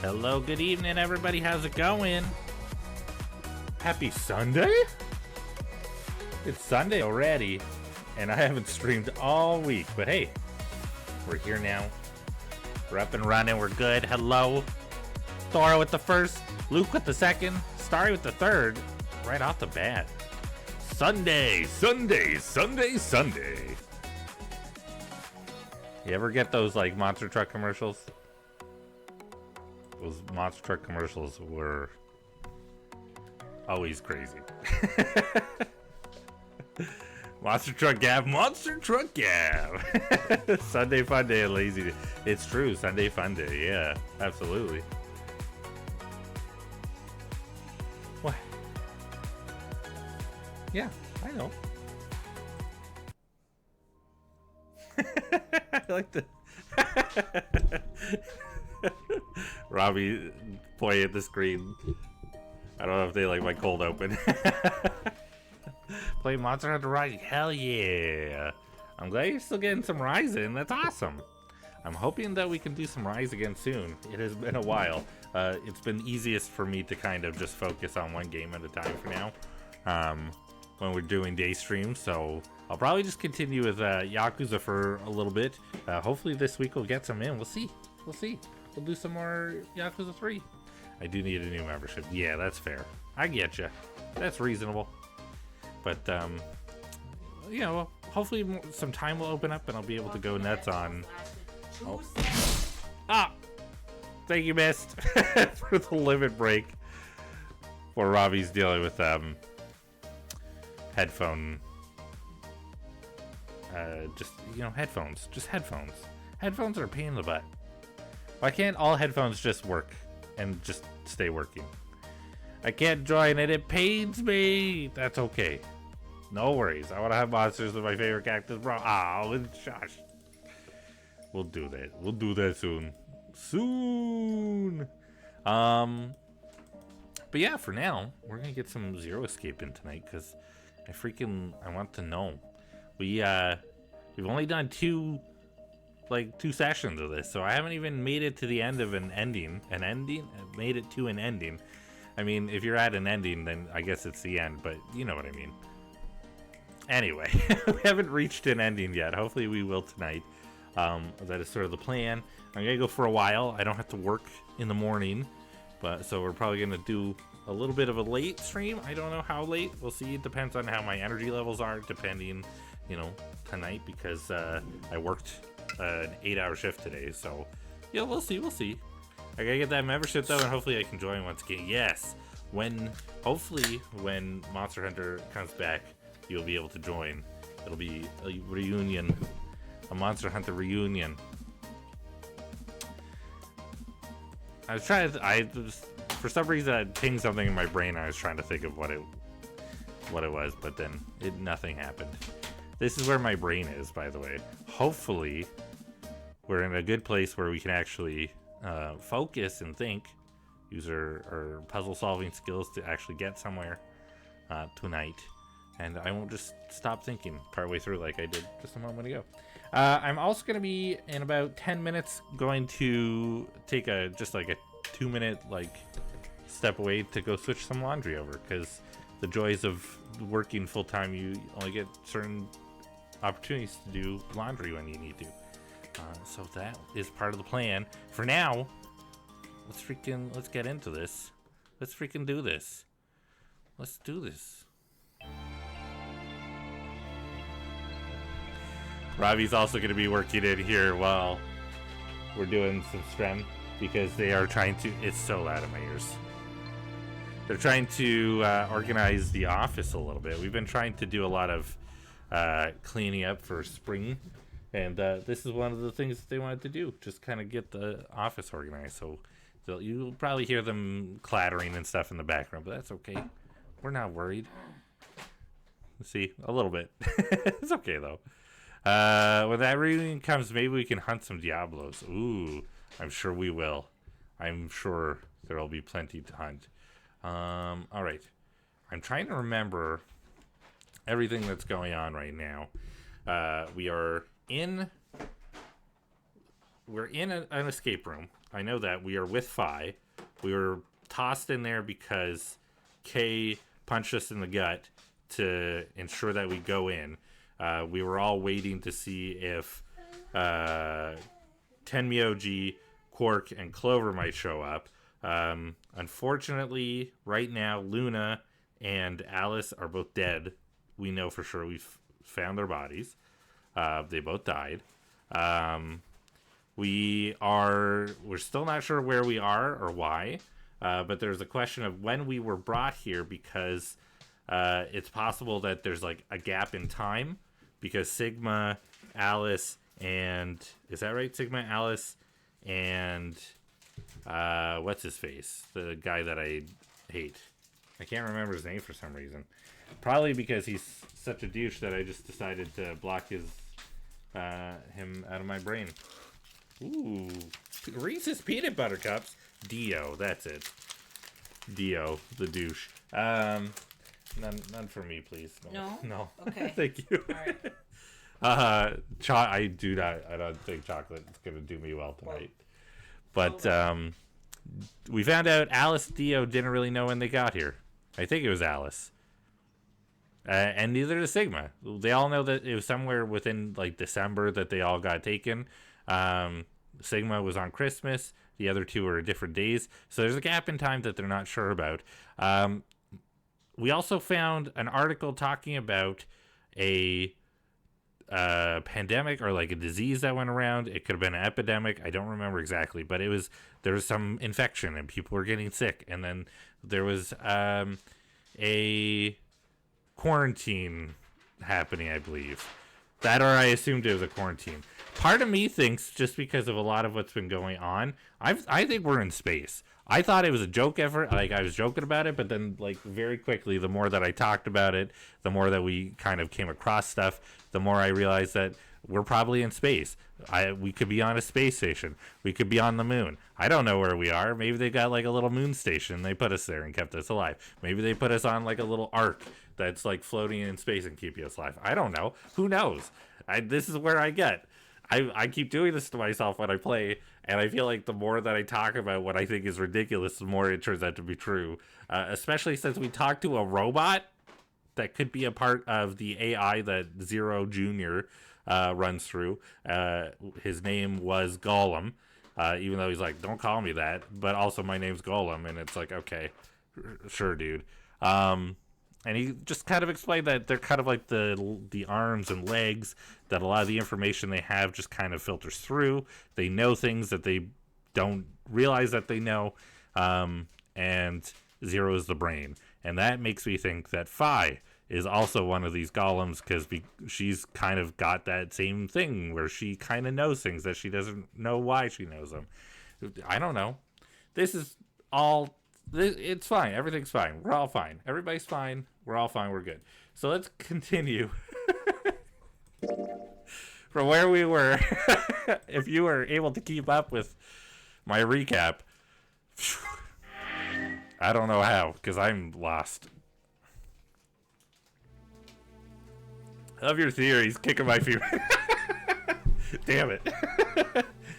Hello, good evening, everybody. How's it going? Happy Sunday? It's Sunday already, and I haven't streamed all week, but hey, we're here now. We're up and running. We're good. Hello. Thor with the first, Luke with the second, Starry with the third, right off the bat. Sunday, Sunday, Sunday, Sunday. You ever get those like monster truck commercials? Those monster truck commercials were always crazy. Monster Truck Gav, Monster Truck Gav. Sunday fun day, lazy day. It's true, Sunday fun day. Yeah, absolutely. What? Yeah, I know. I like the Robbie pointing at the screen. I don't know if they like my cold open. Play Monster Hunter Rise. Hell yeah. I'm glad you're still getting some Rise in. That's awesome. I'm hoping that we can do some Rise again soon. It has been a while. It's been easiest for me to kind of just focus on one game at a time for now. When we're doing day streams. So I'll probably just continue with Yakuza for a little bit. Hopefully this week we'll get some in. We'll see. We'll see. We'll do some more Yakuza 3. I do need a new membership. Yeah, that's fair. I get you. That's reasonable. But, you know, hopefully some time will open up and I'll be able to go nuts on... Oh. Ah! Thank you, Mist, for the limit break. Where Robbie's dealing with, headphone... just, you know, headphones. Just headphones. Headphones are a pain in the butt. Why can't all headphones just work and just stay working? I can't join it. It pains me. That's okay. No worries. I want to have monsters with my favorite cactus, bro. Oh, shush. We'll do that. We'll do that soon. Soon. But yeah, for now, we're gonna get some Zero Escape in tonight because I want to know. We've only done two sessions of this, so I haven't even made it to the end of an ending. Made it to an ending. I mean, if you're at an ending, then I guess it's the end, but you know what I mean. Anyway, we haven't reached an ending yet. Hopefully we will tonight. That is sort of the plan. I'm gonna go for a while. I don't have to work in the morning, so we're probably gonna do a little bit of a late stream. I don't know how late. We'll see. It depends on how my energy levels are, depending, you know, tonight, because I worked an 8-hour shift today. So yeah, we'll see. I gotta get that membership though, and hopefully I can join once again. Yes, hopefully when Monster Hunter comes back, you'll be able to join. It'll be a reunion, a Monster Hunter reunion. I was trying to, for some reason I pinged something in my brain. I was trying to think of what it was, but then nothing happened. This is where my brain is, by the way. Hopefully we're in a good place where we can actually focus and think, use our puzzle solving skills to actually get somewhere tonight. And I won't just stop thinking partway through like I did just a moment ago. I'm also going to be, in about 10 minutes, going to take just like a 2-minute step away to go switch some laundry over, because the joys of working full-time, you only get certain opportunities to do laundry when you need to. So that is part of the plan. For now, let's get into this. Let's freaking do this. Let's do this. Robbie's also going to be working in here while we're doing some stream, because they are trying to... It's so loud in my ears. They're trying to organize the office a little bit. We've been trying to do a lot of cleaning up for spring, and this is one of the things that they wanted to do. Just kind of get the office organized. So you'll probably hear them clattering and stuff in the background, but that's okay. We're not worried. See, a little bit. It's okay, though. When that reunion comes, maybe we can hunt some Diablos. Ooh, I'm sure we will. I'm sure there'll be plenty to hunt. All right. I'm trying to remember everything that's going on right now. We are in we're in an escape room. I know that. We are with Phi. We were tossed in there because Kay punched us in the gut to ensure that we go in. We were all waiting to see if Tenmyoji, Quark, and Clover might show up. Unfortunately, right now, Luna and Alice are both dead. We know for sure. We've found their bodies. They both died. We're still not sure where we are or why. But there's a question of when we were brought here, because it's possible that there's like a gap in time, because Sigma, Alice, and is that right? Sigma, Alice, and what's his face? The guy that I hate. I can't remember his name for some reason. Probably because he's such a douche that I just decided to block him out of my brain. Ooh, Reese's Peanut Butter Cups. Dio, that's it. Dio, the douche. None for me, please. No. Okay. Thank you. All right. I don't think chocolate is gonna do me well tonight. But we found out Alice and Dio didn't really know when they got here. I think it was Alice. And neither does Sigma. They all know that it was somewhere within like December that they all got taken. Sigma was on Christmas. The other two are different days. So there's a gap in time that they're not sure about. We also found an article talking about a pandemic or like a disease that went around. It could have been an epidemic. I don't remember exactly, but there was some infection and people were getting sick. And then there was a quarantine happening, I believe. That, or I assumed it was a quarantine. Part of me thinks, just because of a lot of what's been going on, I think we're in space. I thought it was a joke effort, like I was joking about it, but then like very quickly, the more that I talked about it, the more that we kind of came across stuff, the more I realized that we're probably in space. We could be on a space station. We could be on the moon. I don't know where we are. Maybe they got like a little moon station. They put us there and kept us alive. Maybe they put us on like a little ark that's like floating in space and keeping us alive. I don't know. Who knows? This is where I get. I keep doing this to myself when I play, and I feel like the more that I talk about what I think is ridiculous, the more it turns out to be true. Especially since we talked to a robot that could be a part of the AI that Zero Jr. Runs through. His name was Gollum, even though he's like, don't call me that, but also my name's Gollum, and it's like, okay, sure, dude. And he just kind of explained that they're kind of like the arms and legs, that a lot of the information they have just kind of filters through. They know things that they don't realize that they know, and Zero is the brain. And that makes me think that Phi is also one of these golems, because she's kind of got that same thing where she kind of knows things that she doesn't know why she knows them. I don't know. This is all... It's fine. Everything's fine. We're all fine. Everybody's fine. We're all fine. We're good. So let's continue from where we were. If you were able to keep up with my recap, I don't know how, because I'm lost. I love your theories. Kicking my feet. Damn it.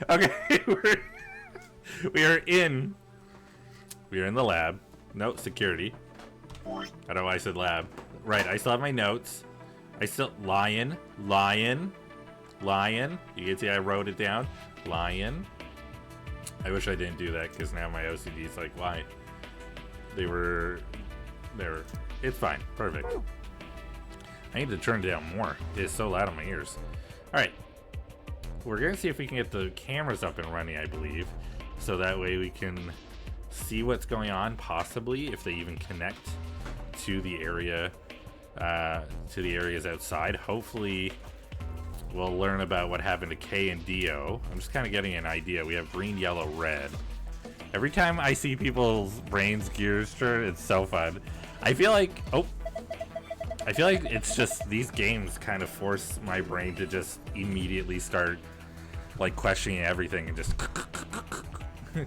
Okay, we are in the lab. No, security. I don't know why I said lab. Right, I still have my notes. Lion. You can see I wrote it down. Lion. I wish I didn't do that, because now my OCD is like, why? They were there. It's fine. Perfect. I need to turn it down more. It's so loud in my ears. Alright. We're going to see if we can get the cameras up and running, I believe. So that way we can see what's going on, possibly, if they even connect to the area, to the areas outside. Hopefully we'll learn about what happened to Kay and Dio. I'm just kind of getting an idea. We have green, yellow, red. Every time I see people's brains gears turn, it's so fun. I feel like it's just these games kind of force my brain to just immediately start like questioning everything and just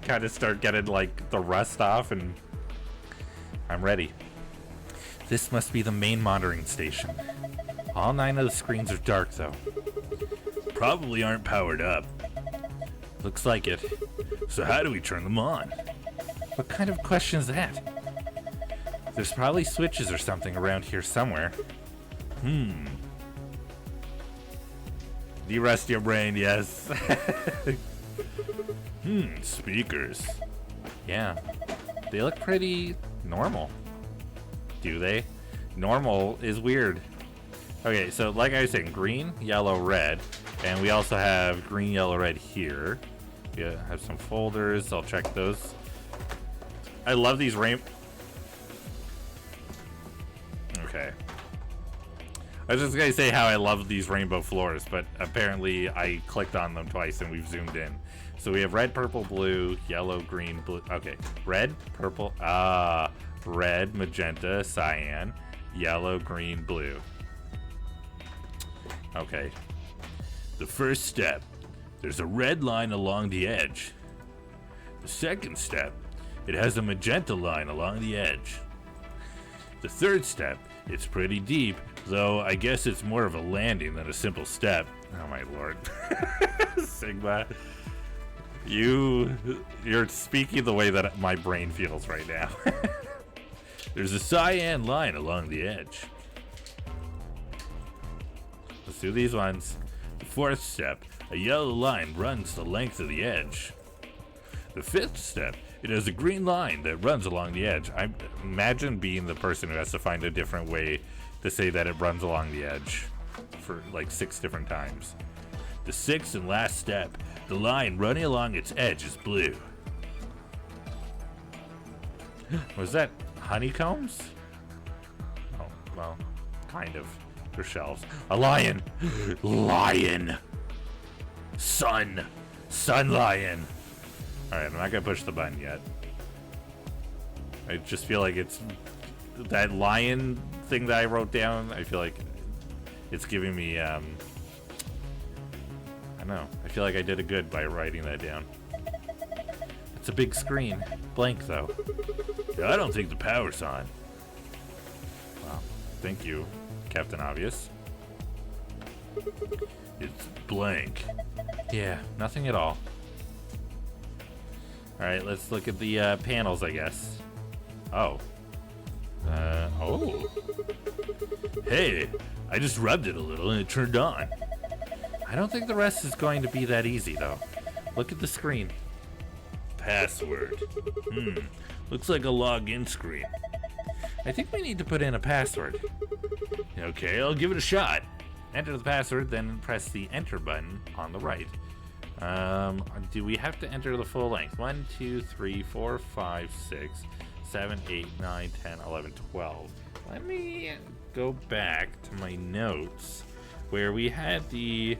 kind of start getting like the rust off, and I'm ready. This must be the main monitoring station. All 9 of the screens are dark though. Probably aren't powered up. Looks like it. So how do we turn them on? What kind of question is that? There's probably switches or something around here somewhere. De-rust your brain, yes. Speakers. Yeah. They look pretty normal. Do they? Normal is weird. Okay, so like I was saying, green, yellow, red. And we also have green, yellow, red here. We have some folders. I'll check those. I love these Okay. I was just gonna say how I love these rainbow floors, but apparently I clicked on them twice and we've zoomed in. So we have red, purple, blue, yellow, green, blue. Okay, red, purple, red, magenta, cyan, yellow, green, blue. Okay. The first step, there's a red line along the edge. The second step, it has a magenta line along the edge. The third step, it's pretty deep, though I guess it's more of a landing than a simple step. Oh my lord. Sigma. You're speaking the way that my brain feels right now. There's a cyan line along the edge. Let's do these ones. The fourth step, a yellow line runs the length of the edge. The fifth step, it has a green line that runs along the edge. I imagine being the person who has to find a different way to say that it runs along the edge for like 6 different times. The sixth and last step, the line running along its edge is blue. Was that honeycombs? Oh, well, kind of. They're shells. A lion! Lion! Sun! Sun lion! Alright, I'm not gonna push the button yet. I just feel like it's that lion thing that I wrote down. I feel like it's giving me, I don't know. I feel like I did it good by writing that down. It's a big screen. Blank, though. I don't think the power's on. Well, thank you, Captain Obvious. It's blank. Yeah, nothing at all. Alright, let's look at the panels, I guess. Oh. Oh. Hey, I just rubbed it a little and it turned on. I don't think the rest is going to be that easy, though. Look at the screen. Password. Looks like a login screen. I think we need to put in a password. Okay, I'll give it a shot. Enter the password, then press the enter button on the right. Do we have to enter the full length? 1, 2, 3, 4, 5, 6, 7, 8, 9, 10, 11, 12. Let me go back to my notes where we had the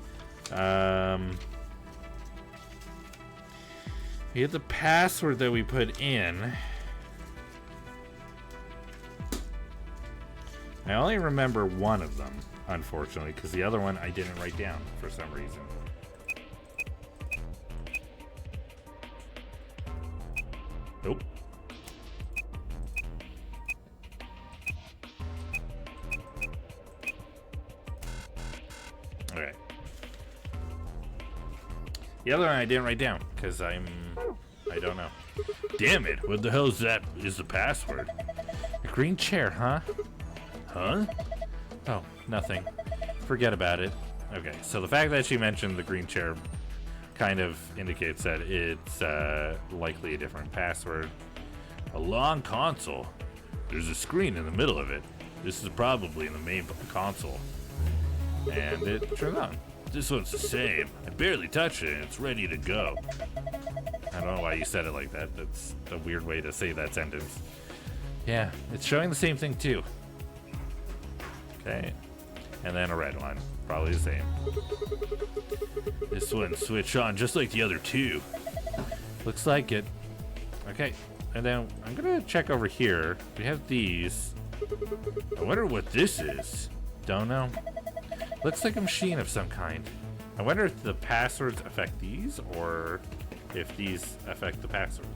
password that we put in. I only remember one of them, unfortunately, because the other one I didn't write down for some reason. Nope. Okay. The other one I didn't write down because I don't know. Damn it! What the hell is that? Is the password? A green chair, huh? Huh? Oh, nothing. Forget about it. Okay, so the fact that she mentioned the green chair kind of indicates that it's likely a different password. A long console. There's a screen in the middle of it. This is probably in the main console. And it turned on. This one's the same. I barely touched it and it's ready to go. I don't know why you said it like that. That's a weird way to say that sentence. Yeah, it's showing the same thing too. Okay. And then a red one. Probably the same. This one switched on just like the other two. Looks like it. Okay. And then I'm gonna check over here. We have these. I wonder what this is. Don't know. Looks like a machine of some kind. I wonder if the passwords affect these or if these affect the passwords.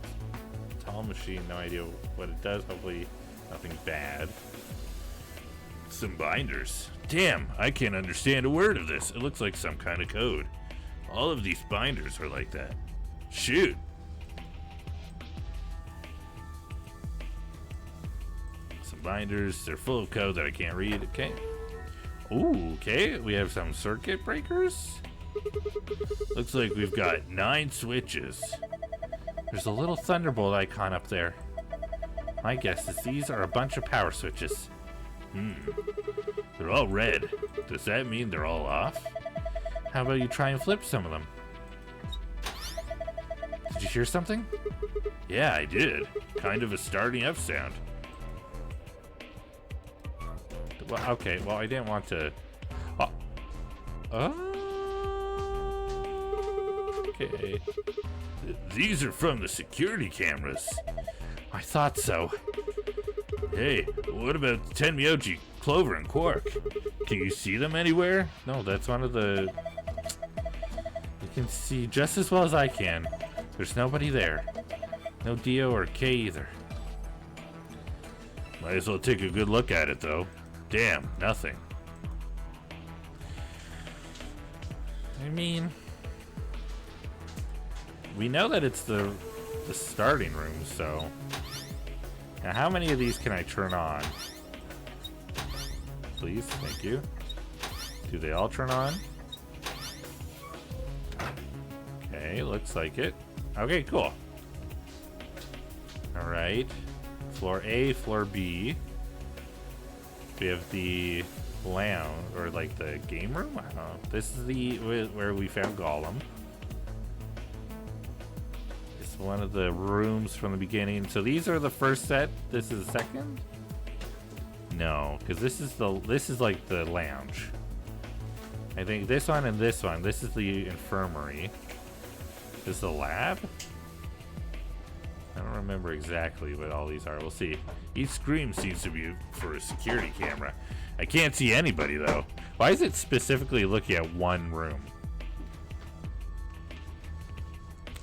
Tall machine, no idea what it does. Hopefully nothing bad. Some binders. Damn, I can't understand a word of this. It looks like some kind of code. All of these binders are like that. Shoot. Some binders. They're full of code that I can't read. Okay. Ooh, okay. We have some circuit breakers. Looks like we've got 9 switches. There's a little Thunderbolt icon up there. My guess is these are a bunch of power switches. They're all red. Does that mean they're all off? How about you try and flip some of them? Did you hear something? Yeah, I did. Kind of a starting up sound. Well, okay, well, I didn't want to... Okay. These are from the security cameras. I thought so. Hey, what about Tenmyoji, Clover, and Quark? Can you see them anywhere? No, that's one of the... You can see just as well as I can. There's nobody there. No Dio or Kay either. Might as well take a good look at it, though. Damn, nothing. I mean... We know that it's the starting room, so... Now, how many of these can I turn on? Please, thank you. Do they all turn on? Okay, looks like it. Okay, cool. Alright. Floor A, floor B. We have the lounge, or like the game room? I don't know. This is the where we found Gollum. It's one of the rooms from the beginning. So these are the first set. This is the second? No, because this is like the lounge. I think this one and this one. This is the infirmary. This is the lab? I don't remember exactly what all these are. We'll see. Each screen seems to be for a security camera. I can't see anybody, though. Why is it specifically looking at one room?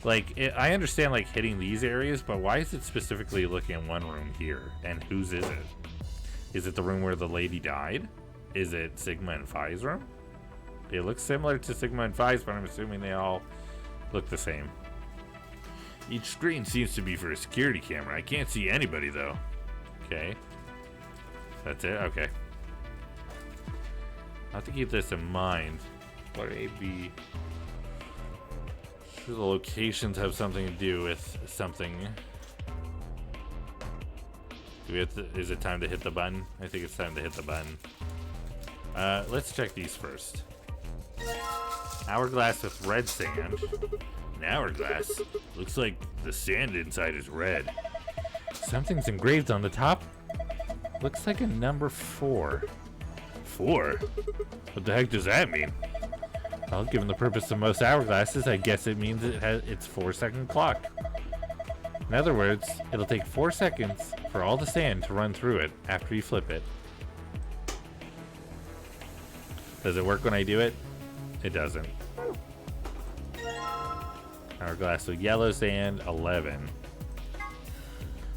Like, I understand, like, hitting these areas, but why is it specifically looking at one room here? And whose is it? Is it the room where the lady died? Is it Sigma and Phi's room? It looks similar to Sigma and Phi's, but I'm assuming they all look the same. Each screen seems to be for a security camera. I can't see anybody, though. Okay. That's it? Okay. I'll have to keep this in mind. What A, B... Sure, the locations have something to do with something. Do we have to, is it time to hit the button? I think it's time to hit the button. Let's check these first. Hourglass with red sand. An hourglass? Looks like the sand inside is red. Something's engraved on the top. Looks like a number 4. 4? What the heck does that mean? Well, given the purpose of most hourglasses, I guess it means it has its 4-second clock. In other words, it'll take 4 seconds for all the sand to run through it after you flip it. Does it work when I do it? It doesn't. Hourglass with yellow sand, 11.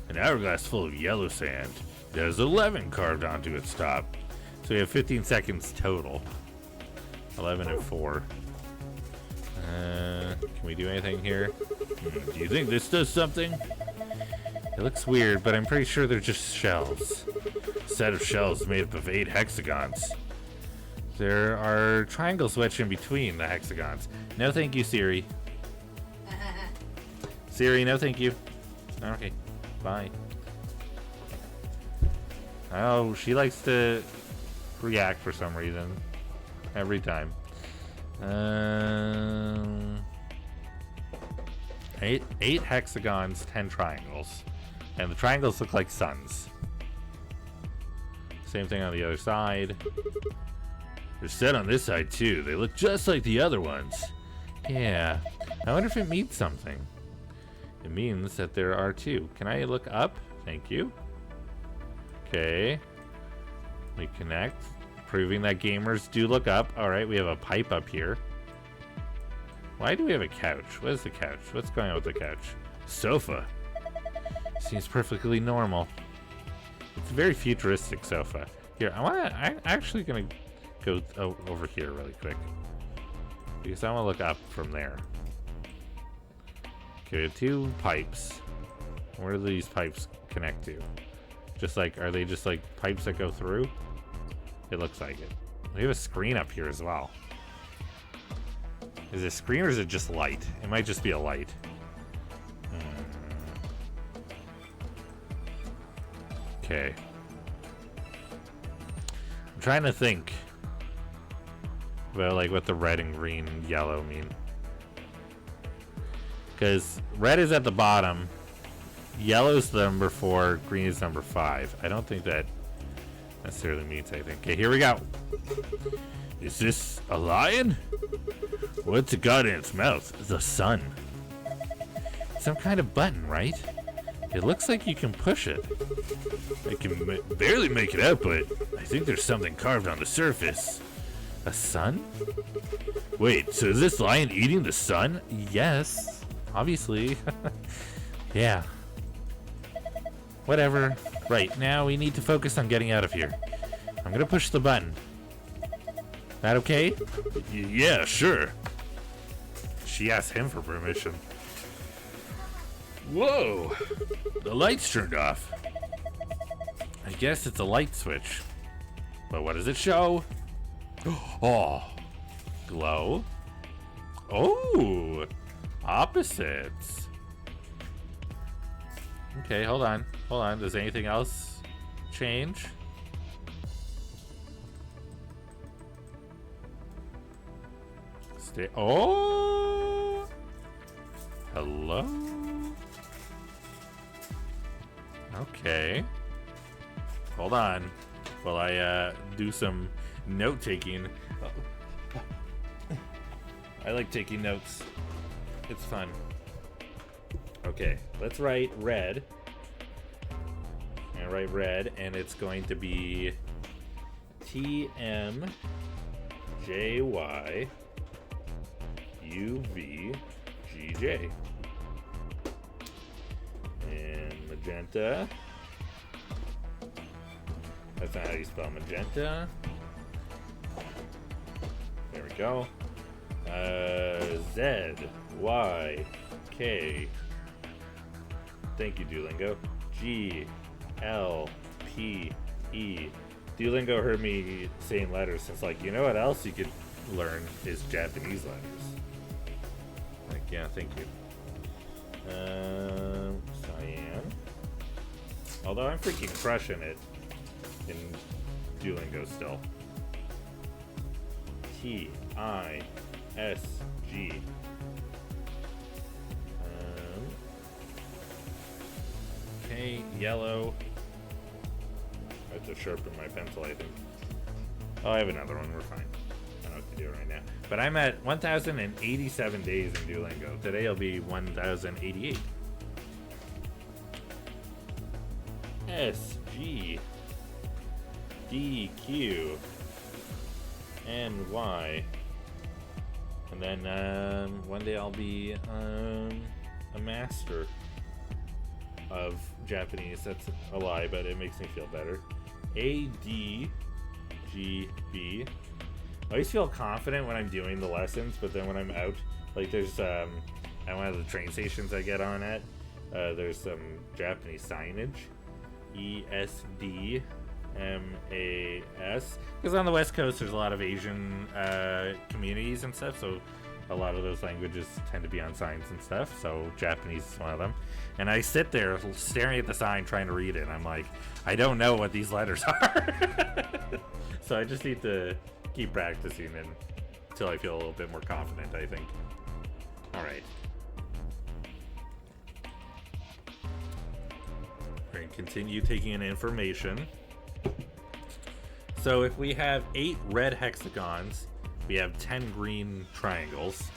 An hourglass full of yellow sand. There's 11 carved onto its top. So we have 15 seconds total. 11 and 4. Can we do anything here? Do you think this does something? It looks weird, but I'm pretty sure they're just shells. A set of shells made up of 8 hexagons. There are triangles wedged in between the hexagons. No thank you, Siri. Siri, no thank you. Okay, bye. Oh, she likes to react for some reason. Every time. 8 hexagons, 10 triangles. And the triangles look like suns. Same thing on the other side. They're set on this side too. They look just like the other ones. Yeah. I wonder if it means something. It means that there are 2. Can I look up? Thank you. Okay. We connect. Proving that gamers do look up. Alright, we have a pipe up here. Why do we have a couch? What is the couch? What's going on with the couch? Sofa. Seems perfectly normal. It's a very futuristic sofa. Here, I'm actually gonna go over here really quick. Because I want to look up from there. Okay, 2 pipes. Where do these pipes connect to? Just like, are they just like pipes that go through? It looks like it. We have a screen up here as well. Is it a screen or is it just light? It might just be a light. Okay. I'm trying to think about like what the red and green and yellow mean. Because red is at the bottom, yellow's the number 4, green is number 5. I don't think that necessarily means anything. Okay, here we go. Is this a lion? What's it got in its mouth? The sun. Some kind of button, right? It looks like you can push it. I can barely make it out, but I think there's something carved on the surface. A sun? Wait, so is this lion eating the sun? Yes, obviously. Yeah. Whatever. Right, now we need to focus on getting out of here. I'm gonna push the button. That okay? Yeah, sure. She asked him for permission. Whoa! The light's turned off. I guess it's a light switch. But what does it show? Oh! Glow? Oh! Opposites. Okay, hold on. Hold on. Does anything else change? Stay. Oh! Hello? Okay. Hold on. While I do some note taking. I like taking notes. It's fun. Okay, let's write red. And write red, and it's going to be TMJY UVGJ. And magenta. That's not how you spell magenta. There we go. ZYK. Thank you, Duolingo. GLPE. Duolingo heard me saying letters since, like, you know what else you could learn is Japanese letters. Like, yeah, thank you. Cyan. Although I'm freaking crushing it in Duolingo still. TISG. Okay, yellow. I have to sharpen my pencil, I think. Oh, I have another one. We're fine. I don't know what to do right now. But I'm at 1,087 days in Duolingo. Today will be 1,088. S, G, D, Q, N, Y. And then one day I'll be a master of Japanese. That's a lie, but it makes me feel better. A, D, G, B. I always feel confident when I'm doing the lessons, but then when I'm out, like there's at one of the train stations I get on at, there's some Japanese signage. ESDMAS. Because on the West Coast there's a lot of Asian communities and stuff, so a lot of those languages tend to be on signs and stuff, so Japanese is one of them. And I sit there staring at the sign trying to read it, and I'm like, I don't know what these letters are. So I just need to keep practicing until I feel a little bit more confident, I think. Alright. We're going to continue taking in information. So if we have 8 red hexagons, we have 10 green triangles.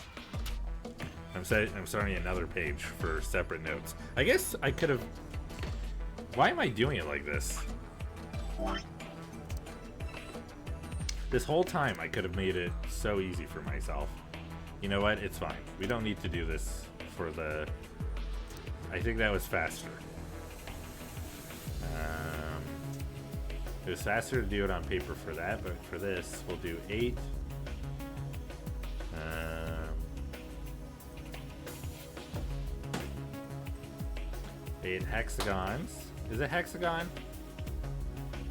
I'm starting another page for separate notes. I guess I could have... Why am I doing it like this? This whole time I could have made it so easy for myself. You know what? It's fine. We don't need to do this for the... I think that was faster. It was faster to do it on paper for that, but for this, we'll do 8. 8 hexagons. Is it hexagon?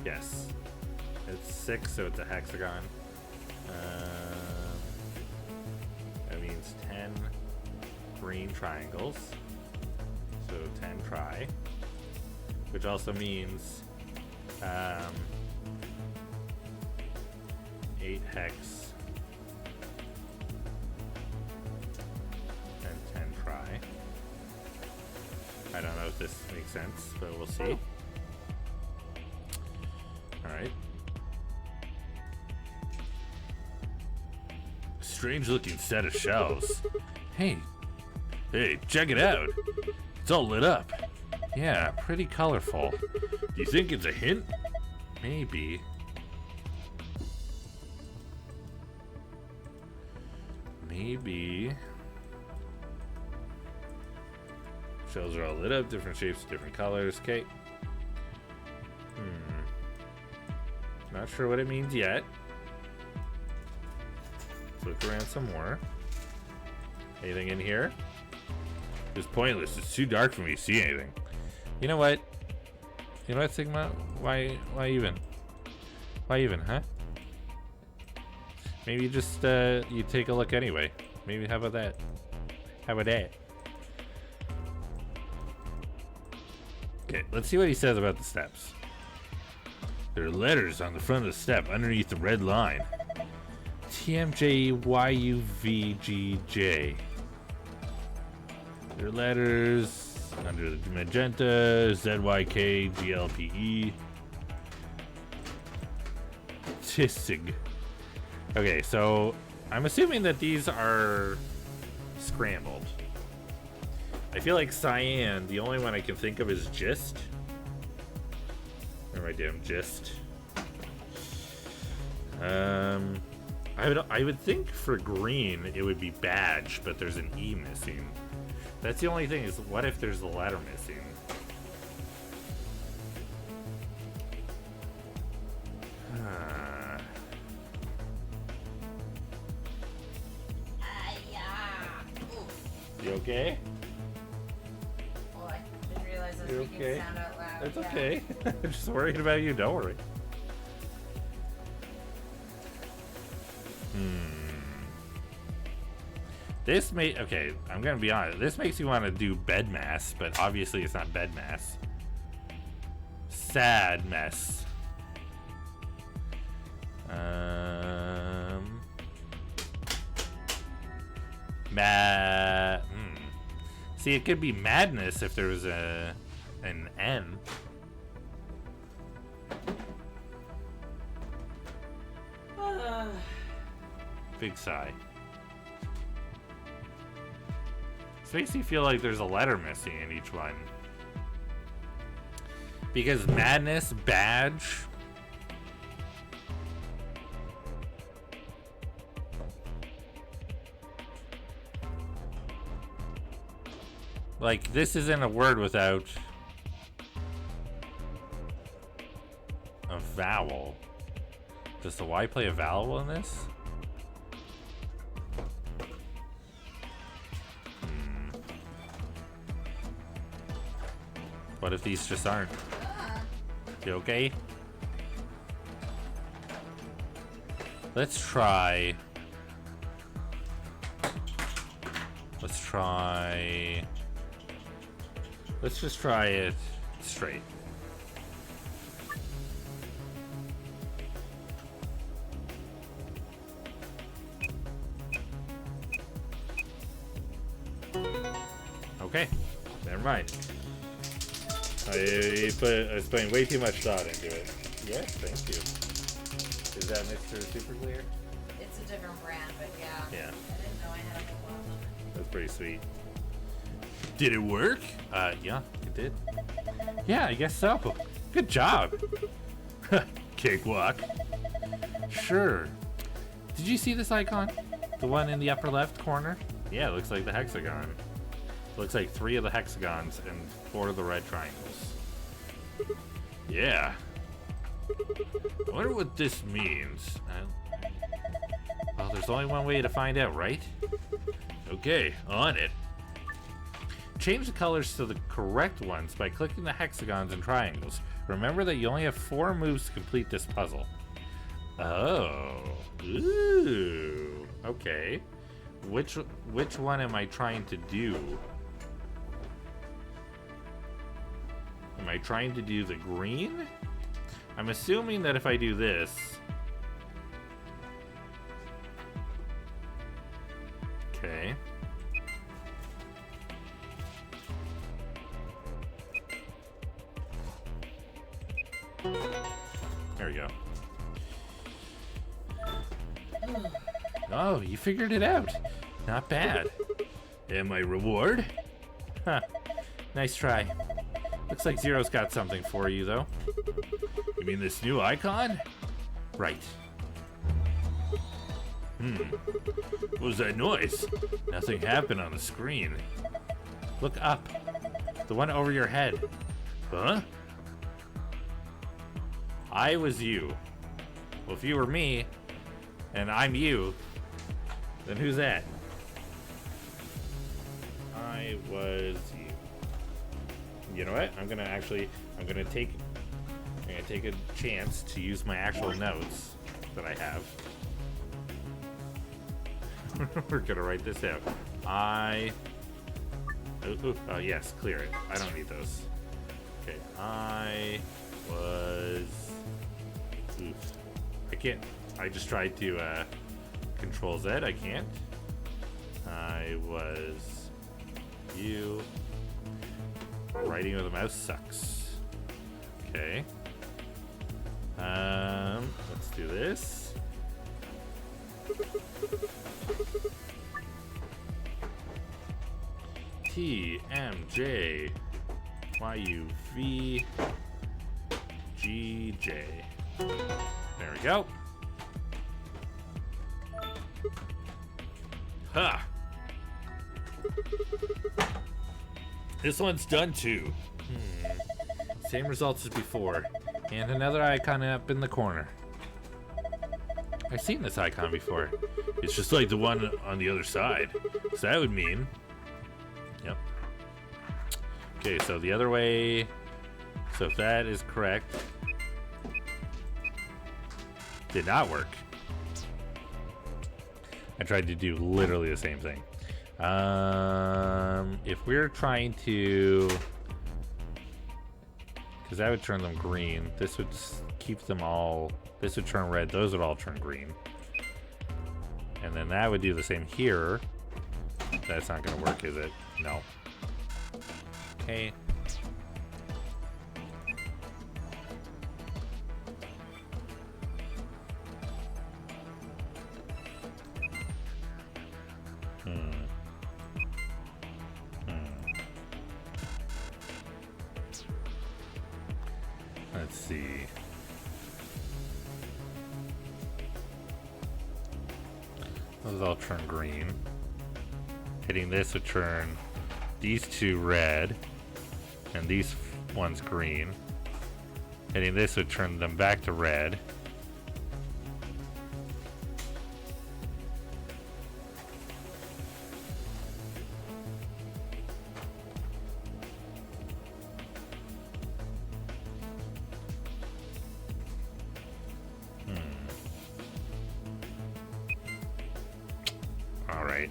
Yes. It's 6, so it's a hexagon. That means 10 green triangles. So 10 tri. Which also means 8 hex and 10 tri. I don't know if this makes sense, but we'll see. Alright. Strange looking set of shelves. Hey, check it out. It's all lit up. Yeah, pretty colorful. Do you think it's a hint? Maybe. Maybe. Shells are all lit up, different shapes, different colors. Okay. Not sure what it means yet. Let's look around some more. Anything in here? It's pointless. It's too dark for me to see anything. You know what? You know what, Sigma? Why even? Why even, huh? Maybe you just you take a look anyway. Maybe how about that? How about that? Okay, let's see what he says about the steps. There are letters on the front of the step underneath the red line. TMJYUVGJ. There are letters under the magenta, ZYKGLPE. Tissig. Okay, so I'm assuming that these are scrambled. I feel like cyan, the only one I can think of is gist. Where am I doing? Gist. I would think for green it would be badge, but there's an E missing. That's the only thing, is what if there's a letter missing? You okay? Oh, I didn't realize I was You making okay? sound out loud. It's Yeah. okay. I'm just worried about you, don't worry. This okay, I'm gonna be honest. This makes you want to do bed mass, but obviously it's not bed mass. Sad mess. See, it could be madness if there was an N. Big sigh. This makes me feel like there's a letter missing in each one. Because madness, badge. Like, this isn't a word without a vowel. Does the Y play a vowel in this? What if these just aren't? You okay? Let's try. Let's just try it straight. Okay, never mind. I was putting way too much thought into it. Yes, thank you. Is that Mr. Super Clear? It's a different brand, but yeah. Yeah. I didn't know I had a whole lot of them. That's pretty sweet. Did it work? Yeah, it did. Yeah, I guess so. Good job. Cakewalk. Sure. Did you see this icon? The one in the upper left corner? Yeah, it looks like the hexagon. Looks like 3 of the hexagons and 4 of the red triangles. Yeah. I wonder what this means. Well, there's only one way to find out, right? Okay, on it. change the colors to the correct ones by clicking the hexagons and triangles. Remember that you only have 4 moves to complete this puzzle. Oh. Ooh. Okay. Which one am I trying to do? Am I trying to do the green? I'm assuming that if I do this... Okay. There we go. Oh, you figured it out. Not bad. And my reward? Huh. Nice try. Looks like Zero's got something for you, though. You mean this new icon? Right. What was that noise? Nothing happened on the screen. Look up. The one over your head. Huh? I was you. Well, if you were me, and I'm you, then who's that? I was you. You know what? I'm gonna take a chance to use my actual notes that I have. We're gonna write this out. Oh yes, clear it. I don't need those. Okay, I was. Oof. I can't. I just tried to Control Z. I can't. I was you. Writing with a mouse sucks. Okay. Let's do this. T M J Y U V G J. There we go. Ha! This one's done too. Same results as before. And another icon up in the corner. I've seen this icon before. It's just like the one on the other side. So that would mean... Yep. Okay, so the other way... So if that is correct... Did not work. I tried to do literally the same thing. If we're trying to... Because that would turn them green. This would keep them all... This would turn red. Those would all turn green. And then that would do the same here. That's not going to work, is it? No. Okay. Let's see. Those all turn green. Hitting this would turn these two red, and these ones green. Hitting this would turn them back to red. All right.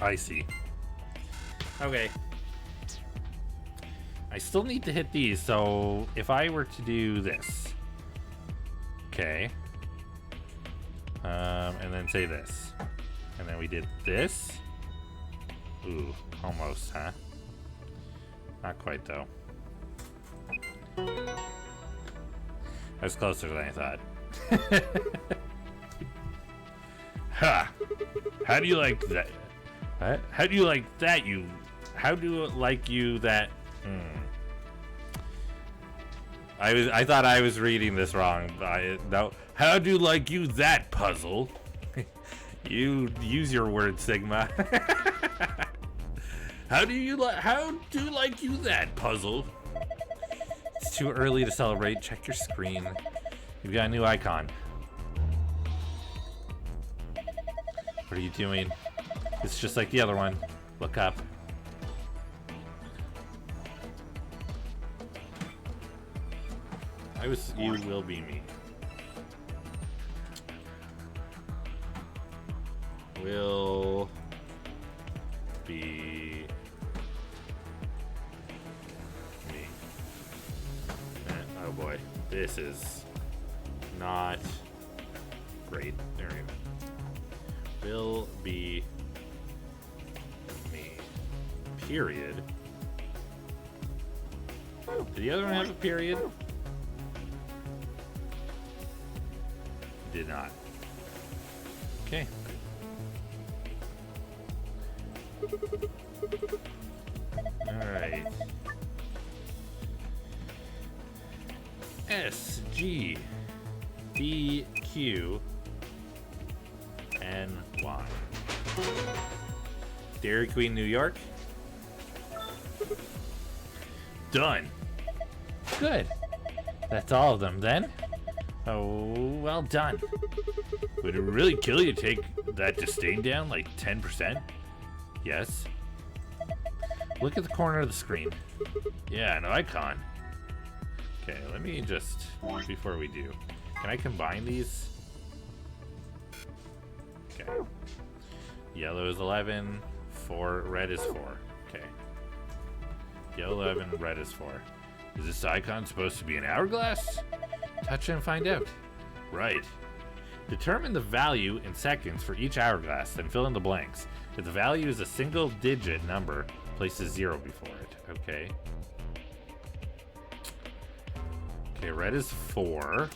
I see. Okay. I still need to hit these, so if I were to do this. Okay. And then say this. And then we did this. Ooh, almost, huh? Not quite, though. That's closer than I thought. Ha! How do you like that? What? How do you like that, you... How do it like you that... I thought I was reading this wrong. No. How do you like you that, puzzle? You use your word, Sigma. How do you like you that, puzzle? It's too early to celebrate. Check your screen. You've got a new icon. What are you doing? It's just like the other one. Look up. You will be me. Will be me. Oh boy, this is not great. There we go. Will be me. Period. Did the other one have a period? Did not. Okay. Alright. S, G, D, Q, N, Y. Dairy Queen, New York. Done. Good. That's all of them then. Oh, well done. Would it really kill you to take that disdain down like 10%? Yes. Look at the corner of the screen. Yeah, an icon. Okay, let me just, before we do, can I combine these? Okay. Yellow is 11, red is 4. Okay. Yellow 11, red is 4. Is this icon supposed to be an hourglass? Touch it and find out. Right. Determine the value in seconds for each hourglass, then fill in the blanks. If the value is a single-digit number, place a 0 before it. Okay. Okay, red is 4.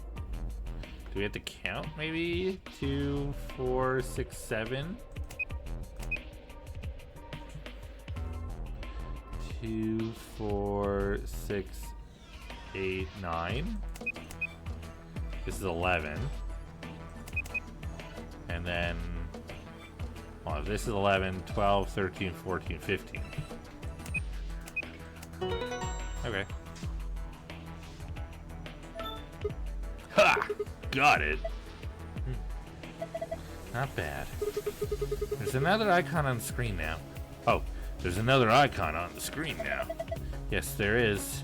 Do we have to count, maybe? 2, 4, 6, 7. 2, 4, 6, 8, 9. This is 11. And then, well, if this is 11, 12, 13, 14, 15. Okay. Ha! Got it. Not bad. There's another icon on the screen now. Oh, there's another icon on the screen now. Yes, there is.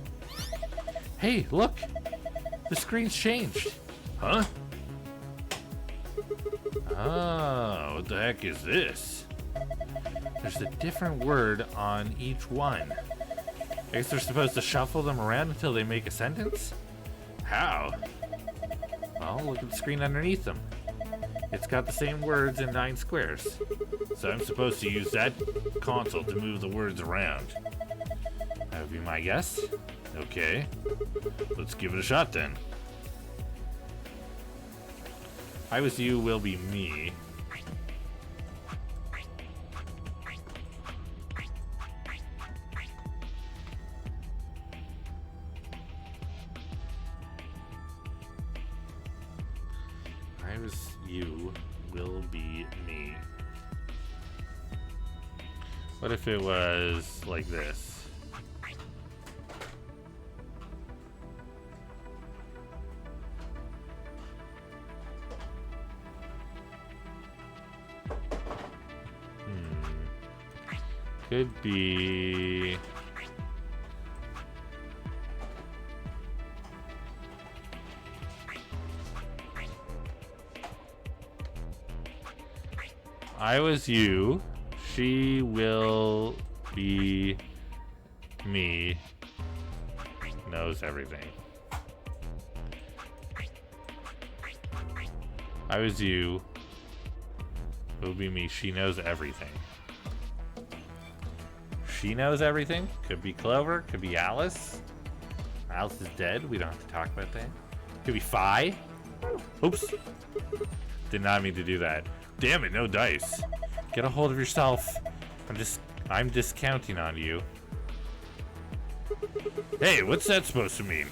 Hey, look! The screen's changed. Huh? Oh, what the heck is this? There's a different word on each one. I guess they're supposed to shuffle them around until they make a sentence? How? Well, look at the screen underneath them. It's got the same words in 9 squares. So I'm supposed to use that console to move the words around. That would be my guess. Okay. Let's give it a shot then. I was you, will be me. I was you, will be me. What if it was like this? Could be... I was you, she will be me, knows everything. I was you, will be me, she knows everything. She knows everything. Could be Clover. Could be Alice. Alice is dead. We don't have to talk about that. Could be Fi. Oops. Did not mean to do that. Damn it, no dice. Get a hold of yourself. I'm discounting on you. Hey, what's that supposed to mean?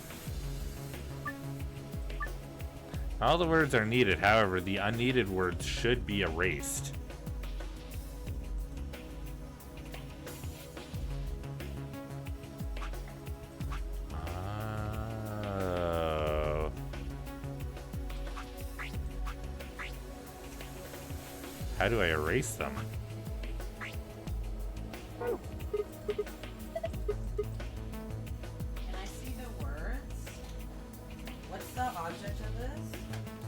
All the words are needed. However, the unneeded words should be erased. How do I erase them? Can I see the words? What's the object of this?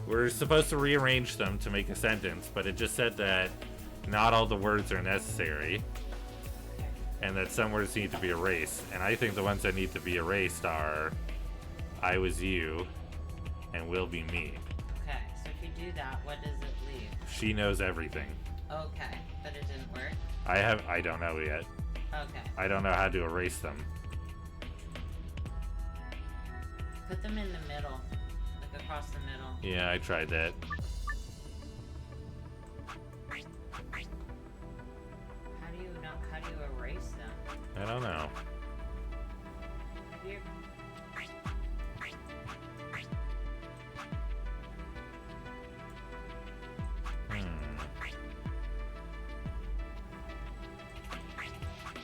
We're supposed to rearrange them to make a sentence, but it just said that not all the words are necessary, and that some words need to be erased. And I think the ones that need to be erased are I was you and will be me. Okay, so if you do that, what does it leave? She knows everything. Okay, but it didn't work. I don't know yet. Okay. I don't know how to erase them. Put them in the middle. Like across the middle. Yeah, I tried that. How do you erase them? I don't know. Have you...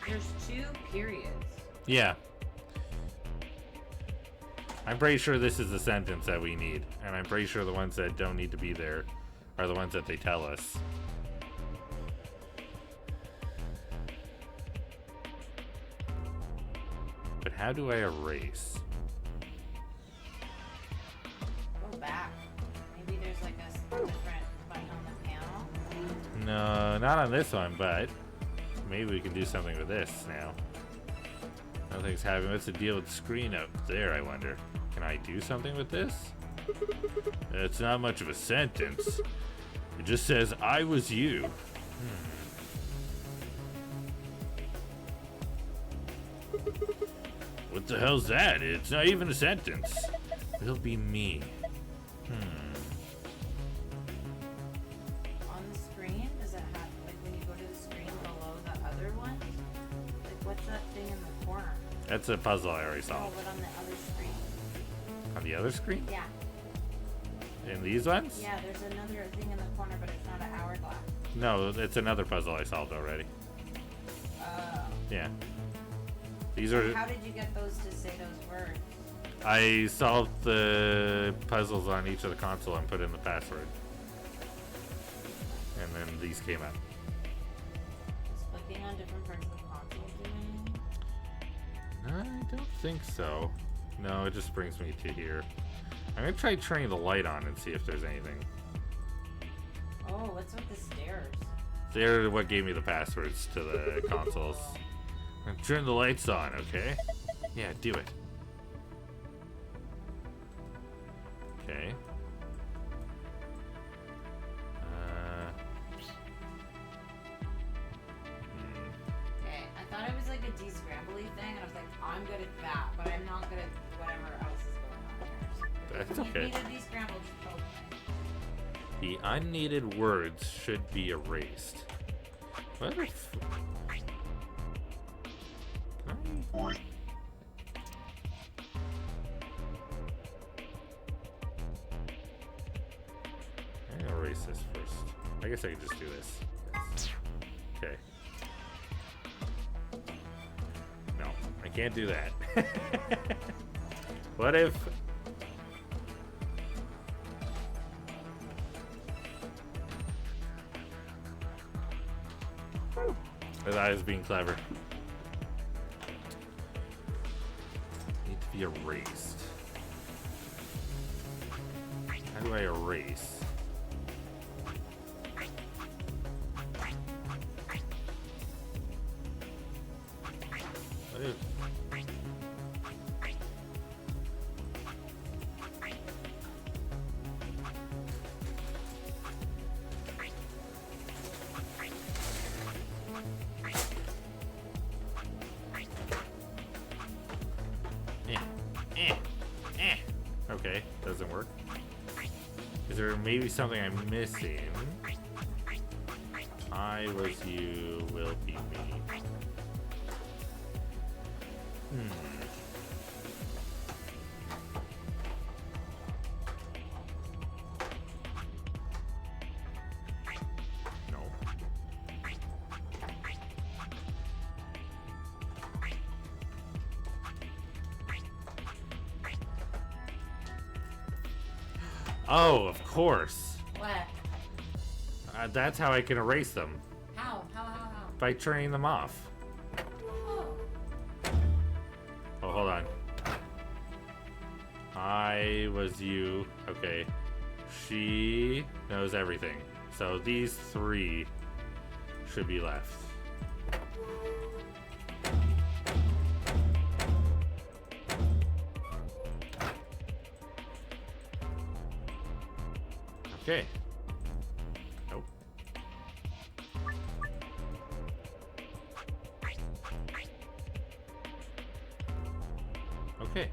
There's 2 periods. Yeah. I'm pretty sure this is the sentence that we need. And I'm pretty sure the ones that don't need to be there are the ones that they tell us. But how do I erase? Go back. Maybe there's like a different button on the panel. No, not on this one, but maybe we can do something with this now. Nothing's happening. What's the deal with the screen up there, I wonder? Can I do something with this? It's not much of a sentence. It just says, I was you. What the hell's that? It's not even a sentence. It'll be me. On the screen, does it have, like when you go to the screen below the other one? Like what's that thing in the corner? That's a puzzle I already Oh, solved. but on the other screen. On the other screen? Yeah. In these ones? Yeah, there's another thing in the corner, but it's not an hourglass. No, it's another puzzle I solved already. Oh. Yeah. These are... How did you get those to say those words? I solved the puzzles on each of the console and put in the password. And then these came up. Is clicking on different parts of the console doing? I don't think so. No, it just brings me to here. I'm gonna try turning the light on and see if there's anything. Oh, what's with the stairs? They're what gave me the passwords to the consoles. Turn the lights on, okay? Yeah, do it. Okay. Okay, I thought it was like a de-scrambly thing, and I was like, I'm good at that, but I'm not good at whatever else is going on here. That's So if you okay. need a de-scrambled code thing. The unneeded words should be erased. What if... I'm gonna erase this first. I guess I could just do this. Okay. No, I can't do that. What if... I thought I was being clever. Need to be erased. How do I erase? What if... Okay, doesn't work. Is there maybe something I'm missing? I was you, will be me. No. Oh, of course. What? That's how I can erase them. How? By turning them off. Oh. Oh, hold on. I was you. Okay. She knows everything. So these 3 should be left. Okay. Nope. Okay.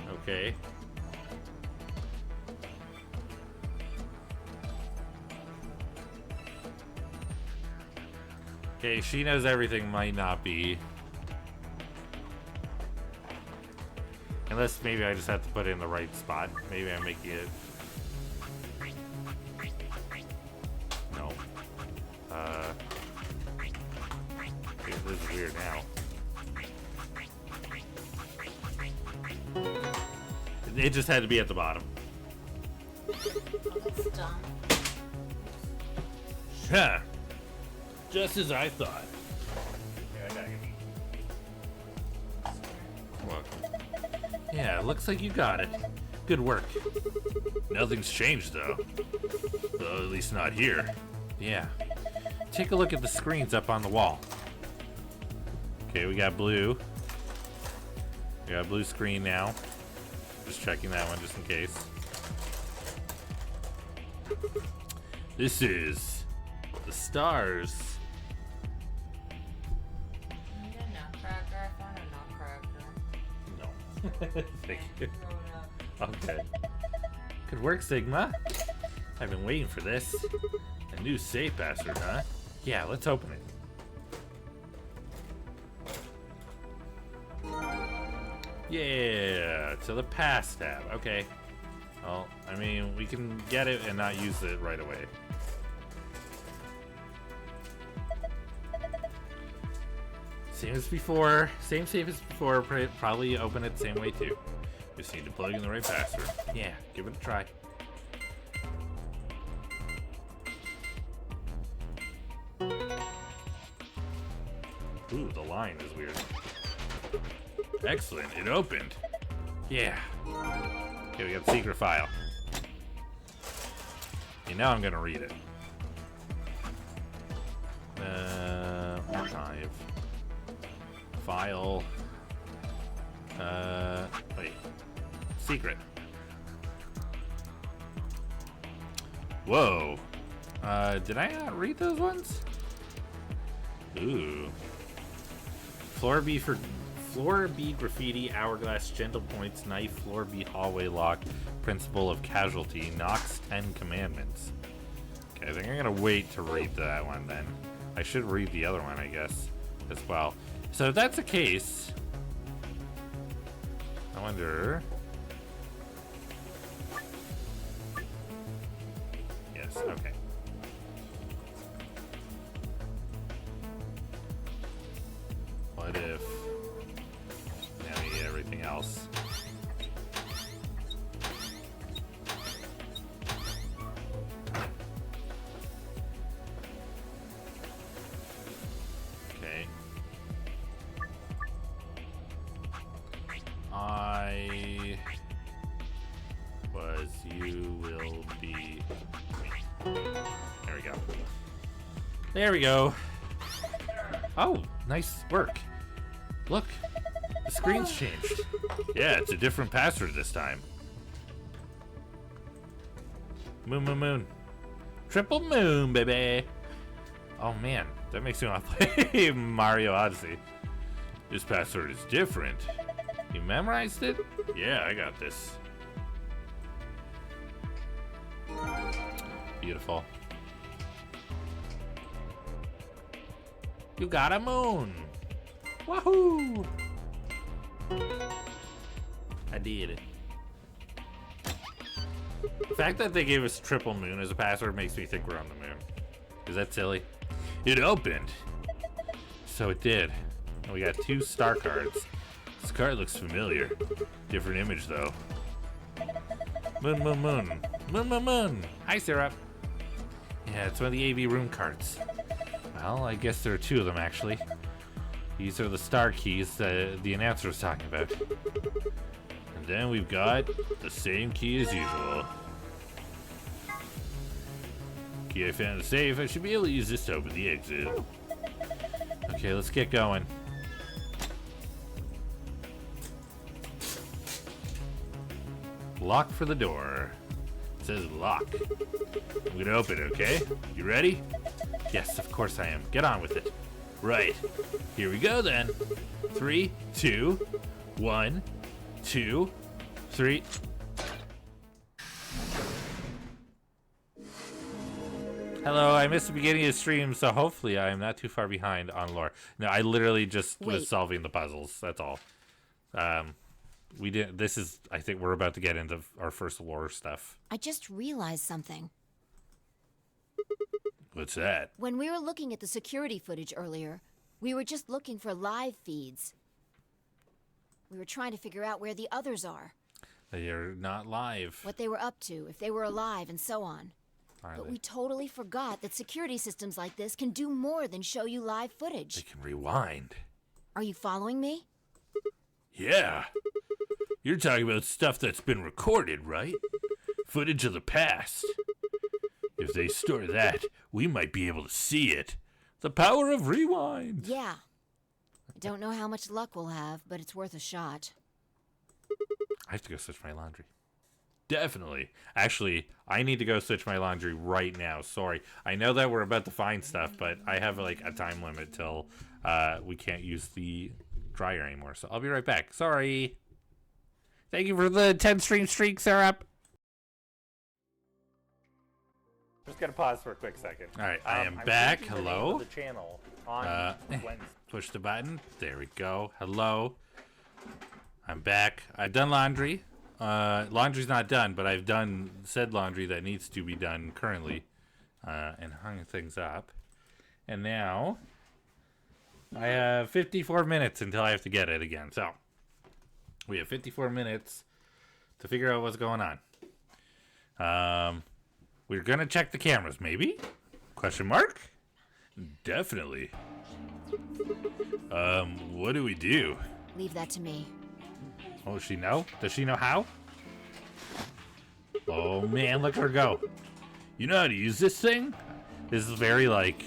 Okay. Okay, she knows everything might not be. Unless maybe I just have to put it in the right spot. Maybe I'm making it... No. This is weird now. It just had to be at the bottom. That's dumb. Huh. Just as I thought. Welcome. Yeah, looks like you got it. Good work. Nothing's changed, though. Well, at least not here. Yeah. Take a look at the screens up on the wall. Okay, we got blue. We got a blue screen now. Just checking that one just in case. This is the stars. You need a nutcracker? I found a nutcracker. No. Thank you. Grown up. Okay. Good work, Sigma. I've been waiting for this. A new safe password, huh? Yeah, let's open it. Yeah, to the pass tab. Okay. Well, I mean, we can get it and not use it right away. Same as before. Same safe as before. Probably open it the same way too. Just need to plug in the right password. Yeah, give it a try. Ooh, the line is weird. Excellent, it opened. Yeah. Okay, we got the secret file. Okay, now I'm gonna read it. Archive. File. Wait. Secret. Whoa. Did I not read those ones? Ooh. Floor B graffiti, hourglass, gentle points, knife, floor B hallway lock, principle of casualty, Knox 10 commandments. Okay, I think I'm gonna wait to read that one then. I should read the other one, I guess, as well. So if that's the case, I wonder. Yes, okay. What if now we get everything else? Okay. I was, you will be me. There we go. There we go. Oh, nice work. Look, the screen's changed. Yeah, it's a different password this time. Moon, moon, moon. Triple moon, baby. Oh man, that makes me want to play Mario Odyssey. This password is different. You memorized it? Yeah, I got this. Beautiful. You got a moon. Wahoo! I did it. The fact that they gave us triple moon as a password makes me think we're on the moon. Is that silly? It opened. So it did. And we got 2 star cards. This card looks familiar. Different image, though. Moon, moon, moon. Moon, moon, moon. Hi, Syrup. Yeah, it's one of the AV room cards. Well, I guess there are two of them, actually. These are the star keys that the announcer was talking about. And then we've got the same key as usual. Key I found in the safe. I should be able to use this to open the exit. Okay, let's get going. Lock for the door. It says lock. I'm gonna open it, okay? You ready? Yes, of course I am. Get on with it. Right. Here we go then. 3, 2, 1, 2, 3. Hello, I missed the beginning of the stream, so hopefully I am not too far behind on lore. No, I literally just was solving the puzzles. That's all. We didn't. This is. I think we're about to get into our first lore stuff. I just realized something. What's that? When we were looking at the security footage earlier, we were just looking for live feeds. We were trying to figure out where the others are. They're not live. What they were up to, if they were alive, and so on. But we totally forgot that security systems like this can do more than show you live footage. They can rewind. Are you following me? Yeah. You're talking about stuff that's been recorded, right? Footage of the past. If they store that, we might be able to see it. The power of rewind. Yeah. I don't know how much luck we'll have, but it's worth a shot. I have to go switch my laundry. Definitely. Actually, I need to go switch my laundry right now. Sorry. I know that we're about to find stuff, but I have like a time limit till we can't use the dryer anymore. So I'll be right back. Sorry. Thank you for the 10 stream streak, Syrup. Just gonna pause for a quick second. All right, I am back. Hello. The channel on push the button. There we go. Hello. I'm back. I've done laundry. Laundry's not done, but I've done said laundry that needs to be done currently, and hung things up. And now I have 54 minutes until I have to get it again. So we have 54 minutes to figure out what's going on. We're gonna check the cameras, maybe? Question mark? Definitely. What do we do? Leave that to me. Oh, does she know? Does she know how? Oh man, look at her go. You know how to use this thing? This is very like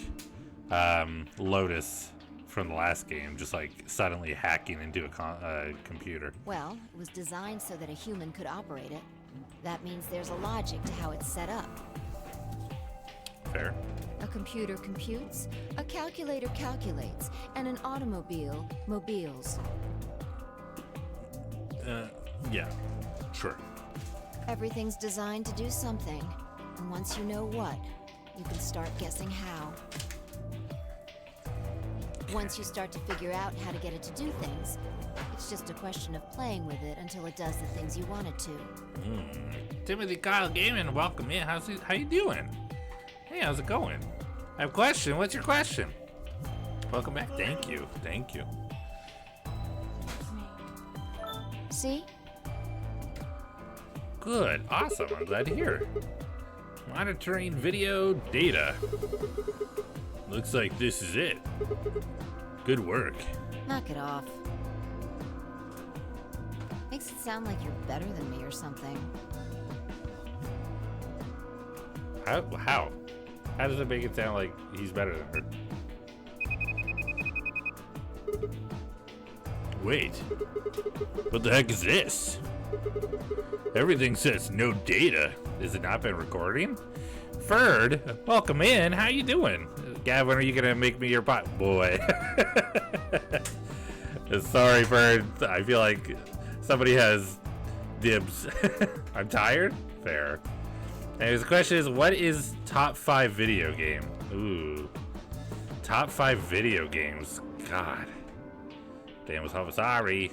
Lotus from the last game, just like suddenly hacking into a computer. Well, it was designed so that a human could operate it. That means there's a logic to how it's set up. Fair. A computer computes, a calculator calculates, and an automobile mobiles. Yeah, sure. Everything's designed to do something, and once you know what, you can start guessing how. Once you start to figure out how to get it to do things, it's just a question of playing with it until it does the things you want it to. Timothy Kyle Gaming, welcome in. How you doing? Hey, how's it going? I have a question. What's your question? Welcome back. Thank you. Thank you. See? Good. Awesome. I'm glad to hear. Monitoring video data. Looks like this is it. Good work. Knock it off. Makes it sound like you're better than me or something. How? How does it make it sound like he's better than her? Wait. What the heck is this? Everything says no data. Has it not been recording? Ferd, welcome in. How you doing? Gavin, are you gonna make me your bot boy? Sorry, Ferd. I feel like somebody has dibs. I'm tired? Fair. Anyways, the question is, what is top 5 video game? Ooh. Top 5 video games. God. Damn, was sorry.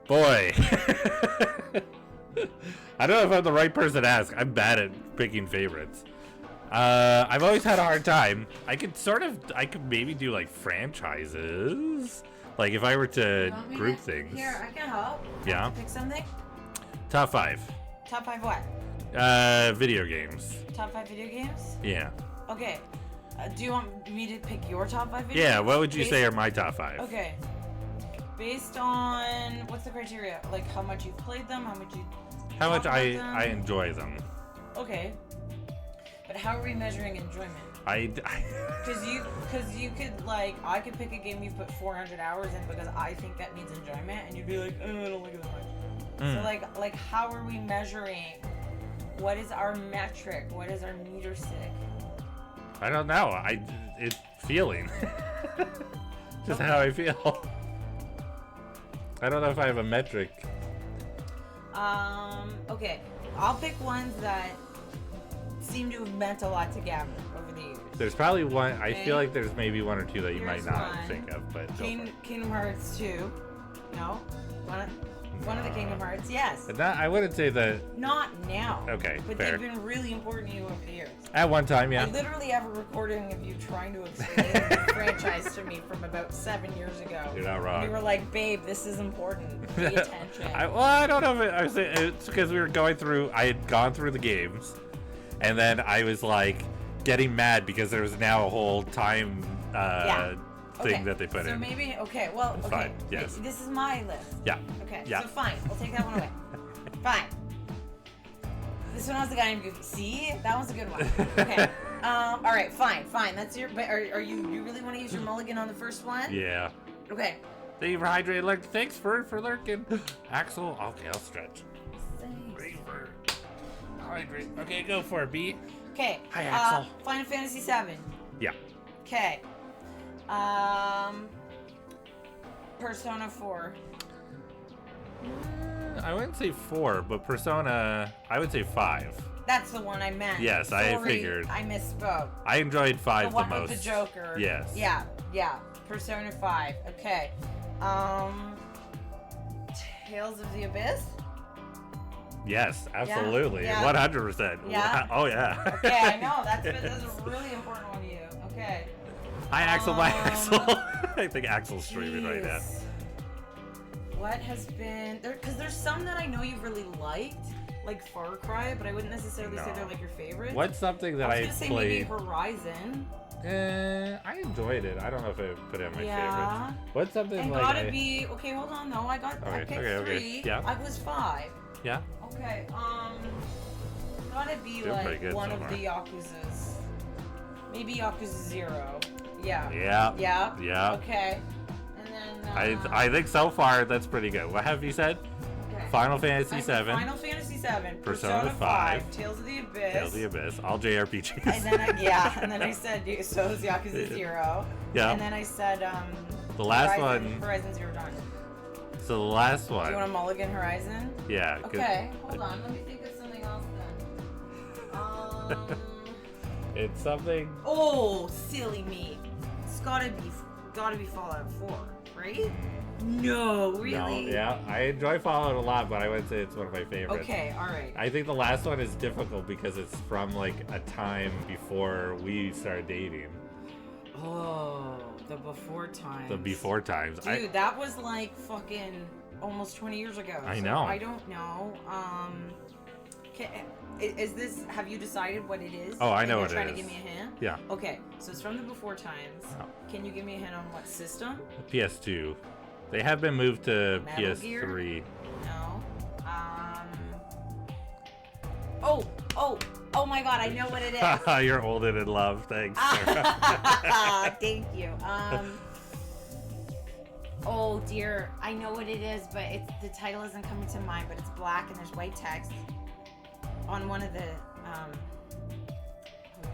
Boy. I don't know if I'm the right person to ask. I'm bad at picking favorites. I've always had a hard time. I could maybe do like franchises. Like if I were to You want me group to- things. Here, I can help. Yeah. Pick something. Top 5. Top 5 what? Video games. Top 5 video games? Yeah. Okay. Do you want me to pick your top 5 video Yeah, games? what would you Based- say are my top 5? Okay. Based on what's the criteria? Like how much you've played them, how much you How much talk about I them? enjoy them. Okay. But how are we measuring enjoyment? I Cause you could like I could pick a game you've put 400 hours in because I think that means enjoyment, and you'd be like, oh, I don't like it that much. So like how are we measuring? What is our metric? What is our meter stick? I don't know. It's feeling. Just how I feel. I don't know if I have a metric. Okay. I'll pick ones that seem to have meant a lot to Gavin over the years. There's probably one. I Okay. feel like there's maybe one or two that you Here's might not one. think of, but go for it. Kingdom Hearts 2. No? One of the Kingdom Hearts, yes. But I wouldn't say that. Not now. Okay, But fair. they've been really important to you over the years. At one time, I yeah. literally have a recording of you trying to explain the franchise to me from about 7 years ago. You're not wrong. You were like, babe, this is important. Pay attention. I don't know if I was saying it's because we were going through. I had gone through the games, and then I was like getting mad because there was now a whole time thing Okay, that they put so in. maybe, okay, well, It's okay. fine, yes. This is my list. Yeah. Okay, Yeah. so fine. We'll take that one away. Fine. This one has the guy named Goofy. See? That one's a good one. Okay. All right, fine. That's your, but are you really want to use your mulligan on the first one? Yeah. Okay. Thank you for hydrating. Lurk. Thanks for lurking. Axel. Okay, I'll stretch. Ready for hydrate. Okay, go for it, B. Okay. Hi, Axel. Final Fantasy VII. Yeah. Okay. Persona 4. I wouldn't say 4, but Persona, I would say 5. That's the one I meant. Yes, I Sorry, figured. I misspoke. I enjoyed 5 The one most. with the Joker. Yes. Yeah. Persona 5. Okay. Tales of the Abyss. Yes, absolutely. Yeah. 100%. Yeah. Oh, yeah. Okay, I know that's a really important one to you. Okay. Hi, Axel. Bye, Axel. I think Axel's streaming right now. Jeez. What has been there? Because there's some that I know you've really liked, like Far Cry, but I wouldn't necessarily say No. they're like your favorite. What's something that I I was gonna say maybe played? Horizon. I enjoyed it. I don't know if I put it in my Yeah. favorites. What's something And like gotta be okay. Hold on, no, I picked okay. 3. Yeah. I was 5. Yeah. Okay, gotta be Doing pretty like good one so of far. the Yakuzas. Maybe Yakuza 0. Yeah. Yeah. Yeah. Yeah. Okay. And then I think so far that's pretty good. What have you said? okay. Final Fantasy I 7. said Final Fantasy 7, Persona 5, Tales of the Abyss. Tales of the Abyss. All JRPGs. And then I said so is Yakuza 0. Yeah. And then I said The last Horizon, one. Horizon Zero Dawn. So the last Do you want one. a Mulligan Horizon? Yeah. 'cause Okay, hold on. Let me think of something else then. It's something. Oh, silly me. It's gotta be Fallout 4, right? No, really? No, yeah. I enjoy Fallout a lot, but I wouldn't say it's one of my favorites. Okay, alright. I think the last one is difficult because it's from like a time before we started dating. Oh, the before times. The before times. Dude, that was like fucking almost 20 years ago. I so know. I don't know. Is this? Have you decided what it is? Oh, I And know you're what it trying to is. give me a hint? Yeah. Okay, so it's from the before times. Oh. Can you give me a hint on what system? PS2. They have been moved to Metal PS3. Gear? No. Oh my God! I know what it is. You're old and in love. Thanks. Thank you. Oh dear, I know what it is, but the title isn't coming to mind. But it's black and there's white text on one of the. Oh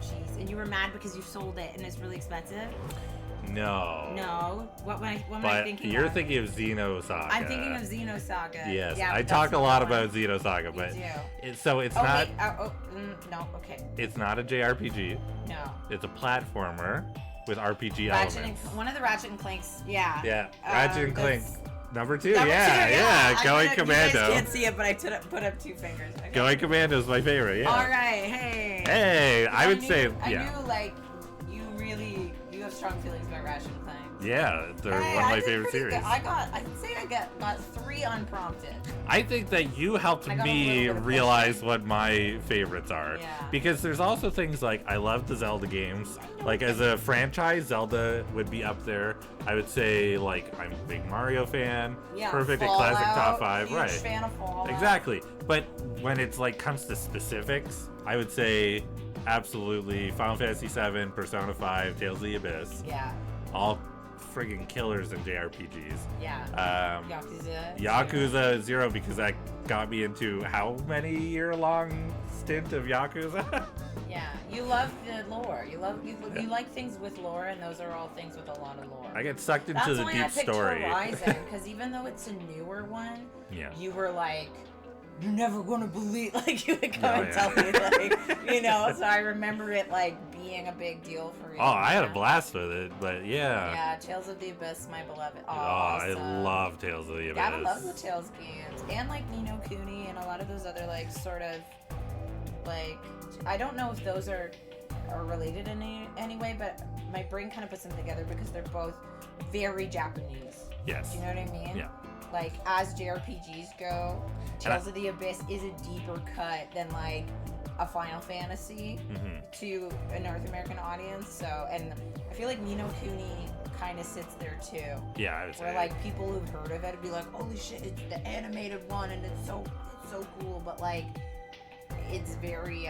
jeez, and you were mad because you sold it and it's really expensive. No. No, what am I But thinking? you're of? thinking of Xenosaga. I'm thinking of Xenosaga. Yes, Yeah, I but talk that's a not lot the one. about Xenosaga, but do. so it's Oh not. wait, no, okay, It's not a JRPG. no. It's a platformer with RPG Ratchet elements. one of the Ratchet and Clanks, yeah. Yeah, Ratchet and Clank. that's- Number two, Number yeah, two, yeah. Going You Commando. guys can't see it, but I put up 2 fingers. Okay. Going Commando is my favorite, yeah. All right, hey. Hey, I would say, I yeah. knew, like, you have strong feelings about Ratchet and Clank. Yeah, they're Hey, one of I my did favorite pretty series. good. I'd say I got 3 unprompted. I think that you helped I got a me little bit of realize what my favorites are. Yeah. Because there's also things like I love the Zelda games. Like as a franchise, Zelda would be up there. I would say like I'm a big Mario fan. Yeah, Perfect at Fallout, classic top 5, huge right? fan of Fallout. Exactly. But when it's like comes to specifics, I would say absolutely Final Fantasy VII, Persona 5, Tales of the Abyss. Yeah. All friggin' killers in JRPGs. Yeah. Um, Yakuza. Yakuza 0 because that got me into how many year-long stint of Yakuza? Yeah. You love the lore. You like things with lore, and those are all things with a lot of lore. I get sucked into That's the why deep I picked story. Horizon, because even though it's a newer one, Yeah. you were like, you're never gonna believe, like you would come Oh, and yeah. tell me, like, so I remember it like being a big deal for you. Oh, I had a yeah. blast with it, but yeah. Yeah, Tales of the Abyss, my beloved. Oh, Awesome. I love Tales of the Abyss. Yeah, I love the Tales games, and like Ni no Kuni and a lot of those other like sort of like I don't know if those are related in any way, but my brain kind of puts them together because they're both very Japanese. Yes. Do you know what I mean? Yeah. Like as JRPGs go, Tales of the Abyss is a deeper cut than like a Final Fantasy to a North American audience. So, and I feel like Ni no Kuni kind of sits there too. Yeah, I would say. Where like people who've heard of it would be like, holy shit, it's the animated one and it's so cool, but like it's very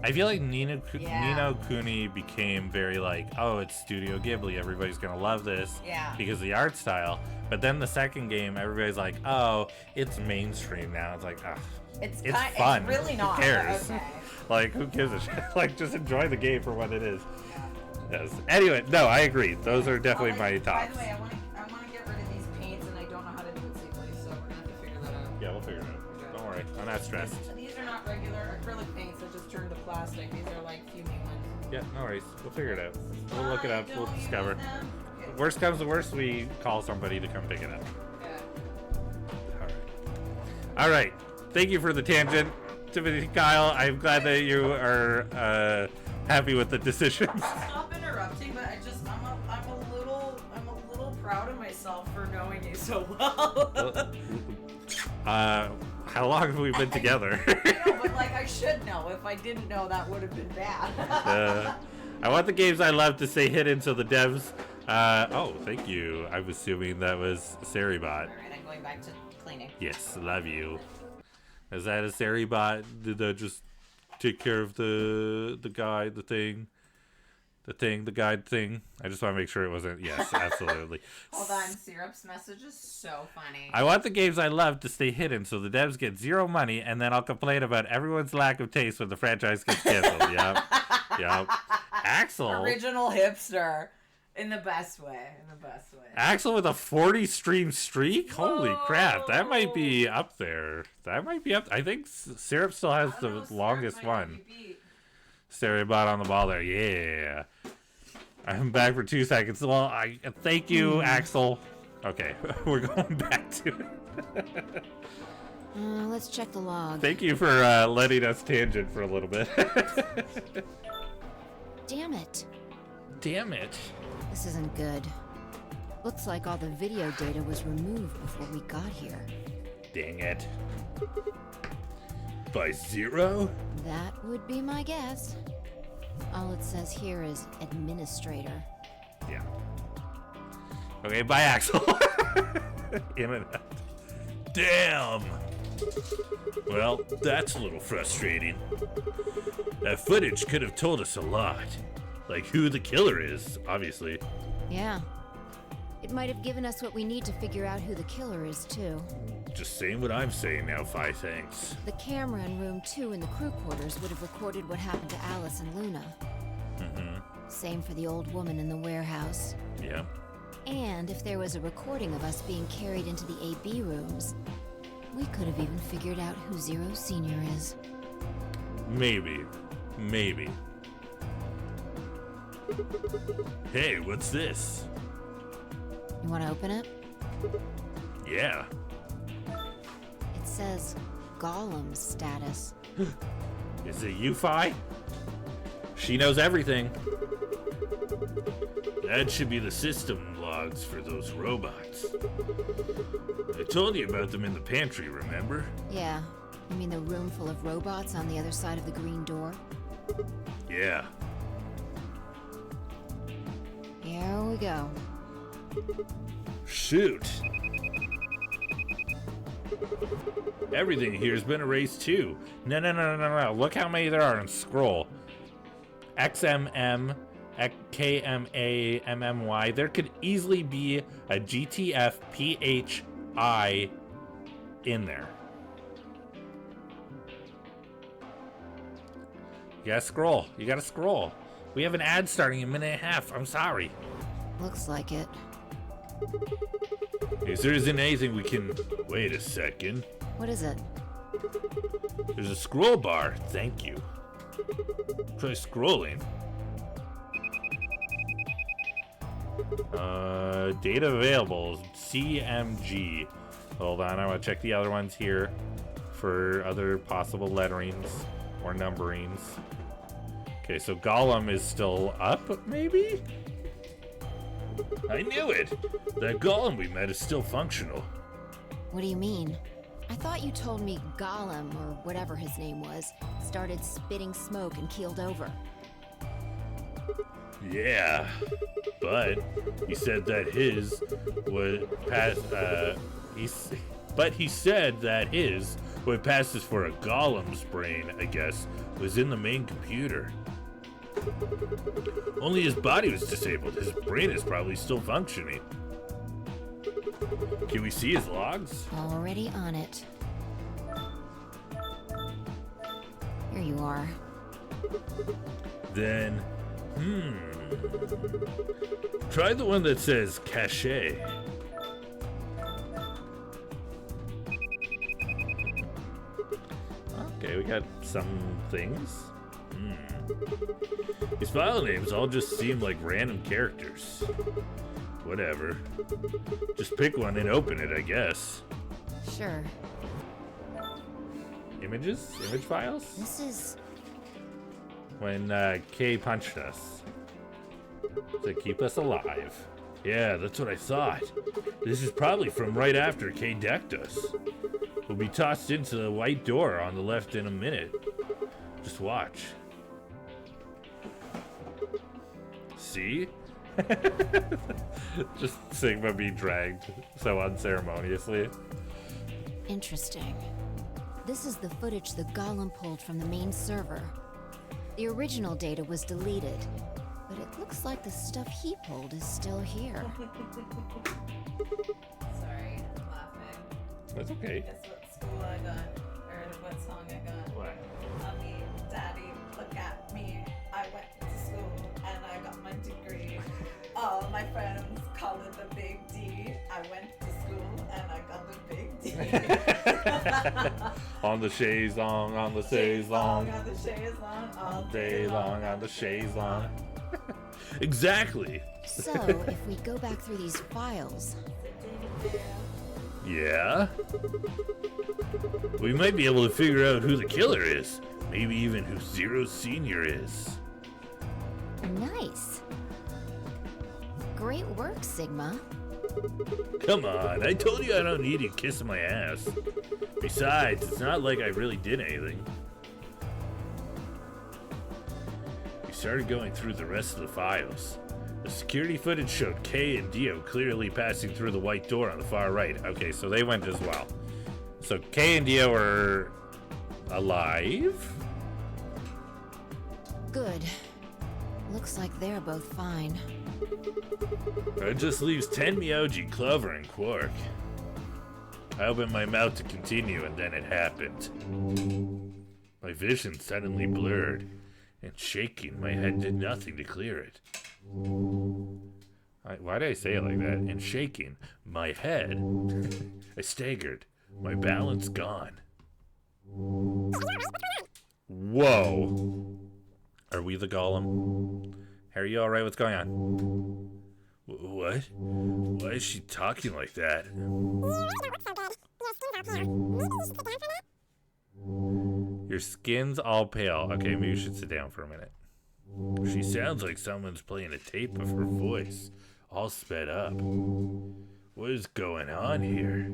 I feel like Ni no Yeah. Kuni became very like, oh, it's Studio Ghibli, everybody's gonna love this Yeah. because of the art style. But then the second game, everybody's like, oh, it's mainstream now. It's like, ah, it's fun. It's really not. Who cares? Okay. Like, who gives a shit? Like, just enjoy the game for what it is. Yes. Anyway, no, I agree. Those are definitely my By tops. the way, I want to get rid of these paints and I don't know how to do it safely, so we're gonna have to figure that out. Yeah, we'll figure it out. Don't worry, I'm not stressed. These are not regular acrylic paints that just turned to plastic. These are like fuming ones. Yeah, no worries. We'll figure it out. We'll look it up. We'll Don't use discover. them. Okay. Worst comes to worst, we call somebody to come pick it up. Yeah. All right. Thank you for the tangent, Tiffany Kyle. I'm glad that you are happy with the decisions. Stop interrupting, but I'm a little proud of myself for knowing you so well. How long have we been together? No, but like I should know. If I didn't know, that would have been bad. I want the games I love to stay hidden so the devs. Oh, thank you. I'm assuming that was Saribot. All right, I'm going back to cleaning. Yes, love you. Is that a Saribot? Did that just take care of the guide, the guide thing? I just want to make sure it wasn't. Yes, absolutely. Hold on, Syrup's message is so funny. I want the games I love to stay hidden so the devs get zero money, and then I'll complain about everyone's lack of taste when the franchise gets canceled. Yep. Axel. Original hipster. In the best way. Axel with a 40 stream streak? Holy crap. That might be up there. I think Syrup still has the longest one. Stereobot on the ball there. Yeah. I'm back for 2 seconds. Well, I thank you, Axel. Okay, we're going back to it. Let's check the log. Thank you for letting us tangent for a little bit. Damn it. Damn it. This isn't good. Looks like all the video data was removed before we got here. Dang it. By zero? That would be my guess. All it says here is administrator. Yeah. Okay, bye, Axel. In and out. Damn. Well, that's a little frustrating. That footage could have told us a lot. Like who the killer is, obviously. Yeah. It might have given us what we need to figure out who the killer is, too. Just saying what I'm saying now, Fi, thanks. The camera in room 2 in the crew quarters would have recorded what happened to Alice and Luna. Same for the old woman in the warehouse. Yeah. And if there was a recording of us being carried into the AB rooms, we could have even figured out who Zero Senior is. Maybe. Hey, what's this? You want to open it? Yeah. It says Gollum status. Is it Yuffie? She knows everything. That should be the system logs for those robots. I told you about them in the pantry, remember? Yeah. You mean the room full of robots on the other side of the green door? Yeah. Here we go. Shoot. Everything here's been erased too. No. Look how many there are in scroll. XMM, KMA, MMY. There could easily be a GTF PHI in there. You gotta scroll. You gotta scroll. We have an ad starting in a minute and a half. I'm sorry. Looks like it. If there isn't anything we can... Wait a second. What is it? There's a scroll bar. Thank you. Try scrolling. Data available. CMG. Hold on, I want to check the other ones here for other possible letterings or numberings. Okay, so Gollum is still up, maybe? I knew it! That Gollum we met is still functional. What do you mean? I thought you told me Gollum, or whatever his name was, started spitting smoke and keeled over. Yeah, but he said that his would pass, but he said that his, what passes for a Gollum's brain, I guess, was in the main computer. Only his body was disabled. His brain is probably still functioning. Can we see his logs? Already on it. Here you are. Then, try the one that says cache. Okay, we got some things. These file names all just seem like random characters. Whatever. Just pick one and open it, I guess. Sure. Images? Image files? This is... When Kay punched us. To keep us alive. Yeah, that's what I thought. This is probably from right after Kay decked us. We'll be tossed into the white door on the left in a minute. Just watch. See? Just Sigma being dragged so unceremoniously. interesting. This is the footage the Golem pulled from the main server. The original data was deleted, but it looks like the stuff he pulled is still here. Sorry, I'm laughing. That's okay. Guess what school I got, or what song I got? What? Mommy, Daddy, look at me. I went to school and I got my degree. All my friends call it the big D. I went to school and I got the big D. On the chaise long, on the chaise long. On the chaise long, all Day long, on the chaise long. Exactly. So, if we go back through these files... Yeah? We might be able to figure out who the killer is. Maybe even who Zero Senior is. Nice. Great work, Sigma. Come on, I told you I don't need you kissing my ass. Besides, it's not like I really did anything. We started going through the rest of the files. The security footage showed Kay and Dio clearly passing through the white door on the far right. Okay, so they went as well. So Kay and Dio are alive? Good. Looks like they're both fine. It just leaves 10 Meowji, Clover, and Quark. I opened my mouth to continue, and then it happened. My vision suddenly blurred, and shaking, my head did nothing to clear it. Why did I say it like that? And shaking, my head, I staggered, my balance gone. Whoa. Are we the Golem? Are you alright? What's going on? What? Why is she talking like that? Your skin's all pale. Okay, maybe you should sit down for a minute. She sounds like someone's playing a tape of her voice, all sped up. What is going on here?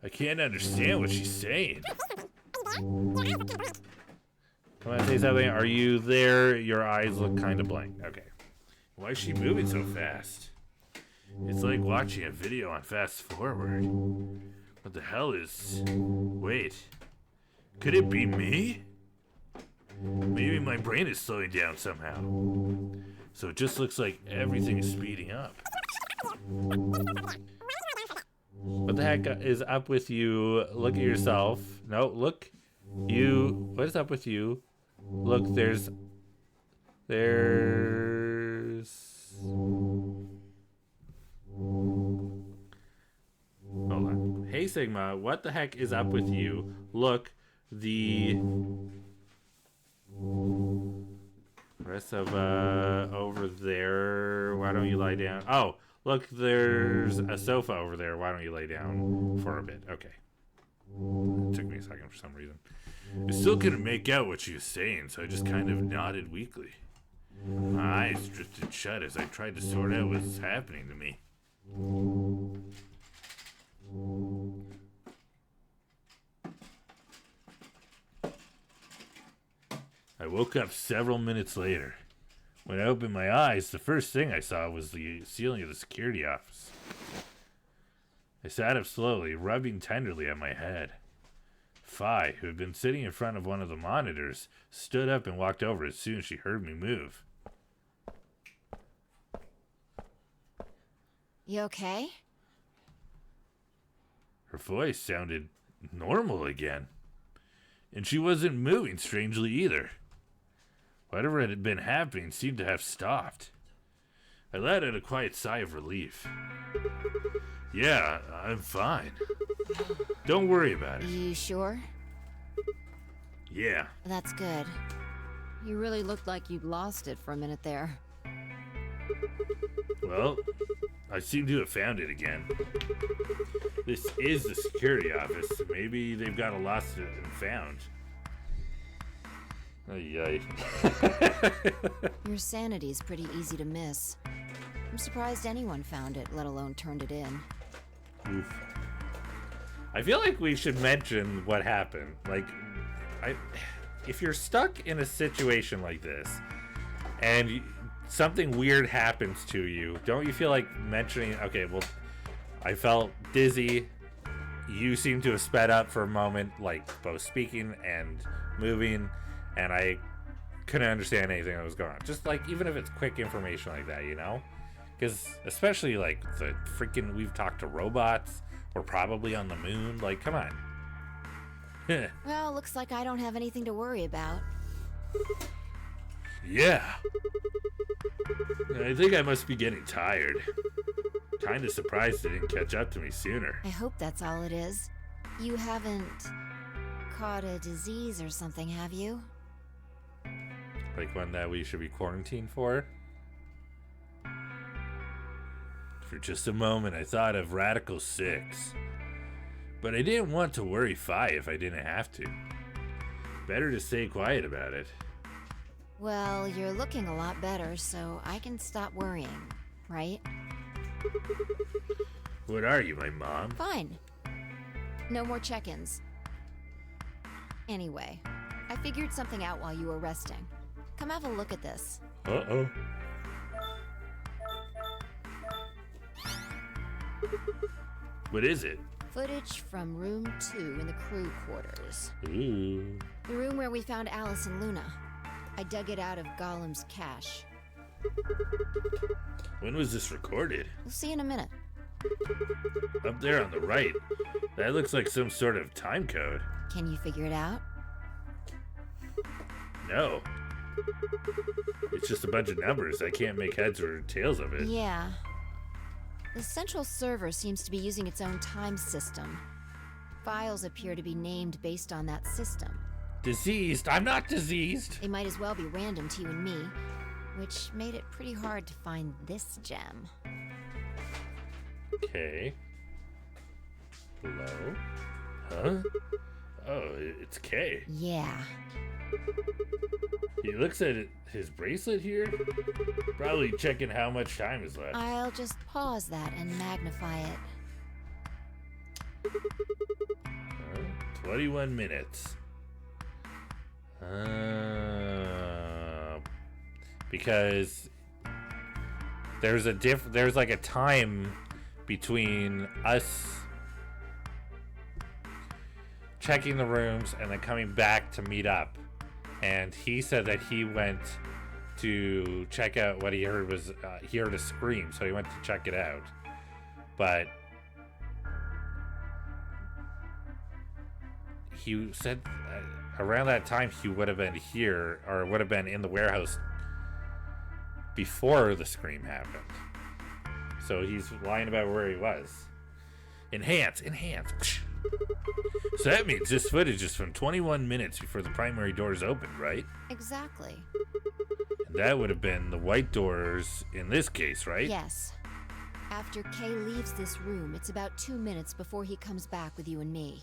I can't understand what she's saying. Come on, say something. Are you there? Your eyes look kind of blank. Okay. Why is she moving so fast? It's like watching a video on fast forward. What the hell is... Wait. Could it be me? Maybe my brain is slowing down somehow. So it just looks like everything is speeding up. What the heck is up with you? Look at yourself. No, look. You... What is up with you? Look, there's... Hold on. Hey, Sigma, what the heck is up with you? Look, the rest of, over there. Why don't you lie down? Oh, look, there's a sofa over there. Why don't you lay down for a bit? Okay. It took me a second for some reason. I still couldn't make out what she was saying, so I just kind of nodded weakly. My eyes drifted shut as I tried to sort out what was happening to me. I woke up several minutes later. When I opened my eyes, the first thing I saw was the ceiling of the security office. I sat up slowly, rubbing tenderly at my head. Phi, who had been sitting in front of one of the monitors, stood up and walked over as soon as she heard me move. You okay? Her voice sounded normal again. And she wasn't moving strangely either. Whatever had been happening seemed to have stopped. I let out a quiet sigh of relief. Yeah, I'm fine. Don't worry about it. You sure? Yeah. That's good. You really looked like you'd lost it for a minute there. Well, I seem to have found it again. This is the security office. Maybe they've got a lost and found. Ay. Your sanity's pretty easy to miss. I'm surprised anyone found it, let alone turned it in. Oof. I feel like we should mention what happened. Like, if you're stuck in a situation like this, and something weird happens to you, don't you feel like mentioning, okay, well, I felt dizzy, you seem to have sped up for a moment, like both speaking and moving, and I couldn't understand anything that was going on. Just like, even if it's quick information like that, you know? Because especially like the freaking, we've talked to robots, we're probably on the moon, like, come on. Well, looks like I don't have anything to worry about. Yeah. I think I must be getting tired. Kinda surprised they didn't catch up to me sooner. I hope that's all it is. You haven't caught a disease or something, have you? Like one that we should be quarantined for? For just a moment, I thought of Radical 6. But I didn't want to worry Phi if I didn't have to. Better to stay quiet about it. Well, you're looking a lot better, so I can stop worrying, right? What are you, my mom? Fine. No more check-ins. Anyway, I figured something out while you were resting. Come have a look at this. Uh-oh. What is it? Footage from room 2 in the crew quarters. Ooh. The room where we found Alice and Luna. I dug it out of Golem's cache. When was this recorded? We'll see in a minute. Up there on the right. That looks like some sort of time code. Can you figure it out? No. It's just a bunch of numbers. I can't make heads or tails of it. Yeah. The central server seems to be using its own time system. Files appear to be named based on that system. Diseased? I'm not diseased. They might as well be random to you and me, which made it pretty hard to find this gem. Okay. Hello? Huh? Oh, it's Kay. Yeah. He looks at his bracelet here. Probably checking how much time is left. I'll just pause that and magnify it. 21 minutes. Because there's like a time between us checking the rooms and then coming back to meet up. And he said that he went to check out what he heard was he heard a scream, so he went to check it out. But he said around that time he would have been here, or would have been in the warehouse before the scream happened. So he's lying about where he was. Enhance. So that means this footage is from 21 minutes before the primary doors opened, right? Exactly. And that would have been the white doors in this case, right? Yes. After Kay leaves this room, it's about 2 minutes before he comes back with you and me.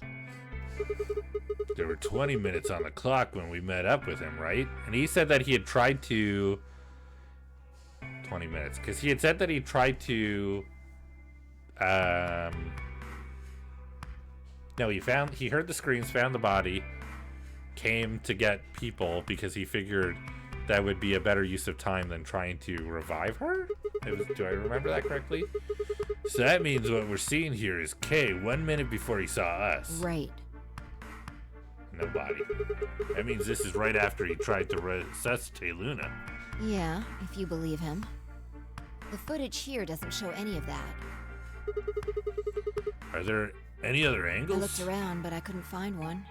There were 20 minutes on the clock when we met up with him, right? And he said that he had tried to... 20 minutes. Because he had said that he tried to... No, he heard the screams, found the body, came to get people because he figured that would be a better use of time than trying to revive her? Do I remember that correctly? So that means what we're seeing here is Kay 1 minute before he saw us. Right. No body. That means this is right after he tried to resuscitate Luna. Yeah, if you believe him. The footage here doesn't show any of that. Are there any other I angles? looked around, but I couldn't find one.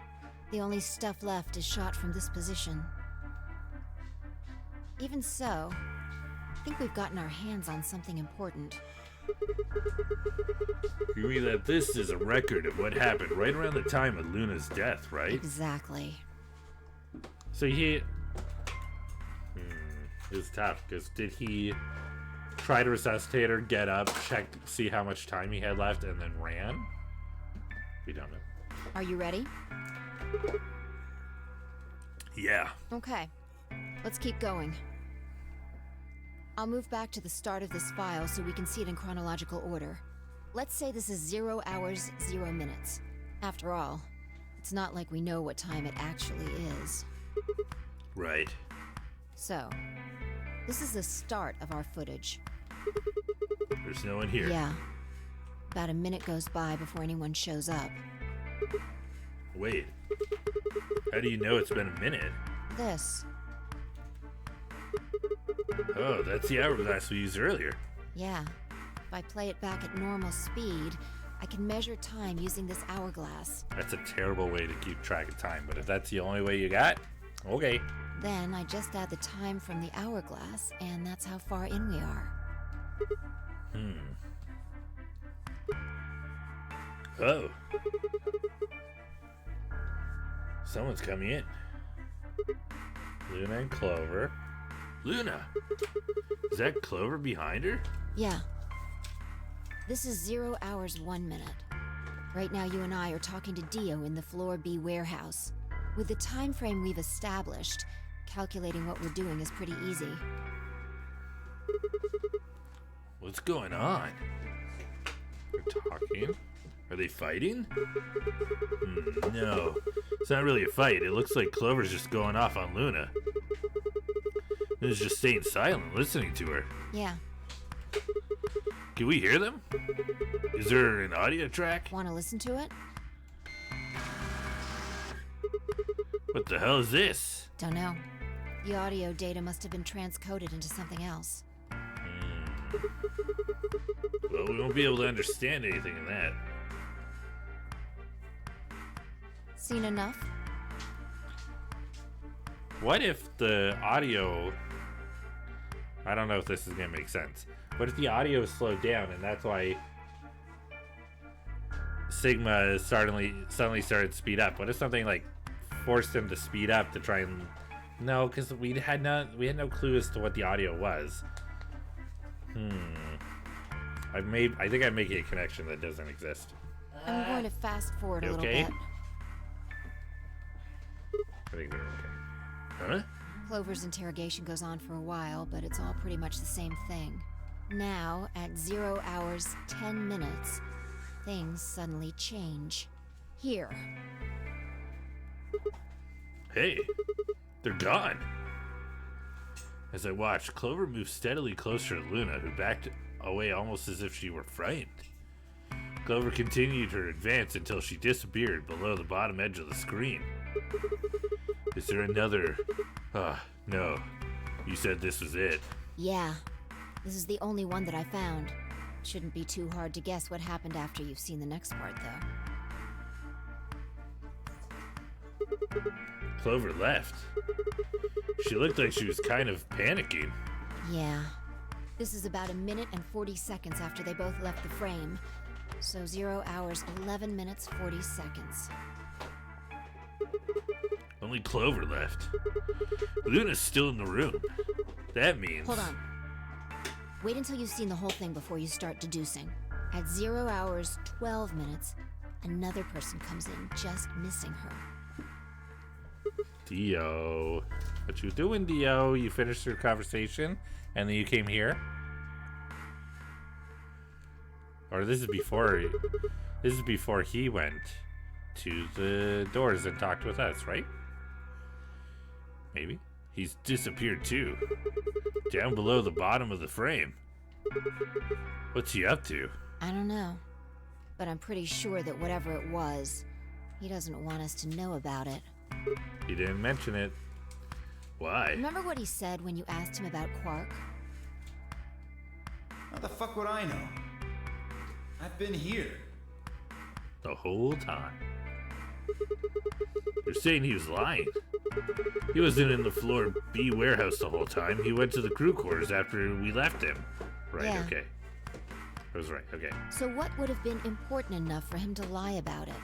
The only stuff left is shot from this position. Even so, I think we've gotten our hands on something important. You mean that this is a record of what happened right around the time of Luna's death, right? Exactly. So he... It's tough, because did he try to resuscitate her, get up, check, see how much time he had left, and then ran? We don't know. Are you ready? Yeah. Okay. Let's keep going. I'll move back to the start of this file so we can see it in chronological order. Let's say this is 0 hours, 0 minutes. After all, it's not like we know what time it actually is. Right. So, this is the start of our footage. There's no one here. Yeah. About a minute goes by before anyone shows up. Wait. How do you know it's been a minute? This. Oh, that's the hourglass we used earlier. Yeah. If I play it back at normal speed, I can measure time using this hourglass. That's a terrible way to keep track of time, but if that's the only way you got, okay. Then I just add the time from the hourglass, and that's how far in we are. Oh. Someone's coming in. Luna and Clover. Luna! Is that Clover behind her? Yeah. This is 0 hours, 1 minute. Right now you and I are talking to Dio in the Floor B warehouse. With the time frame we've established, calculating what we're doing is pretty easy. What's going on? They're talking? Are they fighting? No. It's not really a fight. It looks like Clover's just going off on Luna. Luna's just staying silent, listening to her. Yeah. Can we hear them? Is there an audio track? Want to listen to it? What the hell is this? Don't know. The audio data must have been transcoded into something else. Well, we won't be able to understand anything in that. Seen enough? What if the audio... I don't know if this is going to make sense. What if the audio is slowed down and that's why Sigma suddenly started to speed up? What if something like forced him to speed up to try and... No, because we had no clue as to what the audio was. I think I'm making a connection that doesn't exist. I'm going to fast forward a You little okay? bit. I think they're okay. Huh? Clover's interrogation goes on for a while, but it's all pretty much the same thing. Now, at 0 hours 10 minutes, things suddenly change. Here. Hey, they're gone. As I watched, Clover moved steadily closer to Luna, who backed away almost as if she were frightened. Clover continued her advance until she disappeared below the bottom edge of the screen. Is there another? No. You said this was it. Yeah. This is the only one that I found. Shouldn't be too hard to guess what happened after you've seen the next part, though. Clover left. She looked like she was kind of panicking. Yeah. This is about 1 minute and 40 seconds after they both left the frame. So 0 hours 11 minutes 40 seconds. Only Clover left. Luna's still in the room. That means... Hold on. Wait until you've seen the whole thing before you start deducing. At 0 hours 12 minutes, another person comes in, just missing her. Dio. What you doing, Dio? You finished your conversation and then you came here? Or this is before he went to the doors and talked with us, right? Maybe. He's disappeared too. Down below the bottom of the frame. What's he up to? I don't know. But I'm pretty sure that whatever it was, he doesn't want us to know about it. He didn't mention it. Why? Remember what he said when you asked him about Quark? How the fuck would I know? I've been here. The whole time. You're saying he was lying. He wasn't in the floor B warehouse the whole time. He went to the crew quarters after we left him. Right, Yeah. okay. I was right, okay. So what would have been important enough for him to lie about it?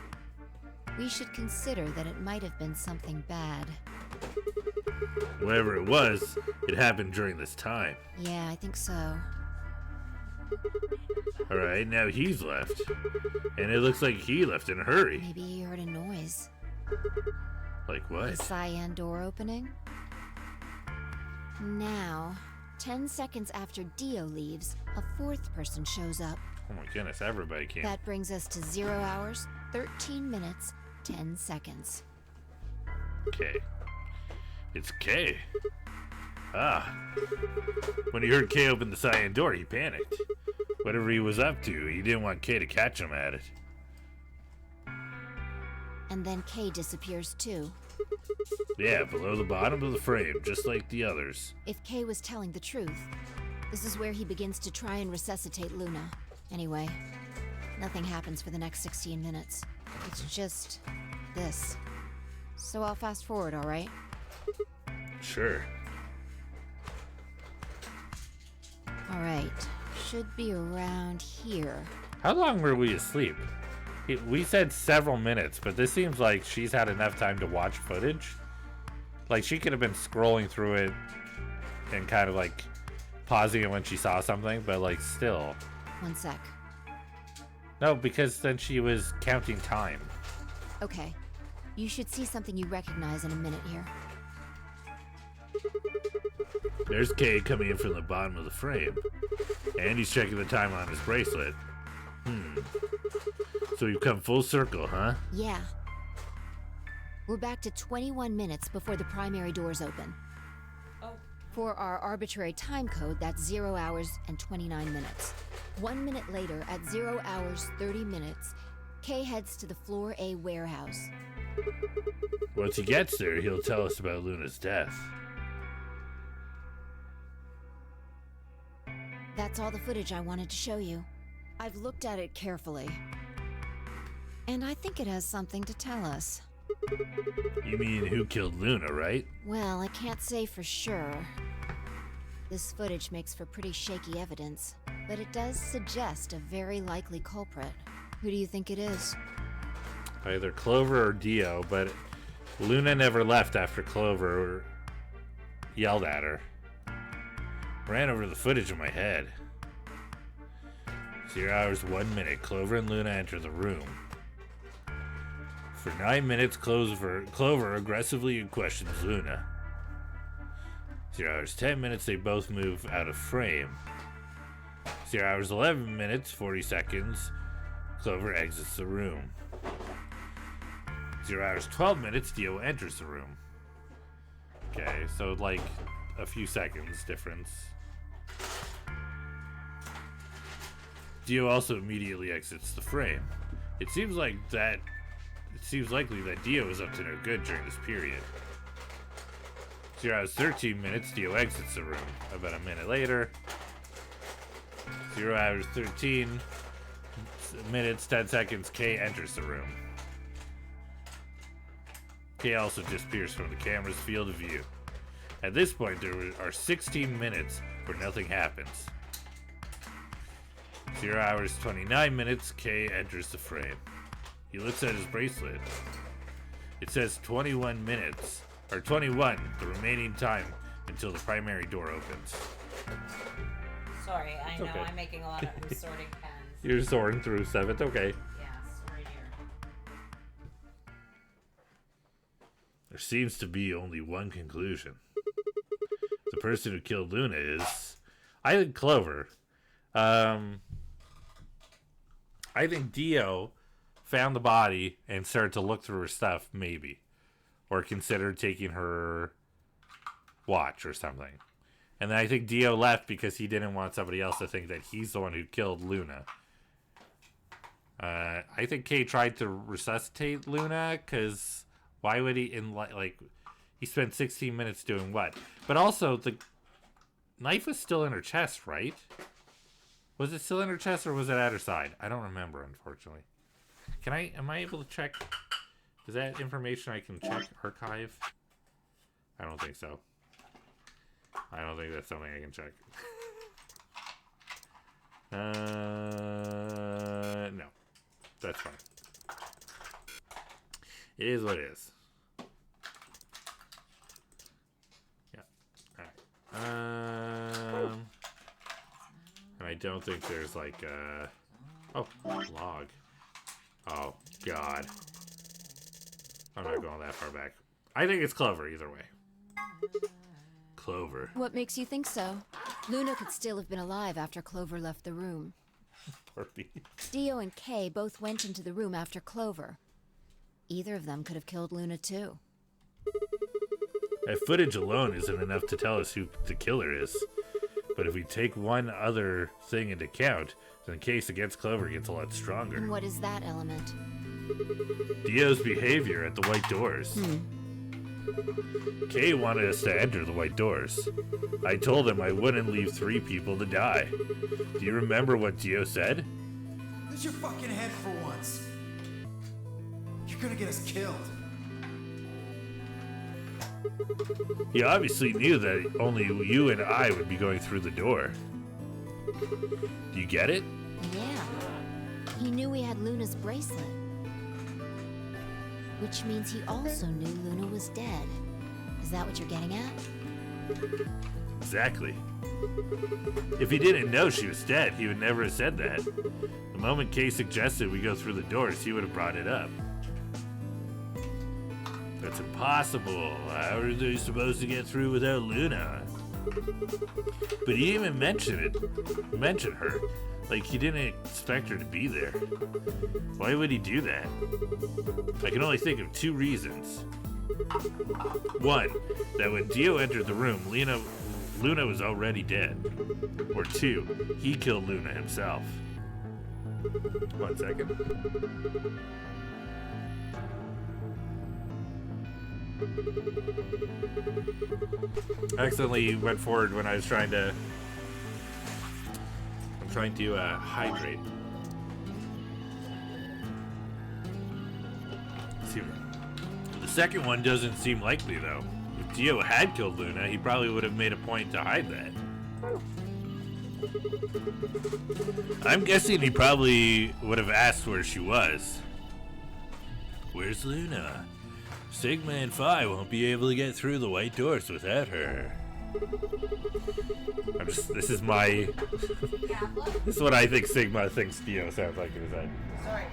We should consider that it might have been something bad. Whatever it was, it happened during this time. Yeah, I think so. Alright, now he's left. And it looks like he left in a hurry. Maybe he heard a noise. Like The what? cyan door opening? Now, 10 seconds after Dio leaves, a fourth person shows up. Oh my goodness, everybody came. That brings us to 0 hours, 13 minutes, 10 seconds. Okay. It's Kay. Ah. When he heard Kay open the cyan door, he panicked. Whatever he was up to, he didn't want Kay to catch him at it. And then Kay disappears too. Yeah, below the bottom of the frame, just like the others. If Kay was telling the truth, this is where he begins to try and resuscitate Luna. Anyway, nothing happens for the next 16 minutes. It's just this. So I'll fast forward, all right? Sure. All right. Should be around here. How long were we asleep? We said several minutes, but this seems like she's had enough time to watch footage. Like, she could have been scrolling through it and kind of like pausing it when she saw something, but like still. 1 sec. No, because then she was counting time. Okay. You should see something you recognize in a minute here. There's Kay coming in from the bottom of the frame. And he's checking the time on his bracelet. So we've come full circle, huh? Yeah. We're back to 21 minutes before the primary doors open. Oh. For our arbitrary time code, that's 0 hours and 29 minutes. 1 minute later, at 0 hours 30 minutes, Kay heads to the Floor A warehouse. Once he gets there, he'll tell us about Luna's death. That's all the footage I wanted to show you. I've looked at it carefully. And I think it has something to tell us. You mean who killed Luna, right? Well, I can't say for sure. This footage makes for pretty shaky evidence, but it does suggest a very likely culprit. Who do you think it is? Either Clover or Dio, but Luna never left after Clover yelled at her. Ran over the footage in my head. 0 hours, 1 minute. Clover and Luna enter the room. For 9 minutes, Clover aggressively questions Luna. 0 hours, 10 minutes, they both move out of frame. 0 hours, 11 minutes, 40 seconds, Clover exits the room. 0 hours, 12 minutes, Dio enters the room. Okay, so like a few seconds difference. Dio also immediately exits the frame. It seems likely that Dio is up to no good during this period. 0 hours, 13 minutes, Dio exits the room. About a minute later, 0 hours, 13 minutes, 10 seconds, Kay enters the room. Kay also disappears from the camera's field of view. At this point, there are 16 minutes where nothing happens. 0 hours, 29 minutes, Kay enters the frame. He looks at his bracelet. It says 21 minutes, or 21, the remaining time until the primary door opens. Sorry, I know okay. I'm making a lot of I'm sorting pens. You're sorting through 7th, okay. Yes, right here. There seems to be only one conclusion. The person who killed Luna is... I think Clover. I think Dio found the body and started to look through her stuff, maybe. Or considered taking her watch or something. And then I think Dio left because he didn't want somebody else to think that he's the one who killed Luna. I think Kay tried to resuscitate Luna, because why would he, he spent 16 minutes doing what? But also, the knife was still in her chest, right? Was it still in her chest, or was it at her side? I don't remember, unfortunately. Am I able to check? Is that information I can check? Archive? I don't think so. I don't think that's something I can check. No. That's fine. It is what it is. Yeah. Alright. And I don't think there's like a... Oh, log. Oh, God. I'm not going that far back. I think it's Clover either way. Clover. What makes you think so? Luna could still have been alive after Clover left the room. Poor Bee. Dio and Kay both went into the room after Clover. Either of them could have killed Luna too. That footage alone isn't enough to tell us who the killer is. But if we take one other thing into account, then the case against Clover gets a lot stronger. And what is that element? Dio's behavior at the White Doors. Kay wanted us to enter the White Doors. I told him I wouldn't leave 3 people to die. Do you remember what Dio said? Lose your fucking head for once. You're gonna get us killed. He obviously knew that only you and I would be going through the door. Do you get it? Yeah. He knew we had Luna's bracelet. Which means he also knew Luna was dead. Is that what you're getting at? Exactly. If he didn't know she was dead, he would never have said that. The moment Kay suggested we go through the doors, he would have brought it up. That's impossible. How are they supposed to get through without Luna? But he didn't even mention her. Like, he didn't expect her to be there. Why would he do that? I can only think of 2 reasons. 1, that when Dio entered the room, Luna was already dead. Or 2, he killed Luna himself. 1 second. I accidentally went forward when I was trying to... I'm trying to hydrate. See, the second one doesn't seem likely, though. If Dio had killed Luna, he probably would have made a point to hide that. I'm guessing he probably would have asked where she was. Where's Luna? Sigma and Phi won't be able to get through the White Doors without her. This is my, this is what I think Sigma thinks Dio sounds like in his head. Sorry.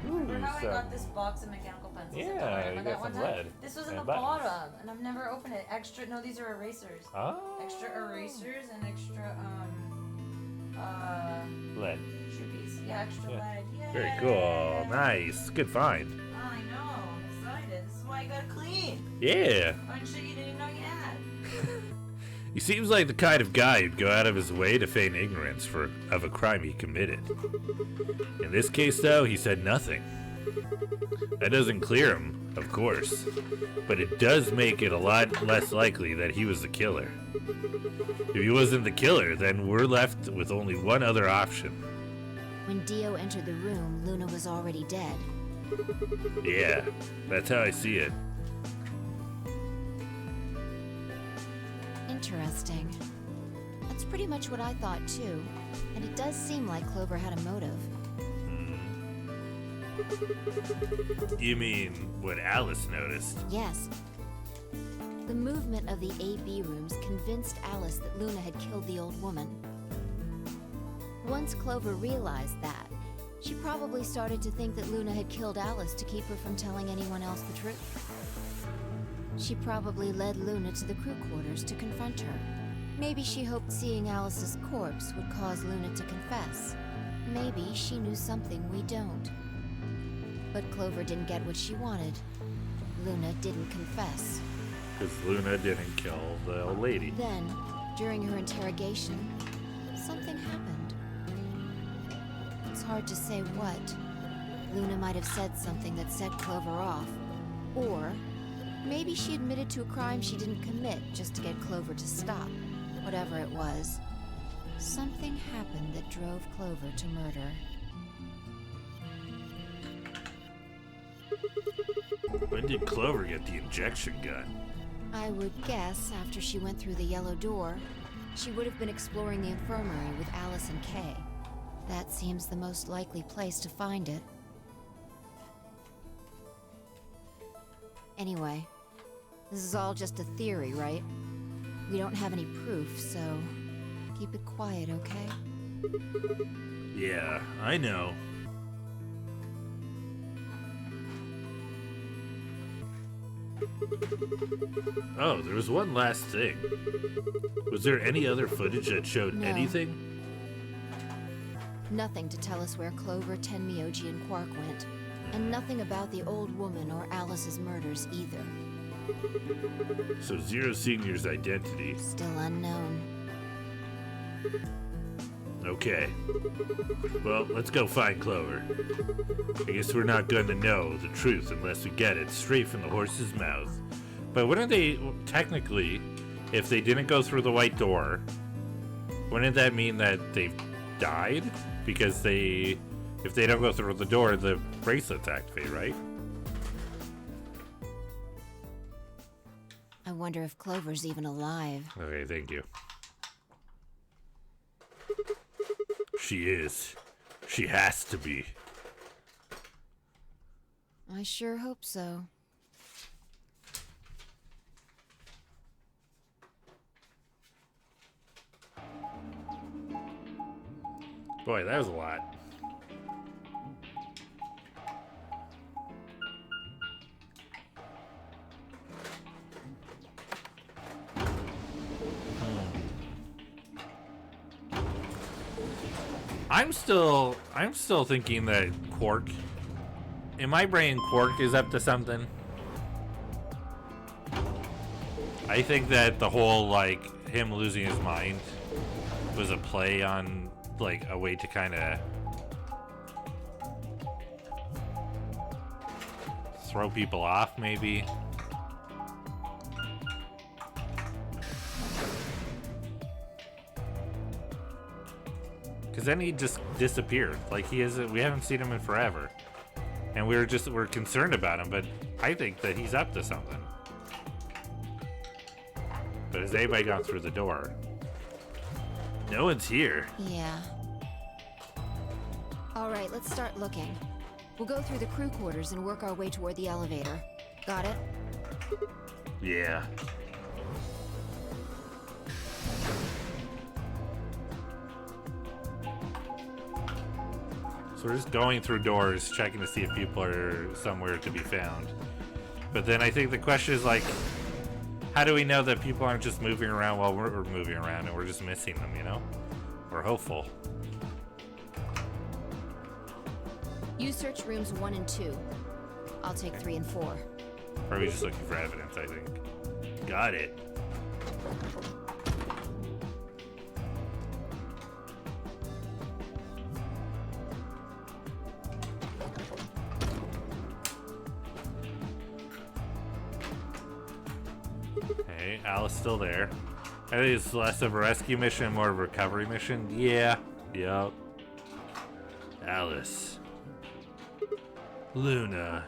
Remember how I so- got this box of mechanical pencils? Yeah, at Dollar you General got that one some time? lead This was in and the buttons. bottom, and I've never opened it. Extra. No, these are erasers. Oh. Extra erasers and extra Lead. trippies. Yeah, extra Yeah. lead. Yay. Very cool. Nice. Good find. I know. I'm excited. This is why you gotta clean. Yeah. Find shit you didn't know you had. He seems like the kind of guy who'd go out of his way to feign ignorance of a crime he committed. In this case, though, he said nothing. That doesn't clear him, of course, but it does make it a lot less likely that he was the killer. If he wasn't the killer, then we're left with only one other option. When Dio entered the room, Luna was already dead. Yeah, that's how I see it. Interesting. That's pretty much what I thought too. And it does seem like Clover had a motive. You mean what Alice noticed? Yes. The movement of the AB rooms convinced Alice that Luna had killed the old woman. Once Clover realized that, she probably started to think that Luna had killed Alice to keep her from telling anyone else the truth. She probably led Luna to the crew quarters to confront her. Maybe she hoped seeing Alice's corpse would cause Luna to confess. Maybe she knew something we don't. But Clover didn't get what she wanted. Luna didn't confess. Because Luna didn't kill the old lady. Then, during her interrogation, something happened. It's hard to say what. Luna might have said something that set Clover off. Or maybe she admitted to a crime she didn't commit just to get Clover to stop. Whatever it was, something happened that drove Clover to murder. When did Clover get the injection gun? I would guess after she went through the yellow door, she would have been exploring the infirmary with Alice and Kay. That seems the most likely place to find it. Anyway, this is all just a theory, right? We don't have any proof, so keep it quiet, okay? Yeah, I know. Oh, there was one last thing. Was there any other footage that showed No. anything? Nothing to tell us where Clover, Tenmyoji, and Quark went. And nothing about the old woman or Alice's murders either. So Zero Senior's identity. Still unknown. Okay. Well, let's go find Clover. I guess we're not going to know the truth unless we get it straight from the horse's mouth. But wouldn't they, technically, if they didn't go through the white door, wouldn't that mean that they've died? Because if they don't go through the door, the bracelets activate, right? I wonder if Clover's even alive. Okay, thank you. She is. She has to be. I sure hope so. Boy, that was a lot. I'm still thinking that Quark, in my brain, Quark is up to something. I think that the whole, like, him losing his mind was a play on, like, a way to kind of throw people off, maybe. Because then he just disappeared. Like, we haven't seen him in forever. And we're concerned about him, but I think that he's up to something. But has anybody gone through the door? No one's here. Yeah. Alright, let's start looking. We'll go through the crew quarters and work our way toward the elevator. Got it? Yeah. So we're just going through doors, checking to see if people are somewhere to be found. But then I think the question is like, how do we know that people aren't just moving around while we're moving around and we're just missing them, you know? We're hopeful. You search rooms 1 and 2. I'll take 3 and 4. Or are we just looking for evidence, I think. Got it. Hey, Alice still there. I think it's less of a rescue mission, more of a recovery mission. Yeah. Yep. Alice. Luna.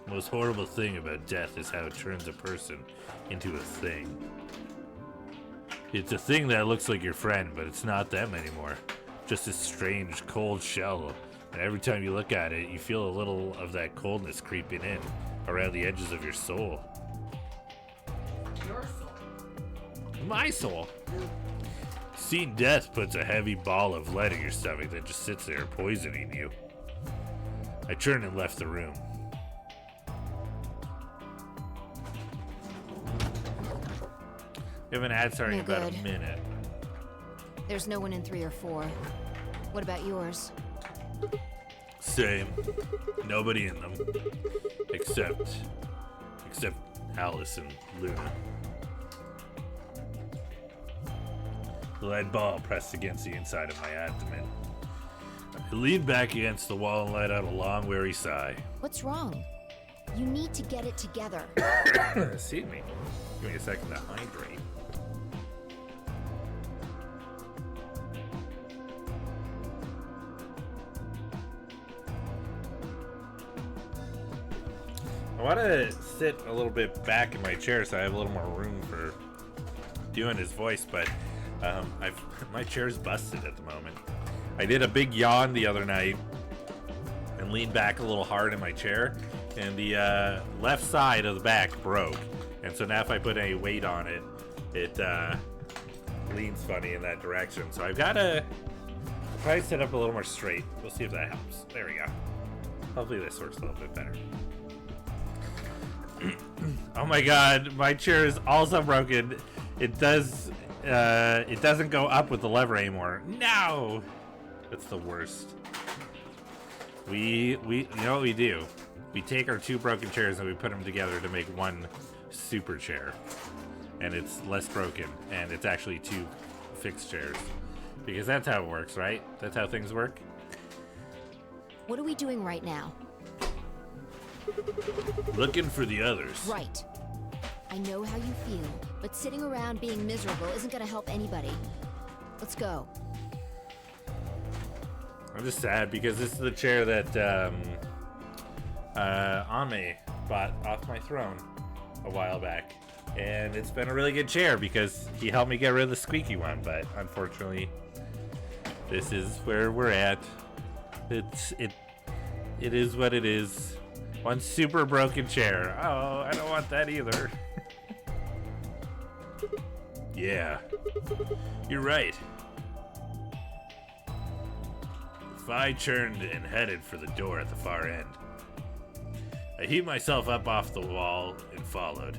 The most horrible thing about death is how it turns a person into a thing. It's a thing that looks like your friend, but it's not them anymore. Just a strange, cold shell. And every time you look at it, you feel a little of that coldness creeping in around the edges of your soul. Your soul. My soul. Seeing death puts a heavy ball of lead in your stomach that just sits there poisoning you. I turned and left the room. We have an ad starting in No about a good. minute. There's no one in 3 or 4. What about yours? Same. Nobody in them. Except Alice and Luna. The lead ball pressed against the inside of my abdomen. I leaned back against the wall and let out a long, weary sigh. What's wrong? You need to get it together. See me. Give me a second to hydrate. I want to sit a little bit back in my chair so I have a little more room for doing his voice, but my chair's busted at the moment. I did a big yawn the other night and leaned back a little hard in my chair, and the left side of the back broke. And so now if I put any weight on it, it leans funny in that direction. So I've got to try to sit up a little more straight. We'll see if that helps. There we go. Hopefully this works a little bit better. Oh my god, my chair is also broken. It doesn't go up with the lever anymore. No! That's the worst. You know what we do? We take our 2 broken chairs and we put them together to make one super chair. And it's less broken, and it's actually 2 fixed chairs. Because that's how it works, right? That's how things work? What are we doing right now? Looking for the others. Right. I know how you feel, but sitting around being miserable isn't gonna help anybody. Let's go. I'm just sad because this is the chair that Ame bought off my throne a while back. And it's been a really good chair because he helped me get rid of the squeaky one, but unfortunately this is where we're at. It is what it is. One super broken chair. Oh, I don't want that either. Yeah, you're right. I turned and headed for the door at the far end. I heaved myself up off the wall and followed.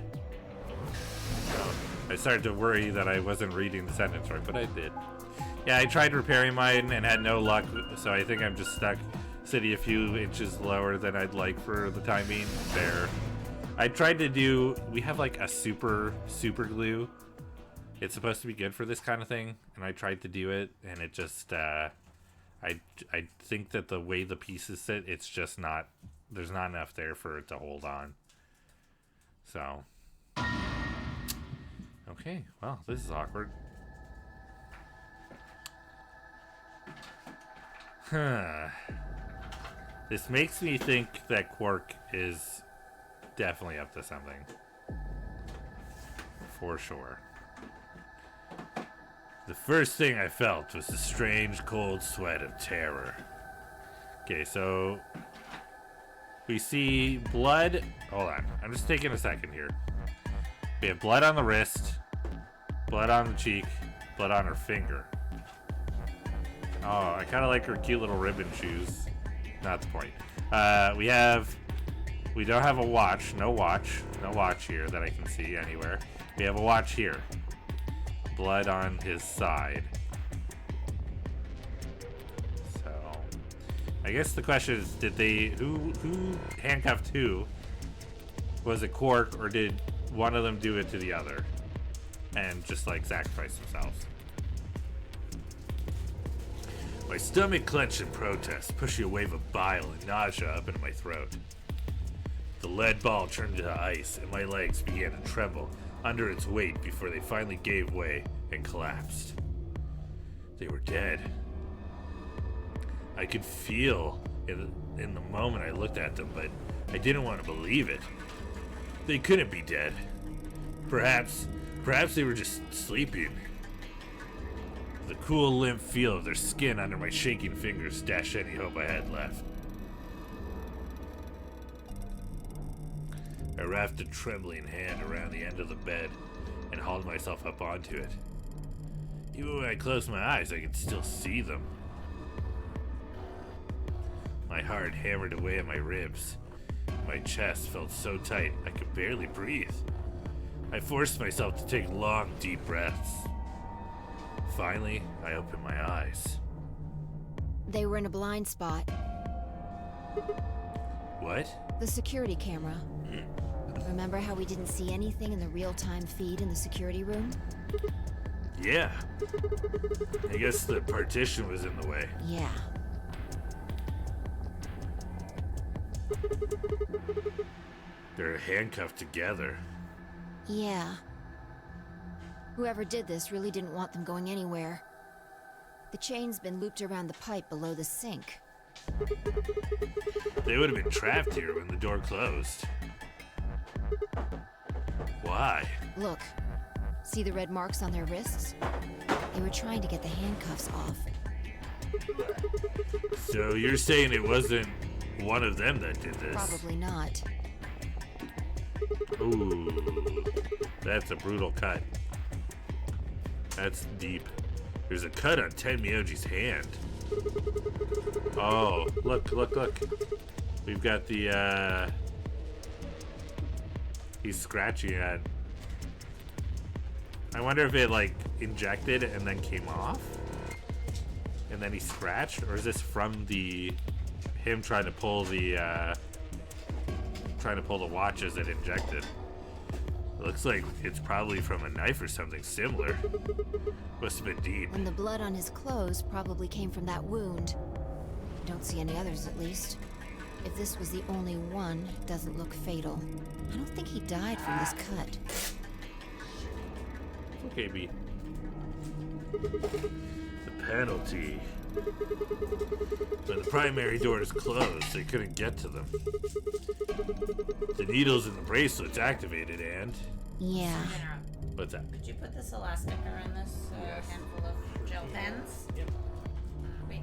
So I started to worry that I wasn't reading the sentence right, but I did. Yeah, I tried repairing mine and had no luck, so I think I'm just stuck sitting a few inches lower than I'd like for the time being. There. I tried to do, we have like a super glue. It's supposed to be good for this kind of thing, and I tried to do it, and it just, I think that the way the pieces sit, it's just not, there's not enough there for it to hold on. So, okay, well, this is awkward. Huh. This makes me think that Quark is definitely up to something. For sure. The first thing I felt was the strange cold sweat of terror. Okay, so we see blood. Hold on, I'm just taking a second here. We have blood on the wrist, blood on the cheek, blood on her finger. Oh, I kind of like her cute little ribbon shoes. Not the point. We don't have a watch. No watch here that I can see anywhere. We have a watch here. Blood on his side. So, I guess the question is, who handcuffed who? Was it Quark, or did one of them do it to the other? And just like sacrifice themselves. My stomach clenched in protest, pushing a wave of bile and nausea up into my throat. The lead ball turned into ice, and my legs began to tremble under its weight before they finally gave way and collapsed. They were dead. I could feel in the moment I looked at them, but I didn't want to believe it. They couldn't be dead. Perhaps they were just sleeping. The cool, limp feel of their skin under my shaking fingers dashed any hope I had left. I wrapped a trembling hand around the end of the bed and hauled myself up onto it. Even when I closed my eyes, I could still see them. My heart hammered away at my ribs. My chest felt so tight I could barely breathe. I forced myself to take long, deep breaths. Finally, I opened my eyes. They were in a blind spot. What? The security camera. Remember how we didn't see anything in the real-time feed in the security room? Yeah. I guess the partition was in the way. Yeah. They're handcuffed together. Yeah. Whoever did this really didn't want them going anywhere. The chain's been looped around the pipe below the sink. They would have been trapped here when the door closed. Why? Look. See the red marks on their wrists? They were trying to get the handcuffs off. So you're saying it wasn't one of them that did this? Probably not. Ooh, that's a brutal cut. That's deep. There's a cut on Tenmyoji's hand. Oh, look. We've got the, he's scratching at. I wonder if it, like, injected and then came off? And then he scratched? Or is this from him trying to pull the watch as it injected? It looks like it's probably from a knife or something similar. Must have been deep. And the blood on his clothes probably came from that wound. Don't see any others, at least. If this was the only one, it doesn't look fatal. I don't think he died from this cut. Okay, B. The penalty. When the primary door is closed, they couldn't get to them. The needles in the bracelets activated, and... Yeah. What's that? Could you put this elasticer in this handful of gel pens? Yep. Wait.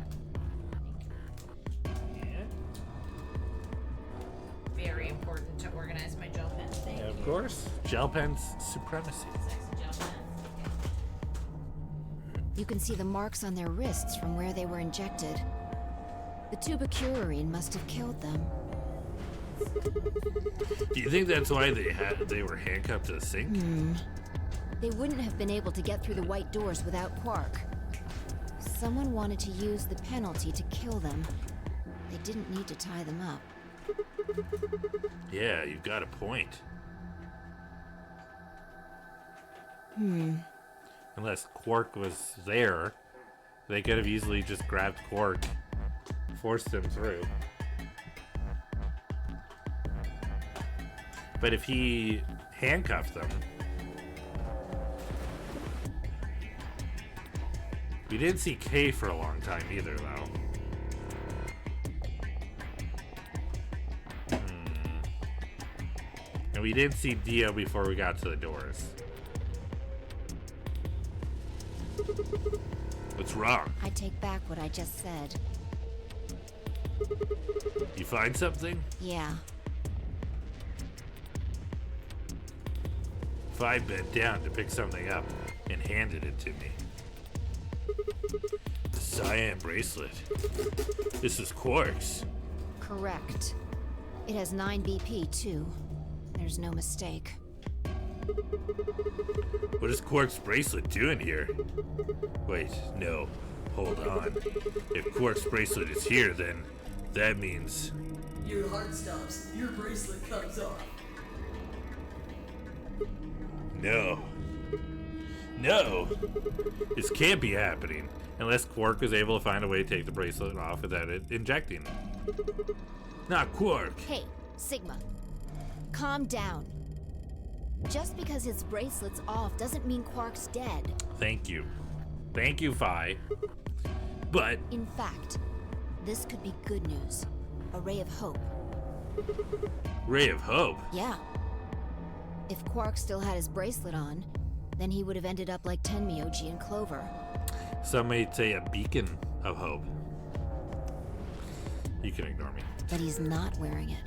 Very important to organize my gel pens. Thank you. Of course. Gel pens supremacy. Sexy gel pens. You can see the marks on their wrists from where they were injected. The tubocurarine must have killed them. Do you think that's why they were handcuffed to the sink? They wouldn't have been able to get through the white doors without Quark. Someone wanted to use the penalty to kill them. They didn't need to tie them up. Yeah, you've got a point. Unless Quark was there, they could have easily just grabbed Quark, forced him through. But if he handcuffed them... We didn't see Kay for a long time either, though. And we didn't see Dio before we got to the doors. What's wrong? I take back what I just said. You find something? Yeah. Fi bent down to pick something up and handed it to me. The Cyan bracelet. This is Quark's. Correct. It has 9 BP, too. There's no mistake. What is Quark's bracelet doing here? Wait, no. Hold on. If Quark's bracelet is here, then that means... Your heart stops. Your bracelet comes off. No. No! This can't be happening. Unless Quark was able to find a way to take the bracelet off without it injecting. Not Quark! Hey, Sigma. Calm down. Just because his bracelet's off doesn't mean Quark's dead. Thank you. Thank you, Phi. But... In fact, this could be good news. A ray of hope. Ray of hope? Yeah. If Quark still had his bracelet on, then he would have ended up like Tenmyoji and Clover. Some may say a beacon of hope. You can ignore me. But he's not wearing it.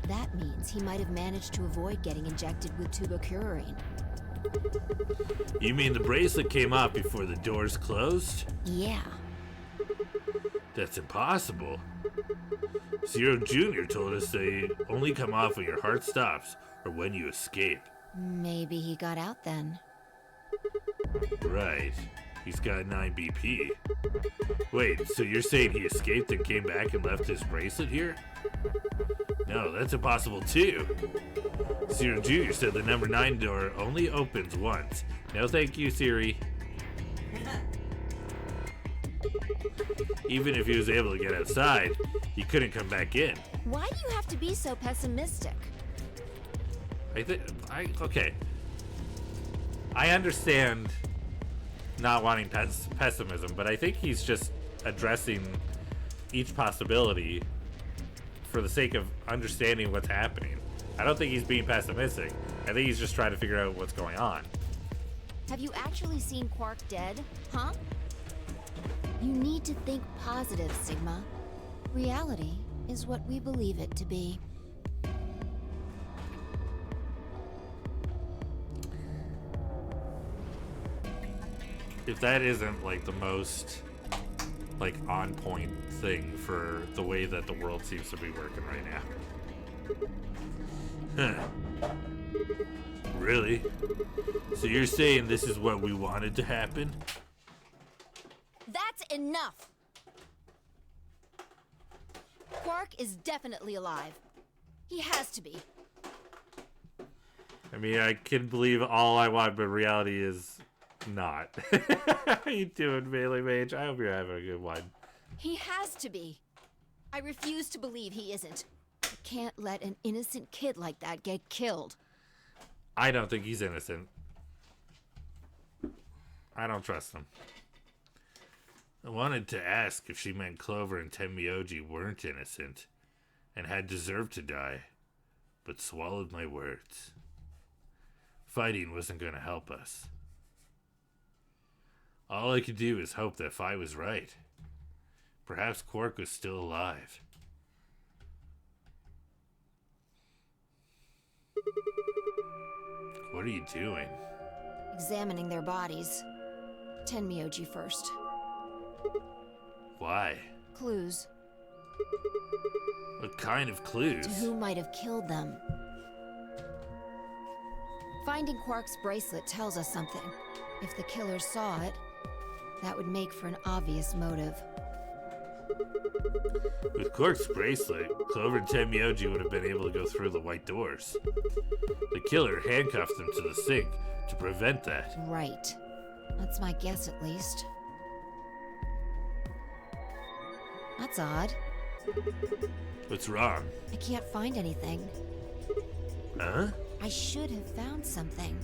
That means he might have managed to avoid getting injected with tubocurarine. You mean the bracelet came off before the doors closed? Yeah. That's impossible. Zero Jr. told us they only come off when your heart stops or when you escape. Maybe he got out then. Right. He's got 9 BP. Wait, so you're saying he escaped and came back and left his bracelet here? No, that's impossible too. Zero Jr. said the number 9 door only opens once. No thank you, Siri. Even if he was able to get outside, he couldn't come back in. Why do you have to be so pessimistic? Okay. I understand not wanting pessimism, but I think he's just addressing each possibility for the sake of understanding what's happening. I don't think he's being pessimistic. I think he's just trying to figure out what's going on. Have you actually seen Quark dead, huh? You need to think positive, Sigma. Reality is what we believe it to be. If that isn't like the most like on point thing for the way that the world seems to be working right now. Huh. Really? So you're saying this is what we wanted to happen? That's enough! Quark is definitely alive. He has to be. I mean, I can believe all I want, but reality is not. How you doing, Melee Mage? I hope you're having a good one. He has to be. I refuse to believe he isn't. I can't let an innocent kid like that get killed. I don't think he's innocent. I don't trust him. I wanted to ask if she meant Clover and Tenmyoji weren't innocent and had deserved to die, but swallowed my words. Fighting wasn't going to help us. All I could do is hope that Phi was right. Perhaps Quark was still alive. What are you doing? Examining their bodies. Tenmyoji first. Why? Clues. What kind of clues? To who might have killed them. Finding Quark's bracelet tells us something. If the killer saw it, that would make for an obvious motive. With Quark's bracelet, Clover and Tenmyoji would have been able to go through the white doors. The killer handcuffed them to the sink to prevent that. Right. That's my guess, at least. That's odd. What's wrong? I can't find anything. Huh? I should have found something.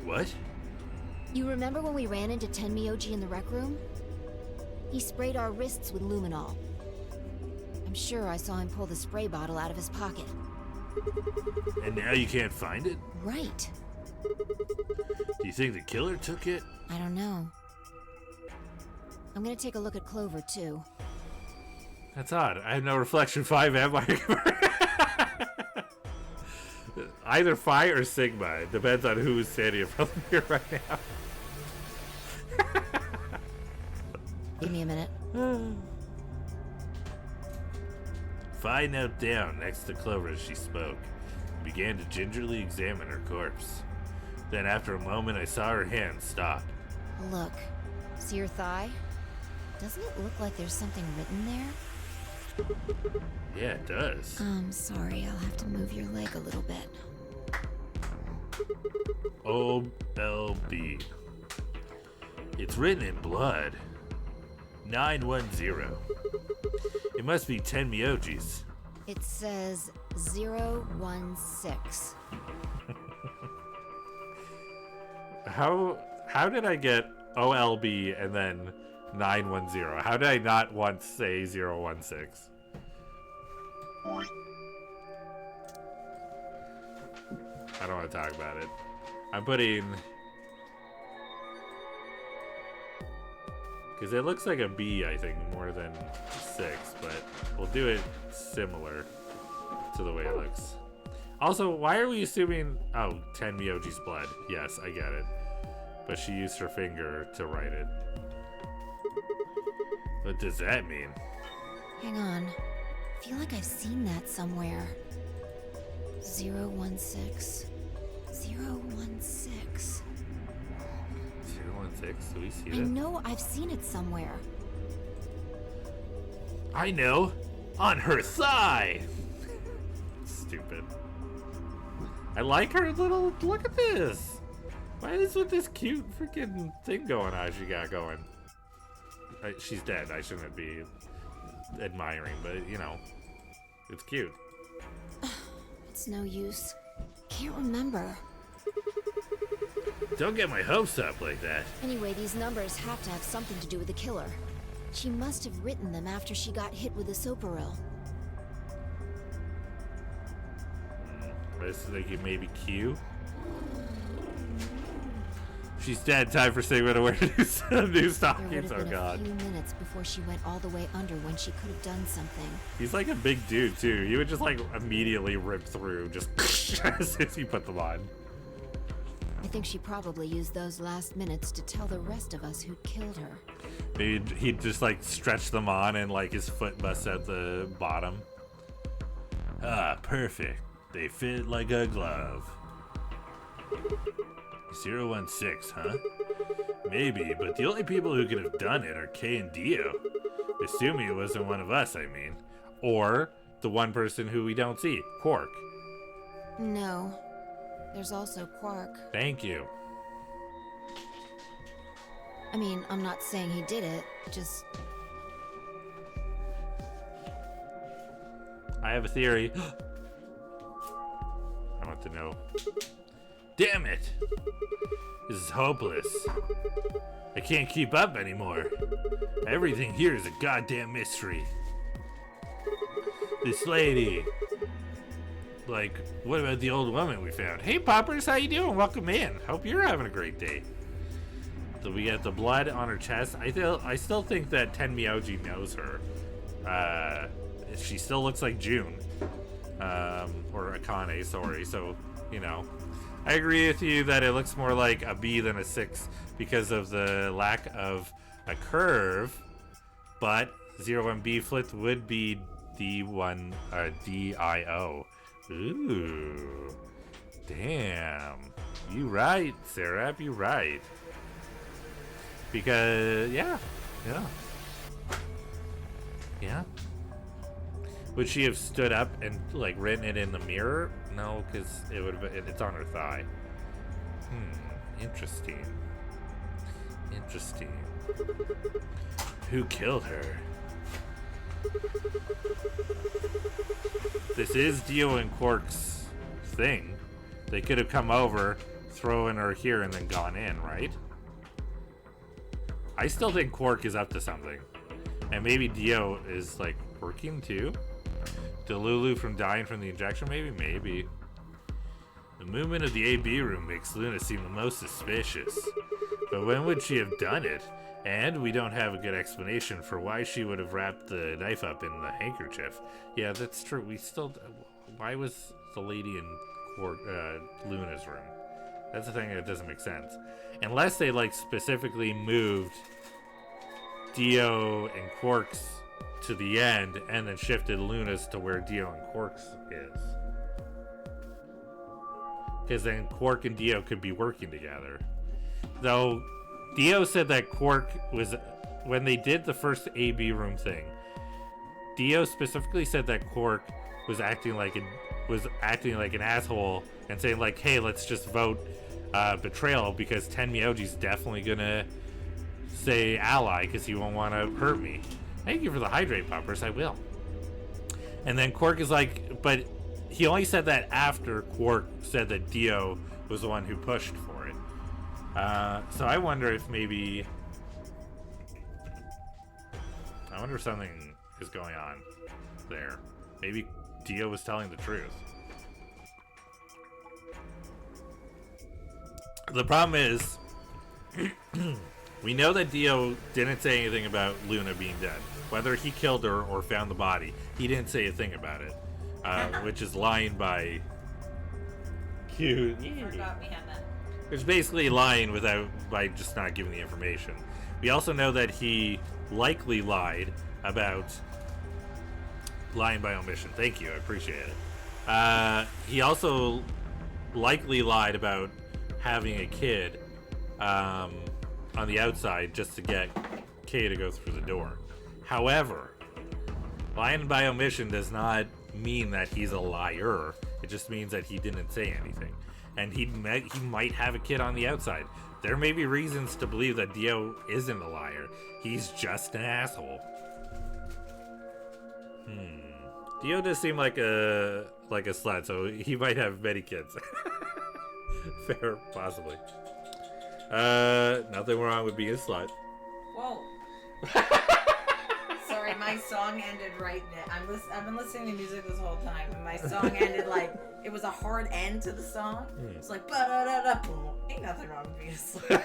What? You remember when we ran into Tenmyoji in the rec room? He sprayed our wrists with luminol. I'm sure I saw him pull the spray bottle out of his pocket. And now you can't find it? Right. Do you think the killer took it? I don't know. I'm gonna take a look at Clover, too. That's odd. I have no reflection 5 vampire. Either Phi or Sigma. It depends on who's standing in front of me right now. Give me a minute. Fi knelt down next to Clover as she spoke, and began to gingerly examine her corpse. Then after a moment I saw her hand stop. Look. See your thigh? Doesn't it look like there's something written there? Yeah, it does. Sorry, I'll have to move your leg a little bit. OLB. It's written in blood. 910. It must be 10 Myojis. It says 016. How did I get OLB and then 910? How did I not once say 016? I don't want to talk about it. I'm putting... Because it looks like a B, I think, more than 6, but we'll do it similar to the way it looks. Also, why are we assuming... Oh, 10 Miyoji's blood. Yes, I get it. But she used her finger to write it. What does that mean? Hang on. I feel like I've seen that somewhere. 016. 016. 016? Do we see I that? know I've seen it somewhere. I know! On her thigh! Stupid. I like her little... Look at this! Why is with this cute freaking thing going on she got going? She's dead. I shouldn't be admiring, but, you know, it's cute. It's no use. Can't remember. Don't get my hopes up like that. Anyway, these numbers have to have something to do with the killer. She must have written them after she got hit with the Soparil. I was thinking maybe Q. She's dead. Time for Sigma to wear new There would stockings. have Oh been god. a few minutes before she went all the way under when she could have done something. He's like a big dude too. He would just like immediately rip through just as soon as he put them on. I think she probably used those last minutes to tell the rest of us who'd killed her. Maybe he'd just like stretch them on and like his foot busts at the bottom. Ah, perfect. They fit like a glove. 016, huh? Maybe, but the only people who could have done it are Kay and Dio. Assuming it wasn't one of us, I mean. Or the one person who we don't see, Quark. No. There's also Quark. Thank you. I mean, I'm not saying he did it, just... I have a theory. I want to know. Damn it! This is hopeless. I can't keep up anymore. Everything here is a goddamn mystery. This lady. Like, what about the old woman we found? Hey, Poppers, how you doing? Welcome in. Hope you're having a great day. So we got the blood on her chest. I still think that Ten Miyoji knows her. She still looks like June. Or Akane, sorry. So, you know. I agree with you that it looks more like a B than a 6 because of the lack of a curve. But 01B flipped would be D1 DIO. Ooh. Damn. You right, Sarah. You right. Because yeah. Would she have stood up and like written it in the mirror? No, because it would have. It's on her thigh. Interesting. Who killed her? This is Dio and Quark's thing. They could have come over, thrown her here, and then gone in, right? I still think Quark is up to something. And maybe Dio is like working too. Delulu from dying from the injection, maybe. The movement of the AB room makes Luna seem the most suspicious. But when would she have done it? And we don't have a good explanation for why she would have wrapped the knife up in the handkerchief. Yeah, that's true. Why was the lady in Luna's room? That's the thing that doesn't make sense. Unless they like specifically moved Dio and Quark's to the end, and then shifted Luna's to where Dio and Quark's is. Because then Quark and Dio could be working together. Though Dio said that Quark was, when they did the first AB room thing, Dio specifically said that Quark was acting like an asshole and saying like, hey, let's just vote betrayal because Tenmyoji's definitely gonna say ally because he won't want to hurt me. Thank you for the hydrate poppers, I will. And then Quark is like, but he only said that after Quark said that Dio was the one who pushed for it. So I wonder if maybe, something is going on there. Maybe Dio was telling the truth. The problem is, we know that Dio didn't say anything about Luna being dead. Whether he killed her or found the body, he didn't say a thing about it. Which is lying by cute. Forgot we had that. It's basically lying by just not giving the information. We also know that he likely lied about lying by omission. Thank you, I appreciate it. He also likely lied about having a kid on the outside just to get Kay to go through the door. However, lying by omission does not mean that he's a liar. It just means that he didn't say anything. And he might have a kid on the outside. There may be reasons to believe that Dio isn't a liar. He's just an asshole. Dio does seem like a slut, so he might have many kids. Fair, possibly. Nothing wrong with being a slut. Whoa. Sorry, my song ended right there. I've been listening to music this whole time, and my song ended like, it was a hard end to the song. It's like, ba-da-da-da-boom. Ain't nothing wrong with being a slut.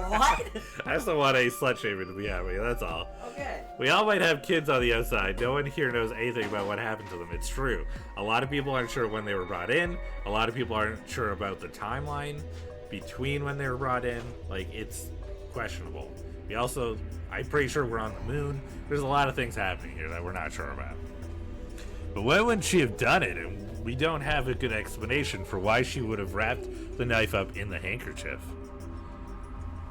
What? I just don't want a slut shaming to be happening, that's all. Okay. We all might have kids on the outside. No one here knows anything about what happened to them. It's true. A lot of people aren't sure when they were brought in. A lot of people aren't sure about the timeline between when they were brought in. Like, it's questionable. We also, I'm pretty sure we're on the moon. There's a lot of things happening here that we're not sure about. But why wouldn't she have done it? And we don't have a good explanation for why she would have wrapped the knife up in the handkerchief.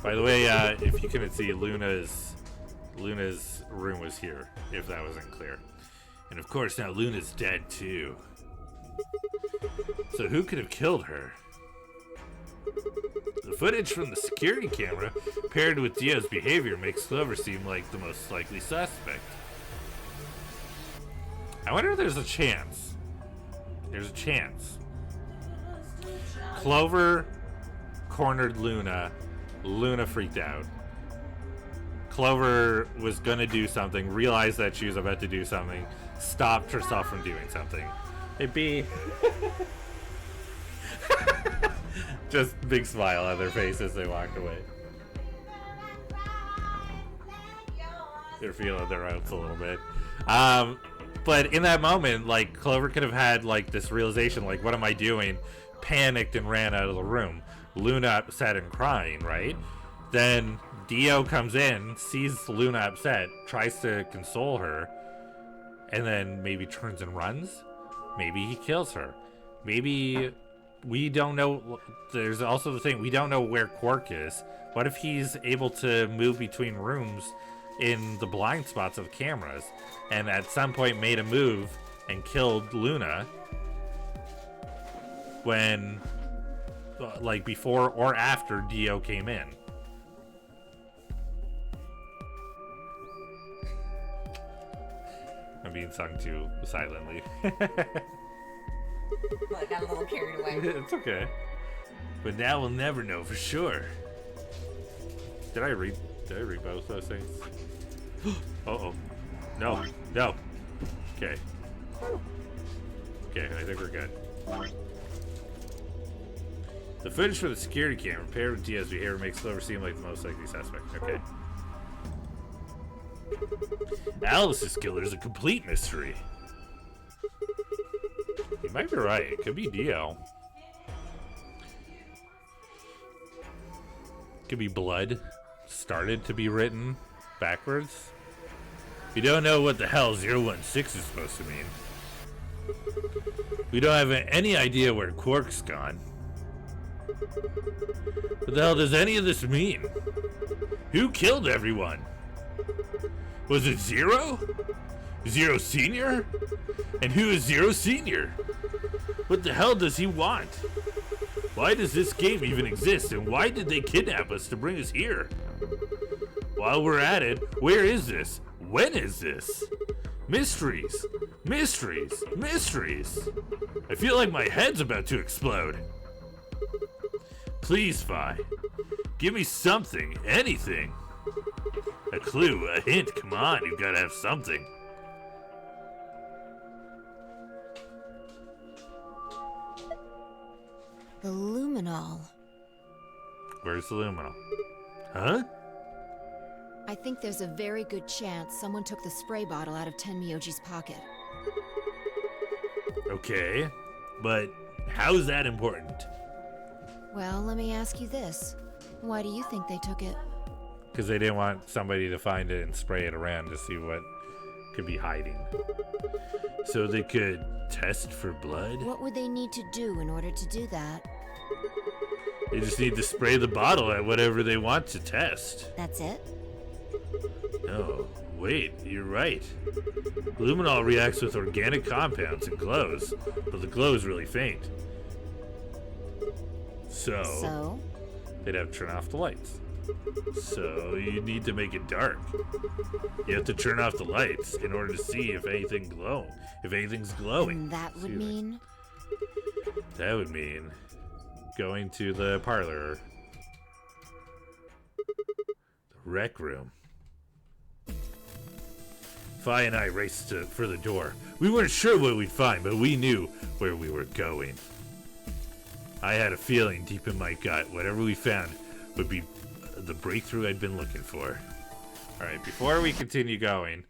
By the way, if you couldn't see, Luna's room was here, if that wasn't clear. And of course, now Luna's dead too. So who could have killed her? The footage from the security camera, paired with Dio's behavior, makes Clover seem like the most likely suspect. I wonder if there's a chance. There's a chance. Clover cornered Luna. Luna freaked out. Clover was gonna do something, realized that she was about to do something, stopped herself from doing something. It'd be... Just big smile on their face as they walked away. They're feeling their oats a little bit. But in that moment, like, Clover could have had, like, this realization, like, what am I doing? Panicked and ran out of the room. Luna upset and crying, right? Then Dio comes in, sees Luna upset, tries to console her, and then maybe turns and runs. Maybe he kills her. Maybe... We don't know. There's also the thing, we don't know where Quark is. What if he's able to move between rooms in the blind spots of cameras and at some point made a move and killed Luna when, like, before or after Dio came in? I'm being sung to silently. Well, I got a little carried away. It's okay. But now we'll never know for sure. Did I read both those things? Uh-oh. No. No. Okay. Okay, I think we're good. The footage from the security camera paired with Dio's behavior makes Clover seem like the most likely suspect. Okay. Alice's killer is a complete mystery. You might be right. It could be Dio. Could be blood started to be written backwards? We don't know what the hell 016 is supposed to mean. We don't have any idea where Quark's gone. What the hell does any of this mean? Who killed everyone? Was it Zero? Zero Senior? And who is Zero Senior? What the hell does he want? Why does this game even exist, and why did they kidnap us to bring us here? While we're at it, where is this? When is this? Mysteries, mysteries, mysteries. I feel like my head's about to explode. Please, Phi, give me something, anything. A clue, a hint, come on, you've gotta have something. The luminol. Where's the luminol? Huh? I think there's a very good chance someone took the spray bottle out of Tenmyoji's pocket. Okay, but how's that important? Well, let me ask you this. Why do you think they took it? Because they didn't want somebody to find it and spray it around to see what could be hiding. So they could test for blood? What would they need to do in order to do that? They just need to spray the bottle at whatever they want to test. That's it? No, wait, you're right. Luminol reacts with organic compounds and glows, but the glow is really faint. So? They'd have to turn off the lights. So you need to make it dark. You have to turn off the lights in order to see if anything's glowing. And that would mean? That would mean going to the parlor. The rec room. Phi and I raced for the door. We weren't sure what we'd find, but we knew where we were going. I had a feeling deep in my gut whatever we found would be the breakthrough I'd been looking for. Alright, before we continue going,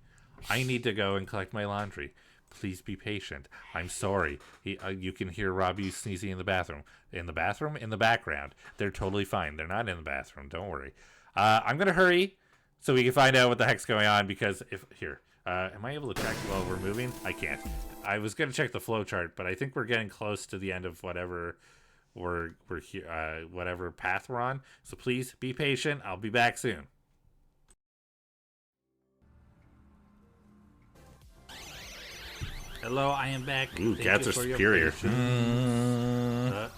I need to go and collect my laundry. Please be patient. I'm sorry. You can hear Robbie sneezing in the bathroom. In the bathroom? In the background. They're totally fine. They're not in the bathroom. Don't worry. I'm going to hurry so we can find out what the heck's going on because if... Here. Am I able to check while we're moving? I can't. I was going to check the flow chart, but I think we're getting close to the end of whatever we're here, whatever path we're on. So please be patient. I'll be back soon. Hello, I am back. Ooh, cats are superior.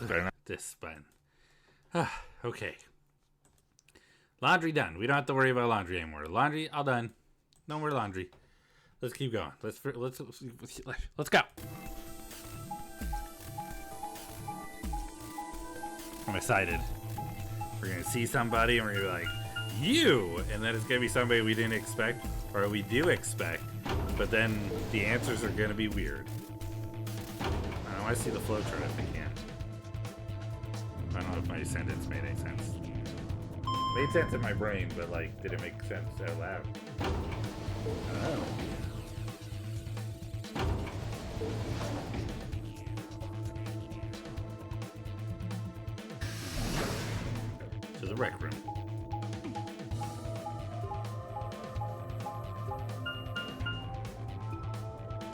Better not this button. Okay. Laundry done. We don't have to worry about laundry anymore. Laundry all done. No more laundry. Let's keep going. Let's go. I'm excited. We're gonna see somebody and we're gonna be like, you, and then it's gonna be somebody we didn't expect, or we do expect, but then the answers are gonna be weird. I want to see the flow chart if I can. I don't know if my sentence made any sense. Made sense in my brain, but like, did it make sense out loud? Oh. To the rec room.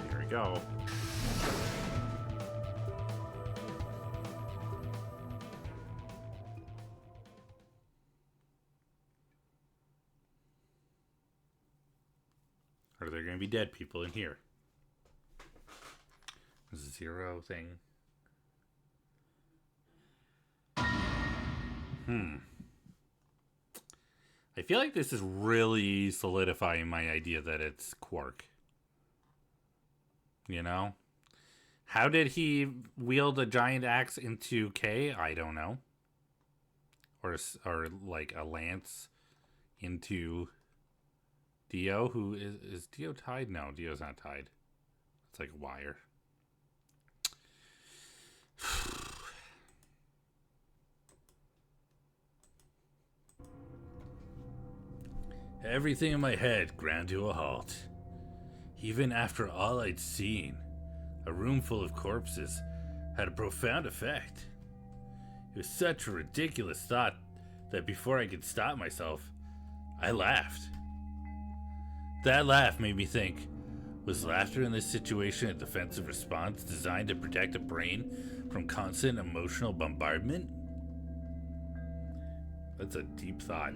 Here we go. Are there going to be dead people in here? Zero thing. I feel like this is really solidifying my idea that it's Quark. You know? How did he wield a giant axe into K? I don't know. Or like a lance into Dio, who is Dio tied? No, Dio's not tied. It's like a wire. Everything in my head ground to a halt. Even after all I'd seen, a room full of corpses had a profound effect. It was such a ridiculous thought that before I could stop myself, I laughed. That laugh made me think, was laughter in this situation a defensive response designed to protect a brain from constant emotional bombardment? That's a deep thought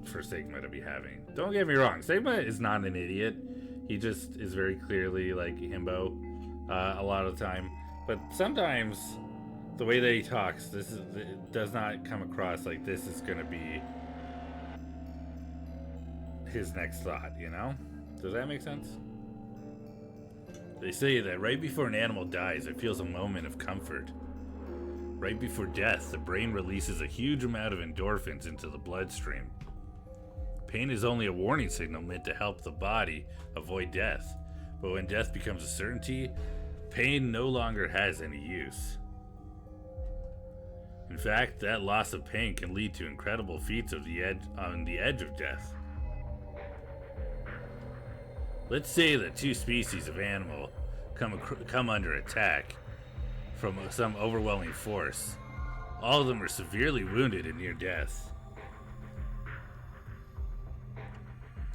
for Sigma to be having. Don't get me wrong, Sigma is not an idiot. He just is very clearly like himbo a lot of the time. But sometimes the way that he talks, it does not come across like this is going to be his next thought, you know? Does that make sense? They say that right before an animal dies, it feels a moment of comfort. Right before death, the brain releases a huge amount of endorphins into the bloodstream. Pain is only a warning signal meant to help the body avoid death. But when death becomes a certainty, pain no longer has any use. In fact, that loss of pain can lead to incredible feats on the edge of death. Let's say that two species of animal come under attack from some overwhelming force. All of them are severely wounded and near death.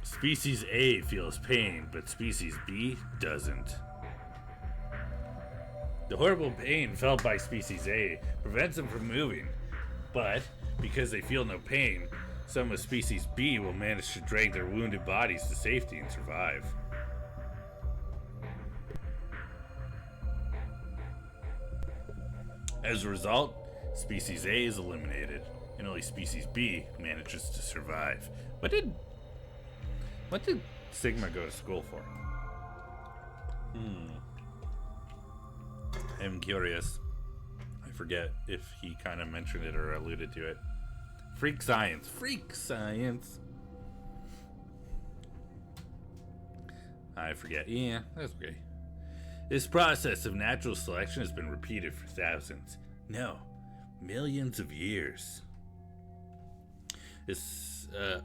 Species A feels pain, but Species B doesn't. The horrible pain felt by Species A prevents them from moving, but because they feel no pain, some of Species B will manage to drag their wounded bodies to safety and survive. As a result, Species A is eliminated, and only Species B manages to survive. What did Sigma go to school for? I'm curious. I forget if he kind of mentioned it or alluded to it. Freak science. Freak science. I forget. Yeah, that's okay. This process of natural selection has been repeated for thousands, no, millions of years.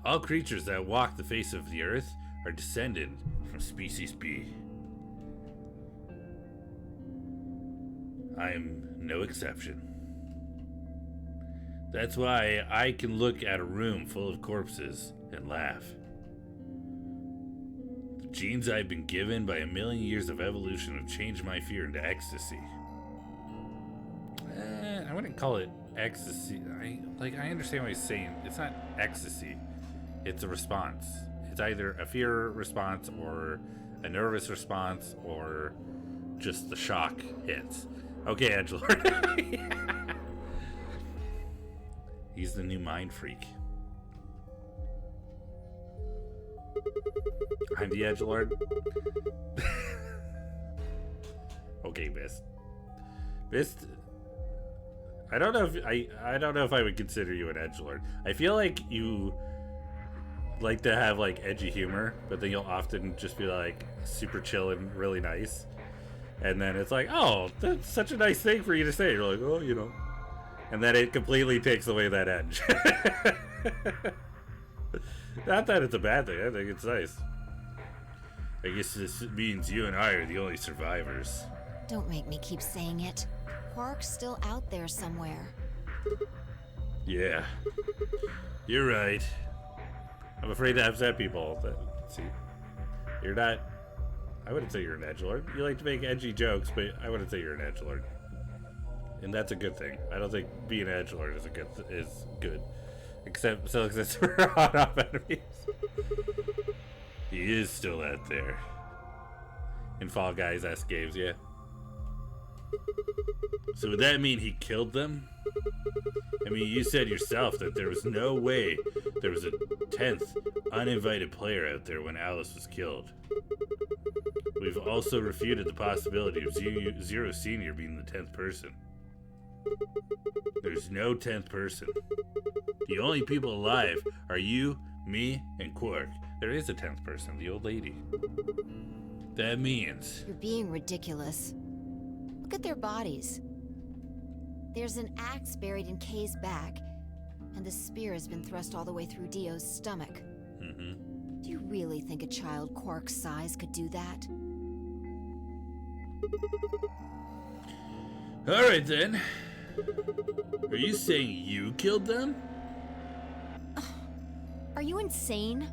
All creatures that walk the face of the earth are descended from Species B. I am no exception. That's why I can look at a room full of corpses and laugh. The genes I've been given by a million years of evolution have changed my fear into ecstasy. I wouldn't call it ecstasy. I understand what he's saying. It's not ecstasy. It's a response. It's either a fear response or a nervous response or just the shock hits. Okay, Edgelord. He's the new mind freak. I'm the Edgelord. Okay, Mist. I don't know if I would consider you an edgelord. I feel like you like to have like edgy humor, but then you'll often just be like super chill and really nice. And then it's like, oh, that's such a nice thing for you to say. You're like, oh, you know. And then it completely takes away that edge. Not that it's a bad thing. I think it's nice. I guess this means you and I are the only survivors. Don't make me keep saying it. Quark's still out there somewhere. Yeah. You're right. I'm afraid to upset people. See, you're not... I wouldn't say you're an edgelord. You like to make edgy jokes, but I wouldn't say you're an edgelord. And that's a good thing. I don't think being an edgelord is good. Except so exists for on-off enemies. He is still out there. In Fall Guys-esque games, yeah. So would that mean he killed them? I mean, you said yourself that there was no way there was a 10th uninvited player out there when Alice was killed. We've also refuted the possibility of Zero Senior being the 10th person. There's no 10th person. The only people alive are you, me, and Quark. There is a 10th person, the old lady. That means... You're being ridiculous. Look at their bodies. There's an axe buried in Kay's back, and the spear has been thrust all the way through Dio's stomach. Mm-hmm. Do you really think a child Quark's size could do that? Alright then. Are you saying you killed them? Are you insane?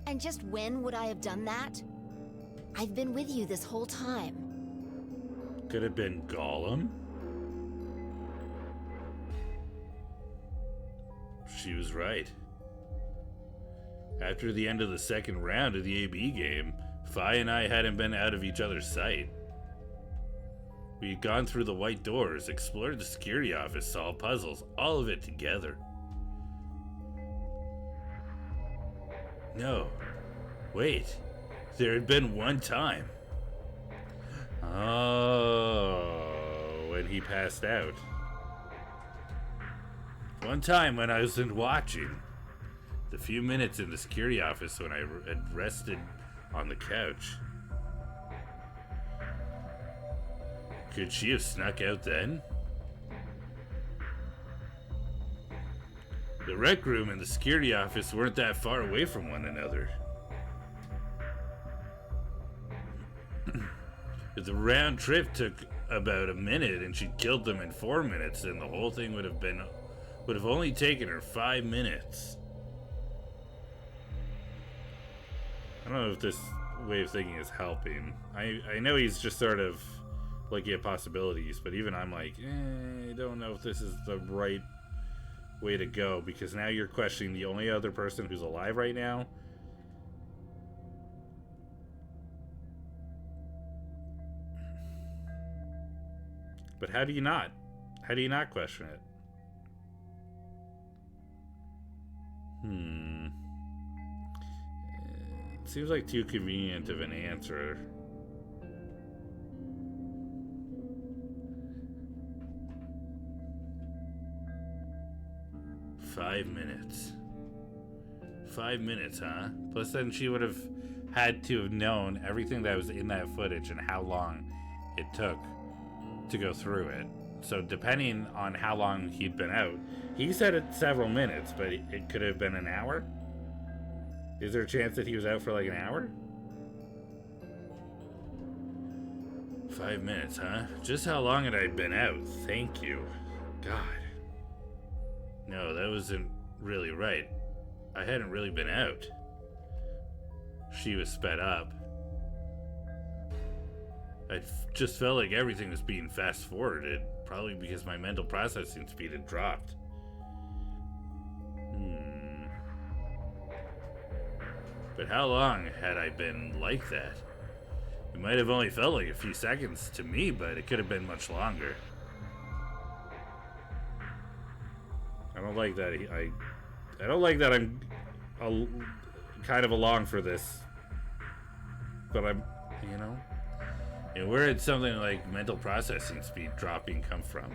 And just when would I have done that? I've been with you this whole time. Could have been Gollum. She was right. After the end of the second round of the AB game, Fi and I hadn't been out of each other's sight. We had gone through the white doors, explored the security office, solved puzzles, all of it together. No. Wait. There had been one time. Oh, when he passed out. One time when I wasn't watching. The few minutes in the security office when I had rested on the couch. Could she have snuck out then? The rec room and the security office weren't that far away from one another. If the round trip took about a minute and she killed them in 4 minutes, then the whole thing would have only taken her 5 minutes. I don't know if this way of thinking is helping. I know he's just sort of looking at possibilities, but even I'm like, I don't know if this is the right way to go, because now you're questioning the only other person who's alive right now. But how do you not? How do you not question it? It seems like too convenient of an answer. Five minutes. 5 minutes, huh? Plus then she would have had to have known everything that was in that footage and how long it took to go through it. So depending on how long he'd been out, he said it's several minutes, but it could have been an hour? Is there a chance that he was out for like an hour? 5 minutes, huh? Just how long had I been out? Thank you. God. No, that wasn't really right. I hadn't really been out. She was sped up. I just felt like everything was being fast forwarded, probably because my mental processing speed had dropped. But how long had I been like that? It might have only felt like a few seconds to me, but it could have been much longer. I don't like that. I don't like that I'm kind of along for this. But I'm, and where did something like mental processing speed dropping come from?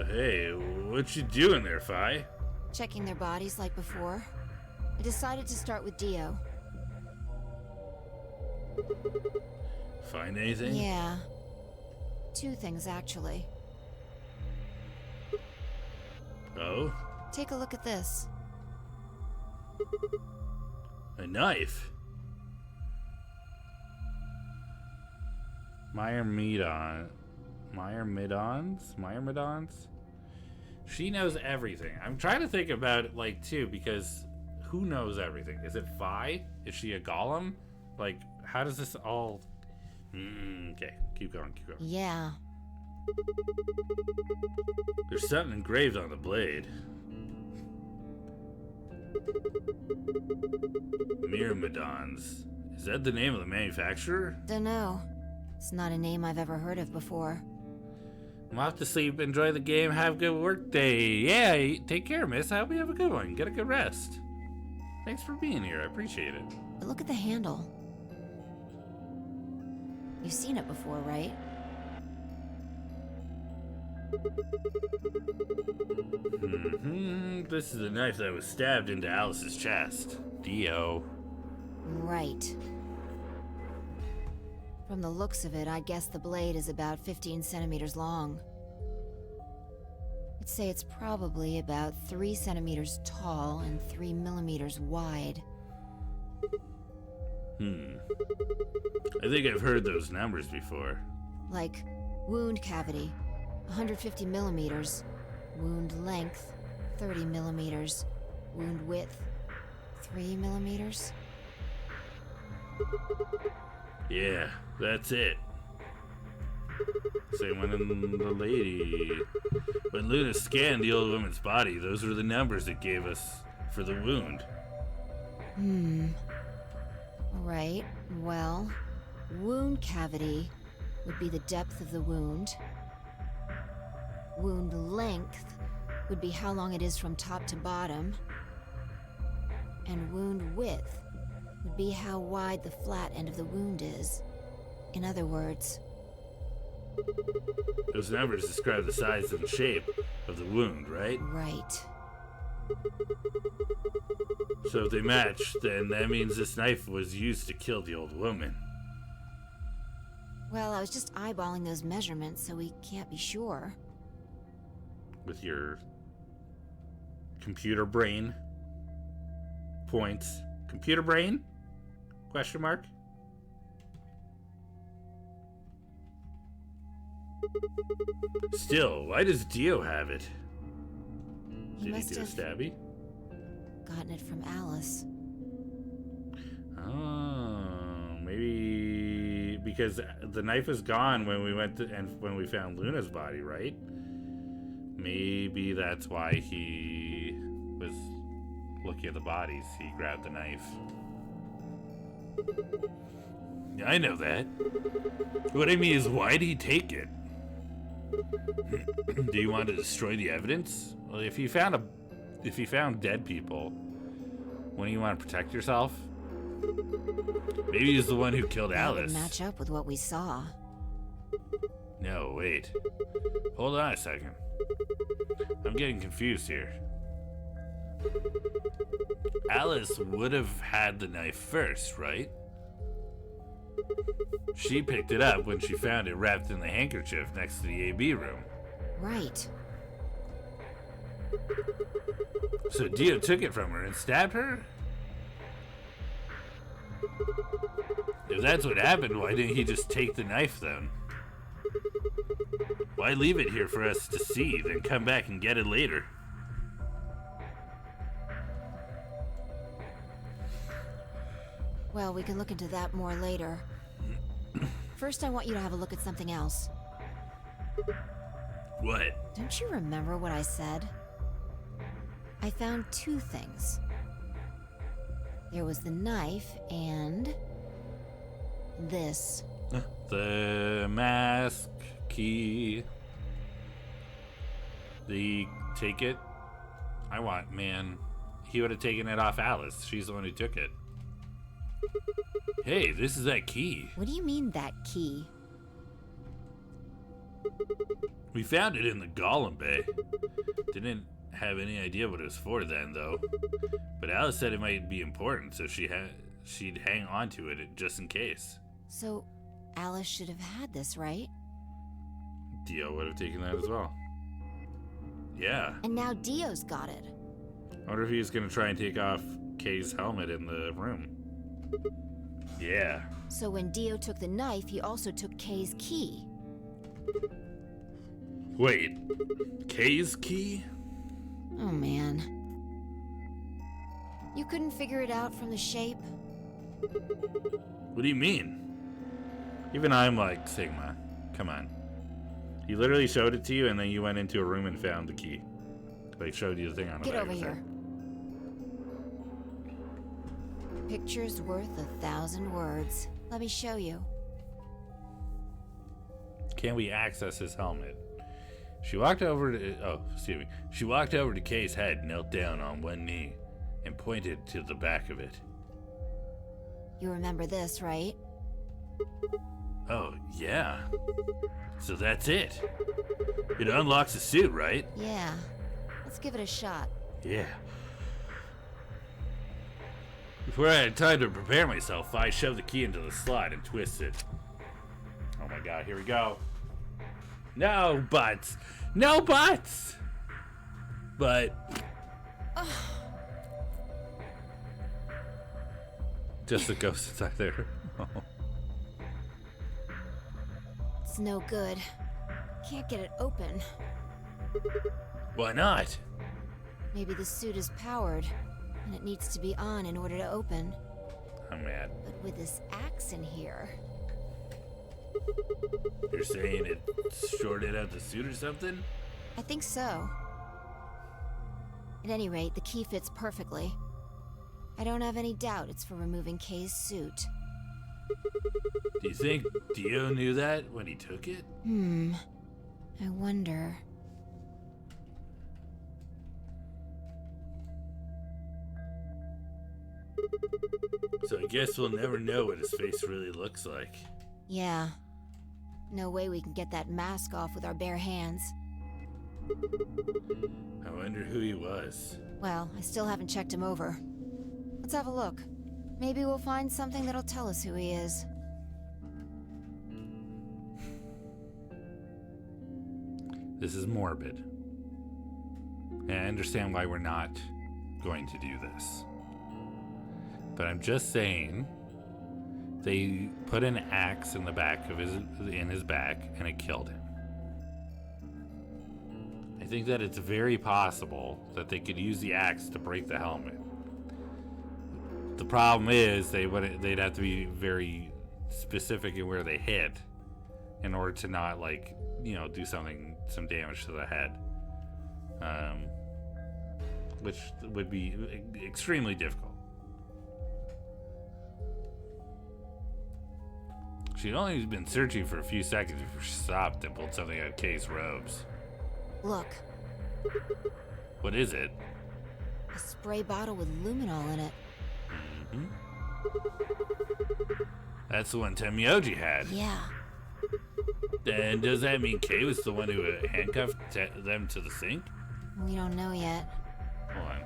Hey, what you doing there, Fi? Checking their bodies like before. I decided to start with Dio. Find anything? Yeah. 2 things, actually. Oh? Take a look at this. A knife? Myrmidons? She knows everything. I'm trying to think about it, like, too, because who knows everything? Is it Fi? Is she a golem? Like, how does this all... Okay, keep going. Yeah. There's something engraved on the blade. Myrmidons. Is that the name of the manufacturer? Dunno. It's not a name I've ever heard of before. I'm off to sleep. Enjoy the game. Have a good work day. Yeah, take care, miss. I hope you have a good one. Get a good rest. Thanks for being here. I appreciate it. But look at the handle. You've seen it before, right? This is the knife that was stabbed into Alice's chest. Dio. Right. From the looks of it, I guess the blade is about 15 centimeters long. I'd say it's probably about 3 centimeters tall and 3 millimeters wide. I think I've heard those numbers before. Like, wound cavity, 150 millimeters. Wound length, 30 millimeters. Wound width, 3 millimeters. Yeah, that's it. Same one in the lady. When Luna scanned the old woman's body, those were the numbers it gave us for the wound. Right, well, wound cavity would be the depth of the wound. Wound length would be how long it is from top to bottom. And wound width would be how wide the flat end of the wound is. In other words, Those numbers describe the size and shape of the wound, right? right. So if they match, then that means this knife was used to kill the old woman. Well, I was just eyeballing those measurements, so we can't be sure. With your computer brain points. Computer brain? Question mark? Still, why does Dio have it? He Did must he do a have stabby? gotten it from Alice. Oh, maybe because the knife is gone when we went to, and when we found Luna's body, right? Maybe that's why he was looking at the bodies. He grabbed the knife. Yeah, I know that. What I mean is, why did he take it? Do you want to destroy the evidence? Well, if you found dead people, wouldn't you want to protect yourself? Maybe he's the one who killed That would Alice. match up with what we saw. No, wait. Hold on a second. I'm getting confused here. Alice would have had the knife first, right? She picked it up when she found it wrapped in the handkerchief next to the AB room. Right. So Dio took it from her and stabbed her? If that's what happened, why didn't he just take the knife then? Why leave it here for us to see, then come back and get it later? Well, we can look into that more later. First, I want you to have a look at something else. What? Don't you remember what I said? I found two things. There was the knife and this. The mask, key. The take it. Man, he would have taken it off Alice. She's the one who took it. Hey, this is that key. What do you mean, that key? We found it in the Golem Bay. Didn't have any idea what it was for then, though. But Alice said it might be important, so she'd hang on to it just in case. So, Alice should have had this, right? Dio would have taken that as well. Yeah. And now Dio's got it. I wonder if he's gonna try and take off Kay's helmet in the room. Yeah. So when Dio took the knife, he also took Kay's key. Wait, Kay's key? Oh man. You couldn't figure it out from the shape? What do you mean? Even I'm like, Sigma, come on. He literally showed it to you and then you went into a room and found the key. Like, showed you the thing on the Get back over of the here. thing. Picture's worth 1,000 words. Let me show you. Can we access his helmet? She walked over to Kay's head, knelt down on one knee, and pointed to the back of it. You remember this, right? Oh, yeah. So that's it. It unlocks the suit, right? Yeah. Let's give it a shot. Yeah. Before I had time to prepare myself, I shoved the key into the slot and twisted. Oh my god, here we go. No buts! No buts! But... just the ghost inside there. It's no good. Can't get it open. Why not? Maybe the suit is powered, and it needs to be on in order to open. I'm mad. But with this axe in here... You're saying it shorted out the suit or something? I think so. At any rate, the key fits perfectly. I don't have any doubt it's for removing Kay's suit. Do you think Dio knew that when he took it? I wonder... So I guess we'll never know what his face really looks like. Yeah. No way we can get that mask off with our bare hands. I wonder who he was. Well, I still haven't checked him over. Let's have a look. Maybe we'll find something that'll tell us who he is. This is morbid. And I understand why we're not going to do this. But I'm just saying, they put an axe in the back of his back and it killed him. I think that it's very possible that they could use the axe to break the helmet. The problem is they'd have to be very specific in where they hit in order to not, like, you know, do some damage to the head, which would be extremely difficult. She'd only been searching for a few seconds before she stopped and pulled something out of Kay's robes. Look, What is it? a spray bottle with luminol in it. That's the one Temioji had. Yeah. And does that mean Kay was the one who handcuffed them to the sink? We don't know yet. Hold on.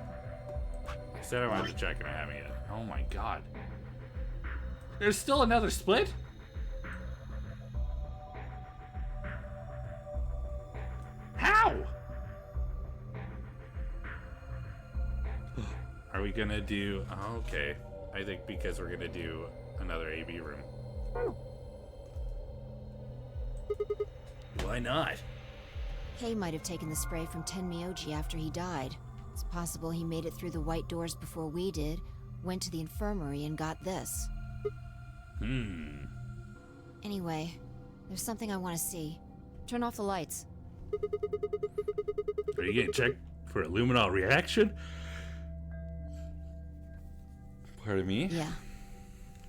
I said I wanted to check and I haven't yet. Oh my god. There's still another split? How? Are we gonna do... Oh, okay. I think because we're gonna do another AB room. Why not? Kay might have taken the spray from Tenmyoji after he died. It's possible he made it through the white doors before we did, went to the infirmary and got this. Anyway, there's something I want to see. Turn off the lights. Are you gonna check for a luminol reaction? Pardon me? Yeah.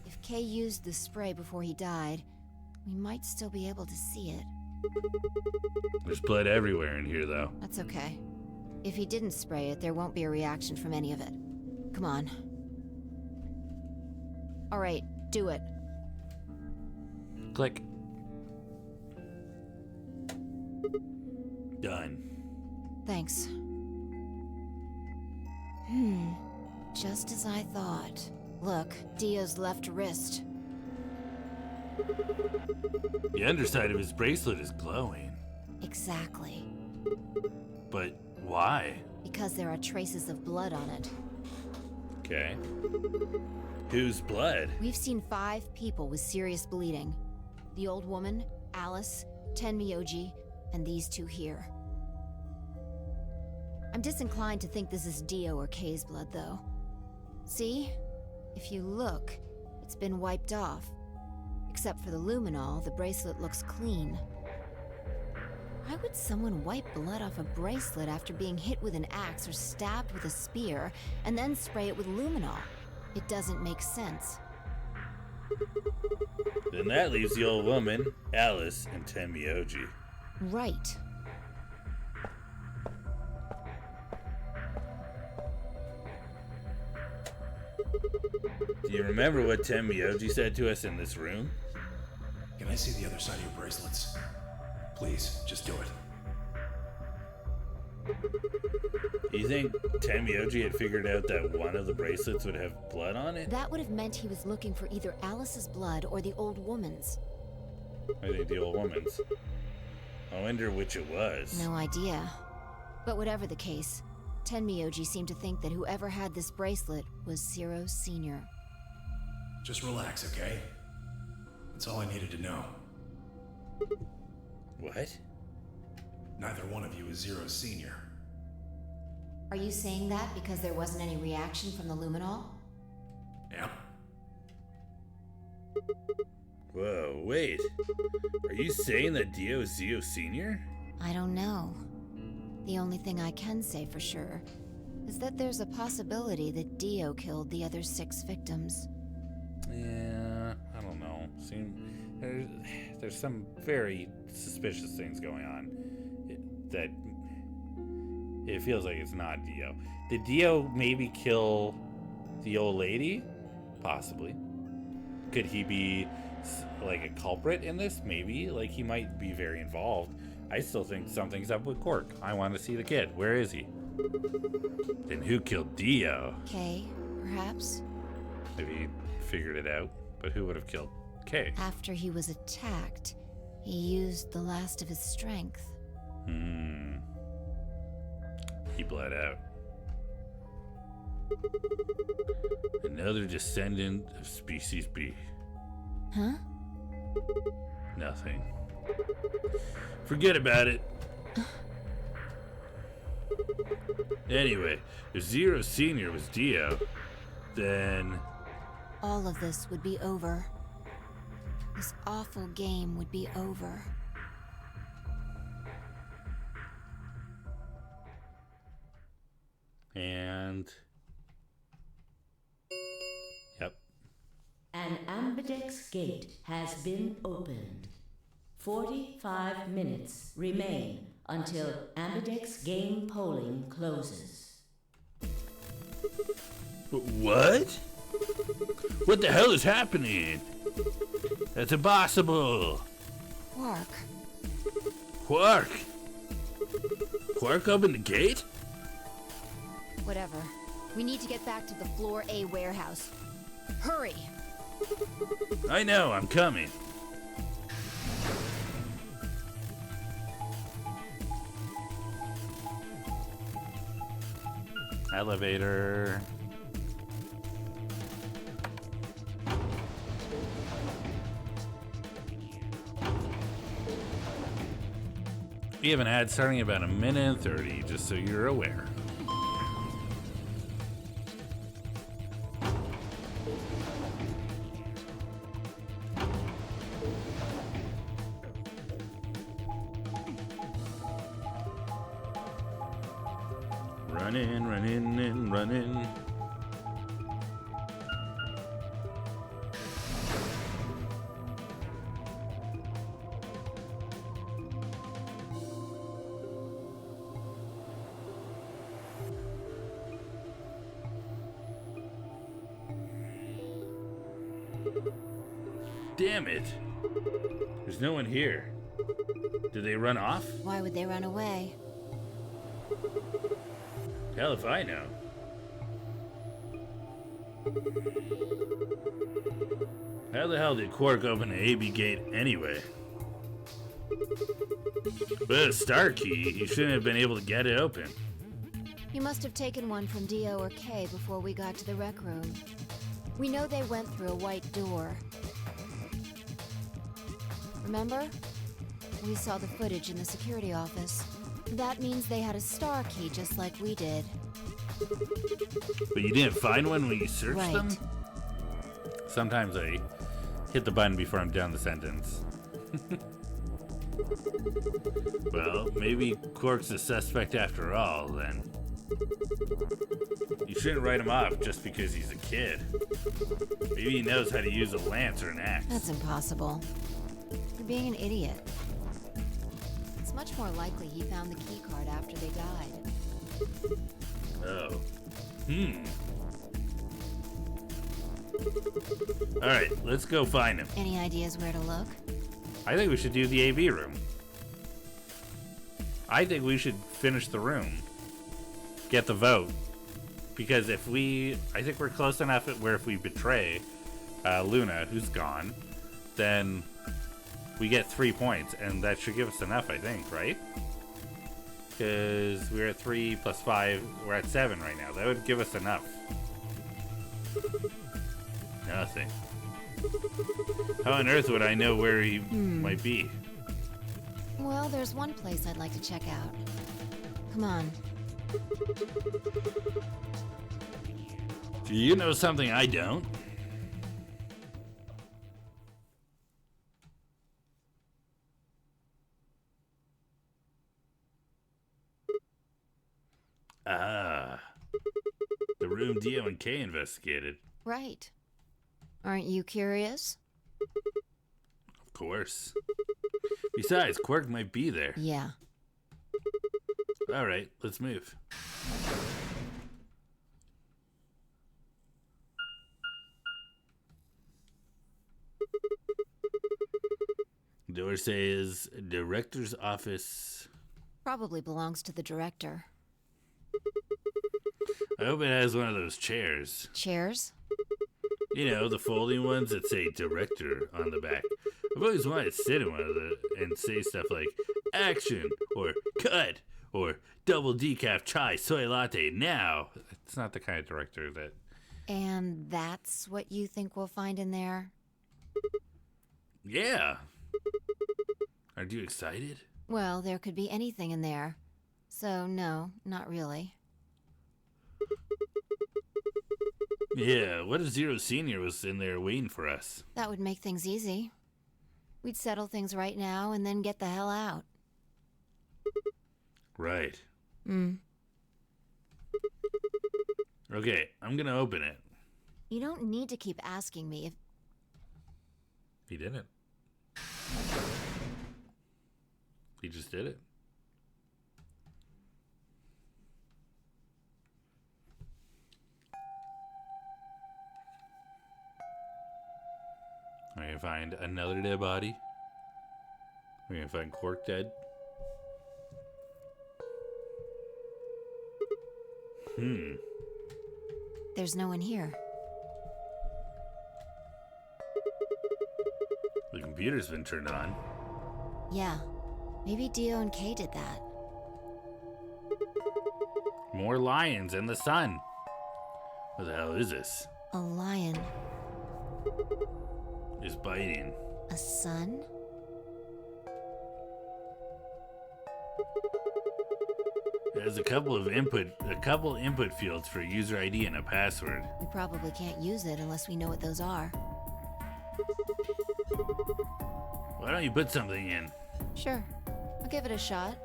If Kay used the spray before he died, we might still be able to see it. There's blood everywhere in here, though. That's okay. If he didn't spray it, there won't be a reaction from any of it. Come on. Alright, do it. Click. Done. Thanks. Just as I thought. Look, Dio's left wrist. The underside of his bracelet is glowing. Exactly. But why? Because there are traces of blood on it. Okay. Whose blood? We've seen 5 people with serious bleeding. The old woman, Alice, Tenmyoji, and these 2 here. I'm disinclined to think this is Dio or Kay's blood, though. See? If you look, it's been wiped off. Except for the luminol, the bracelet looks clean. Why would someone wipe blood off a bracelet after being hit with an axe or stabbed with a spear, and then spray it with luminol? It doesn't make sense. Then that leaves the old woman, Alice, and Tenmyoji. Right. Do you remember what Tenmyoji said to us in this room? Can I see the other side of your bracelets? Please, just do it. Do you think Tenmyoji had figured out that one of the bracelets would have blood on it? That would have meant he was looking for either Alice's blood or the old woman's. I think the old woman's. I wonder which it was. No idea. But whatever the case, Tenmyoji seemed to think that whoever had this bracelet was Zero Sr. Just relax, okay? That's all I needed to know. What? Neither one of you is Zero Senior. Are you saying that because there wasn't any reaction from the luminol? Yeah. Whoa, wait. Are you saying that Dio is Zio Sr.? I don't know. The only thing I can say for sure is that there's a possibility that Dio killed the other 6 victims. Yeah, I don't know. There's some very suspicious things going on that it feels like it's not Dio. Did Dio maybe kill the old lady? Possibly. Could he be like a culprit in this? Maybe. Like, he might be very involved. I still think something's up with Quark. I want to see the kid. Where is he? Then who killed Dio? Kay, perhaps? Maybe he figured it out. But who would have killed Kay? After he was attacked, he used the last of his strength. He bled out. Another descendant of Species B. Huh? Nothing. Forget about it. Anyway, if Zero Sr. was Dio, then... All of this would be over. This awful game would be over. And... Yep. An ambidex gate has been opened. 45 minutes remain until ambidex game polling closes. What? What the hell is happening? That's impossible. Quark. Quark? Quark opened the gate? Whatever. We need to get back to the Floor A warehouse. Hurry! I know, I'm coming. Elevator. We have an ad starting in about a minute and 30, just so you're aware. Running and running. Damn it. There's no one here. Did they run off? Why would they run away? Hell if I know. How the hell did Quark open the AB gate anyway? With a star key, he shouldn't have been able to get it open. You must have taken one from Dio or Kay before we got to the rec room. We know they went through a white door. Remember? We saw the footage in the security office. That means they had a star key just like we did. But you didn't find one when you searched Right. them? Sometimes I hit the button before I'm done the sentence. Well, maybe Quark's a suspect after all, then. You shouldn't write him off just because he's a kid. Maybe he knows how to use a lance or an axe. That's impossible. You're being an idiot. It's much more likely he found the key card after they died. Oh. Alright, let's go find him. Any ideas where to look? I think we should do the AV room. I think we should finish the room. Get the vote. Because I think we're close enough where if we betray Luna, who's gone, then we get 3 points, and that should give us enough, I think, right? Because we're at 3 plus 5, we're at 7 right now. That would give us enough. Nothing. How on earth would I know where he might be? Well, there's one place I'd like to check out. Come on. Do you know something I don't? Ah, the room Dio and Kay investigated. Right. Aren't you curious? Of course. Besides, Quark might be there. Yeah. All right, let's move. Door says director's office. Probably belongs to the director. I hope it has one of those chairs. Chairs? You know, the folding ones that say director on the back. I've always wanted to sit in one of them and say stuff like action or cut or double decaf chai soy latte now. It's not the kind of director that... And that's what you think we'll find in there? Yeah. Aren't you excited? Well, there could be anything in there. So, no, not really. Yeah, what if Zero Senior was in there waiting for us? That would make things easy. We'd settle things right now and then get the hell out. Right. Hmm. Okay, I'm gonna open it. You don't need to keep asking me if... He didn't. He just did it. We're gonna find another dead body. We're gonna find Quark dead. There's no one here. The computer's been turned on. Yeah. Maybe Dio and Kay did that. More lions in the sun. What the hell is this? A lion. Is biting. A sun? There's a couple input fields for a user ID and a password. We probably can't use it unless we know what those are. Why don't you put something in? Sure. I'll give it a shot.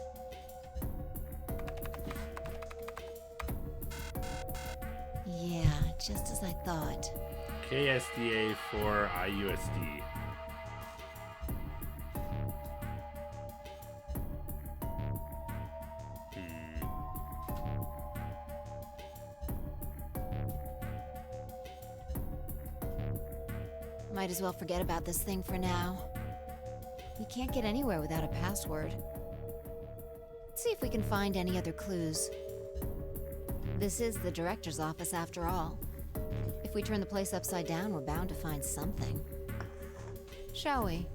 Yeah, just as I thought. KSDA for IUSD. Might as well forget about this thing for now. We can't get anywhere without a password. Let's see if we can find any other clues. This is the director's office after all. If we turn the place upside down, we're bound to find something. Shall we?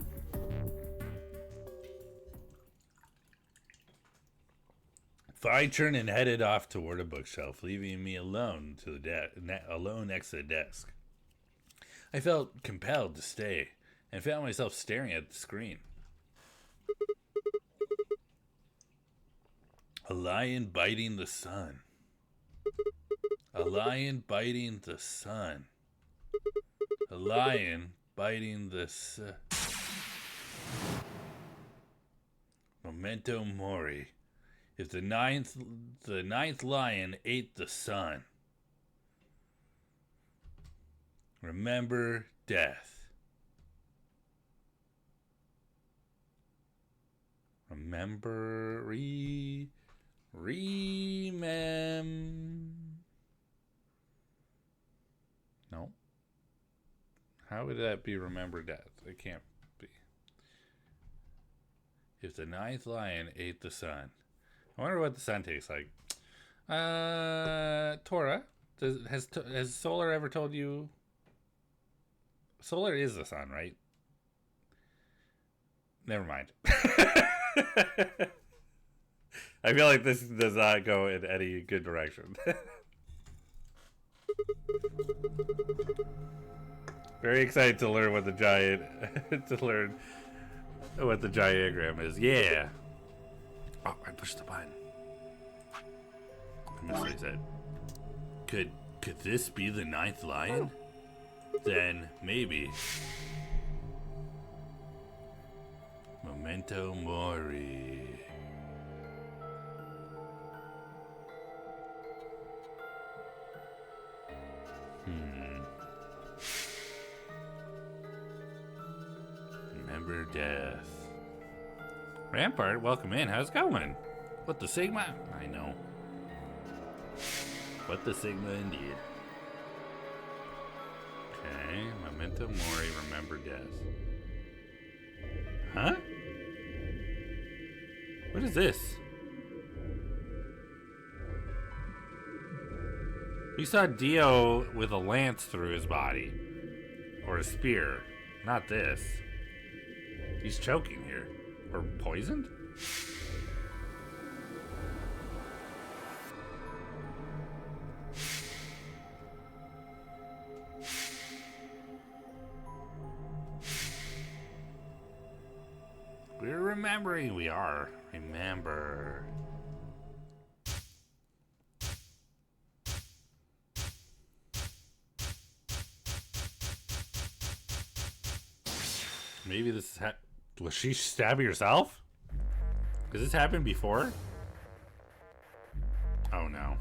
I turned and headed off toward a bookshelf, leaving me alone alone next to the desk. I felt compelled to stay and found myself staring at the screen. A lion biting the sun. A lion biting the sun. A lion biting the sun. Memento mori. If the ninth lion ate the sun. Remember death. Remember No. How would that be remember death? It can't be. If the ninth lion ate the sun. I wonder what the sun tastes like. Tora, has Solar ever told you? Solar is the sun, right? Never mind. I feel like this does not go in any good direction. Very excited to learn what the giantogram is. Yeah. Oh, I pushed the button. That's what he said. Could this be the 9th lion? Then maybe. Memento Mori. Remember death. Rampart, welcome in. How's it going? What the Sigma? I know. What the Sigma indeed. Okay, Memento Mori, remember death. Huh? What is this? We saw Dio with a lance through his body. Or a spear. Not this. He's choking here. Or poisoned? We're remembering. We are. Remember. Maybe this is was she stabbing herself? Has this happened before? Oh no.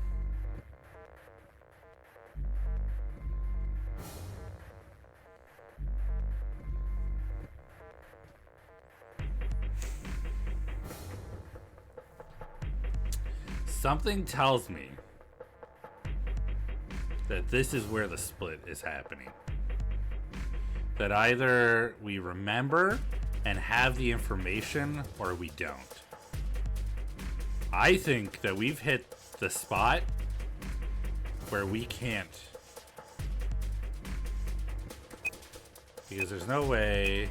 Something tells me that this is where the split is happening. That either we remember and have the information or we don't. I think that we've hit the spot where we can't. Because there's no way.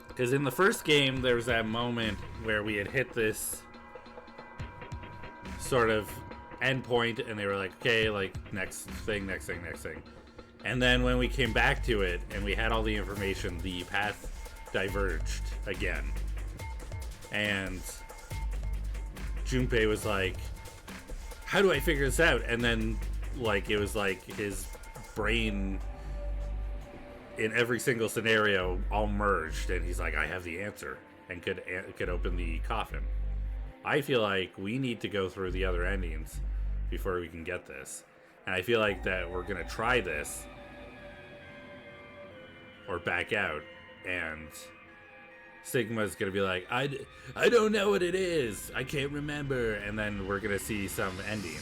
Because in the first game, there was that moment where we had hit this sort of endpoint, and they were like, okay, like, next thing. And then when we came back to it, and we had all the information, the path diverged again. And Junpei was like, how do I figure this out? And then, like, it was like his brain in every single scenario all merged, and he's like, I have the answer, and could open the coffin. I feel like we need to go through the other endings before we can get this, and I feel like that we're gonna try this or back out, and Sigma's gonna be like, I don't know what it is, I can't remember, and then we're gonna see some ending,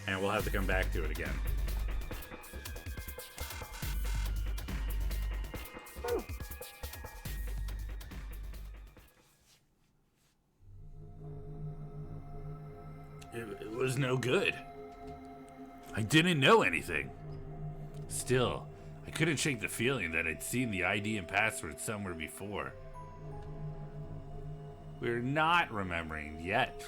and we'll have to come back to it again. It was no good. I didn't know anything. Still, I couldn't shake the feeling that I'd seen the ID and password somewhere before. We're not remembering yet.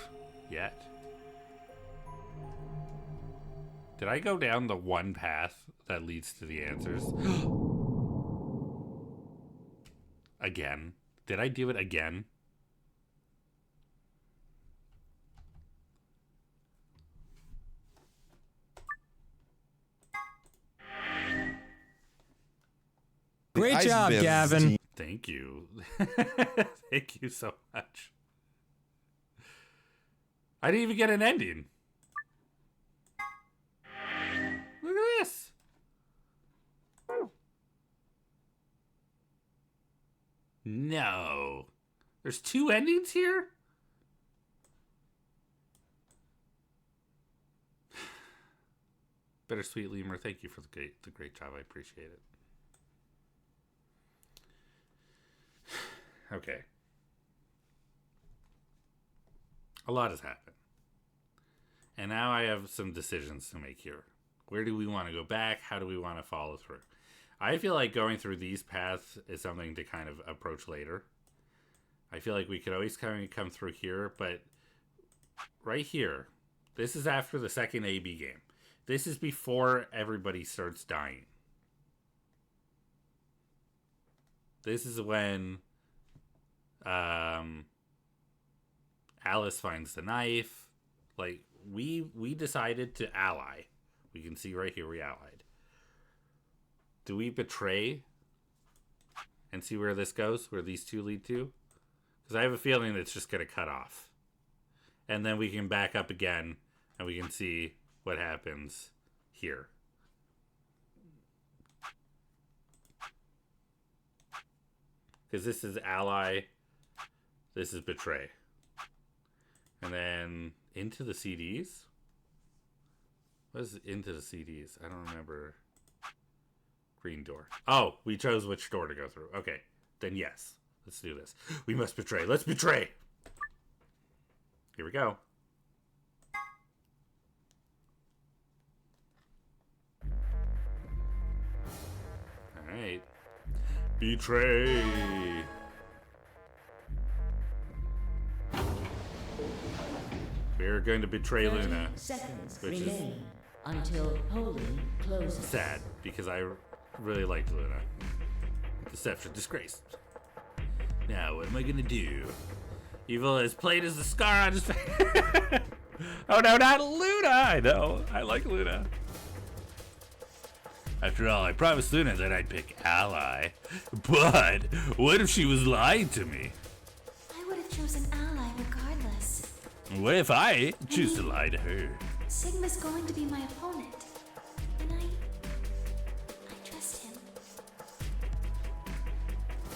Did I go down the one path that leads to the answers? Again. Did I do it again? Great job, Gavin. Thank you. Thank you so much. I didn't even get an ending. Look at this. No. There's 2 endings here? Bittersweet Lemur, thank you for the great job. I appreciate it. Okay. A lot has happened. And now I have some decisions to make here. Where do we want to go back? How do we want to follow through? I feel like going through these paths is something to kind of approach later. I feel like we could always come through here, but right here, this is after the second AB game. This is before everybody starts dying. This is when Alice finds the knife. Like, we decided to ally. We can see right here we allied. Do we betray and see where this goes, where these two lead to? Because I have a feeling it's just going to cut off. And then we can back up again, and we can see what happens here. Because this is ally, this is betray. And then into the CDs? What is into the CDs? I don't remember. Green door. Oh, we chose which door to go through. Okay, then yes. Let's do this. We must betray. Let's betray! Here we go. Alright. Betray! We're going to betray Luna. Seconds which remain is until polling closes. sad, because I really liked Luna. Deception, disgrace. Now, what am I gonna do? Evil as plain as the scar on his face. Oh no, not Luna! I know. I like Luna. After all, I promised Luna that I'd pick ally. But what if she was lying to me? I would have chosen ally regardless. What if I choose to lie to her? Sigma's going to be my opponent. And I trust him.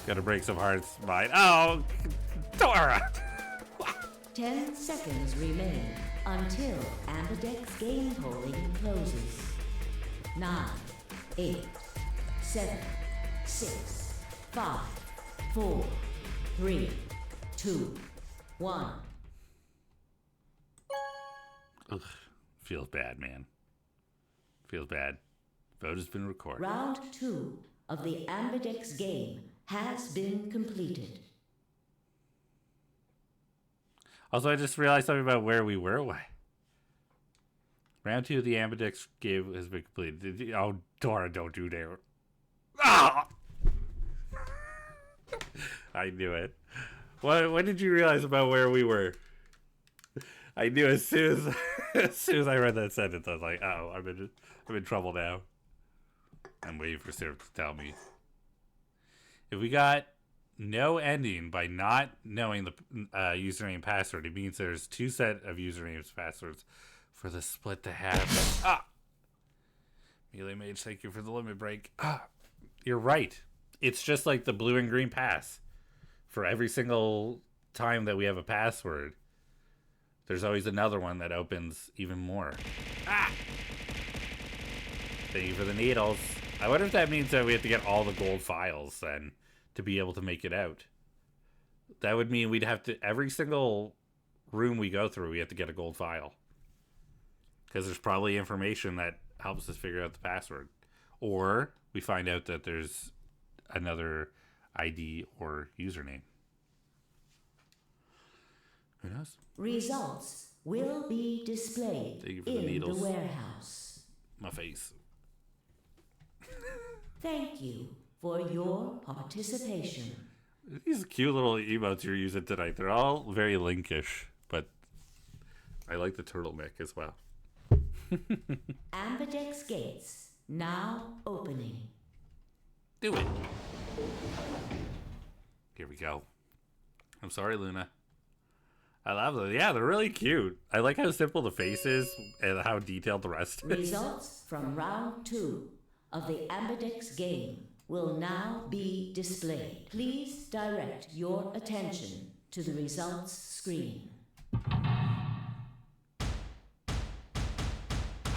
Gotta break some hearts. Mine. Oh, Dora! 10 seconds remain until Ambidex game polling closes. 9, 8, 7, 6, 5, 4, 3, 2, 1. Ugh, feels bad, man. Feels bad. Vote has been recorded. Round 2 of the Ambidex game has been completed. Also, I just realized something about where we were. Why? Round 2 of the Ambidex game has been completed. Oh, Dora, don't do that. Ah! I knew it. What did you realize about where we were? I knew as soon as I read that sentence, I was like, oh, I'm in trouble now. I'm waiting for Sarah to tell me. If we got no ending by not knowing the username and password, it means there's 2 set of usernames and passwords for the split to happen. Ah! Melee Mage, thank you for the limit break. Ah! You're right. It's just like the blue and green pass. For every single time that we have a password, there's always another one that opens even more. Ah! Thank you for the needles. I wonder if that means that we have to get all the gold files then to be able to make it out. That would mean we'd have to, every single room we go through, we have to get a gold file. Because there's probably information that helps us figure out the password. Or we find out that there's another ID or username. Who knows? Results will be displayed in the warehouse. My face. Thank you for your participation. These cute little emotes you're using tonight, they're all very Linkish, but I like the turtleneck as well. Ambidex gates now opening. Do it. Here we go. I'm sorry, Luna. I love them. Yeah, they're really cute. I like how simple the face is and how detailed the rest is. Results from round 2 of the Ambidex game will now be displayed. Please direct your attention to the results screen.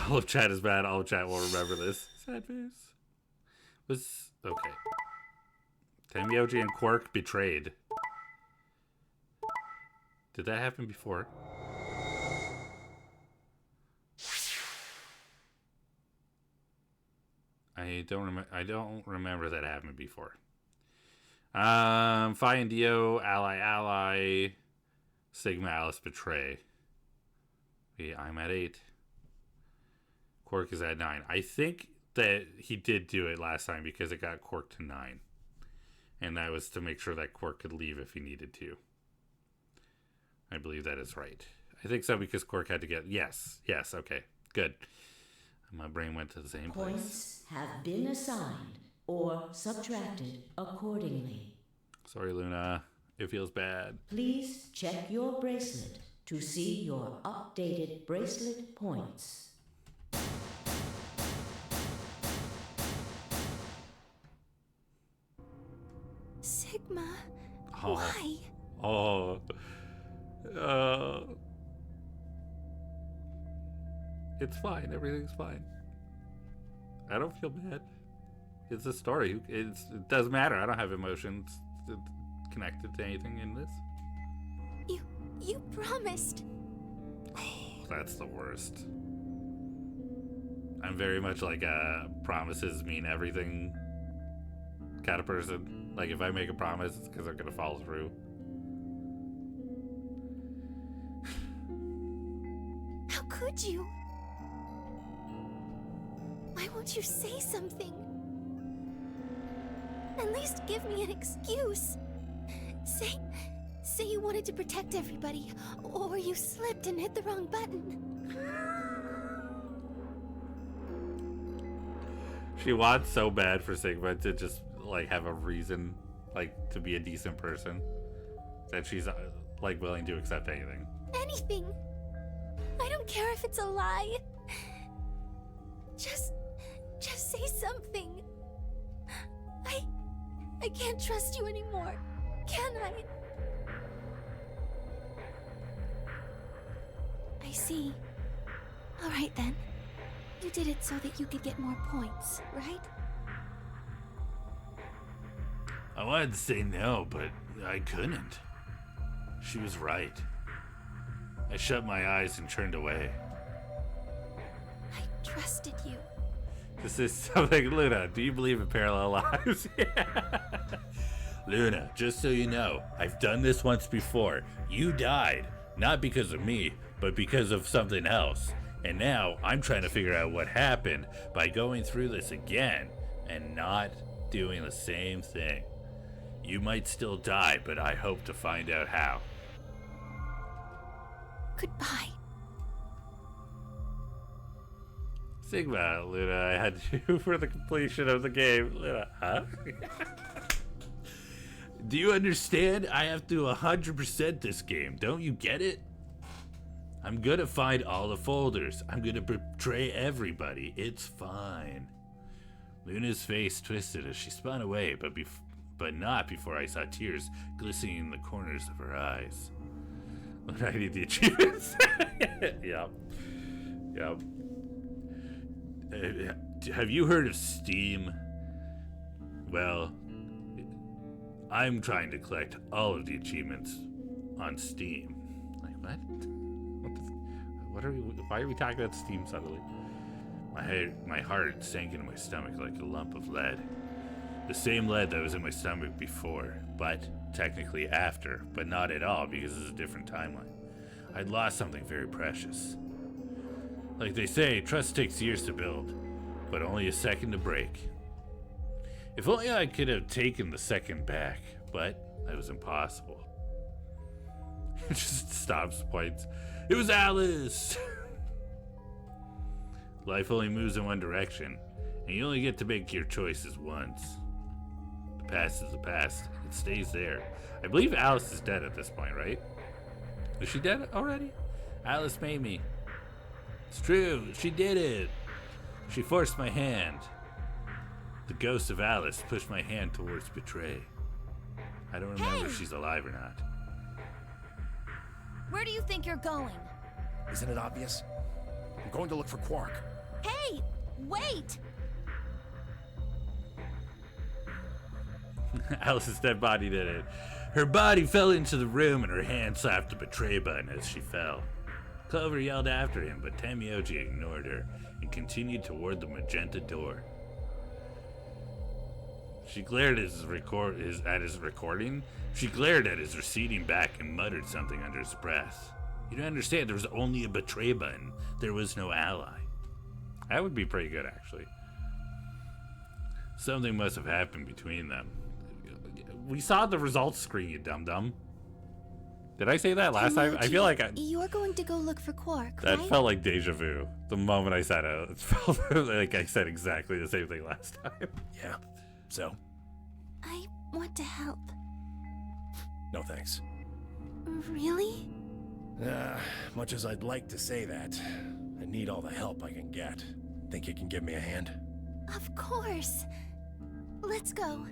All of chat is bad. All of chat will remember this. Sad face. Okay. Tamioji and Quark betrayed. Did that happen before? I don't remember that happened before. Phi and Dio, ally. Sigma, Alice, Betray. Okay, I'm at 8. Quark is at 9. I think that he did do it last time because it got Quark to 9. And that was to make sure that Quark could leave if he needed to. I believe that is right. I think so because Quark had to get... Yes, okay, good. My brain went to the same place. Points have been assigned or subtracted accordingly. Sorry, Luna. It feels bad. Please check your bracelet to see your updated bracelet points. Sigma, Oh. why? It's fine. Everything's fine. I don't feel bad. It's a story. It doesn't matter. I don't have emotions connected to anything in this. You promised. Oh, that's the worst. I'm very much like a promises mean everything kind of person. Like if I make a promise, it's because I'm gonna follow through. How could you? Why won't you say something? At least give me an excuse. Say you wanted to protect everybody, or you slipped and hit the wrong button. She wants so bad for Sigma to just like have a reason, like to be a decent person, that she's like willing to accept anything. Anything. I don't care if it's a lie. Just say something. I can't trust you anymore, can I? I see. All right then. You did it so that you could get more points, right? I wanted to say no, but I couldn't. She was right. I shut my eyes and turned away. I trusted you. This is something, Luna. Do you believe in parallel lives? Luna, just so you know, I've done this once before. You died, not because of me, but because of something else. And now I'm trying to figure out what happened by going through this again and not doing the same thing. You might still die, but I hope to find out how. Goodbye. Sigma, Luna, I had you for the completion of the game. Luna, huh? Do you understand? I have to 100% this game. Don't you get it? I'm gonna find all the folders. I'm gonna betray everybody. It's fine. Luna's face twisted as she spun away, but not before I saw tears glistening in the corners of her eyes. Luna, I need the achievements. Yep. Have you heard of Steam? Well, I'm trying to collect all of the achievements on Steam. Like what? Why are we talking about Steam suddenly? My heart sank into my stomach like a lump of lead. The same lead that was in my stomach before, but technically after, but not at all because it's a different timeline. I'd lost something very precious. Like they say, trust takes years to build, but only a second to break. If only I could have taken the second back, but that was impossible. It just stops, points. It was Alice! Life only moves in one direction, and you only get to make your choices once. The past is the past. It stays there. I believe Alice is dead at this point, right? Is she dead already? Alice made me. It's true, she did it. She forced my hand. The ghost of Alice pushed my hand towards Betray. I don't remember if she's alive or not. Where do you think you're going? Isn't it obvious? I'm going to look for Quark. Hey, wait! Alice's dead body did it. Her body fell into the room and her hand slapped the Betray button as she fell. Clover yelled after him, but Tamioji ignored her and continued toward the magenta door. She glared at his recording. She glared at his receding back and muttered something under his breath. You don't understand, there was only a betray button. There was no ally. That would be pretty good, actually. Something must have happened between them. We saw the results screen, you dum-dum. Did I say that last time? I feel like You're going to go look for Quark, that right? felt like deja vu. The moment I said it, it felt like I said exactly the same thing last time. Yeah, so? I want to help. No thanks. Really? Much as I'd like to say that, I need all the help I can get. Think you can give me a hand? Of course. Let's go.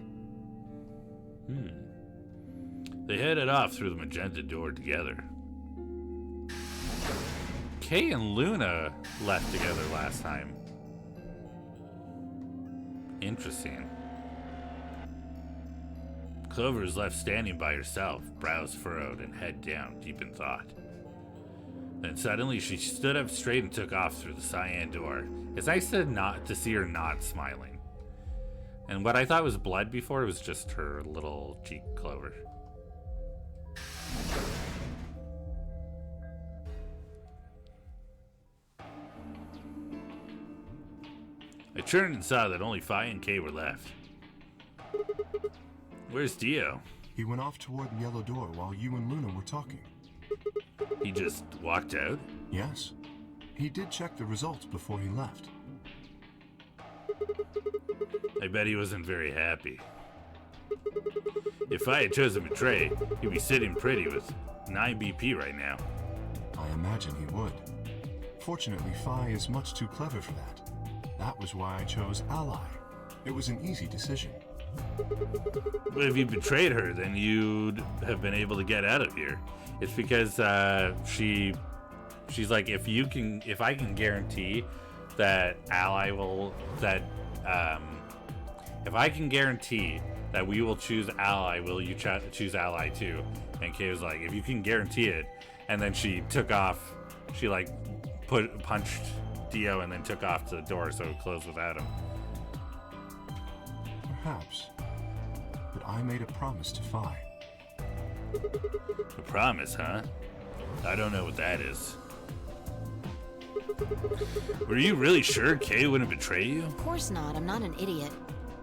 They headed off through the magenta door together. Kay and Luna left together last time. Interesting. Clover is left standing by herself, brows furrowed and head down, deep in thought. Then suddenly she stood up straight and took off through the cyan door. It's nice to see her not smiling. And what I thought was blood before was just her little cheek, Clover. I turned and saw that only Fi and Kay were left. Where's Dio? He went off toward the yellow door while you and Luna were talking. He just walked out? Yes. He did check the results before he left. I bet he wasn't very happy. If I had chosen Betray, he'd be sitting pretty with 9 BP right now. I imagine he would. Fortunately, Fi is much too clever for that. That was why I chose Ally. It was an easy decision. But if you betrayed her, then you'd have been able to get out of here. It's because she's like, if I can guarantee that Ally will if I can guarantee that we will choose Ally, will you choose Ally too? And Kay was like, if you can guarantee it. And then she took off. She like punched Dio and then took off to the door so it closed without him. Perhaps. But I made a promise to Fi. A promise, huh? I don't know what that is. Were you really sure Kay wouldn't betray you? Of course not. I'm not an idiot.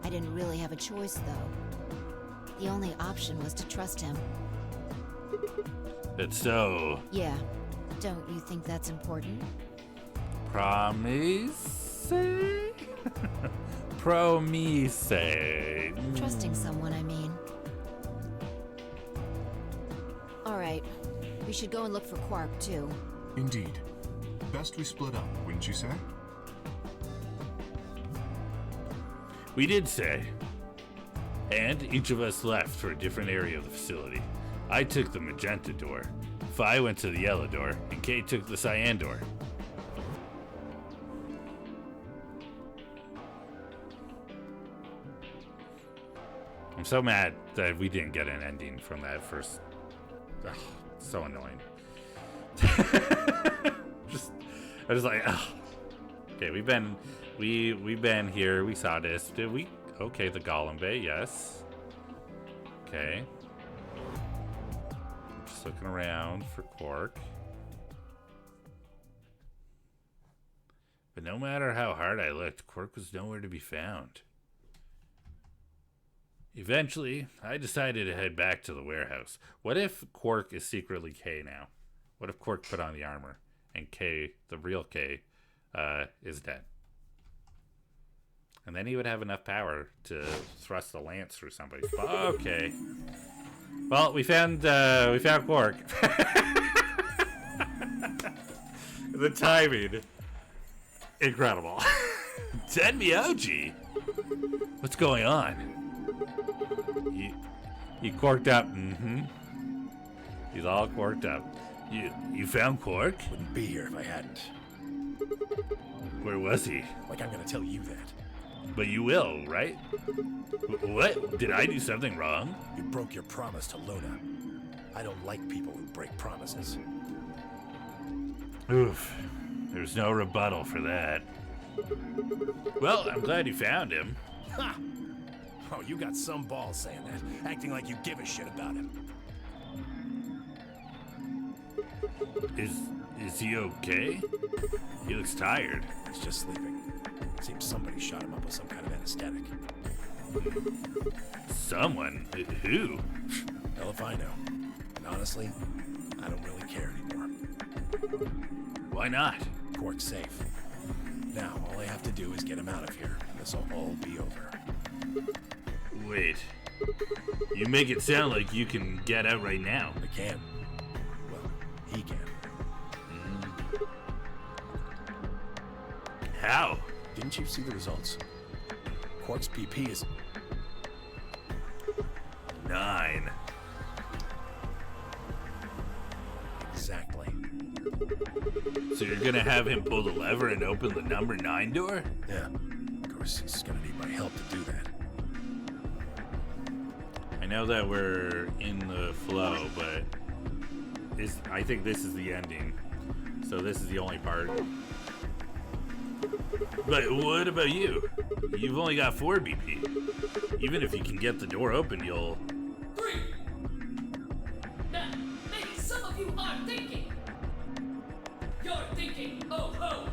I didn't really have a choice, though. The only option was to trust him. That's so. Yeah. Don't you think that's important? Promise? Promise. Trusting someone, I mean. Alright. We should go and look for Quark, too. Indeed. Best we split up, wouldn't you say? We did say. And each of us left for a different area of the facility. I took the magenta door, Fi went to the yellow door, and Kay took the cyan door. I'm so mad that we didn't get an ending from that first. Ugh, so annoying. I was like, ugh. Okay, we've been here. We saw this. Did we? Okay, the Golem Bay. Yes. Okay. Just looking around for Quark. But no matter how hard I looked, Quark was nowhere to be found. Eventually, I decided to head back to the warehouse. What if Quark is secretly Kay now? What if Quark put on the armor and Kay, the real Kay, is dead? And then he would have enough power to thrust the lance through somebody. Okay. Well, we found Quark. The timing, incredible. Tenmyoji! What's going on? He quarked up. Mm-hmm. He's all quarked up. You found Quark? Wouldn't be here if I hadn't. Where was he? Like I'm gonna tell you that. But you will, right? What? Did I do something wrong? You broke your promise to Luna. I don't like people who break promises. Oof. There's no rebuttal for that. Well, I'm glad you found him. Ha! Oh, you got some balls saying that, acting like you give a shit about him. Is he okay? He looks tired. He's just sleeping. Seems somebody shot him up with some kind of anesthetic. Someone? Who? Hell if I know. And honestly, I don't really care anymore. Why not? Quark's safe. Now, all I have to do is get him out of here. This'll all be over. Wait. You make it sound like you can get out right now. I can. Well, he can. How? Didn't you see the results? Quark's BP is 9. Exactly. So you're gonna have him pull the lever and open the number 9 door? Yeah. Of course, he's gonna need my help to do that. I know that we're in the flow, but I think this is the ending. So this is the only part. But what about you? You've only got 4 BP. Even if you can get the door open, you'll... 3! Now, maybe some of you are thinking. You're thinking, oh ho!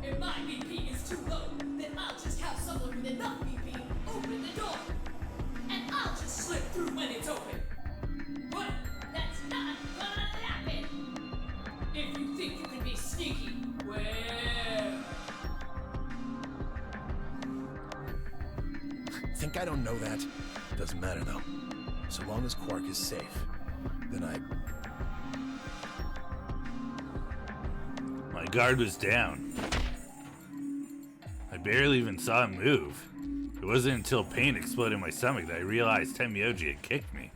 If my BP is too low, then I'll just have someone with enough BP open the door. And I'll just slip through when it's open. But that's not gonna happen. If you think you can be sneaky, well... Think I don't know that? Doesn't matter though. So long as Quark is safe, then My guard was down. I barely even saw him move. It wasn't until pain exploded in my stomach that I realized Tenmyoji had kicked me.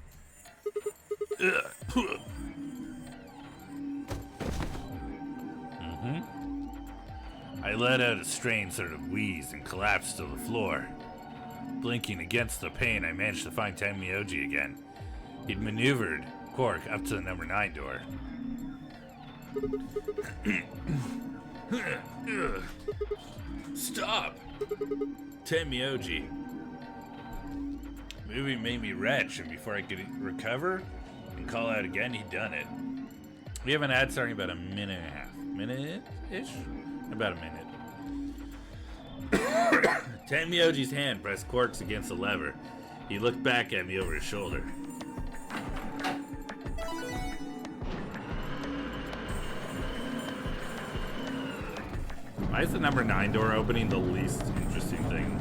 I let out a strained sort of wheeze and collapsed to the floor. Blinking against the pain, I managed to find Tenmyoji again. He'd maneuvered Quark up to the number 9 door. Stop! Tenmyoji. Movie made me retch, and before I could recover and call out again, he'd done it. We have an ad starting about a minute and a half. Minute-ish? About a minute. Tenmyoji's hand pressed Quark's against the lever. He looked back at me over his shoulder. Why is the number 9 door opening the least interesting thing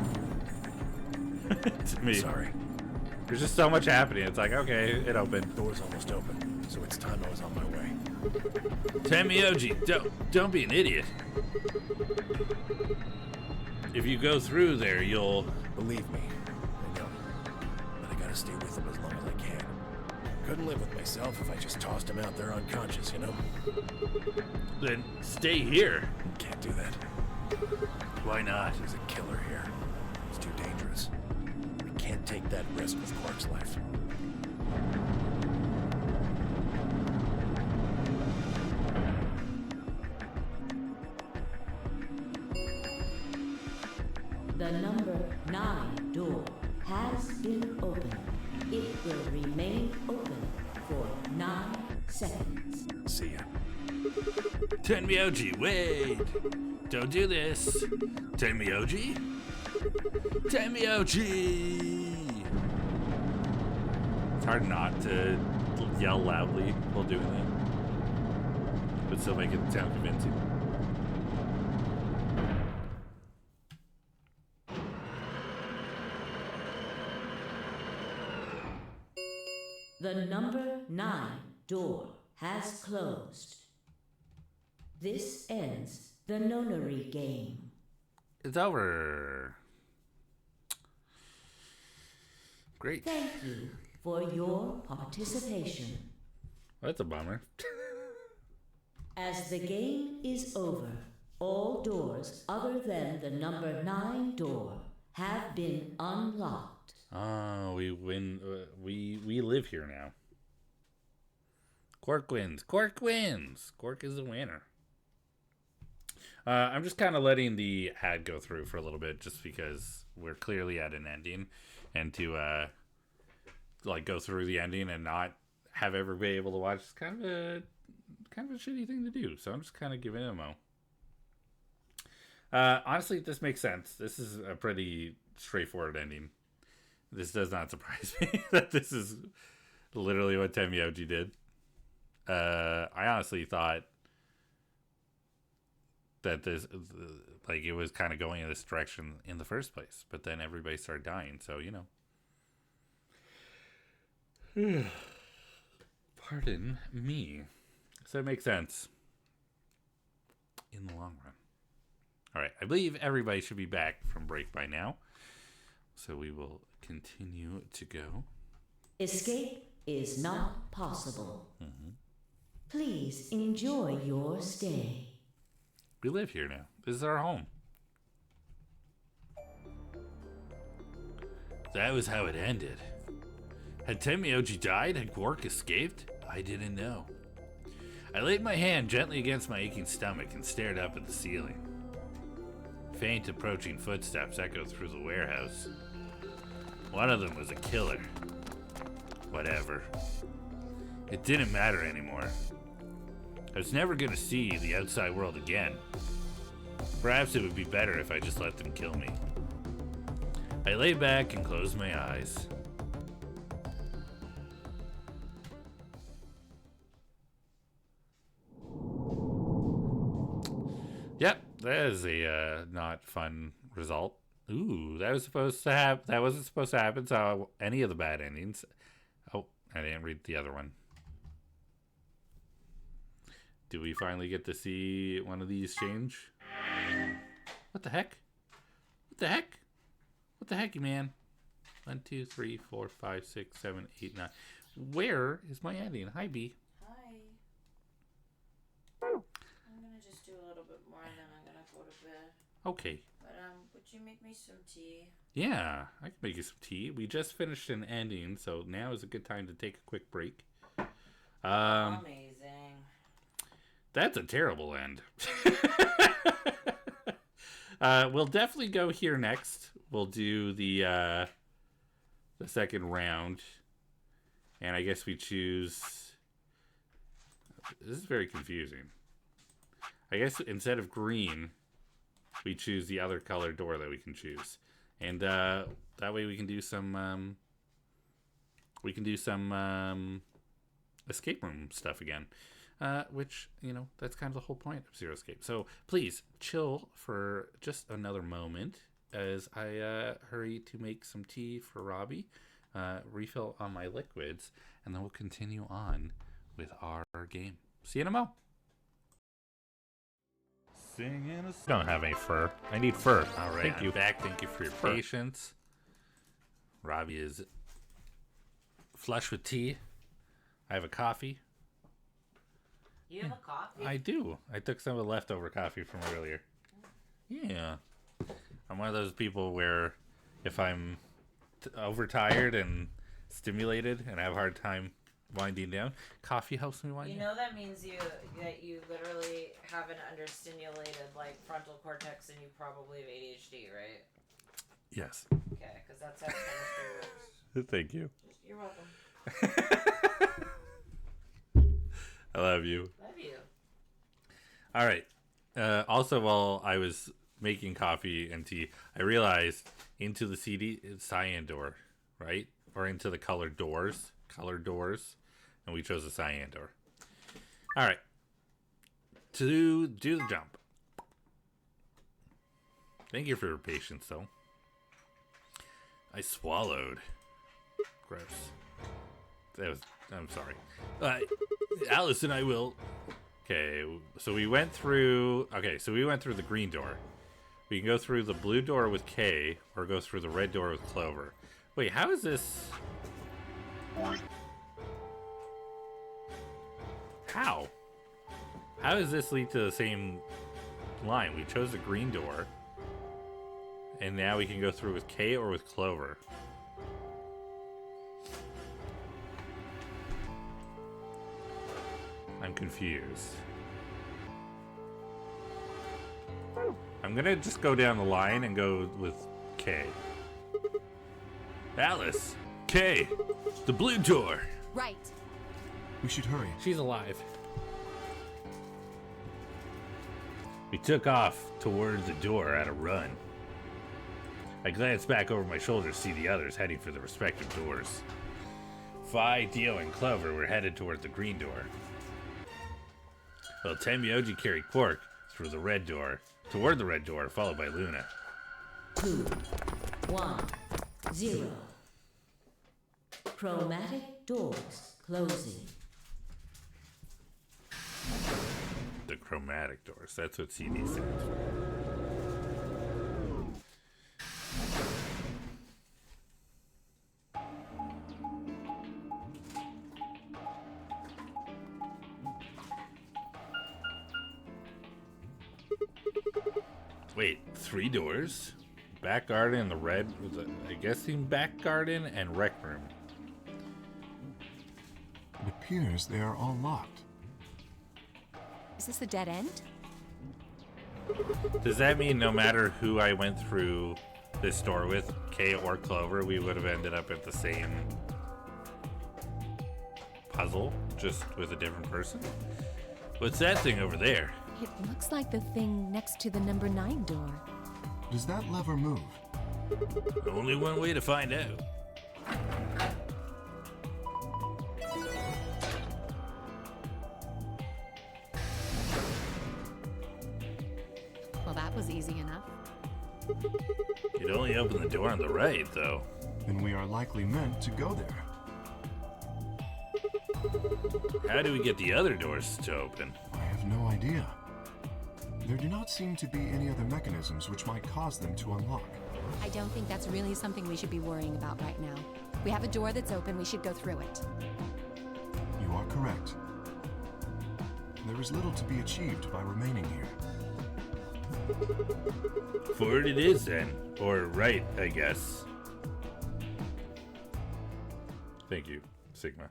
to me? Sorry. There's just so much happening. It's like, okay, it opened. Door's almost open, so it's time I was on my way. Tenmyoji, don't be an idiot. If you go through there, you'll... Believe me, I know. But I gotta stay with him as long as I can. Couldn't live with myself if I just tossed him out there unconscious, you know? Then stay here. Can't do that. Why not? He's a killer here. It's too dangerous. We can't take that risk with Quark's life. The number 9 door has been opened. It will remain open for 9 seconds. See ya. Tenmyoji, wait! Don't do this! Tenmyoji? Tenmyoji! It's hard not to yell loudly while doing that, but still make it sound convincing. The number 9 door has closed. This ends the nonary game. It's over. Great. Thank you for your participation. Well, that's a bummer. As the game is over, all doors other than the number 9 door have been unlocked. Oh, we win. We live here now. Quark wins. Quark wins. Quark is the winner. I'm just kind of letting the ad go through for a little bit, just because we're clearly at an ending, and to like go through the ending and not have everybody able to watch is kind of a shitty thing to do. So I'm just kind of giving it a mo. Honestly, this makes sense. This is a pretty straightforward ending. This does not surprise me that this is literally what Tenmyoji did. I honestly thought that this, like, it was kind of going in this direction in the first place, but then everybody started dying, so, you know. Pardon me. So it makes sense in the long run. All right, I believe everybody should be back from break by now, so we will continue to go. Escape is not possible. Please enjoy your stay. We live here now. This is our home. That was how it ended. Had Tenmyoji died? Had Quark escaped? I didn't know. I laid my hand gently against my aching stomach and stared up at the ceiling. Faint approaching footsteps echoed through the warehouse. One of them was a killer. Whatever. It didn't matter anymore. I was never gonna see the outside world again. Perhaps it would be better if I just let them kill me. I lay back and closed my eyes. Yep, that is a not fun result. Ooh, that was supposed to happen. That wasn't supposed to happen. So any of the bad endings. Oh, I didn't read the other one. Do we finally get to see one of these change? What the heck? What the heck? What the heck, man? 1, 2, 3, 4, 5, 6, 7, 8, 9. Where is my ending? Hi, B. Hi. I'm gonna just do a little bit more and then I'm gonna go to bed. Okay. But would you make me some tea? Yeah, I can make you some tea. We just finished an ending, so now is a good time to take a quick break. Amazing. That's a terrible end. We'll definitely go here next. We'll do the second round, and I guess we choose. This is very confusing. I guess instead of green, we choose the other color door that we can choose, and that way we can do some. Escape room stuff again. Which, you know, that's kind of the whole point of Zero Escape. So please chill for just another moment as I hurry to make some tea for Robbie, refill on my liquids, and then we'll continue on with our game. See you in a mo. Singing a don't have any fur. I need fur. All right, thank you. Back. Thank you for your patience. Robbie is flush with tea. I have a coffee. You have a coffee? I do. I took some of the leftover coffee from earlier. Yeah. I'm one of those people where if I'm overtired and stimulated and I have a hard time winding down, coffee helps me wind down. You know that means that you literally have an understimulated like frontal cortex and you probably have ADHD, right? Yes. Okay, because that's how chemistry works. Thank you. You're welcome. I love you. Love you. All right. Also, while I was making coffee and tea, I realized into the CD it's cyan door, right? Or into the colored doors, and we chose the cyan door. All right. To do the jump. Thank you for your patience, though. I swallowed. Gross. I'm sorry. Alice and I will. Okay, so we went through. Okay, so we went through the green door. We can go through the blue door with K, or go through the red door with Clover. Wait, how is this? How? How does this lead to the same line? We chose the green door, and now we can go through with K or with Clover. I'm confused. I'm gonna just go down the line and go with K. Alice! K! The blue door! Right. We should hurry. She's alive. We took off toward the door at a run. I glanced back over my shoulder to see the others heading for the respective doors. Fi, Dio, and Clover were headed toward the green door, while Tenmyoji carried Quark toward the red door, followed by Luna. 2, 1, 0. Chromatic doors closing. The chromatic doors. That's what CD stands for. Wait, 3 doors? Back garden and the red, I guess the back garden and rec room. It appears they are all locked. Is this a dead end? Does that mean no matter who I went through this door with, Kay or Clover, we would have ended up at the same puzzle, just with a different person? What's that thing over there? It looks like the thing next to the number 9 door. Does that lever move? Only one way to find out. Well, that was easy enough. You'd only open the door on the right, though. Then we are likely meant to go there. How do we get the other doors to open? I have no idea. There do not seem to be any other mechanisms which might cause them to unlock. I don't think that's really something we should be worrying about right now. We have a door that's open, we should go through it. You are correct. There is little to be achieved by remaining here. Forward it is, then. Or right, I guess. Thank you, Sigma.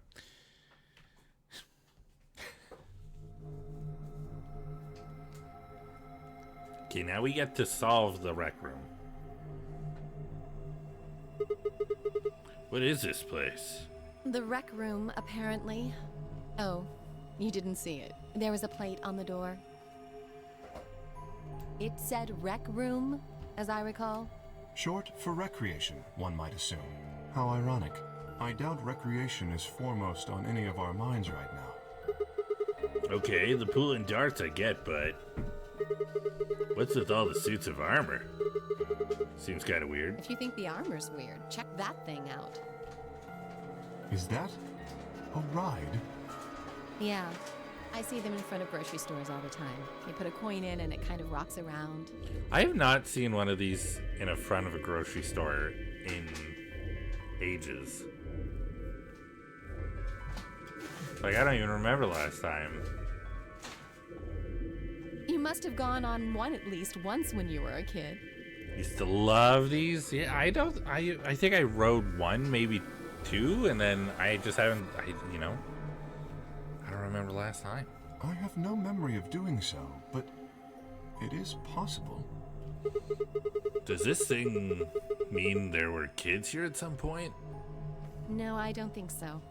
Okay, now we get to solve the rec room. What is this place? The rec room, apparently. Oh, you didn't see it. There was a plate on the door. It said rec room, as I recall. Short for recreation, one might assume. How ironic. I doubt recreation is foremost on any of our minds right now. Okay, the pool and darts I get, but what's with all the suits of armor? Seems kind of weird. If you think the armor's weird, check that thing out. Is that a ride? Yeah, I see them in front of grocery stores all the time. You put a coin in and it kind of rocks around. I have not seen one of these in a front of a grocery store in ages. Like, I don't even remember last time. You must have gone on one at least once when you were a kid. Used to love these. Yeah, I think I rode one, maybe two, and then I just haven't, I don't remember last time. I have no memory of doing so, but it is possible. Does this thing mean there were kids here at some point? No, I don't think so.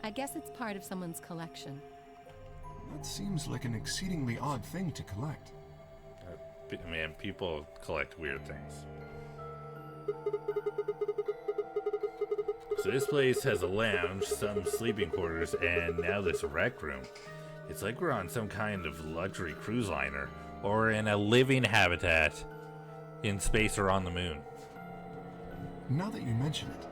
I guess it's part of someone's collection. That seems like an exceedingly odd thing to collect. Man, people collect weird things. So this place has a lounge, some sleeping quarters, and now this rec room. It's like we're on some kind of luxury cruise liner. Or in a living habitat in space or on the moon. Now that you mention it,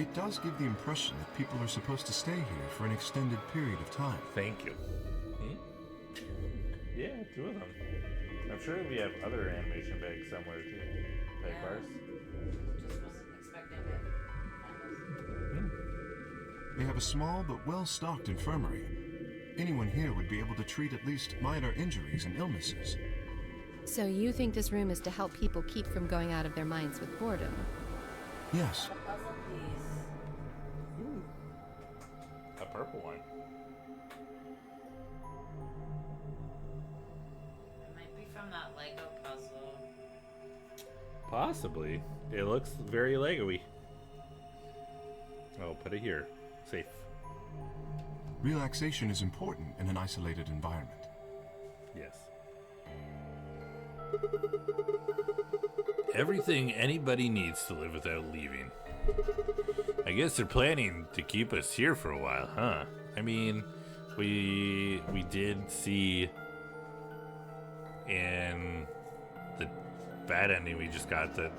it does give the impression that people are supposed to stay here for an extended period of time. Thank you. Yeah, 2 of them. I'm sure we have other animation bags somewhere too. Like bars. Just wasn't expecting it. They have a small but well-stocked infirmary. Anyone here would be able to treat at least minor injuries and illnesses. So you think this room is to help people keep from going out of their minds with boredom? Yes. A puzzle piece. Ooh. A purple one. It might be from that Lego puzzle. Possibly. It looks very Lego-y. Oh, put it here. Safe. Relaxation is important in an isolated environment. Yes. Everything anybody needs to live without leaving. I guess they're planning to keep us here for a while, huh? I mean, we did see in the bad ending we just got that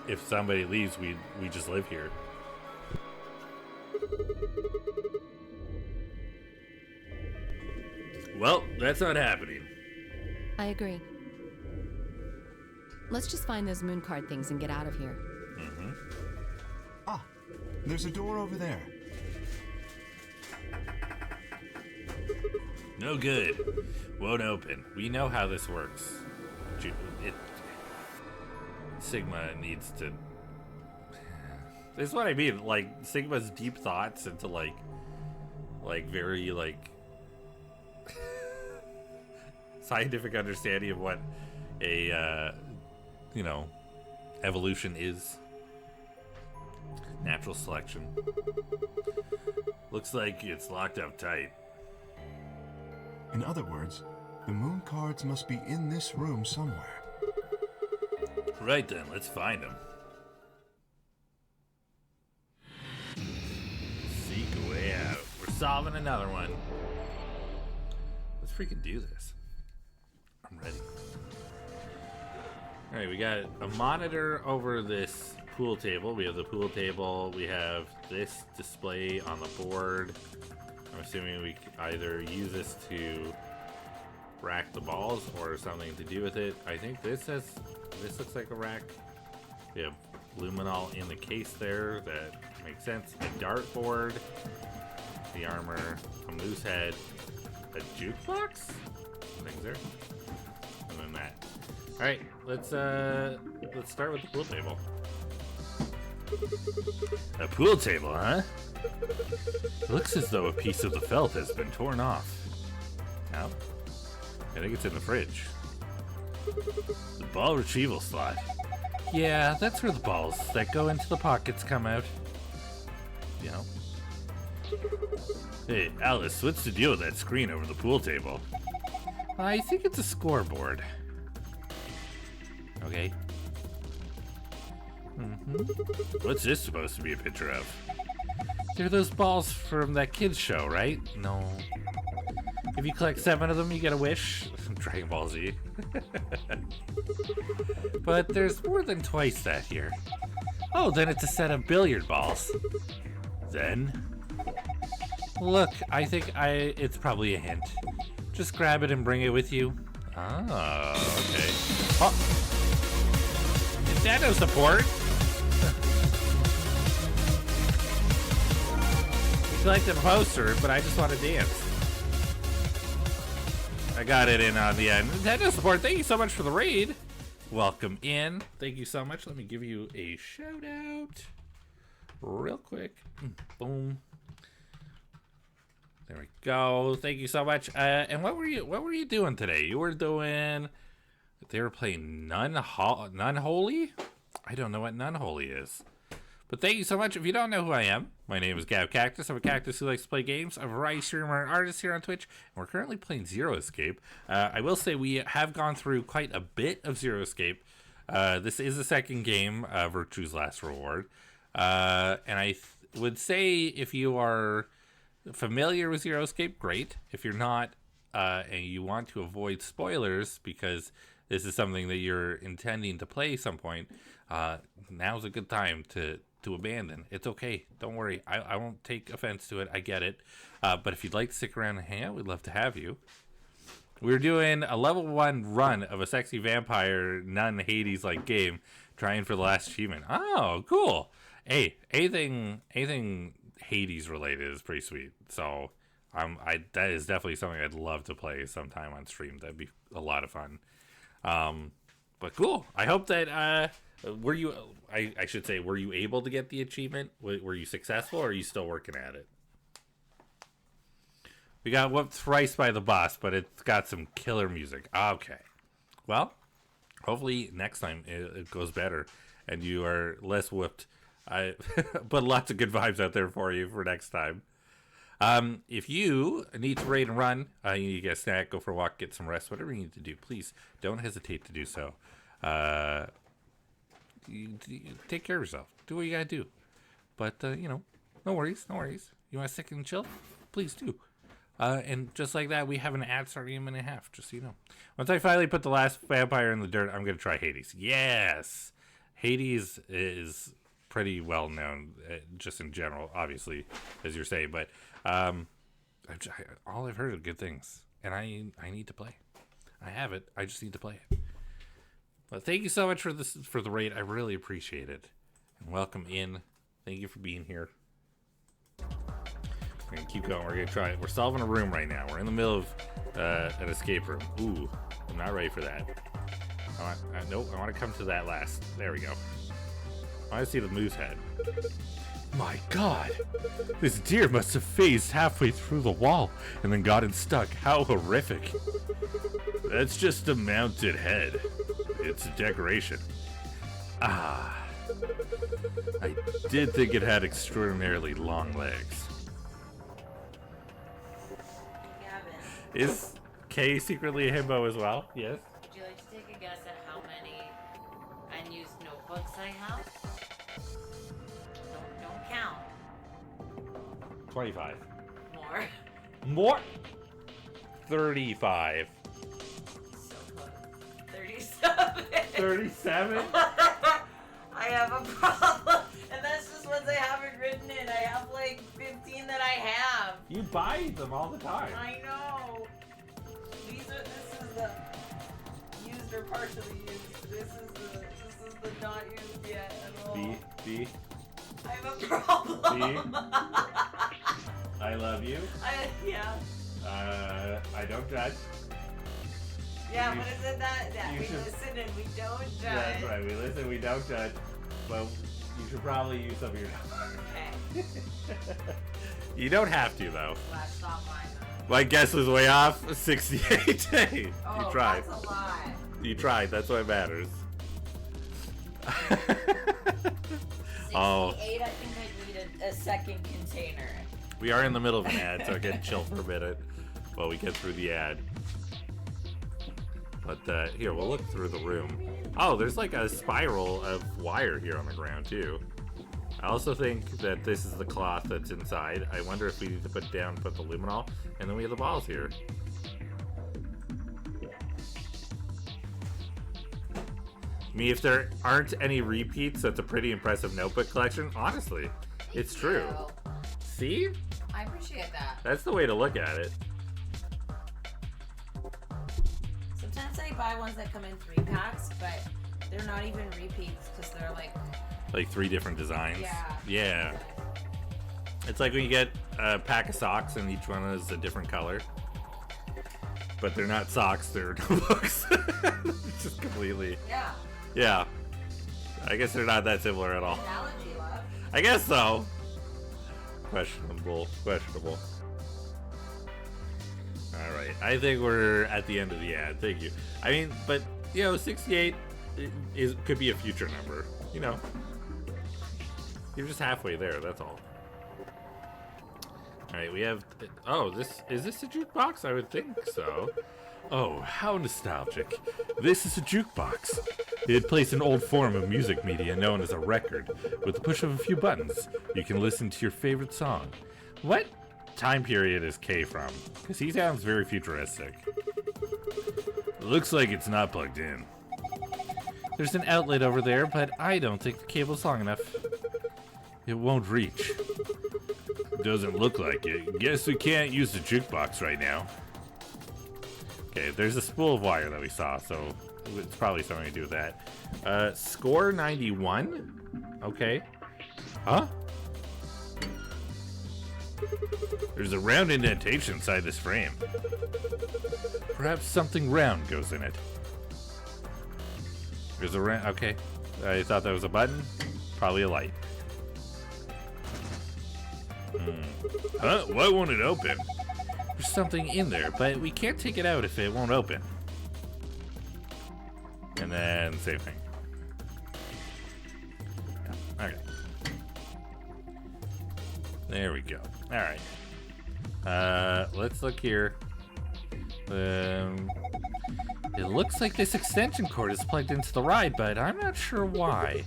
if somebody leaves, we just live here. Well, that's not happening. I agree. Let's just find those moon card things and get out of here. Mm-hmm. Ah, there's a door over there. No good. Won't open. We know how this works. Sigma needs to... This is what I mean. Like, Sigma's deep thoughts into, like very, like... scientific understanding of what a, evolution is. Natural selection. Looks like it's locked up tight. In other words, the moon cards must be in this room somewhere. Right then, let's find them. Seek a way out. We're solving another one. Let's freaking do this. I'm ready. Alright, we got a monitor over this pool table. We have the pool table. We have this display on the board. I'm assuming we either use this to rack the balls or something to do with it. I think this looks like a rack. We have luminol in the case there. That makes sense. A dartboard, the armor, a moose head, a jukebox. Things there, and then that. All right, let's start with the pool table. A pool table, huh? It looks as though a piece of the felt has been torn off. No, I think it's in the fridge. The ball retrieval slot. Yeah, that's where the balls that go into the pockets come out. You know. Hey, Alice, what's the deal with that screen over the pool table? I think it's a scoreboard. Okay. What's this supposed to be a picture of? They're those balls from that kids show, right? No. If you collect 7 of them, you get a wish. Dragon Ball Z. But there's more than twice that here. Oh, then it's a set of billiard balls. Then? Look, I think it's probably a hint. Just grab it and bring it with you. Oh, okay. Oh. Nintendo support. You like the poster, but I just want to dance. I got it in on the end. Nintendo support, thank you so much for the raid. Welcome in. Thank you so much. Let me give you a shout out real quick. Boom. There we go. Thank you so much. And what were you doing today? You were doing... They were playing Nunholy? I don't know what Nunholy is. But thank you so much. If you don't know who I am, my name is Gav Cactus. I'm a cactus who likes to play games. I'm a variety streamer and artist here on Twitch. And we're currently playing Zero Escape. I will say we have gone through quite a bit of Zero Escape. This is the second game, Virtue's Last Reward. And I would say if you are familiar with Zero Escape, great. If you're not, and you want to avoid spoilers because this is something that you're intending to play some point, now's a good time to abandon. It's okay. Don't worry. I won't take offense to it. I get it. But if you'd like to stick around and hang out, we'd love to have you. We're doing a level 1 run of a sexy vampire nun Hades-like game, trying for the last achievement. Oh, cool. Hey, anything Hades related is pretty sweet. So that is definitely something I'd love to play sometime on stream. That'd be a lot of fun. But cool. I hope that were you able to get the achievement? Were you successful, or are you still working at it? We got whooped thrice by the boss, but it's got some killer music. Okay. Well, Hopefully next time it goes better and you are less whooped. I put lots of good vibes out there for you for next time. If you need to raid and run, you need to get a snack, go for a walk, get some rest, whatever you need to do, please don't hesitate to do so. You take care of yourself. Do what you gotta do. But, you know, no worries, no worries. You want to stick and chill? Please do. And just like that, we have an ad starting in a minute and a half, just so you know. Once I finally put the last vampire in the dirt, I'm going to try Hades. Yes! Hades is pretty well known, just in general, obviously, as you're saying. But all I've heard are good things. And I need to play. I have it. I just need to play it. But thank you so much for the raid. I really appreciate it. And welcome in. Thank you for being here. We're gonna keep going. We're gonna try it. We're solving a room right now. We're in the middle of an escape room. Ooh, I'm not ready for that. Nope, I want to come to that last. There we go. I want to see the moose head. My God, this deer must have phased halfway through the wall and then gotten stuck. How horrific. That's just a mounted head. It's a decoration. Ah, I did think it had extraordinarily long legs. Is Kay secretly a himbo as well? Yes. Would you like to take a guess at how many unused notebooks I have? Don't count. 25. More. More? 35. So close. 37. 37? I have a problem. And that's just ones I haven't written in. I have like 15 that I have. You buy them all the time. I know. This is the used or partially used. This is the not used yet at all. B. I have a problem. I love you. Yeah. I don't judge. Yeah, what is it that we listen and we don't judge? Yeah, that's right. We listen, we don't judge. Well, you should probably use some of your Okay. You don't have to, though. That's not mine, though. My guess was way off. 68. Hey, Oh, you tried. That's a lot. You tried. That's what matters. 68, I think I need a second container. We are in the middle of an ad, so I can chill for a minute while we get through the ad. But here, we'll look through the room. Oh, there's like a spiral of wire here on the ground, too. I also think that this is the cloth that's inside. I wonder if we need to put the luminol, and then we have the balls here. I mean, if there aren't any repeats, that's a pretty impressive notebook collection. Honestly, it's true. See? I appreciate that. That's the way to look at it. Sometimes I buy ones that come in 3 packs, but they're not even repeats because they're like 3 different designs. Yeah. Yeah. It's like when you get a pack of socks and each one is a different color. But they're not socks, they're notebooks. It's just completely. Yeah. Yeah. I guess they're not that similar at all. Analogy, love. I guess so. Questionable. Alright, I think we're at the end of the ad. Thank you. I mean, but, 68 could be a future number. You're just halfway there, that's all. Alright, we have... Oh, is this a jukebox? I would think so. Oh, how nostalgic. This is a jukebox. It plays an old form of music media known as a record. With the push of a few buttons, you can listen to your favorite song. What time period is Kay from? Because he sounds very futuristic. Looks like it's not plugged in. There's an outlet over there, but I don't think the cable's long enough. It won't reach. Doesn't look like it. Guess we can't use the jukebox right now. Okay, there's a spool of wire that we saw, so it's probably something to do with that. Score 91? Okay. Huh? There's a round indentation inside this frame. Perhaps something round goes in it. There's a round... Okay. I thought that was a button. Probably a light. Huh? Why won't it open? There's something in there, but we can't take it out if it won't open. And And then same thing. Okay. There we go. Alright. Let's look here. It looks like this extension cord is plugged into the ride, but I'm not sure why.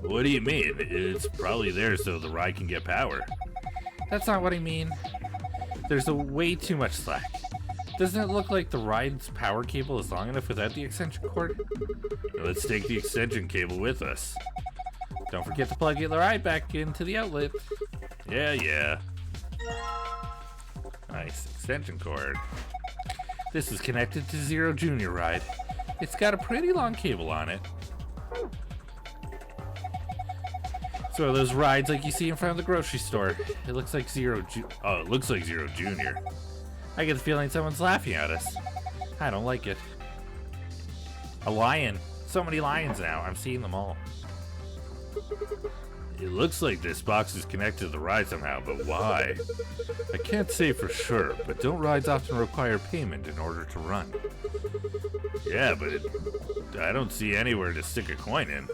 What do you mean? It's probably there so the ride can get power. That's not what I mean. There's way too much slack. Doesn't it look like the ride's power cable is long enough without the extension cord? Let's take the extension cable with us. Don't forget to plug the ride back into the outlet. Yeah. Nice extension cord. This is connected to Zero Junior Ride. It's got a pretty long cable on it. It's one of those rides like you see in front of the grocery store. It looks like it looks like Zero Junior. I get the feeling someone's laughing at us. I don't like it. A lion. So many lions now. I'm seeing them all. It looks like this box is connected to the ride somehow, but why? I can't say for sure, but don't rides often require payment in order to run? Yeah, but I don't see anywhere to stick a coin in.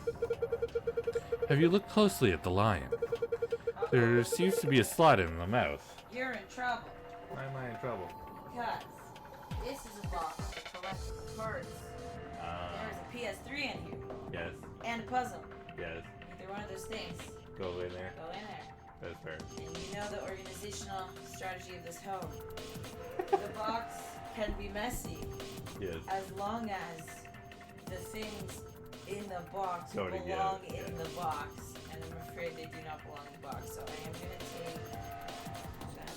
Have you looked closely at the lion? There seems to be a slot in the mouth. You're in trouble. Why am I in trouble? Because this is a box to collect cards. There's a PS3 in here. Yes. And a puzzle. Yes. Either one of those things. Go in there. Go in there. That's fair. And you know the organizational strategy of this home. The box can be messy. Yes. As long as the things in the box Go belong together. in the box. And I'm afraid they do not belong in the box. So I am going to take that.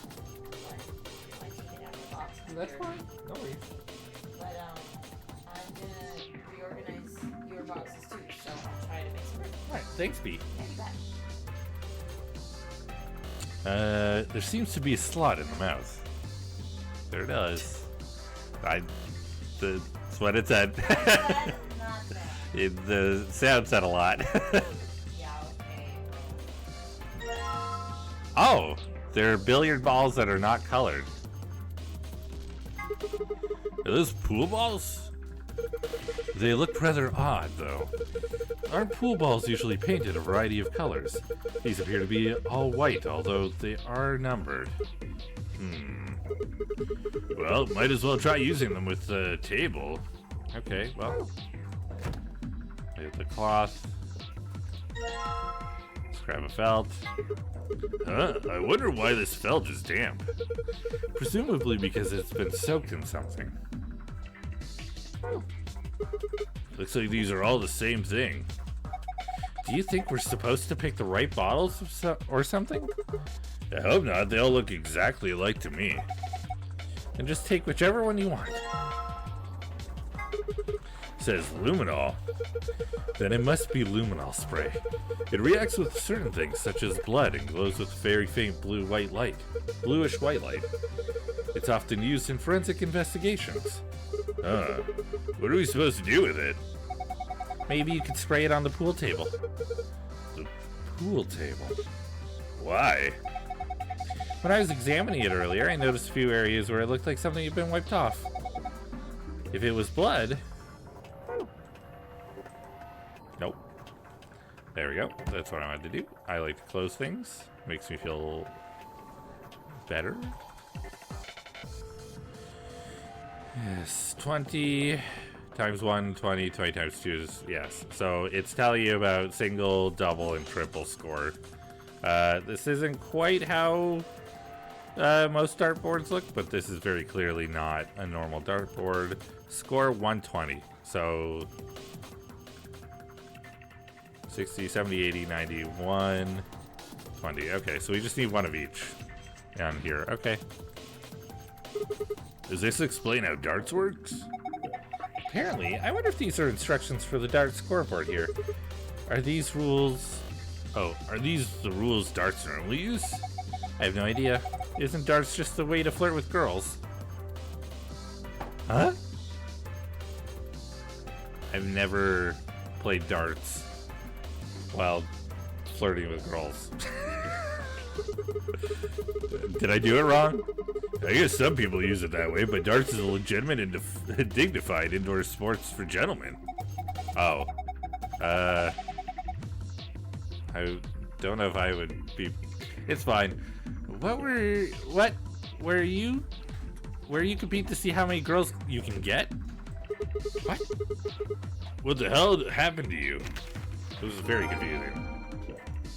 I take it out of the box. That's here. fine. No worries. But I'm going to reorganize your boxes too. So I'll try to make some room. Alright, thanks, B. Yeah, you bet. There seems to be a slot in the mouth. There does. That's what it said. The sound said a lot. Yeah, okay. Oh, they're billiard balls that are not colored. Are those pool balls? They look rather odd, though. Aren't pool balls usually painted a variety of colors? These appear to be all white, although they are numbered. Well, might as well try using them with the table. Okay, well. Get the cloth. Let's grab a felt. Huh? I wonder why this felt is damp. Presumably because it's been soaked in something. Looks like these are all the same thing. Do you think we're supposed to pick the right bottles or something? I hope not. They all look exactly alike to me. Then just take whichever one you want. Says luminol. Then it must be luminol spray. It reacts with certain things such as blood and glows with very faint bluish white light. It's often used in forensic investigations. What are we supposed to do with it? Maybe you could spray it on the pool table. The pool table? Why? When I was examining it earlier, I noticed a few areas where it looked like something had been wiped off. If it was blood... Nope. There we go. That's what I wanted to do. I like to close things. Makes me feel better. Yes, 20 times 1, 20, 20 times 2 is, yes. So it's telling you about single, double, and triple score. This isn't quite how most dartboards look, but this is very clearly not a normal dartboard. Score 120. So 60, 70, 80, 90, 120. Okay, so we just need one of each on here. Okay. Does this explain how darts works? Apparently. I wonder if these are instructions for the dart scoreboard here. Are these rules... Oh, are these the rules darts normally use? I have no idea. Isn't darts just a way to flirt with girls? Huh? I've never played darts while flirting with girls. Did I do it wrong? I guess some people use it that way, but darts is a legitimate and dignified indoor sports for gentlemen. Oh. I don't know if I would be... It's fine. Where you compete to see how many girls you can get? What? What the hell happened to you? It was very confusing.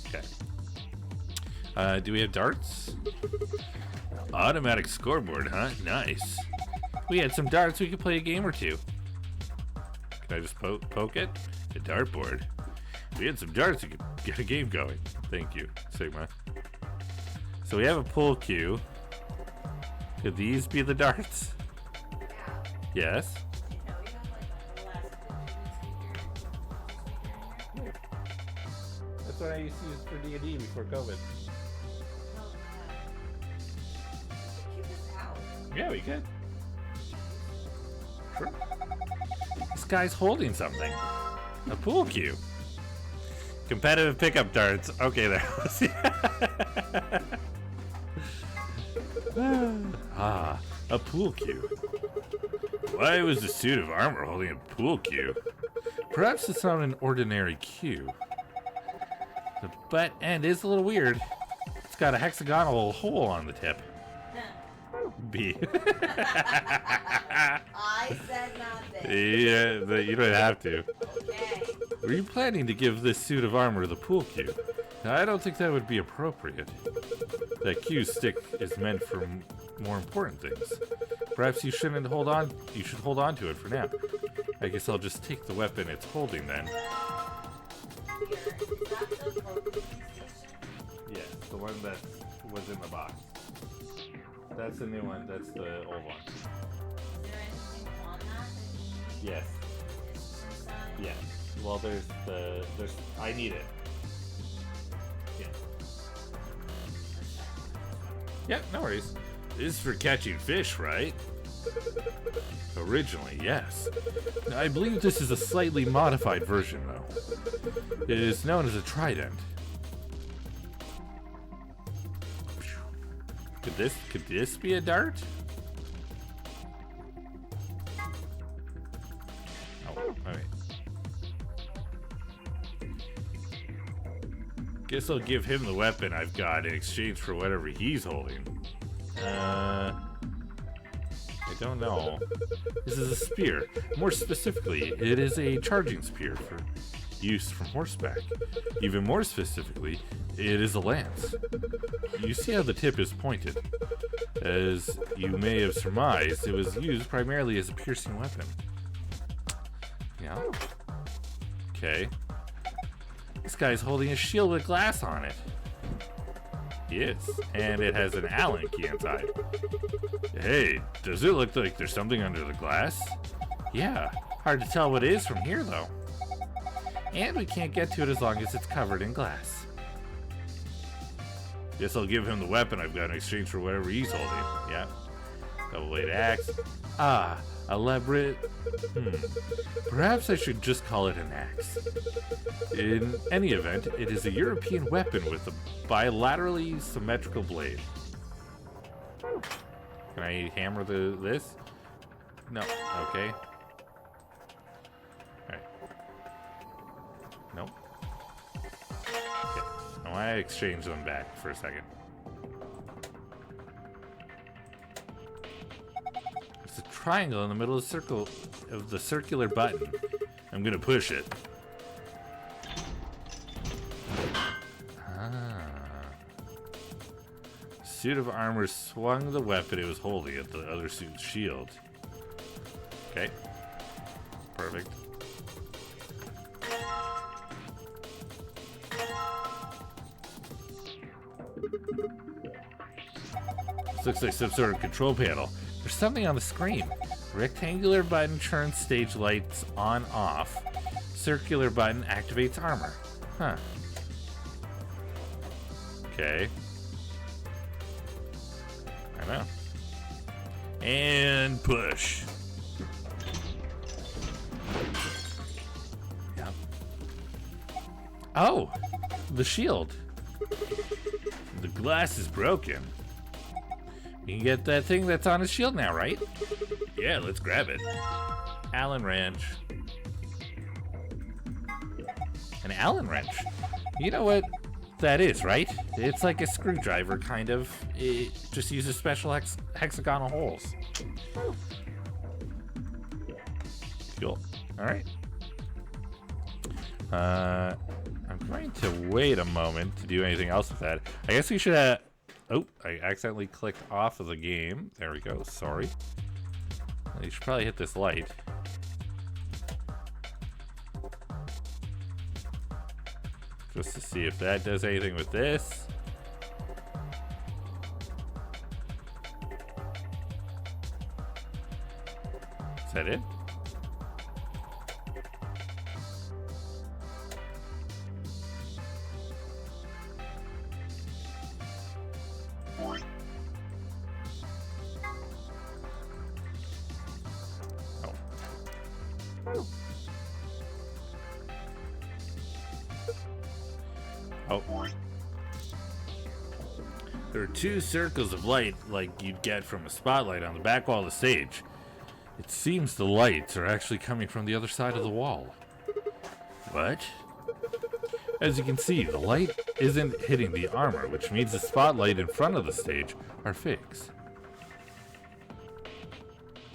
Okay. Do we have darts? Automatic scoreboard, huh? Nice. We had some darts, we could play a game or two. Can I just poke it? A dartboard. We had some darts, we could get a game going. Thank you, Sigma. So we have a pool cue. Could these be the darts? Yes. That's what I used to use for D&D before COVID. Yeah, we could. Sure. This guy's holding something. A pool cue. Competitive pickup darts. Okay, there. A pool cue. Why was the suit of armor holding a pool cue? Perhaps it's not an ordinary cue. The butt end is a little weird. It's got a hexagonal hole on the tip. B. I said nothing. Yeah, you don't have to. Okay. Were you planning to give this suit of armor the pool cue? I don't think that would be appropriate. That cue stick is meant for more important things. Perhaps you shouldn't hold on. You should hold on to it for now. I guess I'll just take the weapon it's holding then. Yes, the one that was in the box. That's the new one. That's the old one. Is there anything on that? Yes. Yes. Well, there's. I need it. Yeah. Yep. No worries. This is for catching fish, right? Originally, yes. I believe this is a slightly modified version, though. It is known as a trident. Could this be a dart? Oh, alright. Guess I'll give him the weapon I've got in exchange for whatever he's holding. I don't know. This is a spear. More specifically, it is a charging spear for use from horseback. Even more specifically, it is a lance. You see how the tip is pointed. As you may have surmised, it was used primarily as a piercing weapon. Yeah. Okay. This guy's holding a shield with glass on it. He is. And it has an Allen key inside. Hey, does it look like there's something under the glass? Yeah. Hard to tell what it is from here, though. And we can't get to it as long as it's covered in glass. Guess I'll give him the weapon I've got in exchange for whatever he's holding. Yeah. Double-bladed axe. Ah, elaborate. Perhaps I should just call it an axe. In any event, it is a European weapon with a bilaterally symmetrical blade. Can I hammer this? No. Okay. Alright. Nope. Okay. I want to exchange them back for a second. There's a triangle in the middle of the circular button. I'm gonna push it. Suit of armor swung the weapon it was holding at the other suit's shield. Okay. Perfect. This looks like some sort of control panel. There's something on the screen. Rectangular button turns stage lights on off. Circular button activates armor. Huh. Okay. I know. And push. Yep. Oh, the shield. The glass is broken. You can get that thing that's on his shield now, right? Yeah, let's grab it. Allen Ranch. An Allen wrench. You know what that is, right? It's like a screwdriver, kind of. It just uses special hexagonal holes. Cool. Alright. I'm going to wait a moment to do anything else with that. I guess we should oh, I accidentally clicked off of the game. There we go. Sorry. You should probably hit this light. Just to see if that does anything with this. Is that it? Oh. There are two circles of light like you'd get from a spotlight on the back wall of the stage. It seems the lights are actually coming from the other side of the wall. What? As you can see, the light isn't hitting the armor, which means the spotlight in front of the stage are fakes.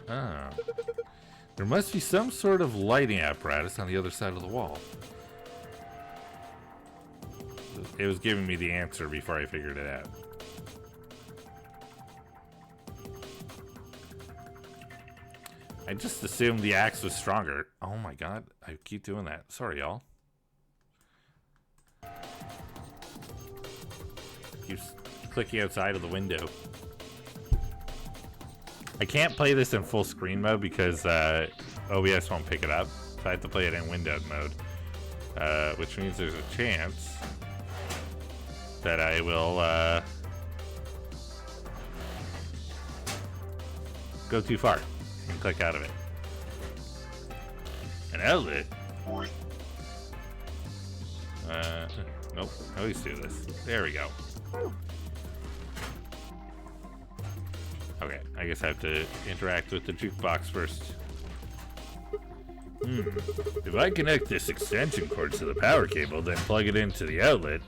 Ah. There must be some sort of lighting apparatus on the other side of the wall. It was giving me the answer before I figured it out. I just assumed the axe was stronger. Oh my god, I keep doing that. Sorry, y'all. Keeps clicking outside of the window. I can't play this in full screen mode because OBS won't pick it up. So I have to play it in windowed mode. Which means there's a chance that I will go too far and click out of it. An outlet? Nope. I always do this. There we go. Okay, I guess I have to interact with the jukebox first. If I connect this extension cord to the power cable, then plug it into the outlet.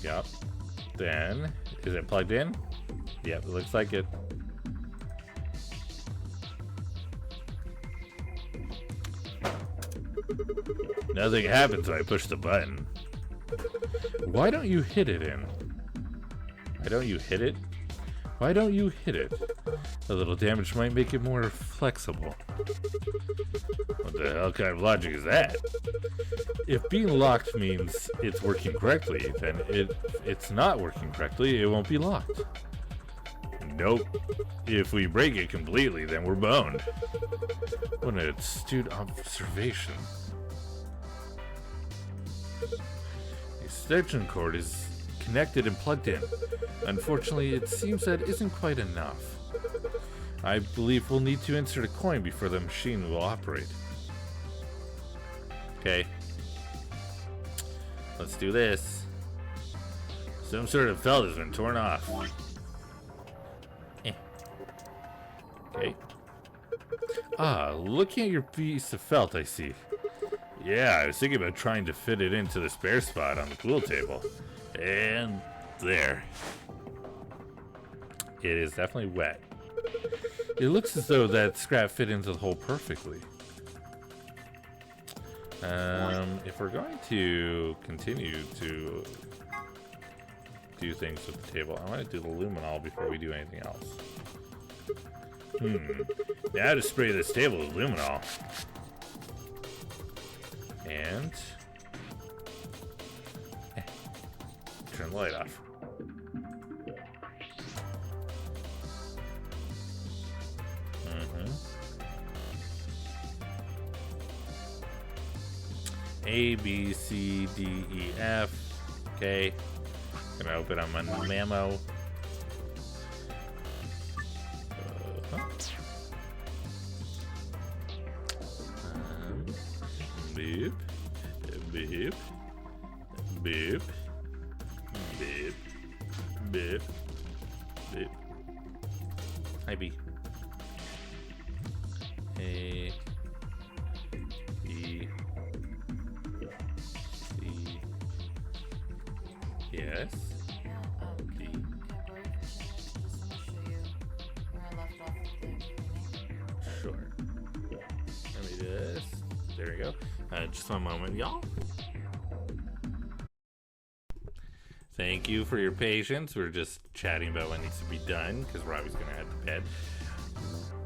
Yep. Then, is it plugged in? Yep, it looks like it. Nothing happens when I push the button. Why don't you hit it in? Why don't you hit it? Why don't you hit it? A little damage might make it more flexible. What the hell kind of logic is that? If being locked means it's working correctly, then if it's not working correctly, it won't be locked. Nope. If we break it completely, then we're boned. What an astute observation. The extension cord is connected and plugged in. Unfortunately, it seems that isn't quite enough. I believe we'll need to insert a coin before the machine will operate. Okay. Let's do this. Some sort of felt has been torn off. Okay. Ah, looking at your piece of felt, I see. Yeah, I was thinking about trying to fit it into the spare spot on the pool table. And there. It is definitely wet. It looks as though that scrap fit into the hole perfectly. If we're going to continue to do things with the table, I want to do the luminol before we do anything else. Now to spray this table with luminol. And turn the light off. A, B, C, D, E, F. Okay. Gonna open up my memo. Beep. Beep. Beep. Beep. Beep. Beep. Hi, B. A. B. Yes. D. Sure. Let me do this. There we go. Just one moment, y'all. Thank you for your patience. We're just chatting about what needs to be done because Robbie's gonna head to bed.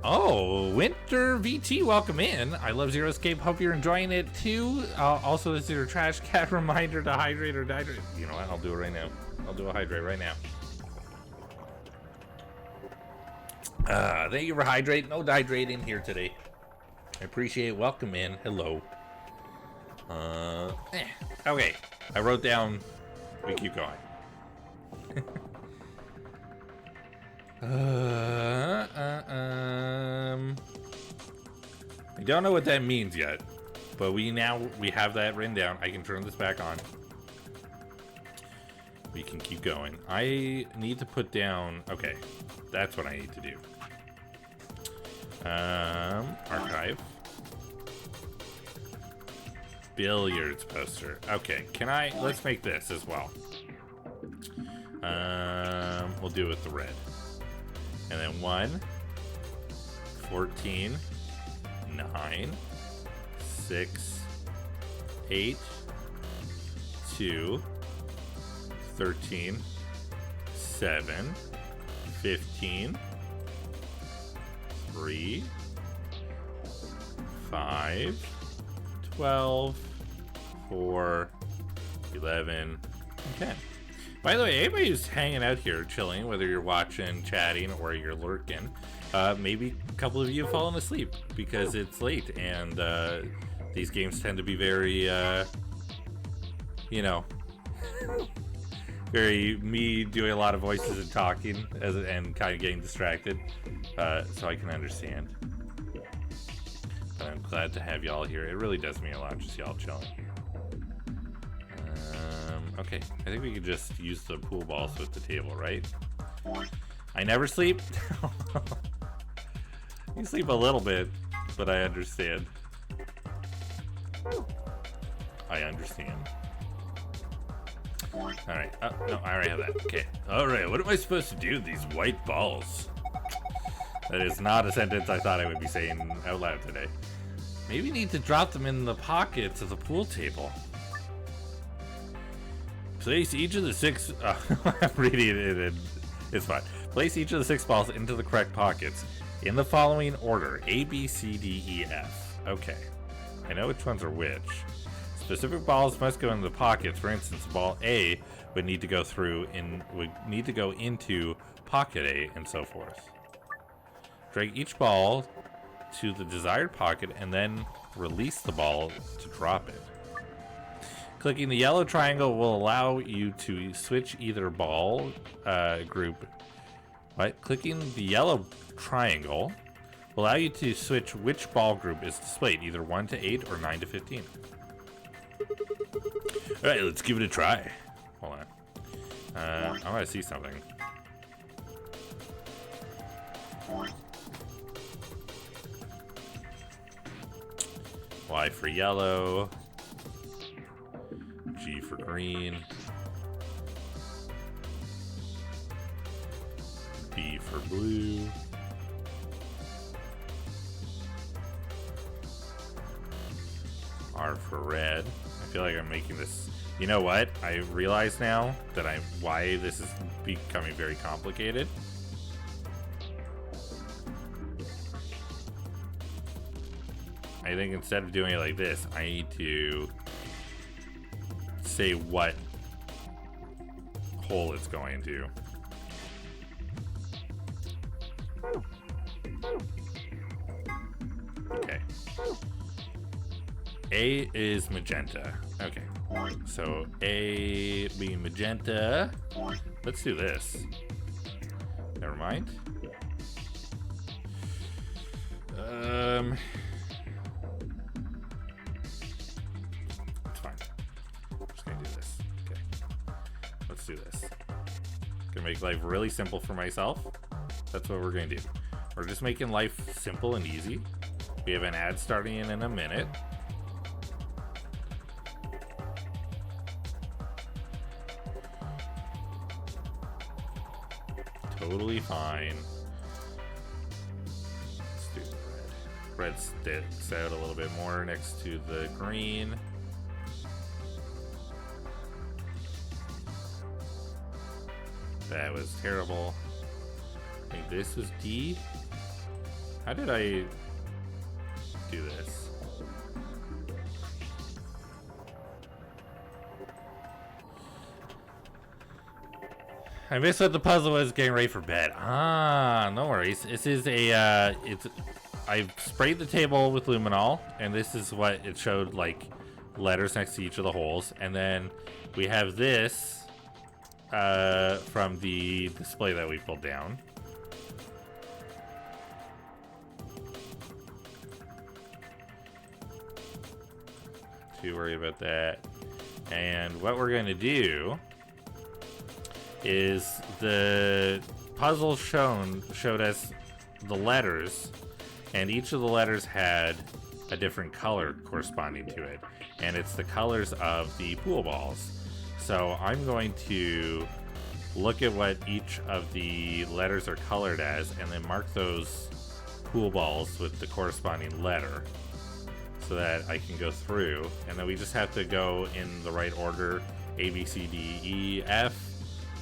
Oh, Winter VT, welcome in. I love Zero Escape. Hope you're enjoying it too. Also, this is your trash cat reminder to hydrate or dehydrate. You know what? I'll do it right now. I'll do a hydrate right now. Thank you for hydrating. No dehydrating here today. I appreciate it. Welcome in. Hello. Okay. I wrote down. We keep going. I don't know what that means yet, but we have that written down. I can turn this back on. We can keep going. I need to put down. Okay, that's what I need to do. Archive. Billiards poster. Okay, let's make this as well. We'll do it with the red. And then 1, 14, 9, 6, 8, 2, 13, 7, 15, 3, 5, 12, 4, 11, and 10. By the way, anybody who's hanging out here, chilling, whether you're watching, chatting, or you're lurking, maybe a couple of you have fallen asleep because it's late, and these games tend to be very, you know, very me doing a lot of voices and talking and kind of getting distracted, so I can understand. But I'm glad to have y'all here. It really does mean a lot, just y'all chilling. Okay, I think we could just use the pool balls with the table, right? I never sleep. You sleep a little bit, but I understand. I understand. Alright, no, I already have that. Okay, alright, what am I supposed to do with these white balls? That is not a sentence I thought I would be saying out loud today. Maybe need to drop them in the pockets of the pool table. Place each of the 6... I'm reading it and it's fine. Place each of the 6 balls into the correct pockets in the following order. A, B, C, D, E, F. Okay. I know which ones are which. Specific balls must go in the pockets. For instance, ball A would need to go into pocket A and so forth. Drag each ball to the desired pocket and then release the ball to drop it. Clicking the yellow triangle will allow you to switch either ball group. What? Clicking the yellow triangle will allow you to switch which ball group is displayed, either 1 to 8 or 9 to 15. Alright, let's give it a try. Hold on. I want to see something. Y for yellow. G for green. B for blue. R for red. I feel like I'm making this. You know what? I realize now that why this is becoming very complicated. I think instead of doing it like this, I need to say what hole it's going to. Okay. A is magenta. Okay. So A being magenta. Let's do this. Never mind. It's fine. I'm just gonna do this. Okay. Let's do this. Gonna make life really simple for myself. That's what we're gonna do. We're just making life simple and easy. We have an ad starting in a minute. Totally fine. Let's do red. Red sticks out a little bit more next to the green. That was terrible. I think this was D. How did I do this? I missed what the puzzle was getting ready for bed. Ah, no worries. This is a, I sprayed the table with luminol, and this is what it showed, like, letters next to each of the holes. And then we have this, from the display that we pulled down. Too worried about that. And what we're going to do is the puzzle showed us the letters, and each of the letters had a different color corresponding to it, and it's the colors of the pool balls. So I'm going to look at what each of the letters are colored as and then mark those pool balls with the corresponding letter so that I can go through, and then we just have to go in the right order, A, B, C, D, E, F,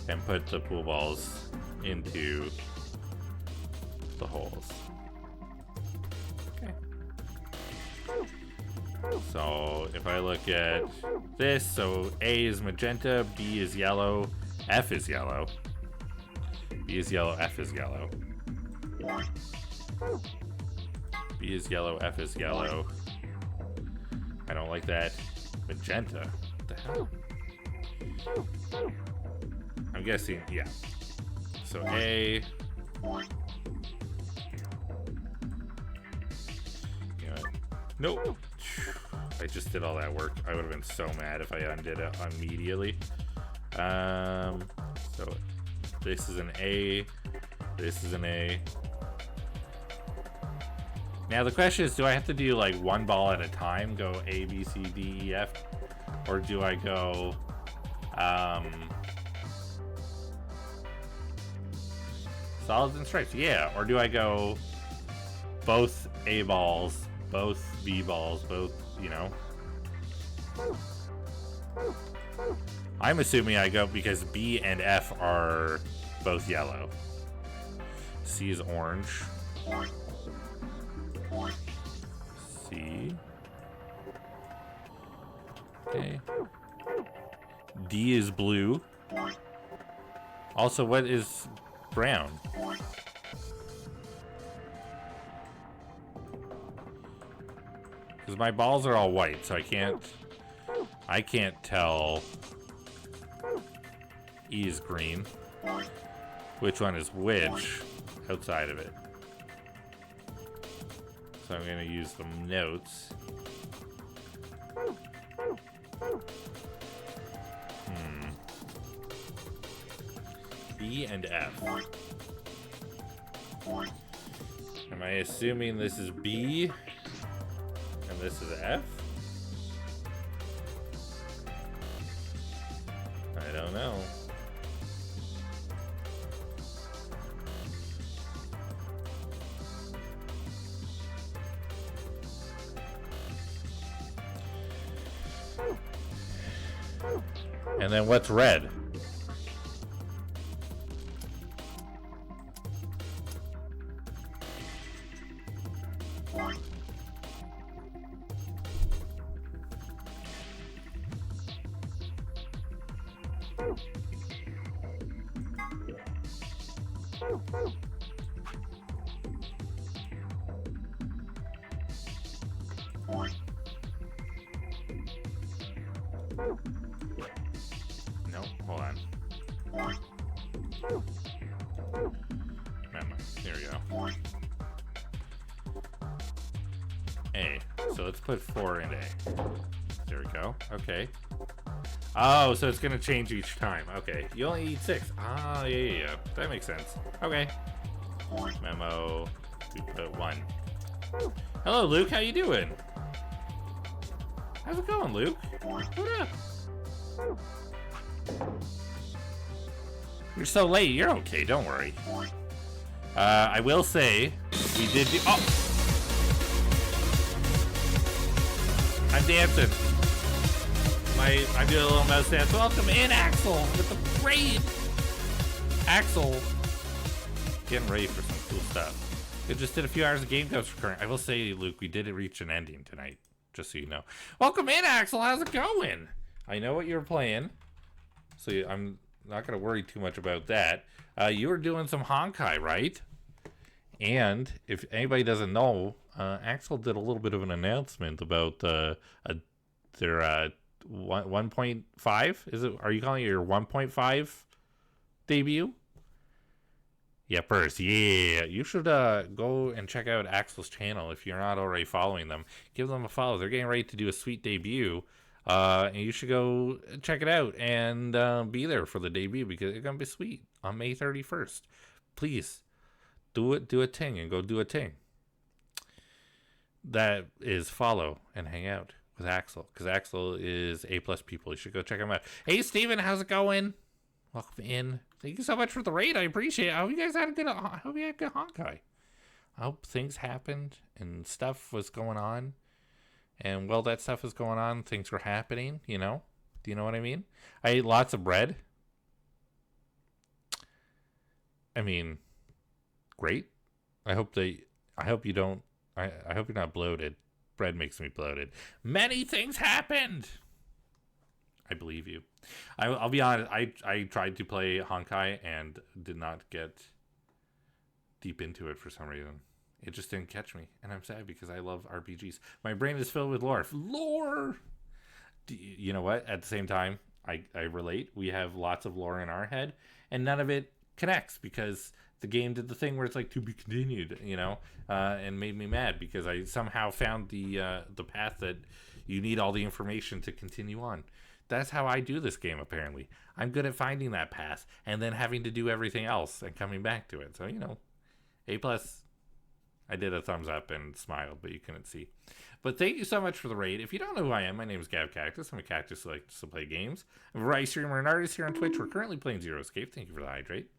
and put the pool balls into the holes. Okay. So if I look at this, so A is magenta, B is yellow, F is yellow, B is yellow, F is yellow. B is yellow, F is yellow. I don't like that. Magenta? What the hell? I'm guessing, yeah. So A. Yeah. Nope. I just did all that work. I would have been so mad if I undid it immediately. So this is an A. This is an A. Now the question is, do I have to do like one ball at a time? Go A, B, C, D, E, F? Or do I go, solids and stripes? Yeah. Or do I go both A balls, both B balls, both, you know? I'm assuming I go because B and F are both yellow. C is orange. C. Okay. D is blue. Also, what is brown? Because my balls are all white, so I can't tell. E is green. Which one is which outside of it? So I'm going to use the notes. B and F. Am I assuming this is B and this is F? I don't know. And then what's red? No, hold on. Here we go. A. So let's put 4 in A. There we go. Okay. Oh, so it's gonna change each time. Okay. You only eat 6. Ah, yeah. That makes sense. Okay. Memo. We put 1. Hello, Luke. How you doing? How's it going, Luke? What up? You're so late. You're okay. Don't worry. I will say, we did do... Oh! I'm dancing. I'm doing a little mouse dance. Welcome in, Axel, with the raid. Axel, getting ready for some cool stuff. We just did a few hours of game codes for current. I will say, Luke, we did reach an ending tonight, just so you know. Welcome in, Axel. How's it going? I know what you're playing, so I'm not going to worry too much about that. You were doing some Honkai, right? And if anybody doesn't know, Axel did a little bit of an announcement about their 1.5. Is it? Are you calling it your 1.5 debut? Yeah, Purse. Yeah, you should go and check out Axel's channel if you're not already following them. Give them a follow. They're getting ready to do a sweet debut. And you should go check it out and be there for the debut because it's gonna be sweet on May 31st. Please do a ting and go do a ting. That is follow and hang out with Axel because Axel is A+ people. You should go check him out. Hey Steven, how's it going? Welcome in. Thank you so much for the raid. I appreciate it. I hope you guys had a good. I hope you had a good Honkai. I hope things happened and stuff was going on. And while that stuff was going on, things were happening, you know? Do you know what I mean? I ate lots of bread. I mean, great. I hope you don't, I hope you're not bloated. Bread makes me bloated. Many things happened. I believe you. I'll be honest, I tried to play Honkai and did not get deep into it for some reason. It just didn't catch me, and I'm sad because I love RPGs. My brain is filled with lore. Lore! You know what? At the same time, I relate. We have lots of lore in our head, and none of it connects because the game did the thing where it's like to be continued, you know, and made me mad because I somehow found the path that you need all the information to continue on. That's how I do this game, apparently. I'm good at finding that path and then having to do everything else and coming back to it. So, you know, A+. I did a thumbs up and smiled, but you couldn't see. But thank you so much for the raid. If you don't know who I am, my name is Gav Cactus. I'm a cactus who likes to play games. I'm a variety streamer and artist here on Twitch. We're currently playing Zero Escape. Thank you for the hydrate.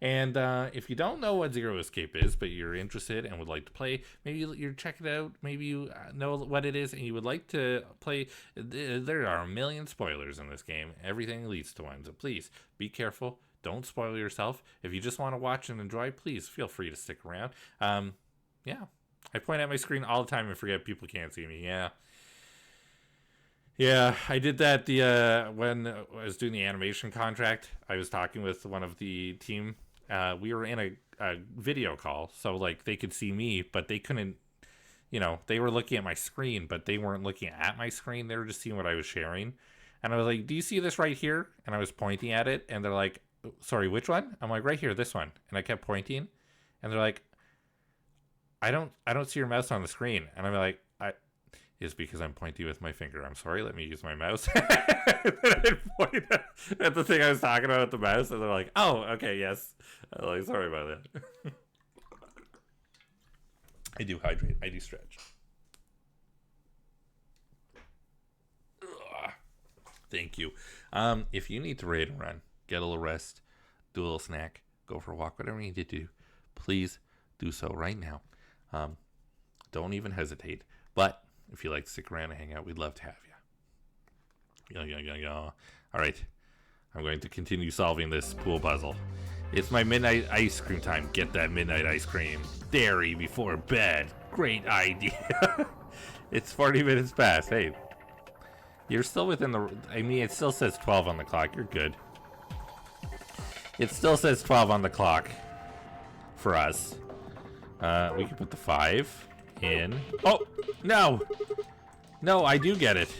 And if you don't know what Zero Escape is, but you're interested and would like to play, maybe you check it out. Maybe you know what it is and you would like to play. There are a million spoilers in this game. Everything leads to one. So please be careful. Don't spoil yourself. If you just want to watch and enjoy, please feel free to stick around. Yeah, I point at my screen all the time and forget people can't see me. Yeah, I did that when I was doing the animation contract. I was talking with one of the team. We were in a video call, so like they could see me, but they couldn't, you know, they were looking at my screen, but they weren't looking at my screen. They were just seeing what I was sharing. And I was like, do you see this right here? And I was pointing at it, and they're like, sorry, which one? I'm like, right here, this one. And I kept pointing, and they're like, I don't see your mouse on the screen. And I'm like, it's because I'm pointing with my finger. I'm sorry, let me use my mouse. And then I point at the thing I was talking about with the mouse, and they're like, oh, okay, yes. I'm like, sorry about that. I do hydrate. I do stretch. Ugh. Thank you. If you need to raid and run, get a little rest, do a little snack, go for a walk, whatever you need to do, please do so right now. Don't even hesitate. But if you like to stick around and hang out, we'd love to have you. Yeah. All right. I'm going to continue solving this pool puzzle. It's my midnight ice cream time. Get that midnight ice cream. Dairy before bed. Great idea. It's 40 minutes past. Hey, you're still within the... I mean, it still says 12 on the clock. You're good. It still says 12 on the clock for us. We can put the 5 in. Oh, no. No, I do get it.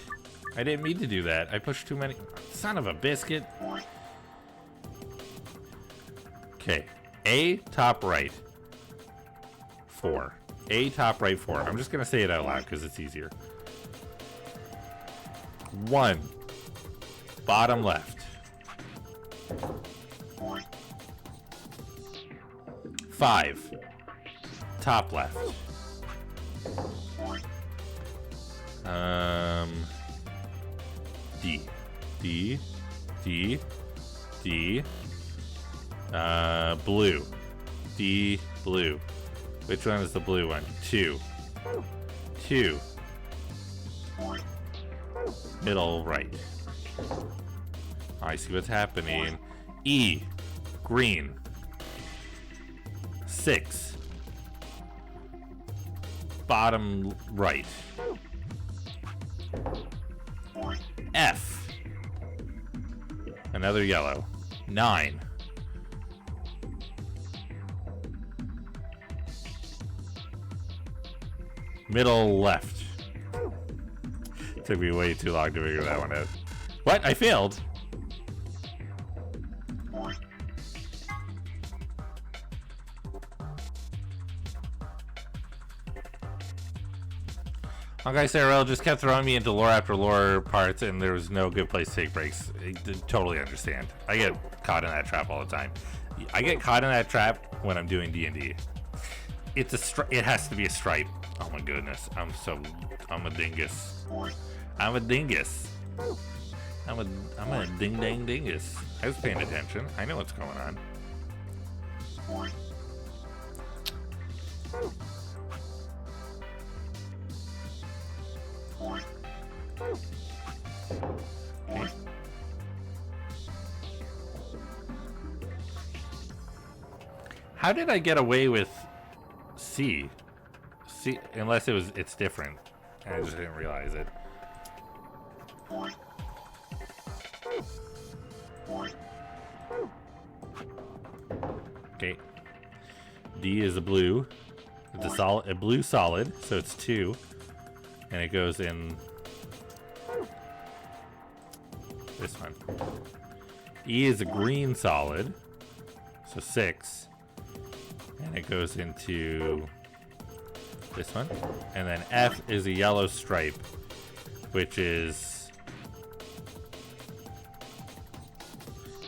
I didn't mean to do that. I pushed too many. Son of a biscuit. Okay. A, top right. 4. A, top right, 4. I'm just going to say it out loud because it's easier. 1. Bottom left. 5. Top left. D. D. D. D. Blue. D, blue. Which one is the blue one? 2. 2. Middle right. I see what's happening. E, green. 6. Bottom right. F. Another yellow. 9. Middle left. Took me way too long to figure that one out. What? I failed. Honkai Star Rail just kept throwing me into lore after lore parts, and there was no good place to take breaks. I totally understand. I get caught in that trap all the time. I get caught in that trap when I'm doing D&D. It's it has to be a stripe. Oh my goodness, I'm a dingus. I'm a dingus. I'm a ding dang dingus. I was paying attention. I know what's going on. Okay. How did I get away with C? C, unless it's different. I just didn't realize it. Okay. D is a blue. It's a blue solid, so it's 2. And it goes in this one. E is a green solid, so 6. And it goes into this one. And then F is a yellow stripe, which is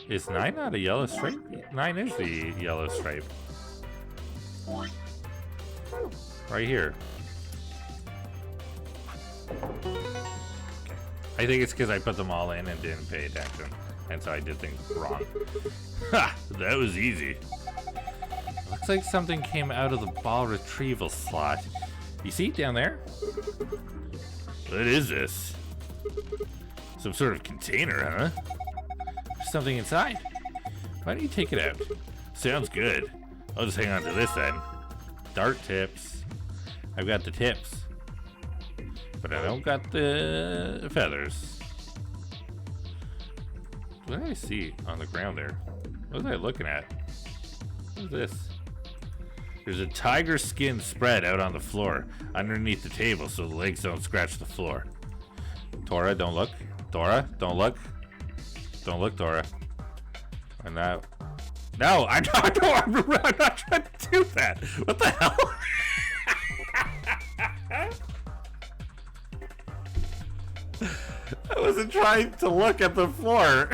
9 not a yellow stripe? 9 is the yellow stripe. Right here. I think it's because I put them all in and didn't pay attention. And so I did things wrong. Ha! That was easy. Looks like something came out of the ball retrieval slot. You see down there? What is this? Some sort of container, huh? There's something inside. Why don't you take it out? Sounds good. I'll just hang on to this then. Dart tips. I've got the tips. But I don't got the feathers. What did I see on the ground there? What was I looking at? What is this? There's a tiger skin spread out on the floor underneath the table so the legs don't scratch the floor. Tora, don't look. Tora, don't look. Don't look, Tora. And now... No, I'm not trying to do that. What the hell? I wasn't trying to look at the floor.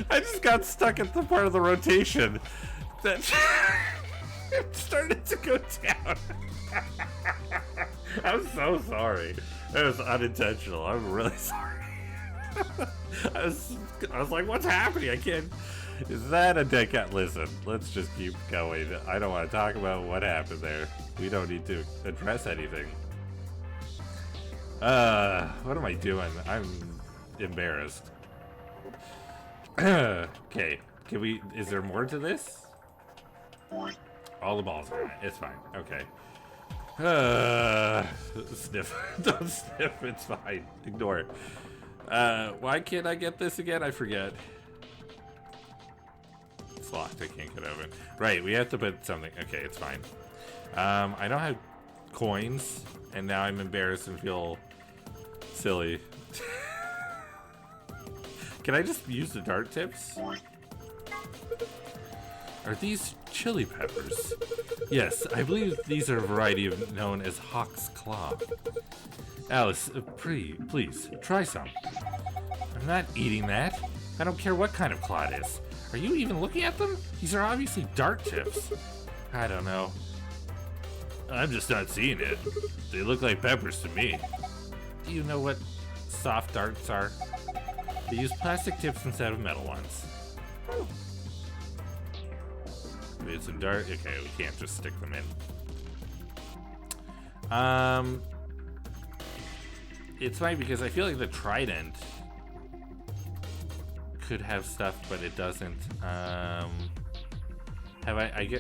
I just got stuck at the part of the rotation that it started to go down. I'm so sorry. That was unintentional. I'm really sorry. I was like, what's happening? I can't. Is that a dead cat? Listen, let's just keep going. I don't want to talk about what happened there. We don't need to address anything. What am I doing? I'm embarrassed. Okay, can we, is there more to this? All the balls are on it. It's fine. Okay. Sniff. Don't sniff. It's fine. Ignore it. Why can't I get this again? I forget. It's locked. I can't get open. Right, we have to put something. Okay, it's fine. I don't have coins, and now I'm embarrassed and feel silly. Can I just use the dart tips? Are these chili peppers? Yes, I believe these are a variety of known as Hawk's Claw. Alice, please, try some. I'm not eating that. I don't care what kind of claw it is. Are you even looking at them? These are obviously dart tips. I don't know. I'm just not seeing it. They look like peppers to me. Do you know what soft darts are? They use plastic tips instead of metal ones. It's a dart. Okay, we can't just stick them in. It's funny because I feel like the trident could have stuff, but it doesn't.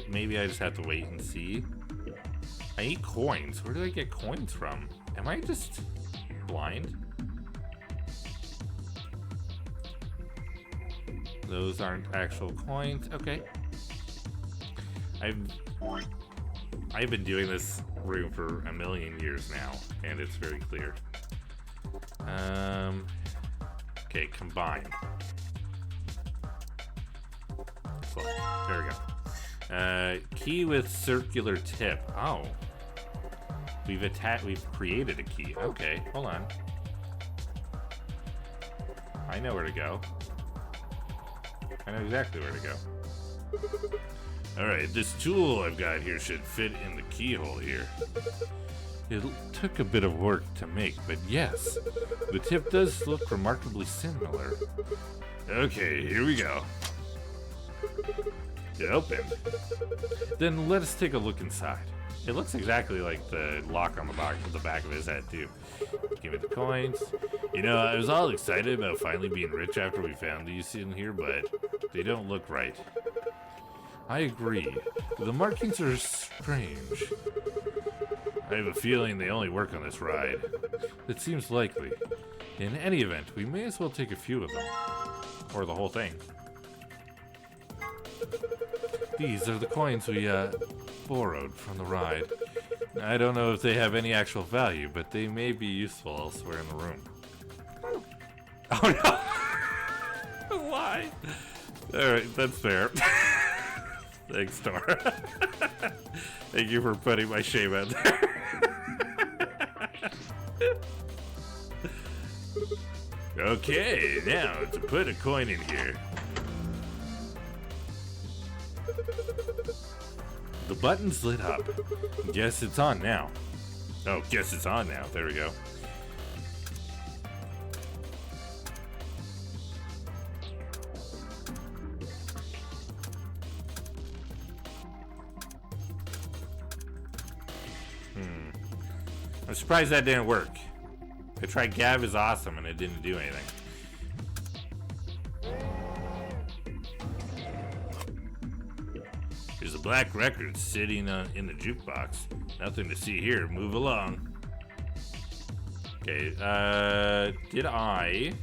Maybe I just have to wait and see. I need coins. Where do I get coins from? Am I just blind? Those aren't actual coins. Okay. I've been doing this room for a million years now, and it's very clear. Okay, combine. So, there we go. Key with circular tip. Oh. We've created a key. Okay, hold on. I know where to go. I know exactly where to go. Alright, this tool I've got here should fit in the keyhole here. It took a bit of work to make, but yes, the tip does look remarkably similar. Okay, here we go. It opened. Then let us take a look inside. It looks exactly like the lock on the back of his head, too. Give me the coins. You know, I was all excited about finally being rich after we found these in here, but they don't look right. I agree. The markings are strange. I have a feeling they only work on this ride. It seems likely. In any event, we may as well take a few of them. Or the whole thing. These are the coins we, borrowed from the ride. I don't know if they have any actual value, but they may be useful elsewhere in the room. Oh no! Why? Alright, that's fair. Thanks, Tora. Thank you for putting my shame out there. Okay, now to put a coin in here. The button's lit up. Guess it's on now. Oh, guess it's on now. There we go. I'm surprised that didn't work. I tried Gav is awesome and it didn't do anything. There's a black record sitting in the jukebox. Nothing to see here. Move along. Okay, did I...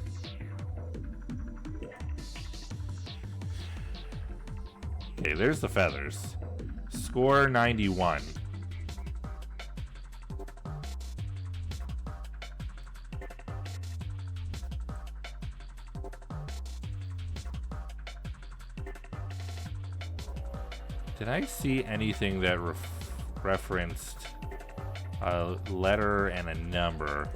Okay, there's the feathers. Score 91. Did I see anything that referenced a letter and a number?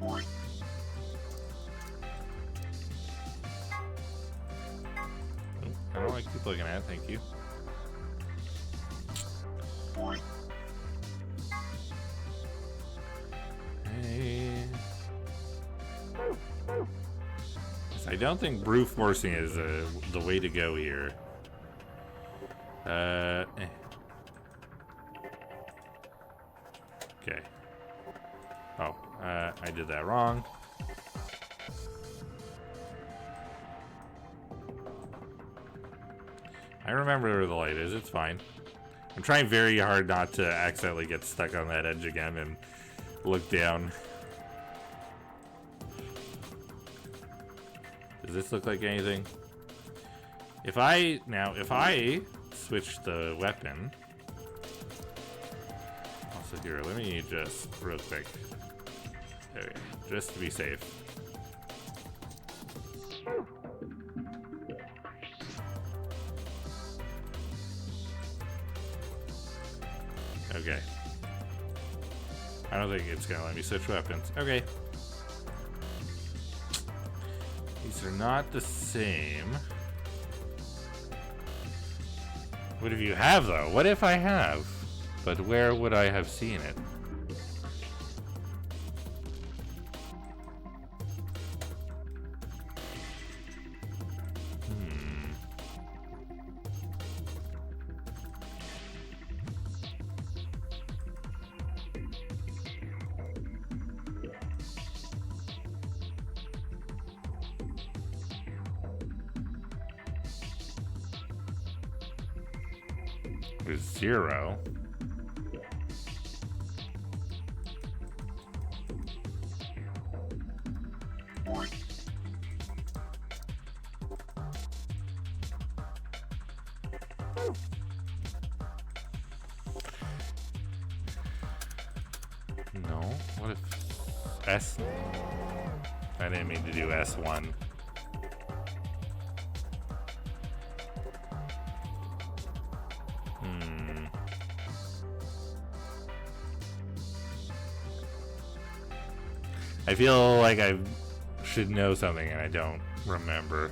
I don't want to keep looking at it, thank you. Hey. I don't think brute forcing is the way to go here. Okay. Oh, I did that wrong. I remember where the light is, it's fine. I'm trying very hard not to accidentally get stuck on that edge again and look down. Does this look like anything? If I switch the weapon. Also here, let me just real quick. There we go, just to be safe. Okay. I don't think it's gonna let me switch weapons. Okay. These are not the same. What if you have though? What if I have? But where would I have seen it? is 0. No, what if S? I didn't mean to do S1. I feel like I should know something and I don't remember.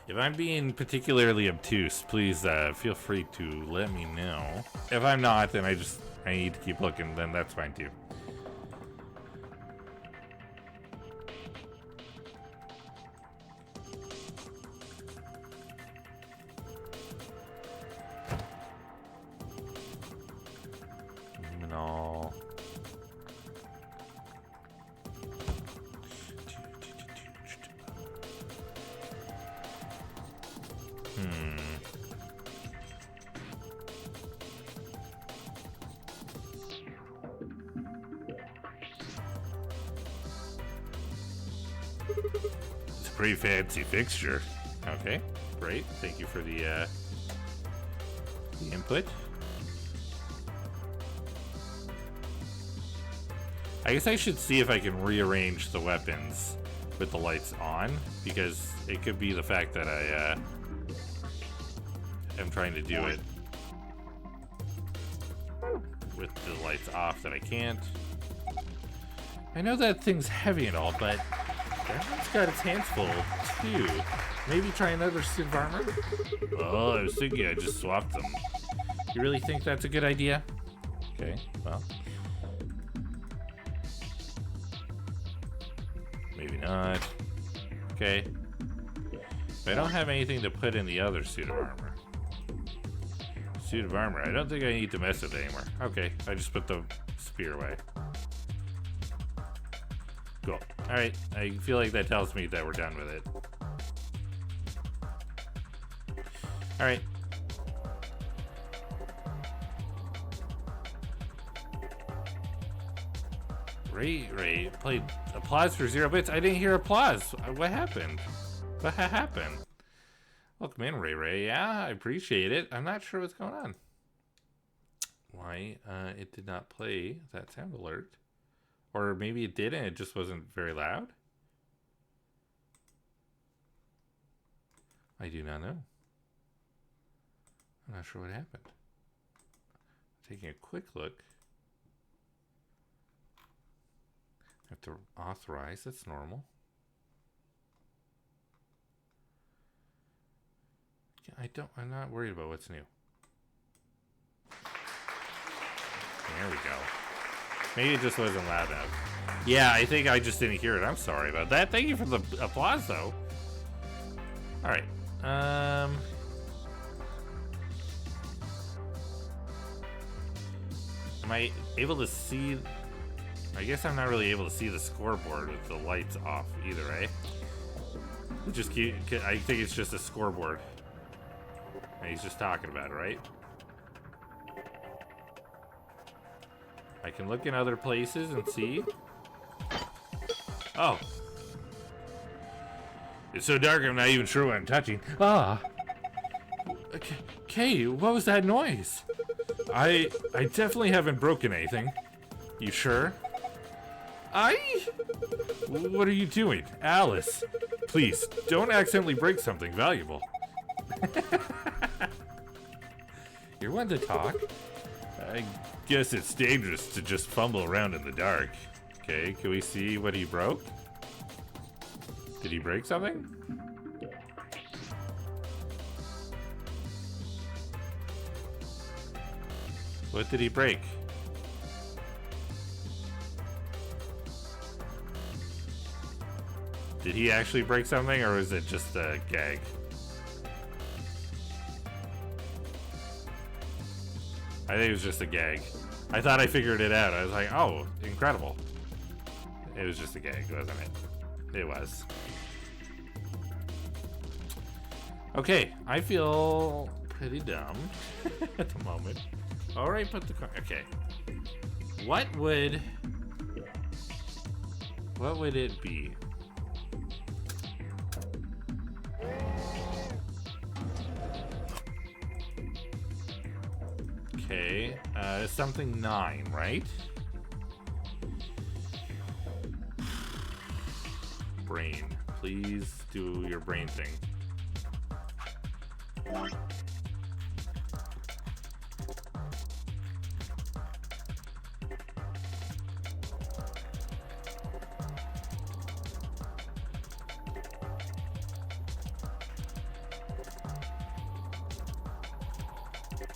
If I'm being particularly obtuse, please feel free to let me know. If I'm not, then I need to keep looking, then that's fine too. No. It's a pretty fancy fixture. Okay, great. Thank you for the input. I guess I should see if I can rearrange the weapons with the lights on, because it could be the fact that I am trying to do it with the lights off that I can't. I know that thing's heavy and all, but that one's got its hands full too. Maybe try another suit of armor? Oh, I was thinking I just swapped them. You really think that's a good idea? Okay, well. Maybe not. Okay. But I don't have anything to put in the other suit of armor. Suit of armor. I don't think I need to mess with it anymore. Okay, I just put the spear away. Cool. Alright, I feel like that tells me that we're done with it. Alright. Ray played applause for 0 bits. I didn't hear applause. What happened? What happened? Welcome in, Ray. Yeah, I appreciate it. I'm not sure what's going on. Why it did not play that sound alert. Or maybe it did and it just wasn't very loud. I do not know. I'm not sure what happened. Taking a quick look. I have to authorize, that's normal. I'm not worried about what's new. There we go. Maybe it just wasn't loud enough. Yeah, I think I just didn't hear it. I'm sorry about that. Thank you for the applause, though. Alright. Am I able to see... I guess I'm not really able to see the scoreboard with the lights off either, right? Just keep, I think it's just a scoreboard. And he's just talking about it, right? I can look in other places and see. Oh. It's so dark I'm not even sure what I'm touching. Ah. Okay, what was that noise? I definitely haven't broken anything. You sure? What are you doing? Alice, please, don't accidentally break something valuable. You're one to talk. I guess it's dangerous to just fumble around in the dark. Okay, can we see what he broke? Did he break something? What did he break? Did he actually break something, or was it just a gag? I think it was just a gag. I thought I figured it out. I was like, oh, incredible. It was just a gag, wasn't it? It was. Okay, I feel pretty dumb at the moment. Alright, put the car. Okay. What would it be? Okay, something 9, right? Brain. Please do your brain thing.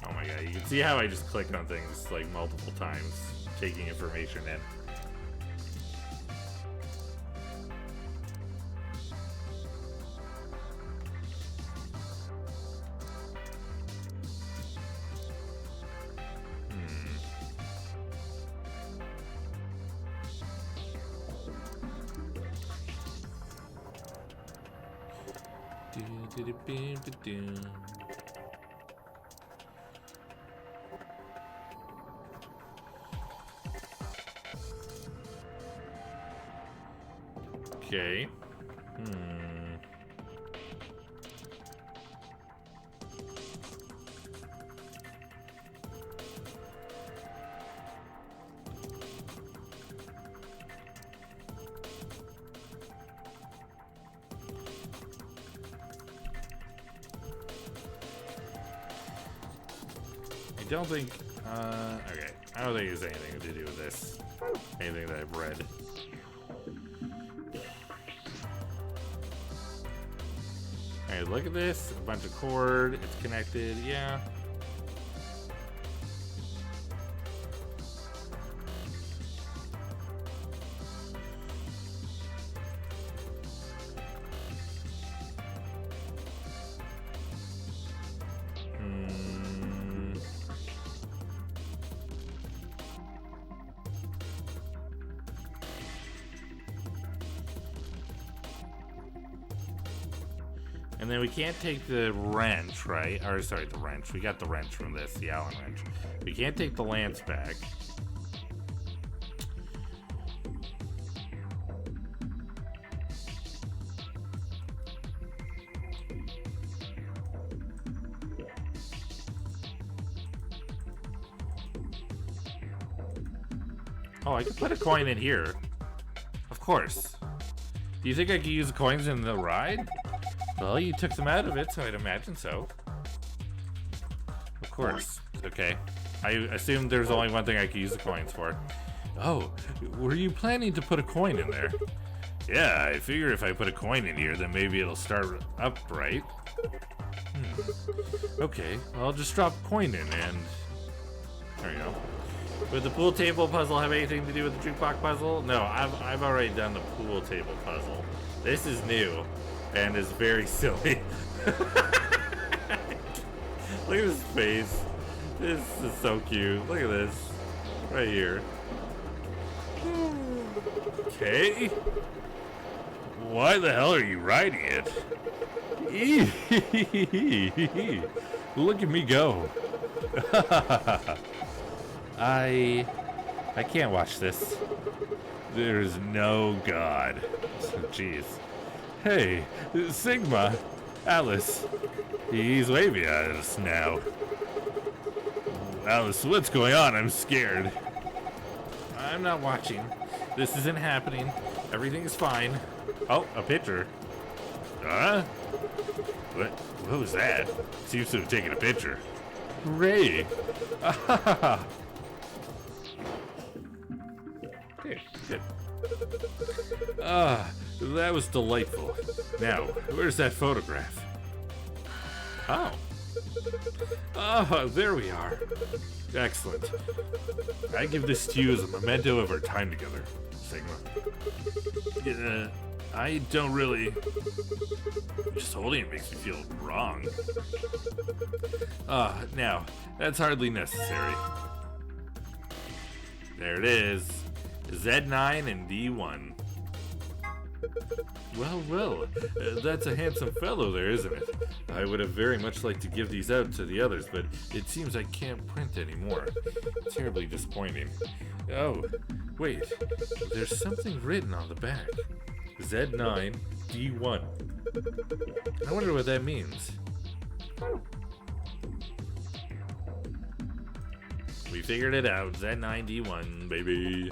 Oh my god, you can see how I just click on things like multiple times, taking information in. Okay. I don't think, okay. I don't think there's anything to do with this. Anything that I've read. Alright, look at this. A bunch of cord. It's connected. Yeah. And then we can't take the wrench, right? Or sorry, the wrench. We got the wrench from this, the Allen wrench. We can't take the lance back. Oh, I could put a coin in here. Of course. Do you think I could use coins in the ride? Well, you took them out of it, so I'd imagine so. Of course. Okay. I assumed there's only one thing I could use the coins for. Oh, were you planning to put a coin in there? Yeah, I figure if I put a coin in here, then maybe it'll start up right. Okay, well, I'll just drop a coin in and... There you go. Would the pool table puzzle have anything to do with the jukebox puzzle? No, I've already done the pool table puzzle. This is new. And is very silly. Look at his face. This is so cute. Look at this. Right here. Okay. Why the hell are you riding it? Look at me go. I can't watch this. There's no God. Jeez. Hey, Sigma, Alice, he's waving at us now. Alice, what's going on? I'm scared. I'm not watching. This isn't happening. Everything's fine. Oh, a picture. Huh? What was that? Seems to have taken a picture. Hooray! Okay, good. That was delightful. Now, where's that photograph? Oh. Oh, there we are. Excellent. I give this to you as a memento of our time together, Sigma. I don't really... Just holding it makes me feel wrong. Now, that's hardly necessary. There it is. Z9 and D1. Well, that's a handsome fellow there, isn't it? I would have very much liked to give these out to the others, but it seems I can't print anymore. Terribly disappointing. Oh, wait. There's something written on the back. Z9 D1. I wonder what that means. We figured it out. Z9 D1, baby.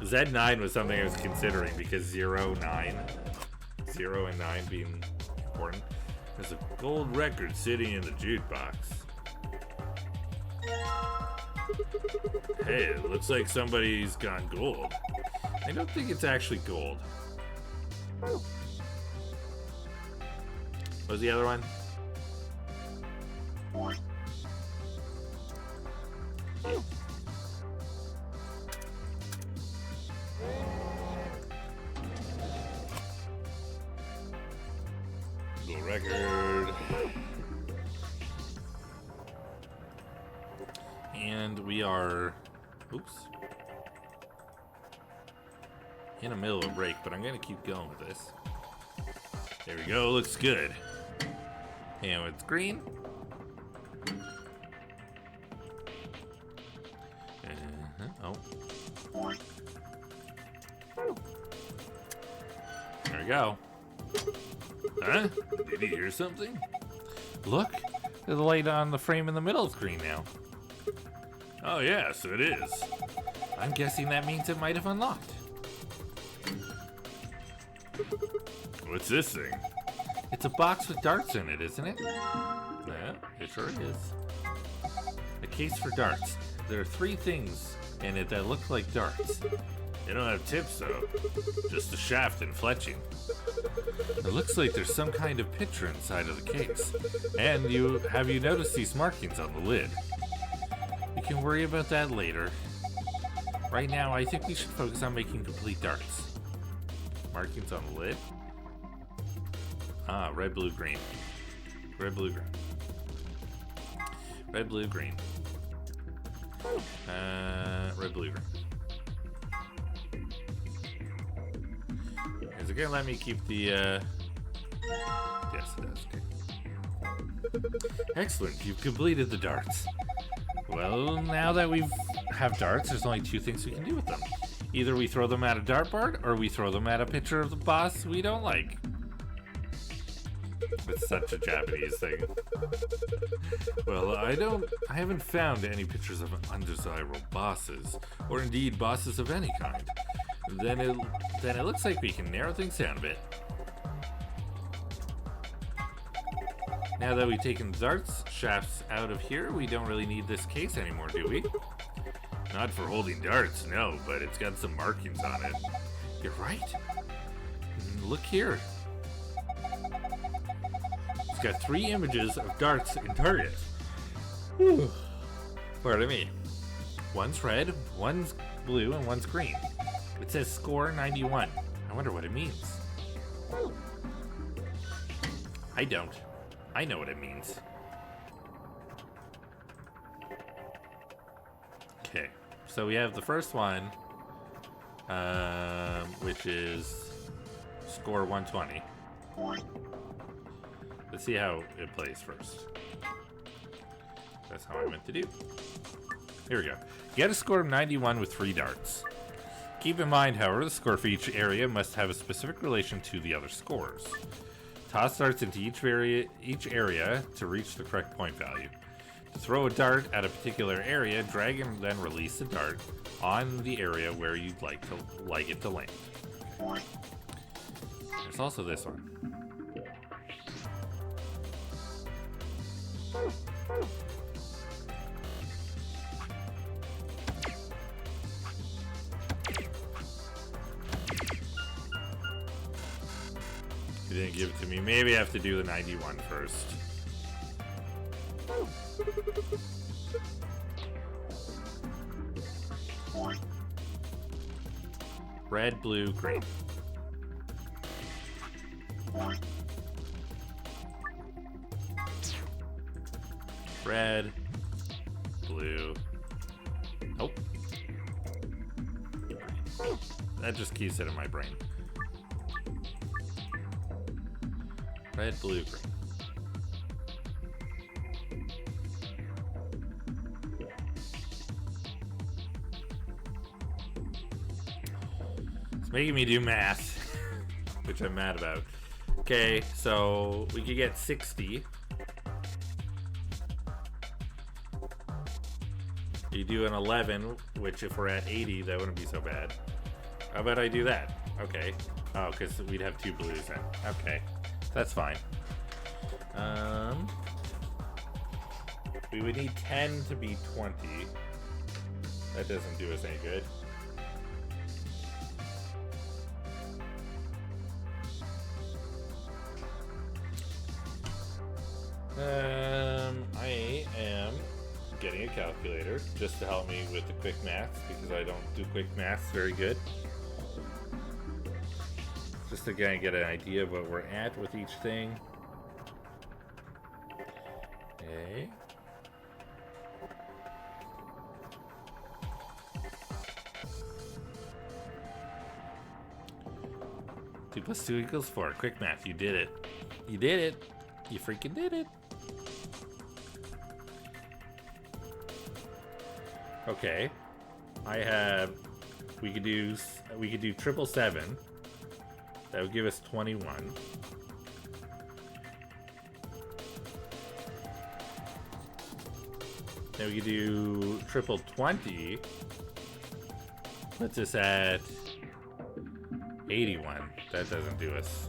Z9 was something I was considering because 0, 9. 0 and 9 being important. There's a gold record sitting in the jukebox. Hey, it looks like somebody's gone gold. I don't think it's actually gold. What's the other one? Gold record. And we are, oops, in the middle of a break, but I'm gonna keep going with this. There we go, looks good. And it's green. Oh. There we go. Huh? Did you hear something? Look, there's a light on the frame in the middle is green now. Oh yes, it is. I'm guessing that means it might have unlocked. What's this thing? It's a box with darts in it, isn't it? Yeah, it sure is. A case for darts. There are 3 things in it that look like darts. They don't have tips though, just a shaft and fletching. It looks like there's some kind of picture inside of the case. And have you noticed these markings on the lid? We can worry about that later. Right now, I think we should focus on making complete darts. Markings on the lid? Ah, red, blue, green. Red, blue, green. Red, blue, green. Red, blue, green. Is it gonna let me keep the, yes, it is. Okay. Excellent, you've completed the darts. Well, now that we have darts, there's only 2 things we can do with them. Either we throw them at a dartboard, or we throw them at a picture of the boss we don't like. It's such a Japanese thing. Well, I haven't found any pictures of undesirable bosses, or indeed bosses of any kind. Then it looks like we can narrow things down a bit. Now that we've taken darts shafts out of here, we don't really need this case anymore, do we? Not for holding darts, no, but it's got some markings on it. You're right. Look here. It's got 3 images of darts and targets. Whew. Pardon me. One's red, one's blue, and one's green. It says score 91. I wonder what it means. I don't. I know what it means. Okay, so we have the first one, which is score 120. Let's see how it plays first. That's how I meant to do. Here we go. Get a score of 91 with 3 darts. Keep in mind, however, the score for each area must have a specific relation to the other scores. Toss darts into each area to reach the correct point value. To throw a dart at a particular area, drag and then release the dart on the area where you'd like it to land. There's also this one. You didn't give it to me. Maybe I have to do the 91 first. Red, blue, green. Red, blue. Nope. That just keeps it in my brain. Red, blue, green. It's making me do math, which I'm mad about. Okay, so we could get 60. You do an 11, which if we're at 80, that wouldn't be so bad. How about I do that? Okay. Oh, because we'd have 2 blues then. Okay. That's fine. We would need 10 to be 20. That doesn't do us any good. I am getting a calculator just to help me with the quick maths because I don't do quick maths very good. Just to kind of get an idea of what we're at with each thing. Okay. Two plus 2 equals 4. Quick math, you did it. You did it. You freaking did it. Okay. I have. We could do 777. That would give us 21. Then we could do 20. Puts us at 81. That doesn't do us.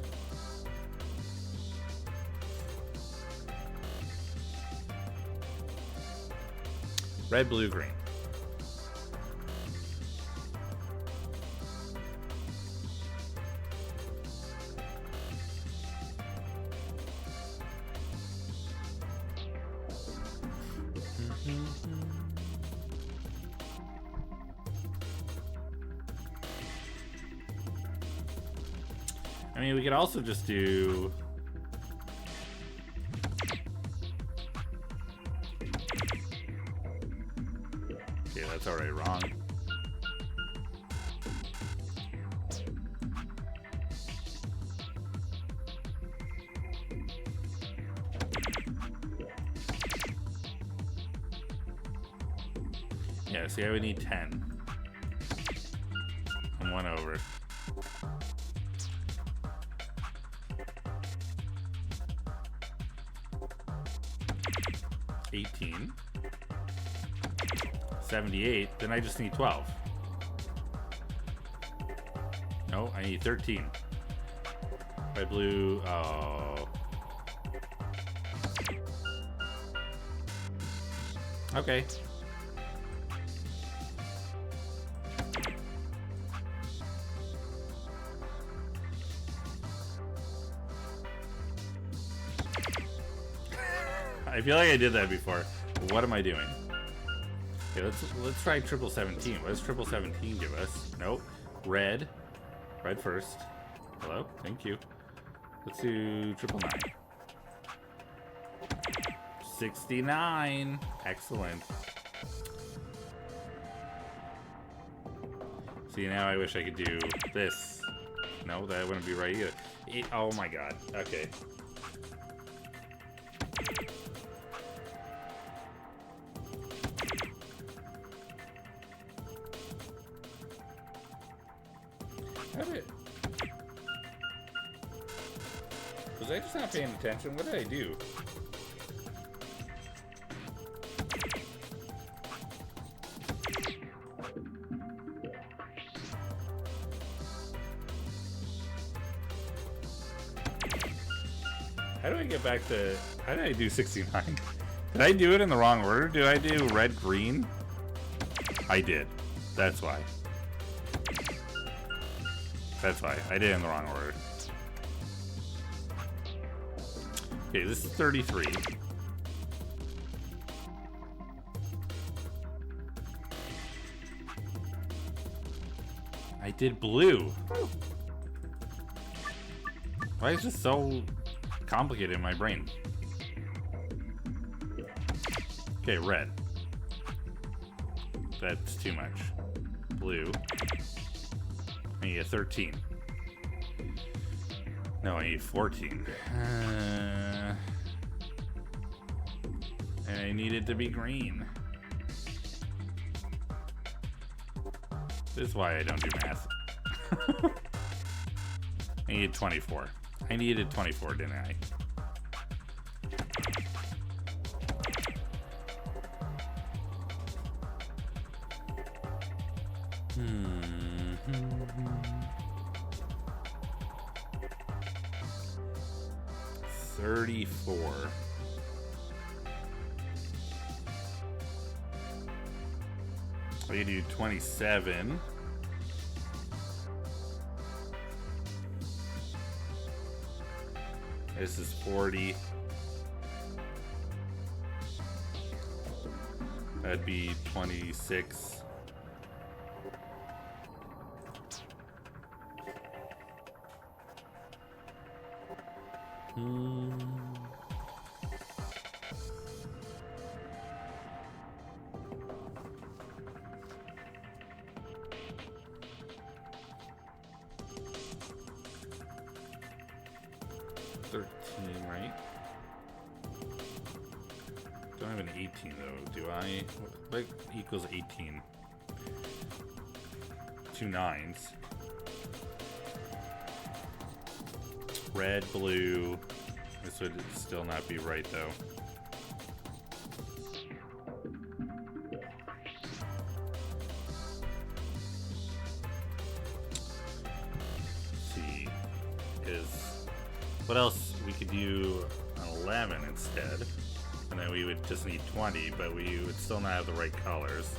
Red, blue, green. I mean, we could also just do... Okay, that's already wrong. Yeah, see, I would need 10. I'm 1 over. $18. 78. Then I just need 12. No, I need 13. Red, blue. Oh. Okay. I feel like I did that before. What am I doing? Okay, let's try 17. What does 17 give us? Nope. Red. Red first. Hello? Thank you. Let's do 999. 69. Excellent. See, now I wish I could do this. No, that wouldn't be right either. Oh my god. Okay. Was I just not paying attention? What did I do? How do I get back to... How did I do 69? Did I do it in the wrong order? Did I do red, green? I did. That's why. That's why. I did it in the wrong order. Okay, this is 33. I did blue. Why is this so complicated in my brain? Okay, red. That's too much. Blue. I need a 13. No, I need 14. And I need it to be green. This is why I don't do math. I needed 24. I needed 24, didn't I? $34. We do 27. This is 40. That'd be 26. Right? Don't have an 18 though, do I? What equals 18? 2 9s. Red, blue. This would still not be right though. Let's see. What else? We could do an 11 instead. And then we would just need 20, but we would still not have the right colors.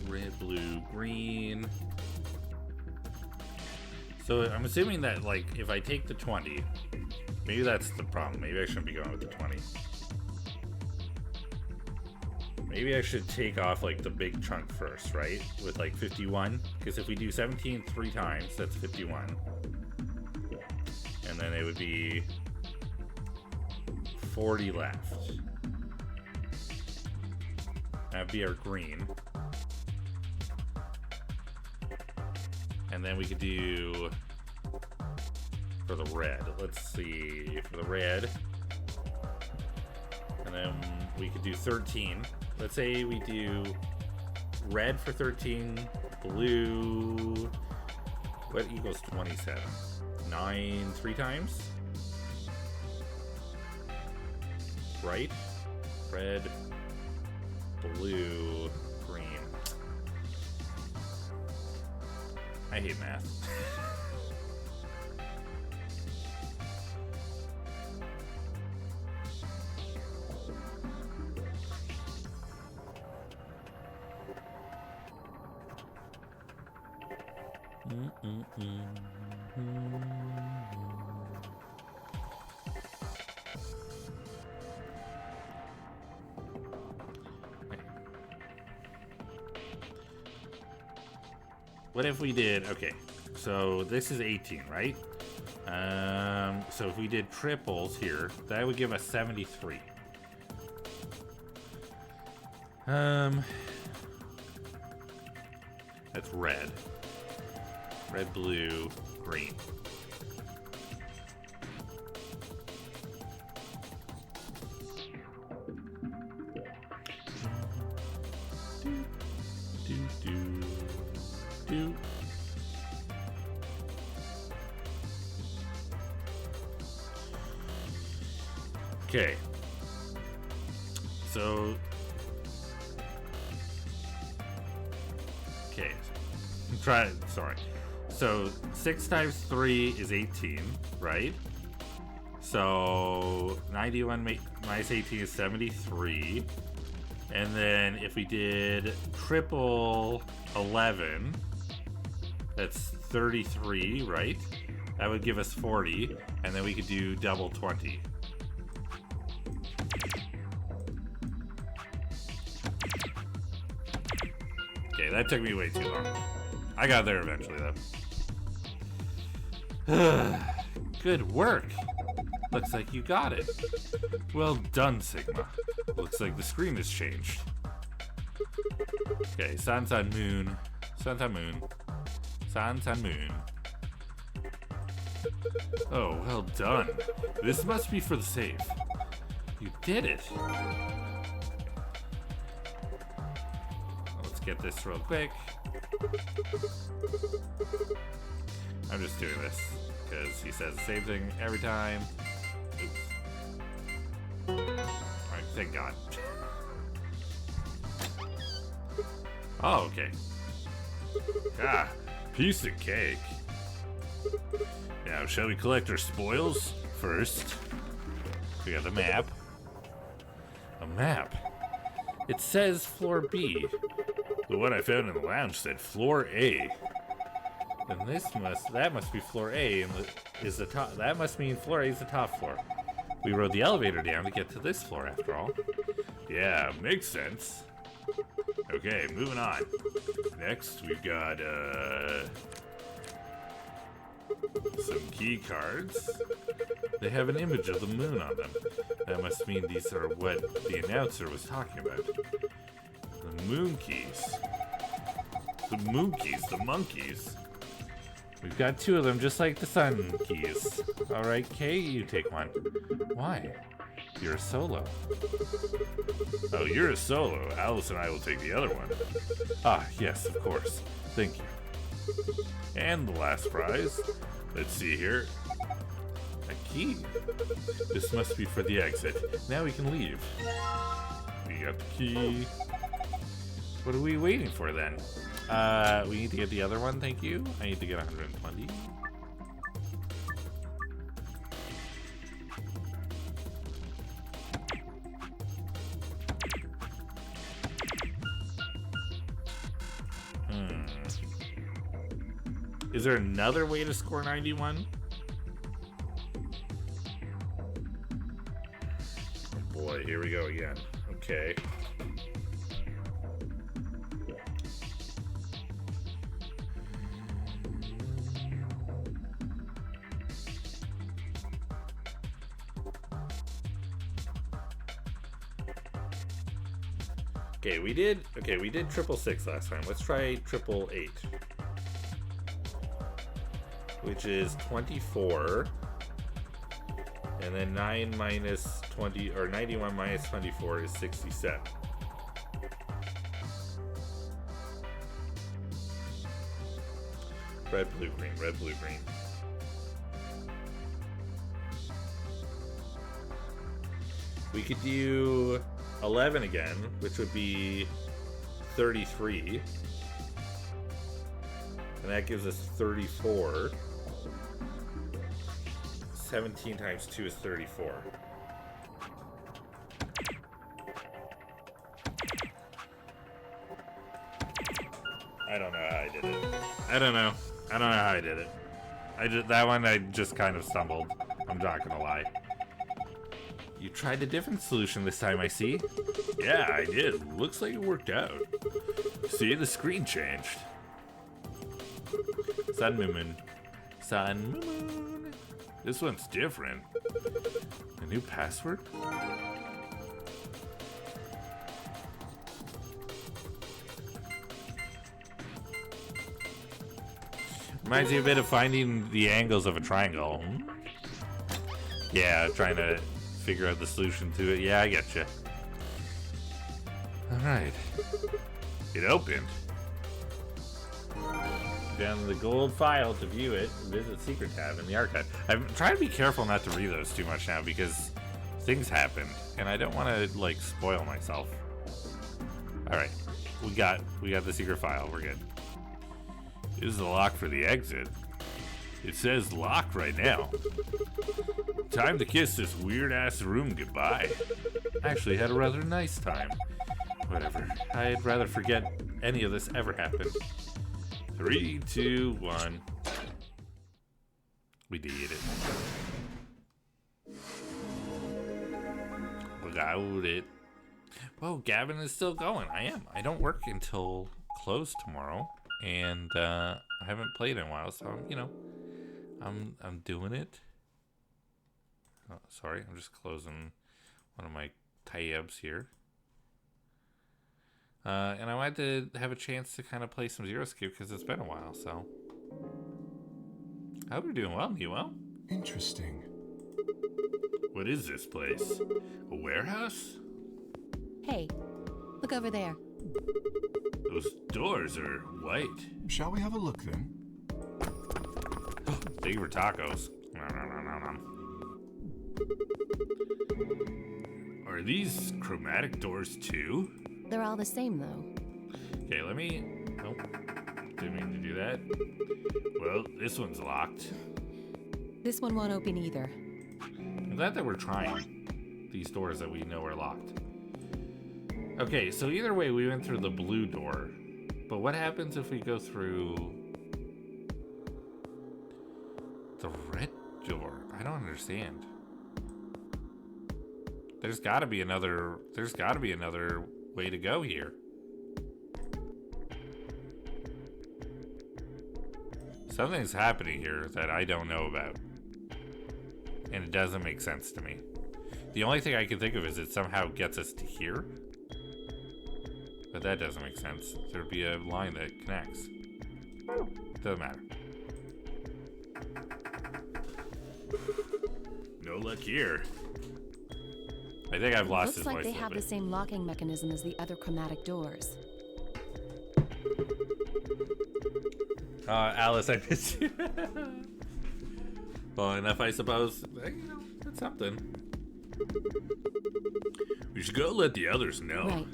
Red, blue, green. So I'm assuming that, like, if I take the 20, maybe that's the problem. Maybe I shouldn't be going with the 20. Maybe I should take off, like, the big chunk first, right? With, like, 51. Because if we do 17 3 times, that's 51. And then it would be 40 left. That'd be our green. And then we could do for the red. Let's see, for the red. And then we could do 13. Let's say we do red for 13, blue. What equals 27? 9 3 times? Right? Red, blue, green. I hate math. What if we did, okay, so this is 18, right? So if we did triples here, that would give us 73. That's red. Red, blue, green. Okay. So. Okay. Try. Sorry. So 6 times 3 is 18, right? So 91 minus 18 is 73. And then if we did triple 11, that's 33, right? That would give us 40. And then we could do double 20. Okay, that took me way too long. I got there eventually, though. Good work. Looks like you got it. Well done, Sigma. Looks like the screen has changed. Okay, Sun, Sun, Moon. Sun, Sun, Moon. Sun, Sun, Moon. Oh, well done. This must be for the save. You did it. Let's get this real quick. I'm just doing this because he says the same thing every time. Oops. Alright, thank God. Oh, okay. Ah, piece of cake. Now, shall we collect our spoils first? We got the map. A map. It says floor B. The one I found in the lounge said floor A. And that must be floor A, and is the top. That must mean floor A is the top floor. We rode the elevator down to get to this floor, after all. Yeah, makes sense. Okay, moving on. Next, we've got some key cards. They have an image of the moon on them. That must mean these are what the announcer was talking about. The moon keys. The moon keys, the monkeys. We've got two of them, just like the sun keys. Alright, Kay, you take one. Why? You're a solo. Oh, you're a solo. Alice and I will take the other one. Ah, yes, of course. Thank you. And the last prize. Let's see here. A key. This must be for the exit. Now we can leave. We got the key. What are we waiting for then? We need to get the other one, thank you. I need to get 120. Is there another way to score 91? Oh boy, here we go again. Okay. We did 666 last time. Let's try 888. Which is 24. And then 9 minus 20, or 91 minus 24 is 67. Red, blue, green, red, blue, green. We could do 11 again, which would be 33. And that gives us 34. 17 times 2 is 34. I don't know how I did it. I don't know how I did it. That one I just kind of stumbled. I'm not gonna lie. You tried a different solution this time, I see. Yeah, I did. Looks like it worked out. See, the screen changed. Sun Moon. Sun Moon. This one's different. A new password? Reminds me a bit of finding the angles of a triangle. Yeah, trying to figure out the solution to it. Yeah, I get you. Alright. It opened. Down to the gold file to view it. Visit secret tab in the archive. I'm trying to be careful not to read those too much now because things happen and I don't want to like spoil myself. Alright. We got the secret file. We're good. This is the lock for the exit. It says lock right now. Time to kiss this weird-ass room goodbye. Actually had a rather nice time. Whatever. I'd rather forget any of this ever happened. 3, 2, 1. We did it. We got it. Whoa, Gavin is still going. I am. I don't work until closed tomorrow, and I haven't played in a while, so I'm doing it. Oh, sorry, I'm just closing one of my tabs here. And I wanted to have a chance to kind of play some Zero Escape because it's been a while, so. I hope you're doing well, Newell. Interesting. What is this place? A warehouse? Hey, look over there. Those doors are white. Shall we have a look then? Thank you for tacos. Are these chromatic doors too? They're all the same, though. Okay, let me... Nope. Didn't mean to do that. Well, this one's locked. This one won't open either. I'm glad that we're trying these doors that we know are locked. Okay, so either way, we went through the blue door. But what happens if we go through the red door? I don't understand. There's got to be another way to go here. Something's happening here that I don't know about. And it doesn't make sense to me. The only thing I can think of is it somehow gets us to here. But that doesn't make sense. There'd be a line that connects. Doesn't matter. No luck here. I think I've lost his voice. Looks like voice they a little have bit. the same locking mechanism as the other chromatic doors. Alice, I missed you. Well, enough, I suppose. It's something. We should go let the others know. Right.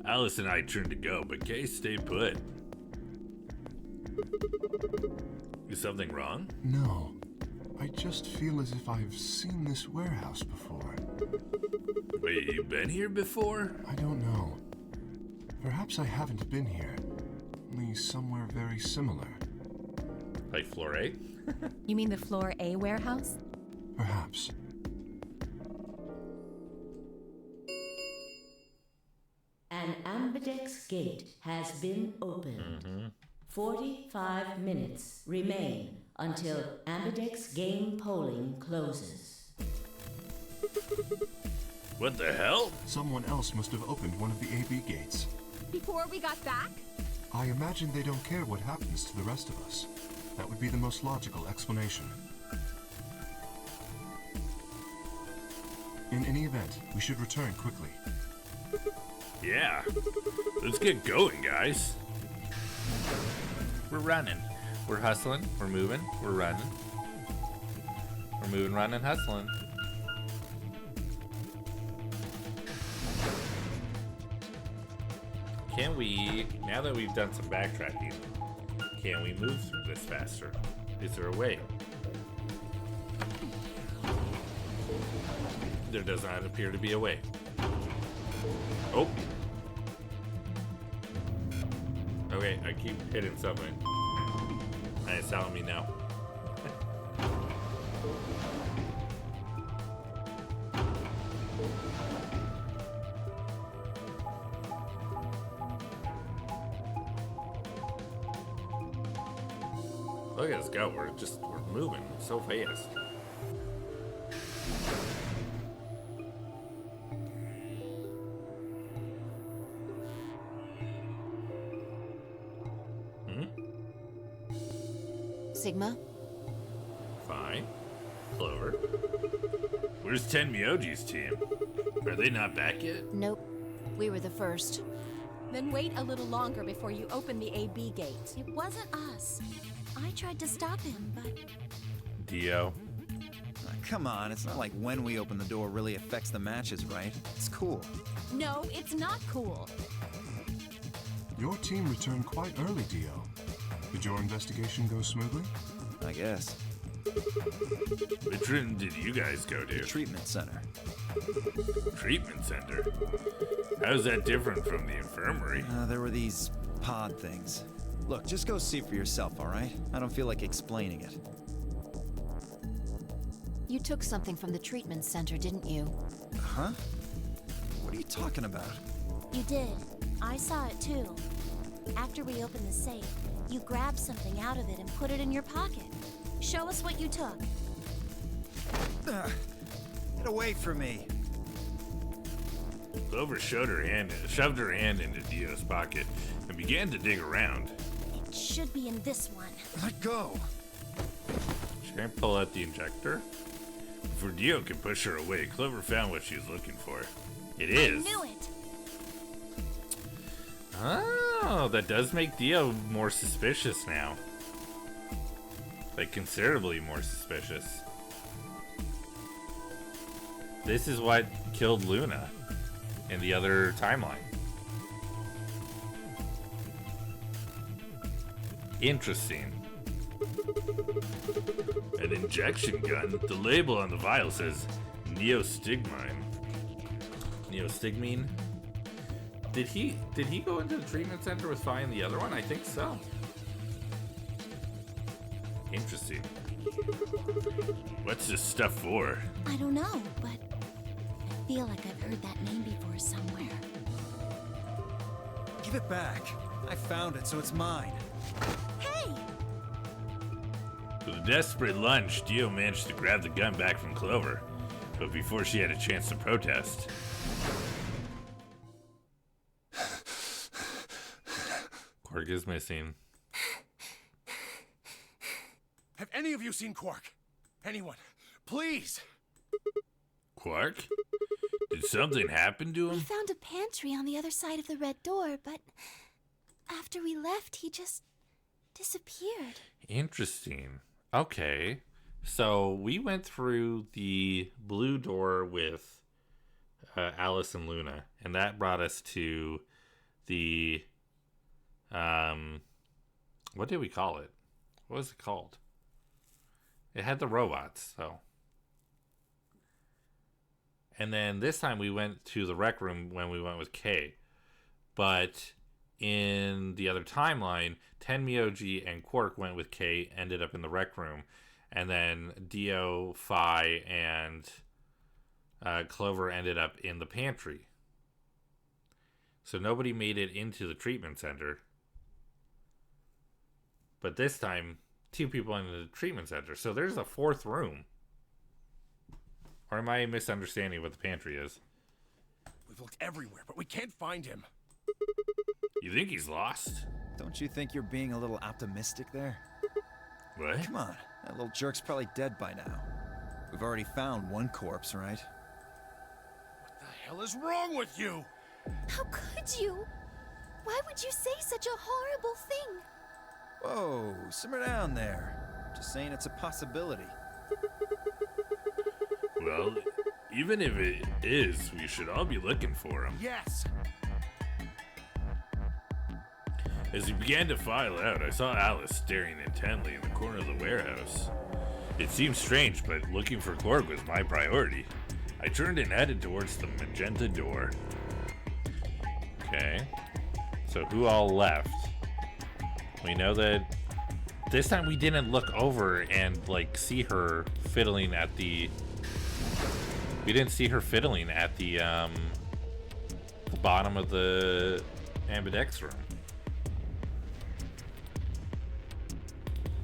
Alice and I turned to go, but Kay stayed put. Is something wrong? No. I just feel as if I've seen this warehouse before. Wait, you've been here before? I don't know. Perhaps I haven't been here. Only somewhere very similar. Like Floor A? You mean the Floor A warehouse? Perhaps. An Ambidex gate has been opened. 45 minutes remain until Ambidex game polling closes. What the hell? Someone else must have opened one of the AB gates. Before we got back? I imagine they don't care what happens to the rest of us. That would be the most logical explanation. In any event, we should return quickly. Yeah. Let's get going, guys. We're running. We're hustling. We're moving. We're running. We're moving, running, hustling. Can we, now that we've done some backtracking, can we move through this faster? Is there a way? There does not appear to be a way. Oh. Okay, I keep hitting something. And it's telling me no. Look at us go, we're moving so fast. Sigma? Fine. Clover. Where's Tenmyoji's team? Are they not back yet? Nope. We were the first. Then wait a little longer before you open the AB gate. It wasn't us. I tried to stop him, but Dio. Come on, it's not like when we open the door really affects the matches, right? It's cool. No, it's not cool. Your team returned quite early, Dio. Did your investigation go smoothly? I guess. Which room did you guys go to? Treatment center. Treatment center? How's that different from the infirmary? There were these pod things. Look, just go see for yourself, all right? I don't feel like explaining it. You took something from the treatment center, didn't you? Huh? What are you talking about? You did. I saw it too. After we opened the safe, you grabbed something out of it and put it in your pocket. Show us what you took. Get away from me. Clover shoved her hand into Dio's pocket and began to dig around. It should be in this one. Let go. She can't pull out the injector. Before Dio could push her away, Clover found what she was looking for. It is. I knew it. Oh, that does make Dio more suspicious now. Like, considerably more suspicious. This is what killed Luna in the other timeline. Interesting. An injection gun. The label on the vial says Neostigmine. Neostigmine? Did he go into the treatment center with Fi and the other one? I think so. Interesting. What's this stuff for? I don't know, but I feel like I've heard that name before somewhere. Give it back. I found it, so it's mine. Hey! With a desperate lunge, Dio managed to grab the gun back from Clover, but before she had a chance to protest. Quark is missing. Have any of you seen Quark? Anyone? Please! Quark? Did something happen to We him? found a pantry on the other side of the red door, but after we left, he just disappeared. Interesting. Okay. So we went through the blue door with Alice and Luna, and that brought us to the what did we call it? What was it called? It had the robots, so. And then this time we went to the rec room when we went with Kay. But in the other timeline, Tenmyoji and Quark went with Kay, ended up in the rec room. And then Dio, Fi, and Clover ended up in the pantry. So nobody made it into the treatment center. But this time, 2 people in the treatment center. So there's a 4th room. Or am I misunderstanding what the pantry is? We've looked everywhere, but we can't find him. You think he's lost? Don't you think you're being a little optimistic there? What? Come on, that little jerk's probably dead by now. We've already found one corpse, right? What the hell is wrong with you? How could you? Why would you say such a horrible thing? Whoa, simmer down there. Just saying it's a possibility. Well, even if it is, we should all be looking for him. Yes! As he began to file out, I saw Alice staring intently in the corner of the warehouse. It seemed strange, but looking for Quark was my priority. I turned and headed towards the magenta door. Okay. So who all left? We know that this time we didn't look over and like see her fiddling at the. We didn't see her fiddling at the bottom of the ambidex room.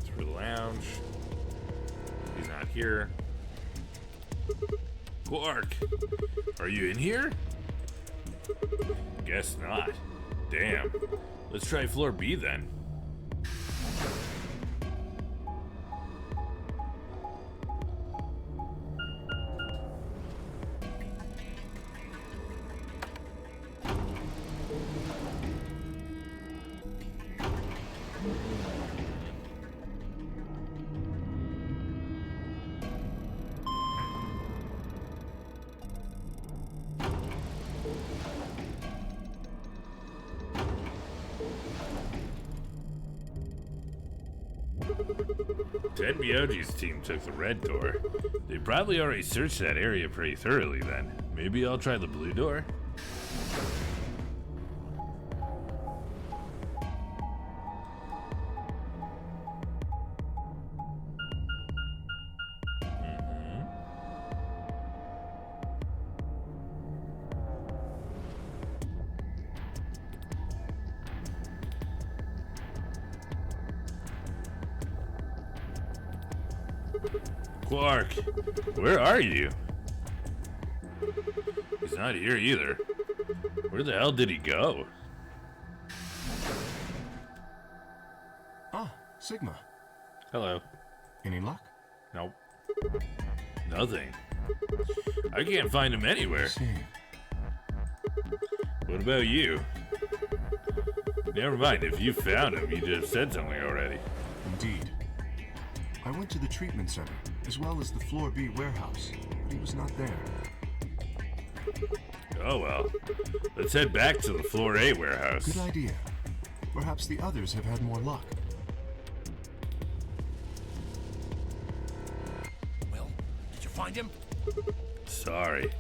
Through the lounge. He's not here. Quark, are you in here? Guess not. Damn. Let's try floor B then. Tenmyoji's team took the red door. They probably already searched that area pretty thoroughly then. Maybe I'll try the blue door? Quark, where are you? He's not here either. Where the hell did he go? Ah, Sigma. Hello. Any luck? Nope. Nothing. I can't find him anywhere. What about you? Never mind, if you found him, you just said something already. Indeed. I went to the treatment center, as well as the Floor B warehouse, but he was not there. Oh well. Let's head back to the Floor A warehouse. Good idea. Perhaps the others have had more luck. Well, did you find him? Sorry.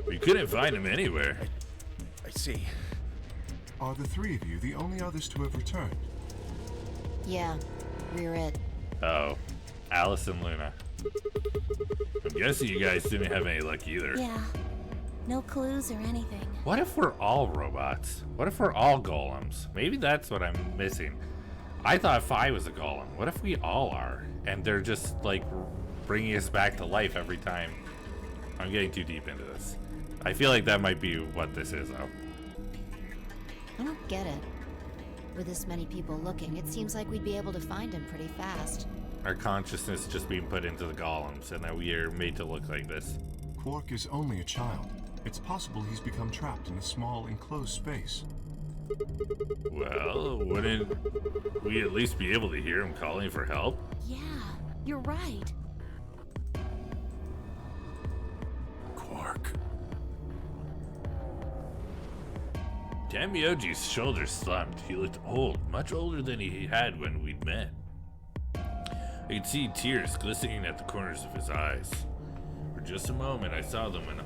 We couldn't find him anywhere. I see. Are the three of you the only others to have returned? Yeah, we're it. Oh, Alice and Luna. I'm guessing you guys didn't have any luck either. Yeah. No clues or anything. What if we're all robots? What if we're all golems? Maybe that's what I'm missing. I thought Phi was a golem. What if we all are? And they're just like bringing us back to life every time. I'm getting too deep into this. I feel like that might be what this is, though. I don't get it. With this many people looking, it seems like we'd be able to find him pretty fast. Our consciousness just being put into the golems, and that we are made to look like this. Quark is only a child. It's possible he's become trapped in a small, enclosed space. Well, wouldn't we at least be able to hear him calling for help? Yeah, you're right. Quark. Tamioji's shoulders slumped. He looked old, much older than he had when we'd met. I could see tears glistening at the corners of his eyes. For just a moment, I saw them and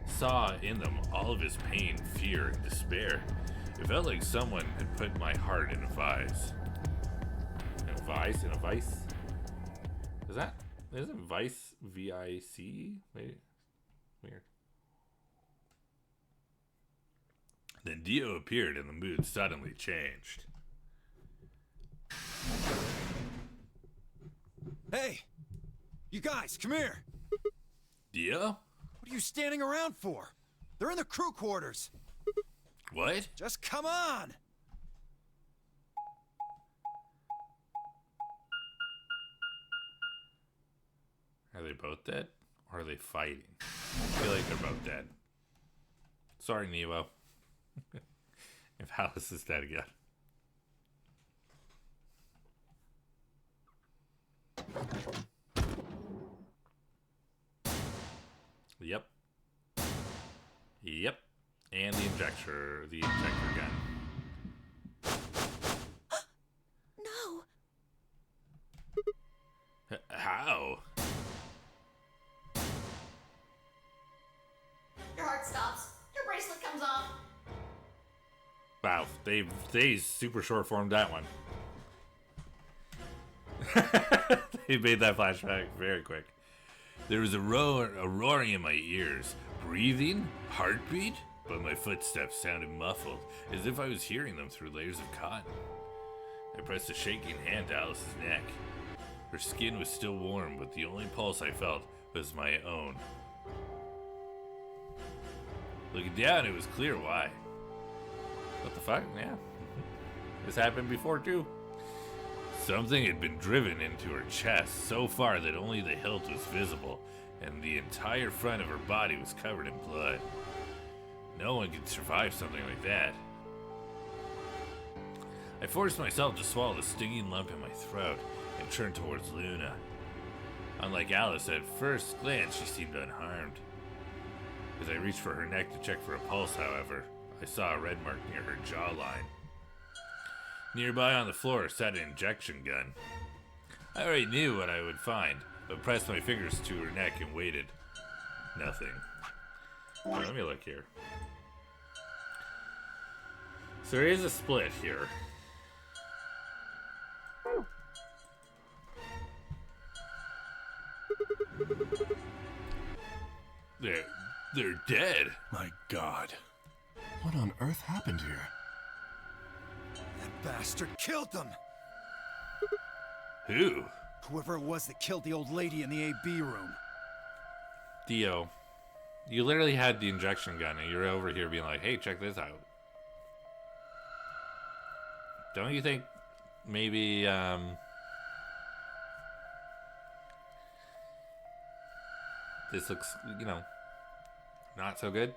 saw in them all of his pain, fear, and despair. It felt like someone had put my heart in a vise. In a vise? In a vice? Isn't vice V-I-C? Maybe? Weird. Then Dio appeared and the mood suddenly changed. Hey! You guys, come here! Dio? What are you standing around for? They're in the crew quarters. What? Just come on! Are they both dead? Or are they fighting? I feel like they're both dead. Sorry, Nemo. If Alice is dead again. Yep. Yep. And the injector gun. No. How? Your heart stops. Your bracelet comes off. Wow, they super short formed that one. They made that flashback very quick. There was a roaring in my ears. Breathing? Heartbeat? But my footsteps sounded muffled, as if I was hearing them through layers of cotton. I pressed a shaking hand to Alice's neck. Her skin was still warm, but the only pulse I felt was my own. Looking down, it was clear why. What the fuck? Yeah. This happened before, too. Something had been driven into her chest so far that only the hilt was visible, and the entire front of her body was covered in blood. No one could survive something like that. I forced myself to swallow the stinging lump in my throat and turned towards Luna. Unlike Alice, at first glance she seemed unharmed. As I reached for her neck to check for a pulse, however, I saw a red mark near her jawline. Nearby on the floor sat an injection gun. I already knew what I would find, but pressed my fingers to her neck and waited. Nothing. Right, let me look here. So there is a split here. They're dead. My God. What on earth happened here? That bastard killed them! Who? Whoever it was that killed the old lady in the AB room. Dio, you literally had the injection gun and you're over here being like, hey, check this out. Don't you think maybe, this looks, you know, not so good?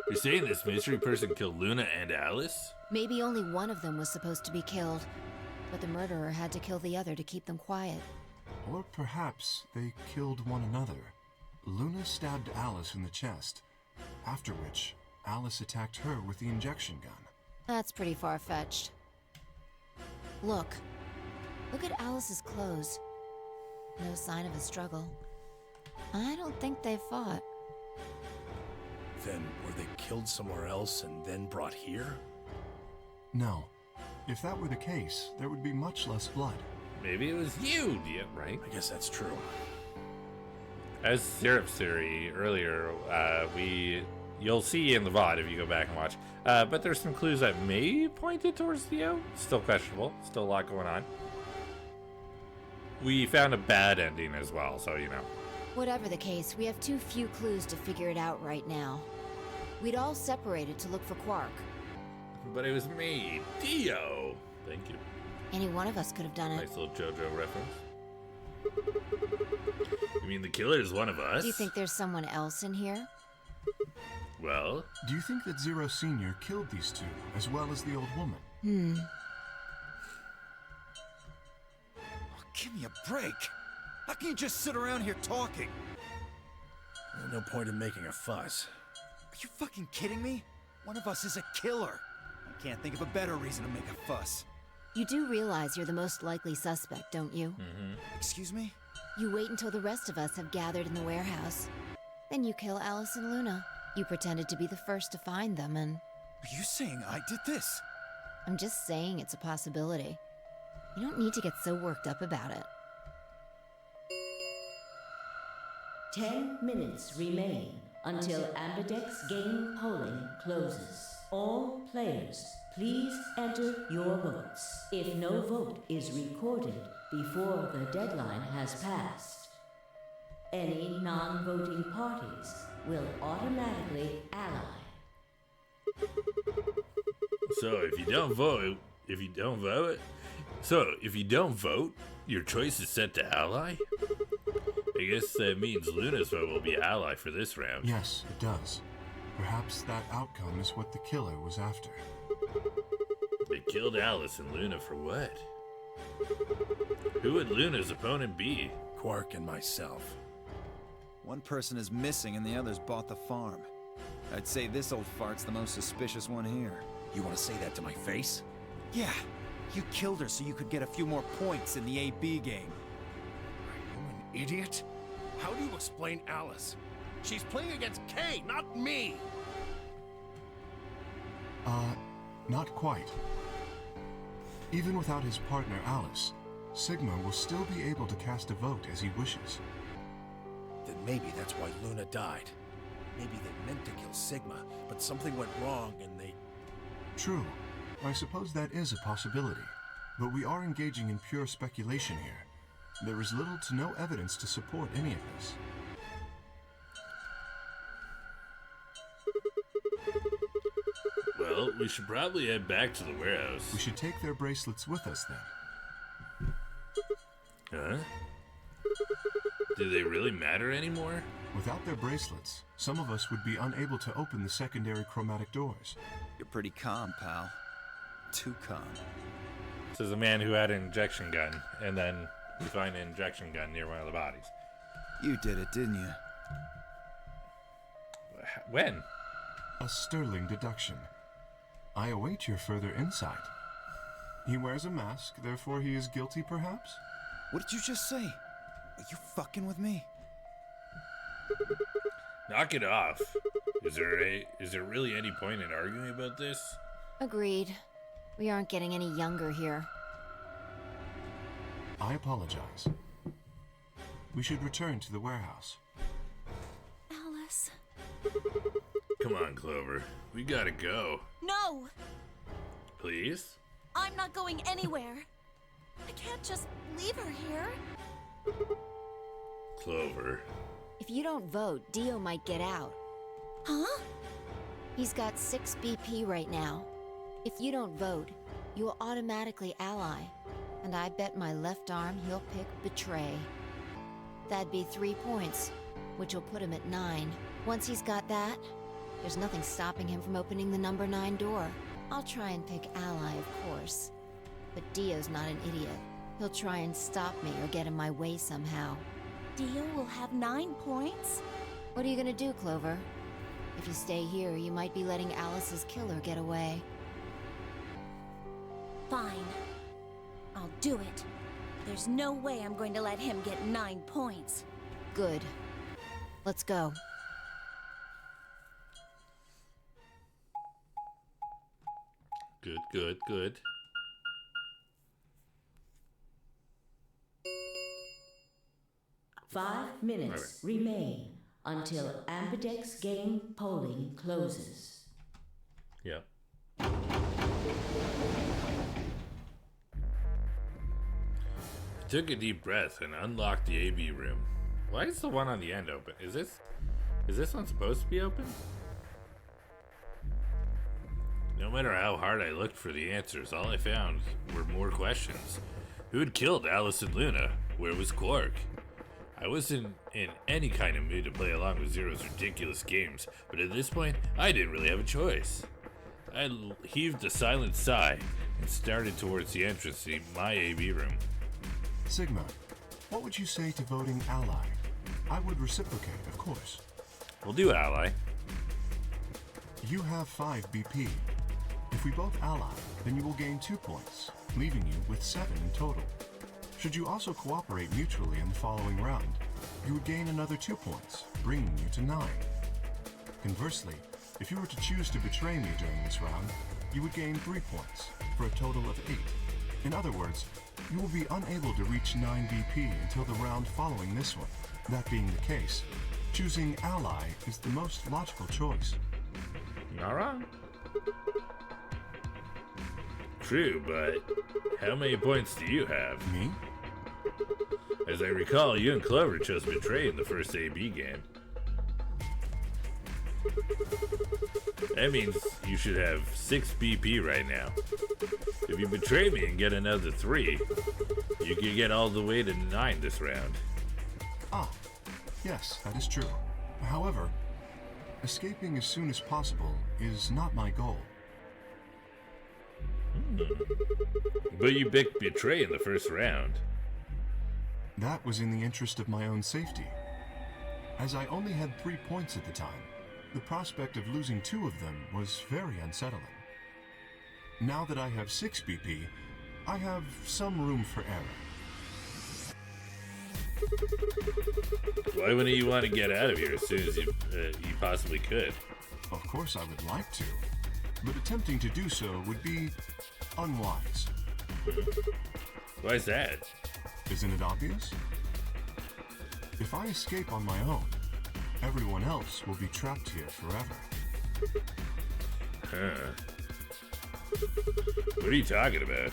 You're saying this mystery person killed Luna and Alice? Maybe only one of them was supposed to be killed, but the murderer had to kill the other to keep them quiet. Or perhaps they killed one another. Luna stabbed Alice in the chest, after which Alice attacked her with the injection gun. That's pretty far-fetched. Look at Alice's clothes. No sign of a struggle. I don't think they fought. Then were they killed somewhere else and then brought here? No. If that were the case, there would be much less blood. Maybe it was you, Dio, right? I guess that's true. As Syrup's theory earlier, you'll see in the VOD if you go back and watch. But there's some clues that may point it towards Dio. Still questionable. Still a lot going on. We found a bad ending as well, so you know. Whatever the case, we have too few clues to figure it out right now. We'd all separated to look for Quark. But it was me, Dio. Thank you. Any one of us could have done it. Nice little JoJo reference. You mean the killer is one of us? Do you think there's someone else in here? Well? Do you think that Zero Sr. killed these two, as well as the old woman? Oh, give me a break. How can you just sit around here talking? No point in making a fuss. Are you fucking kidding me? One of us is a killer. I can't think of a better reason to make a fuss. You do realize you're the most likely suspect, don't you? Excuse me? You wait until the rest of us have gathered in the warehouse. Then you kill Alice and Luna. You pretended to be the first to find them and... Are you saying I did this? I'm just saying it's a possibility. You don't need to get so worked up about it. 10 minutes remain until Ambidex game polling closes. All players, please enter your votes. If no vote is recorded before the deadline has passed, any non-voting parties will automatically ally. So if you don't vote, your choice is set to ally? I guess that means Luna's vote will be ally for this round. Yes, it does. Perhaps that outcome is what the killer was after. They killed Alice and Luna for what? Who would Luna's opponent be? Quark and myself. One person is missing and the others bought the farm. I'd say this old fart's the most suspicious one here. You want to say that to my face? Yeah, you killed her so you could get a few more points in the AB game. Are you an idiot? How do you explain Alice? She's playing against Kay, not me! Not quite. Even without his partner Alice, Sigma will still be able to cast a vote as he wishes. Then maybe that's why Luna died. Maybe they meant to kill Sigma, but something went wrong and they... True. I suppose that is a possibility. But we are engaging in pure speculation here. There is little to no evidence to support any of this. Well, we should probably head back to the warehouse. We should take their bracelets with us then. Huh? Do they really matter anymore? Without their bracelets, some of us would be unable to open the secondary chromatic doors. You're pretty calm, pal. Too calm. This is a man who had an injection gun, and then we find an injection gun near one of the bodies. You did it, didn't you? When? A sterling deduction. I await your further insight. He wears a mask, therefore he is guilty, perhaps? What did you just say? Are you fucking with me? Knock it off. Is there really any point in arguing about this? Agreed. We aren't getting any younger here. I apologize. We should return to the warehouse. Alice. Come on, Clover. We gotta go. No! Please? I'm not going anywhere. I can't just leave her here. Clover. If you don't vote, Dio might get out. Huh? He's got 6 BP right now. If you don't vote, you will automatically ally. And I bet my left arm he'll pick Betray. That'd be 3 points, which will put him at 9. Once he's got that, there's nothing stopping him from opening the number 9 door. I'll try and pick ally, of course. But Dio's not an idiot. He'll try and stop me or get in my way somehow. Dio will have 9 points? What are you gonna do, Clover? If you stay here, you might be letting Alice's killer get away. Fine. I'll do it. There's no way I'm going to let him get 9 points. Good. Let's go. Good, good, good. Five minutes remain until Ambidex game polling closes. Yep. I took a deep breath and unlocked the AB room. Why is the one on the end open? Is this one supposed to be open? No matter how hard I looked for the answers, all I found were more questions. Who had killed Alice and Luna? Where was Quark? I wasn't in any kind of mood to play along with Zero's ridiculous games, but at this point, I didn't really have a choice. I heaved a silent sigh and started towards the entrance to my AB room. Sigma, what would you say to voting ally? I would reciprocate, of course. We'll do ally. You have 5 BP. If we both ally, then you will gain 2 points, leaving you with 7 in total. Should you also cooperate mutually in the following round, you would gain another 2 points, bringing you to 9. Conversely, if you were to choose to betray me during this round, you would gain 3 points, for a total of 8. In other words, you will be unable to reach 9 BP until the round following this one. That being the case, choosing ally is the most logical choice. Not wrong. True, but how many points do you have? Me? As I recall, you and Clover chose Betray in the first AB game. That means you should have 6 BP right now. If you betray me and get another 3, you can get all the way to 9 this round. Ah, yes, that is true. However, escaping as soon as possible is not my goal. But you picked Betray in the first round. That was in the interest of my own safety. As I only had 3 points at the time, the prospect of losing 2 of them was very unsettling. Now that I have 6 BP, I have some room for error. Why wouldn't you want to get out of here as soon as you possibly could? Of course I would like to, but attempting to do so would be unwise. Why is that? Isn't it obvious? If I escape on my own, everyone else will be trapped here forever. Huh. What are you talking about?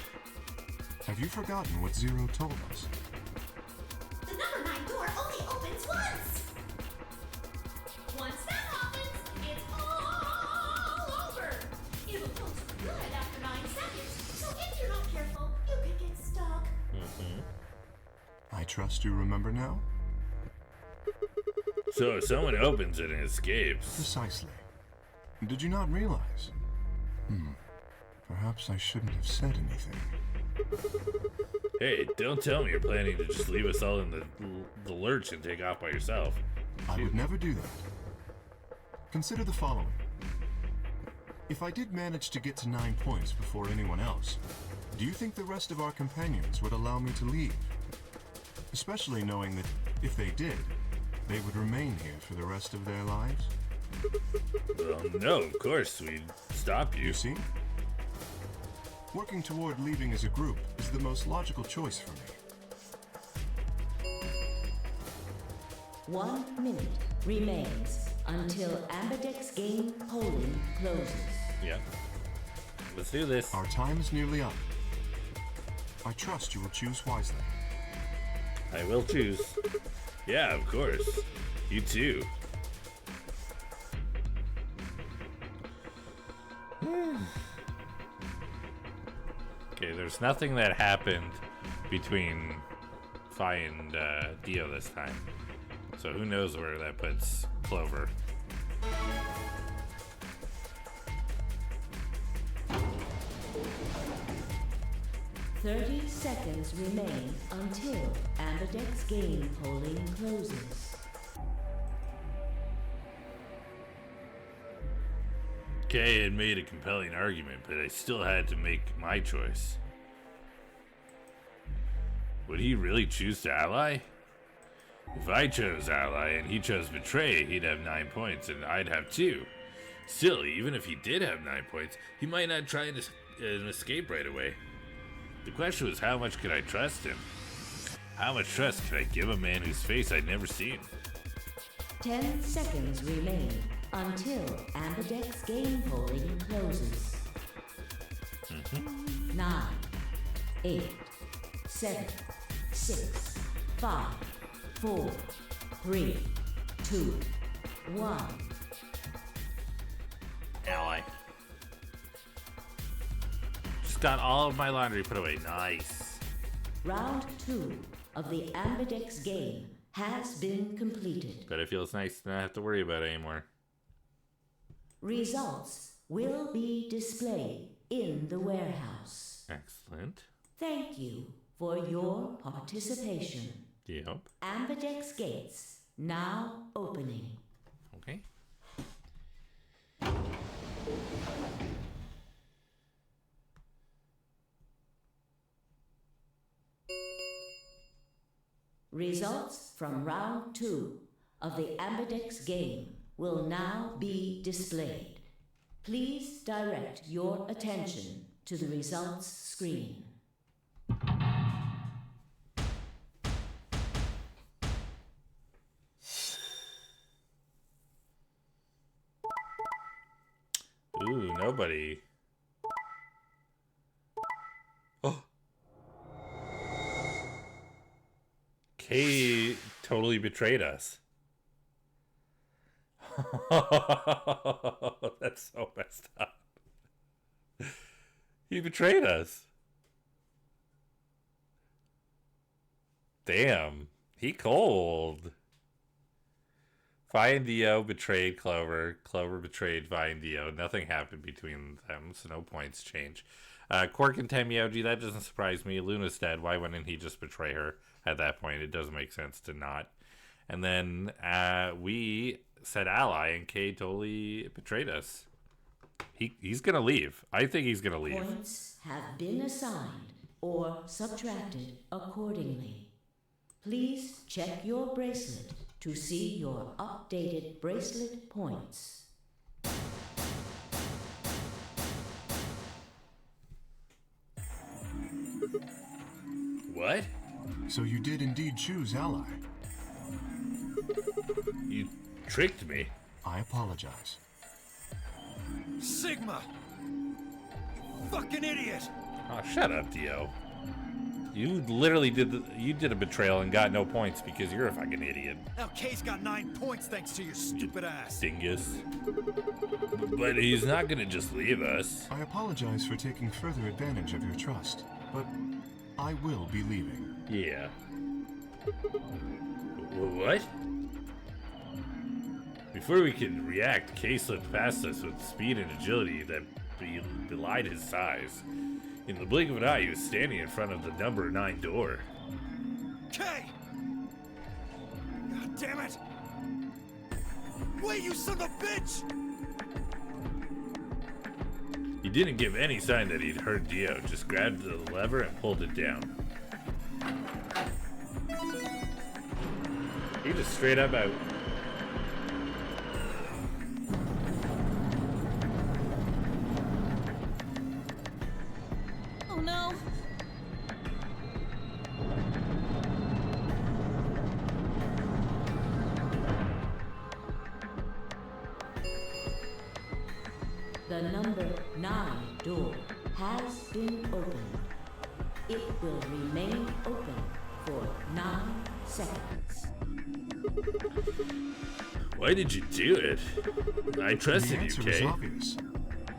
Have you forgotten what Zero told us? The number 9 door only opens once! Once that happens, it's all over! It'll close for good after 9 seconds, so if you're not careful, you could get stuck. I trust you remember now? So if someone opens it and escapes... Precisely. Did you not realize? Perhaps I shouldn't have said anything. Hey, don't tell me you're planning to just leave us all in the lurch and take off by yourself. I would never do that. Consider the following. If I did manage to get to 9 points before anyone else, do you think the rest of our companions would allow me to leave? Especially knowing that if they did, they would remain here for the rest of their lives? Well, no, of course, we'd stop you. You see? Working toward leaving as a group is the most logical choice for me. 1 minute remains until Ambidex game polling closes. Yeah. Let's do this. Our time is nearly up. I trust you will choose wisely. I will choose. Yeah, of course. You too. Okay, there's nothing that happened between Fi and Dio this time. So who knows where that puts Clover. 30 seconds remain until Ambidex game polling closes. Kay had made a compelling argument, but I still had to make my choice. Would he really choose to ally? If I chose ally and he chose betray, he'd have 9 points and I'd have 2. Still, even if he did have 9 points, he might not try an escape right away. The question was, how much could I trust him? How much trust could I give a man whose face I'd never seen? 10 seconds remain until Ambidex game polling closes. 9, 8, 7, 6, 5, 4, 3, 2, 1. Ally. Just got all of my laundry put away. Nice. Round 2 of the Ambidex game has been completed. But it feels nice to not have to worry about it anymore. Results will be displayed in the warehouse. Excellent. Thank you for your participation. Yep. Ambidex gates now opening. Okay. Results from round 2 of the Ambidex game will now be displayed. Please direct your attention to the results screen. Ooh, nobody. Oh. Kay totally betrayed us. That's so messed up. He betrayed us. Damn. He cold. Vi and Dio betrayed Clover. Clover betrayed Vi and Dio. Nothing happened between them, so no points change. Quark and Temyoji, that doesn't surprise me. Luna's dead. Why wouldn't he just betray her at that point? It doesn't make sense to not. And then we said ally, and Kay totally betrayed us. He's going to leave. I think he's going to leave. Points have been assigned or subtracted accordingly. Please check your bracelet to see your updated bracelet points. What? So you did indeed choose ally. You tricked me. I apologize. Sigma! Fucking idiot! Oh, shut up, Dio. You literally did a betrayal and got no points because you're a fucking idiot. Now Kay's got 9 points thanks to your stupid ass. Dingus. But he's not gonna just leave us. I apologize for taking further advantage of your trust, but I will be leaving. Yeah. What? Before we could react, Kay slipped past us with speed and agility that belied his size. In the blink of an eye, he was standing in front of the number 9 door. Kay! God damn it! Wait, you son of a bitch! He didn't give any sign that he'd heard Dio, just grabbed the lever and pulled it down. He just straight up out. Oh no! The number 9 door has been opened. It will remain open for 9 seconds. Why did you do it? I trusted The you, answer is Kay. obvious.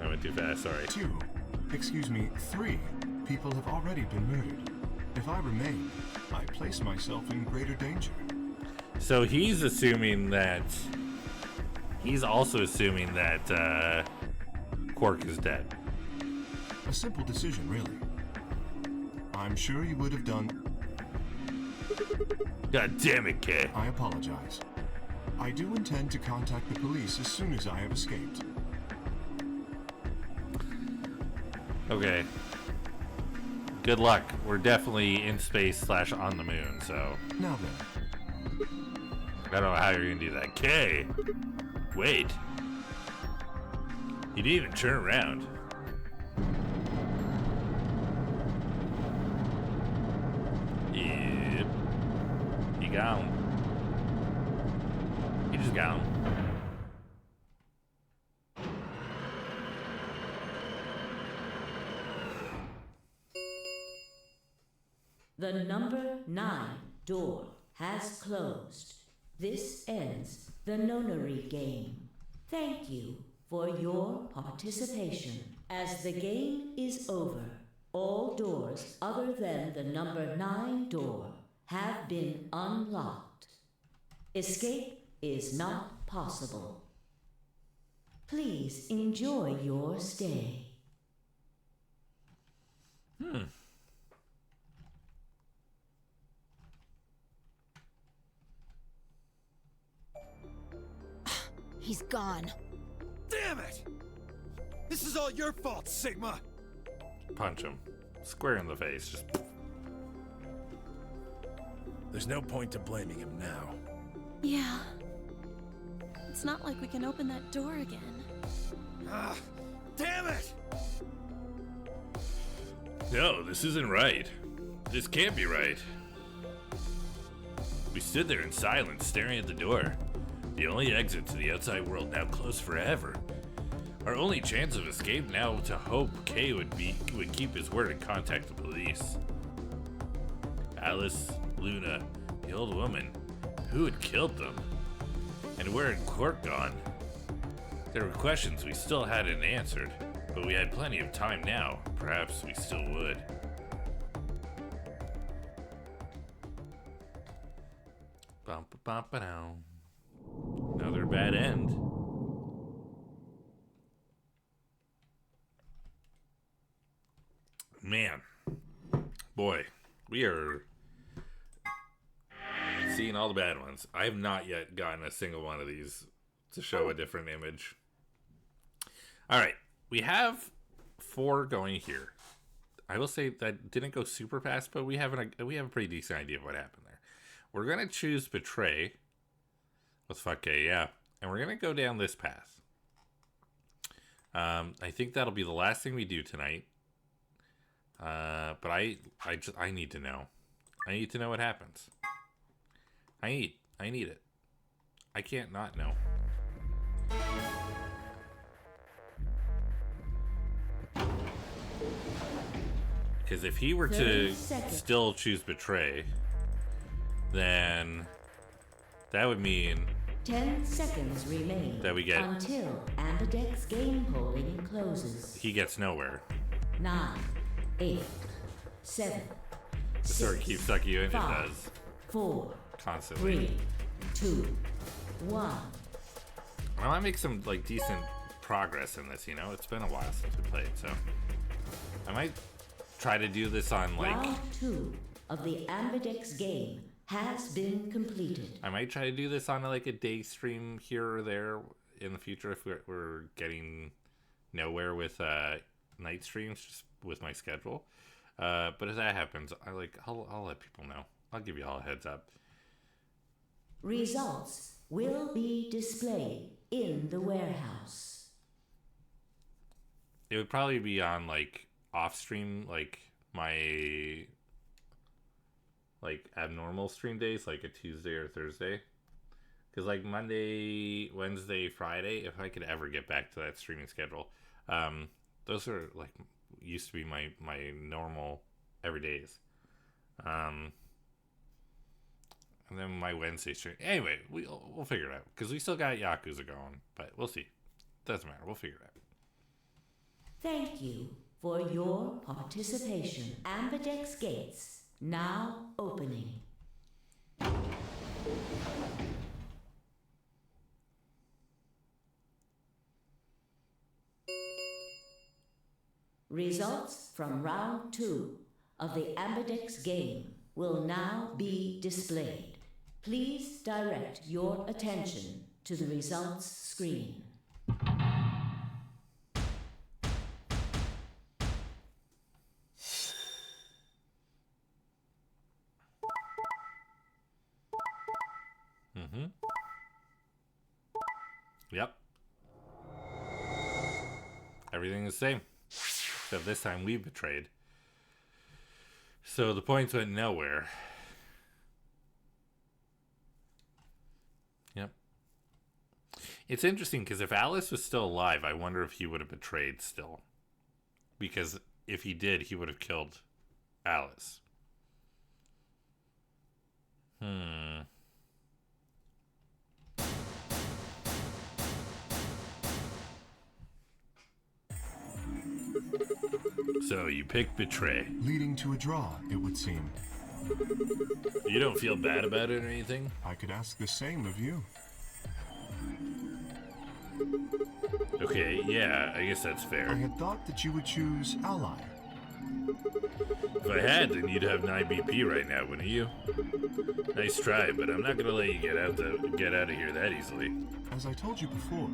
I went too fast, sorry. 3 people have already been murdered. If I remain, I place myself in greater danger. So he's assuming that... He's also assuming that, Quark is dead. A simple decision, really. I'm sure you would have done... God damn it, Kay. I apologize. I do intend to contact the police as soon as I have escaped. Okay. Good luck. We're definitely in space / on the moon, so... Now then. I don't know how you're gonna do that. Kay! Wait. You didn't even turn around. Yep. He gone. He just gone. The number 9 door has closed. This ends the nonary game. Thank you for your participation. As the game is over, all doors other than the number 9 door have been unlocked. Escape is not possible. Please enjoy your stay. He's gone. Damn it! This is all your fault, Sigma! Punch him. Square in the face. Just... There's no point to blaming him now. Yeah. It's not like we can open that door again. Ah, damn it! No, this isn't right. This can't be right. We stood there in silence, staring at the door. The only exit to the outside world now closed forever. Our only chance of escape now to hope Kay would keep his word and contact the police. Alice, Luna, the old woman, who had killed them? And where had Quark gone? There were questions we still hadn't answered, but we had plenty of time now. Perhaps we still would. Bum, ba, bum, ba, down. Another bad end. Man. Boy. We are seeing all the bad ones. I have not yet gotten a single one of these to show a different image. Alright. We have 4 going here. I will say that didn't go super fast, but we have a pretty decent idea of what happened there. We're going to choose Betray. Let's fuck Kay, yeah. And we're going to go down this path. I think that'll be the last thing we do tonight. But I need to know. I need to know what happens. I need it. I can't not know. Because if he were to still choose Betray, then that would mean 10 seconds remain that we get until Ambidex game polling closes. he gets nowhere. 9, 8, 7, The sword keeps sucking you in. It 5, does 4, constantly. 3, 2, 1. Well, I make some like decent progress in this. You know, it's been a while since we played, so I might try to do this on like. Round 2 of the Ambidex game has been completed. I might try to do this on like a day stream here or there in the future if we're getting nowhere with night streams, just with my schedule. But if that happens, I'll let people know. I'll give you all a heads up. Results will be displayed in the warehouse. It would probably be on like off stream, like my like abnormal stream days, like a Tuesday or Thursday. Because like Monday, Wednesday, Friday, if I could ever get back to that streaming schedule, those are like used to be my normal every day is. And then my Wednesday stream. Anyway, we'll figure it out because we still got Yakuza going, but we'll see. Doesn't matter. We'll figure it out. Thank you for your participation. Ambidex gates now opening. Results from round 2 of the Ambidex game will now be displayed. Please direct your attention to the results screen. Yep. Everything is the same. Except this time we betrayed. So the points went nowhere. Yep. It's interesting because if Alice was still alive, I wonder if he would have betrayed still. Because if he did, he would have killed Alice. So you pick betray. Leading to a draw, it would seem. You don't feel bad about it or anything? I could ask the same of you. Okay, yeah, I guess that's fair. I had thought that you would choose ally. If I had, then you'd have 9 BP right now, wouldn't you? Nice try, but I'm not gonna let you get out of here that easily. As I told you before,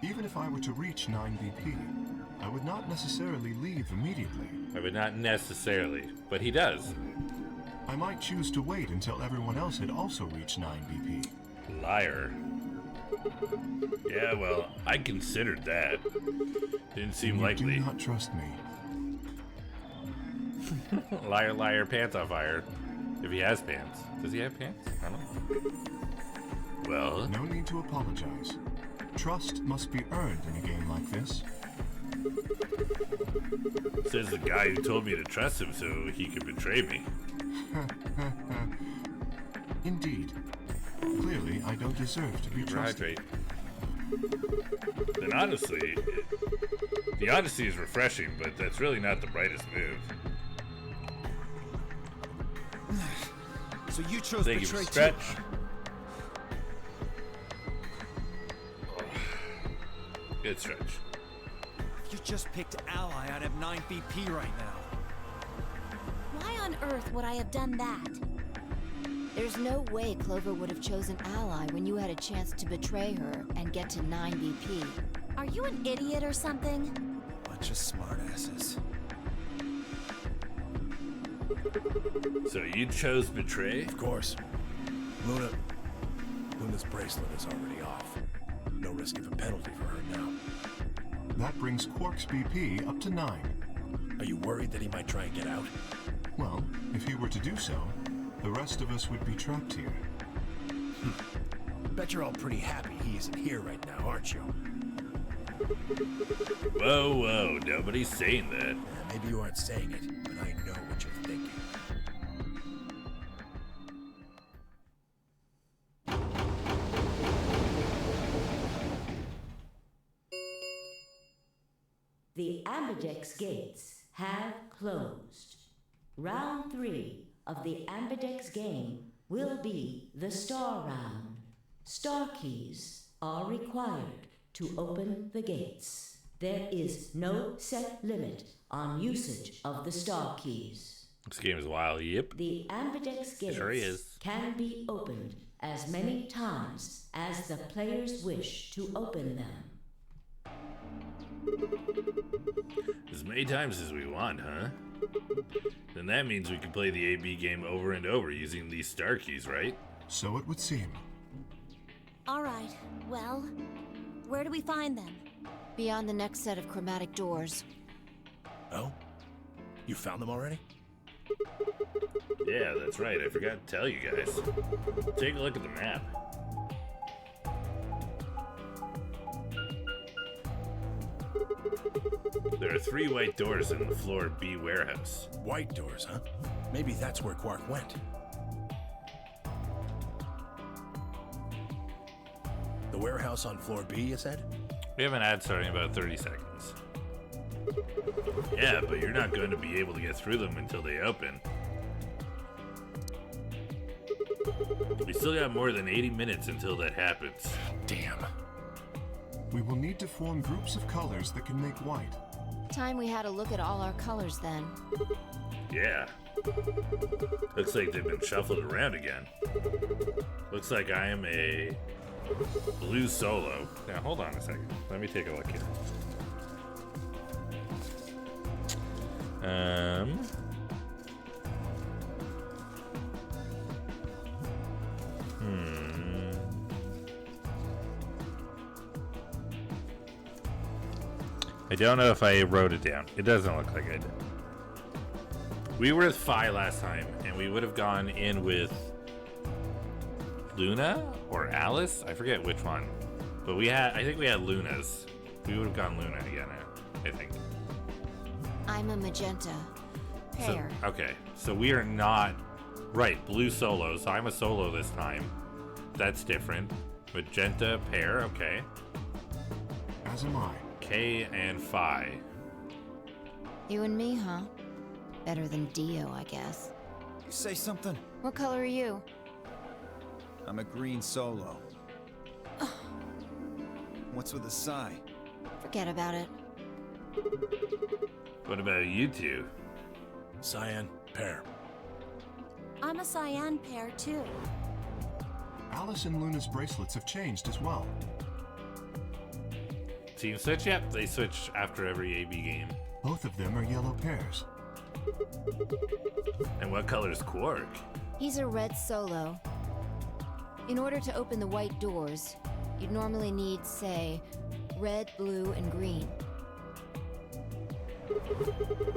even if I were to reach 9 BP, I would not necessarily leave immediately. I would not necessarily, but he does. I might choose to wait until everyone else had also reached 9 BP. Liar. Yeah, well, I considered that. Didn't seem likely. Do not trust me. Liar, liar, pants on fire. If he has pants. Does he have pants? I don't know. Well, no need to apologize. Trust must be earned in a game like this. Says the guy who told me to trust him so he could betray me. Indeed. Clearly, I don't deserve to be trusted. Then honestly, the honesty is refreshing, but that's really not the brightest move. So you chose Thank you betray for stretch. Good stretch. You just picked ally. I'd have 9 BP right now. Why on earth would I have done that? There's no way Clover would have chosen Ally when you had a chance to betray her and get to 9 BP. Are you an idiot or something? Bunch of smartasses. So you chose betray? Of course. Luna's bracelet is already off. No risk of a penalty for her now. That brings Quark's BP up to 9. Are you worried that he might try and get out? Well, if he were to do so, the rest of us would be trapped here. Bet you're all pretty happy he isn't here right now, aren't you? Whoa, whoa, nobody's saying that. Maybe you aren't saying it, but I know what you're thinking. The Ambidex gates have closed. Round 3 of the Ambidex game will be the Star Round. Star keys are required to open the gates. There is no set limit on usage of the Star keys. This game is wild, yep. The Ambidex gates Sure is. can be opened as many times as the players wish to open them. As many times as we want, huh? Then that means we can play the AB game over and over using these star keys, right? So it would seem. Alright, well, where do we find them? Beyond the next set of chromatic doors. Oh? You found them already? Yeah, that's right. I forgot to tell you guys. Take a look at the map. There are 3 white doors in the floor B warehouse. White doors, huh? Maybe that's where Quark went. The warehouse on floor B, you said? We have an ad starting in about 30 seconds. Yeah, but you're not going to be able to get through them until they open. We still got more than 80 minutes until that happens. Damn. We will need to form groups of colors that can make white. Time we had a look at all our colors then. Yeah. Looks like they've been shuffled around again. Looks like I am a blue solo. Now hold on a second. Let me take a look here. I don't know if I wrote it down. It doesn't look like I did. We were with Phi last time, and we would have gone in with Luna or Alice. I forget which one, but I think we had Luna's. We would have gone Luna again, I think. I'm a magenta. Pear. So, okay, so we are not right. Blue solo. So I'm a solo this time. That's different. Magenta pear. Okay. As am I. K and Phi. You and me, huh? Better than Dio, I guess. You say something? What color are you? I'm a green solo. What's with the Psi? Forget about it. What about you two? Cyan, pear. I'm a cyan pear too. Alice and Luna's bracelets have changed as well. Team switch? Yep, they switch after every AB game. Both of them are yellow pairs. And what color is Quark? He's a red solo. In order to open the white doors, you'd normally need, say, red, blue, and green.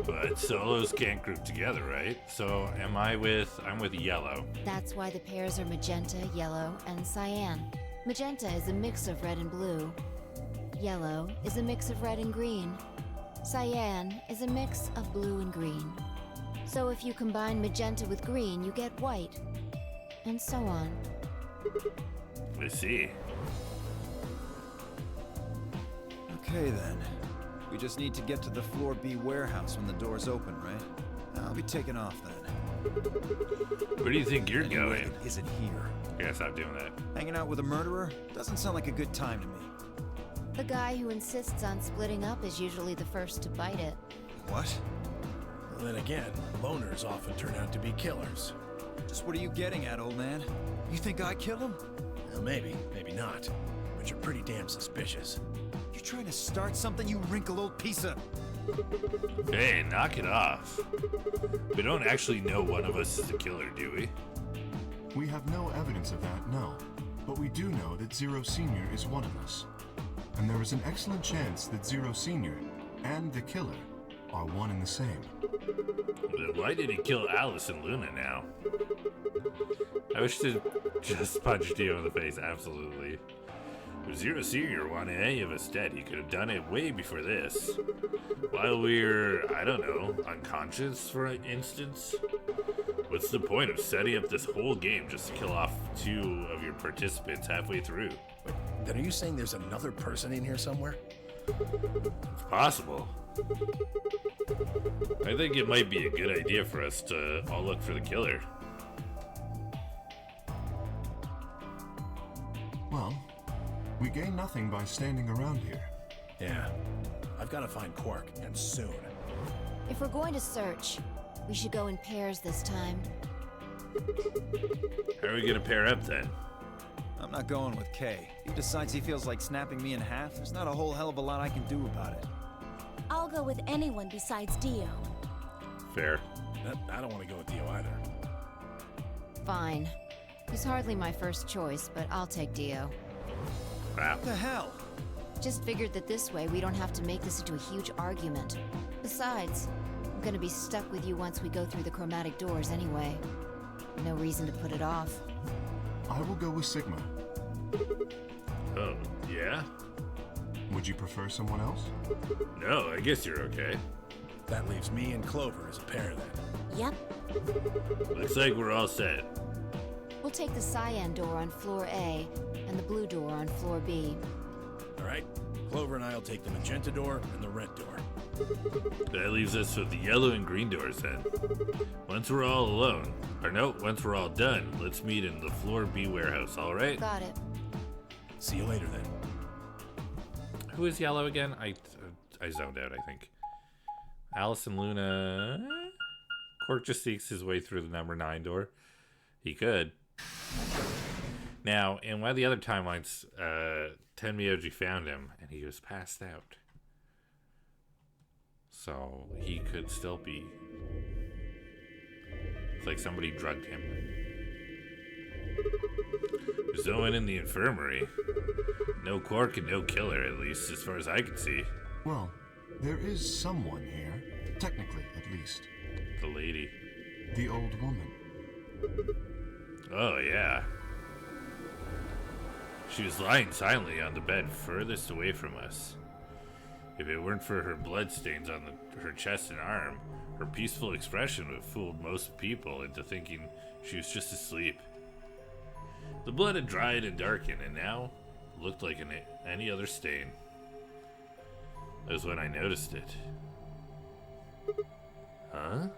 But solos can't group together, right? So I'm with yellow. That's why the pairs are magenta, yellow, and cyan. Magenta is a mix of red and blue. Yellow is a mix of red and green. Cyan is a mix of blue and green. So if you combine magenta with green, you get white. And so on. I see. Okay then. We just need to get to the floor B warehouse when the doors open, right? I'll be taking off then. Where do you think you're Anyway, going? it isn't here. I gotta stop doing that. Hanging out with a murderer? Doesn't sound like a good time to me. The guy who insists on splitting up is usually the first to bite it. What? Well, then again, loners often turn out to be killers. Just what are you getting at, old man? You think I kill him? Well, maybe, maybe not. But you're pretty damn suspicious. You trying to start something, you wrinkled old piece of... Hey, knock it off. We don't actually know one of us is a killer, do we? We have no evidence of that, no. But we do know that Zero Senior is one of us. And there is an excellent chance that Zero Senior and the killer are one and the same. Then why did he kill Alice and Luna now? I wish to just punch Dio in the face, absolutely. If Zero Senior wanted any of us dead, he could have done it way before this. While we're, I don't know, unconscious, for instance? What's the point of setting up this whole game just to kill off 2 of your participants halfway through? Wait, then are you saying there's another person in here somewhere? It's possible. I think it might be a good idea for us to all look for the killer. Well, we gain nothing by standing around here. Yeah. I've got to find Quark, and soon. If we're going to search, we should go in pairs this time. How are we gonna pair up then? I'm not going with Kay. If he decides he feels like snapping me in half, there's not a whole hell of a lot I can do about it. I'll go with anyone besides Dio. Fair. I don't want to go with Dio either. Fine. He's hardly my first choice, but I'll take Dio. Wow. What the hell? Just figured that this way we don't have to make this into a huge argument. Besides, I'm gonna be stuck with you once we go through the chromatic doors anyway. No reason to put it off. I will go with Sigma. Oh, yeah? Would you prefer someone else? No, I guess you're okay. That leaves me and Clover as a pair then. Yep. Looks like we're all set. We'll take the cyan door on floor A and the blue door on floor B. All right, Clover and I'll take the magenta door and the red door. That leaves us with the yellow and green doors then. Once we're all alone, or no, once we're all done, let's meet in the floor B warehouse, all right? Got it. See you later then. Who is yellow again? I zoned out, I think. Alice and Luna. Quark just sneaks his way through the number 9 door. He could. Now, in one of the other timelines, Tenmyoji found him, and he was passed out. So, he could still be... It's like somebody drugged him. There's no one in the infirmary. No Quark and no Killer, at least, as far as I can see. Well, there is someone here. Technically, at least. The lady. The old woman. Oh, yeah. She was lying silently on the bed furthest away from us. If it weren't for her bloodstains on her chest and arm, her peaceful expression would have fooled most people into thinking she was just asleep. The blood had dried and darkened, and now looked like any other stain. That was when I noticed it. Huh?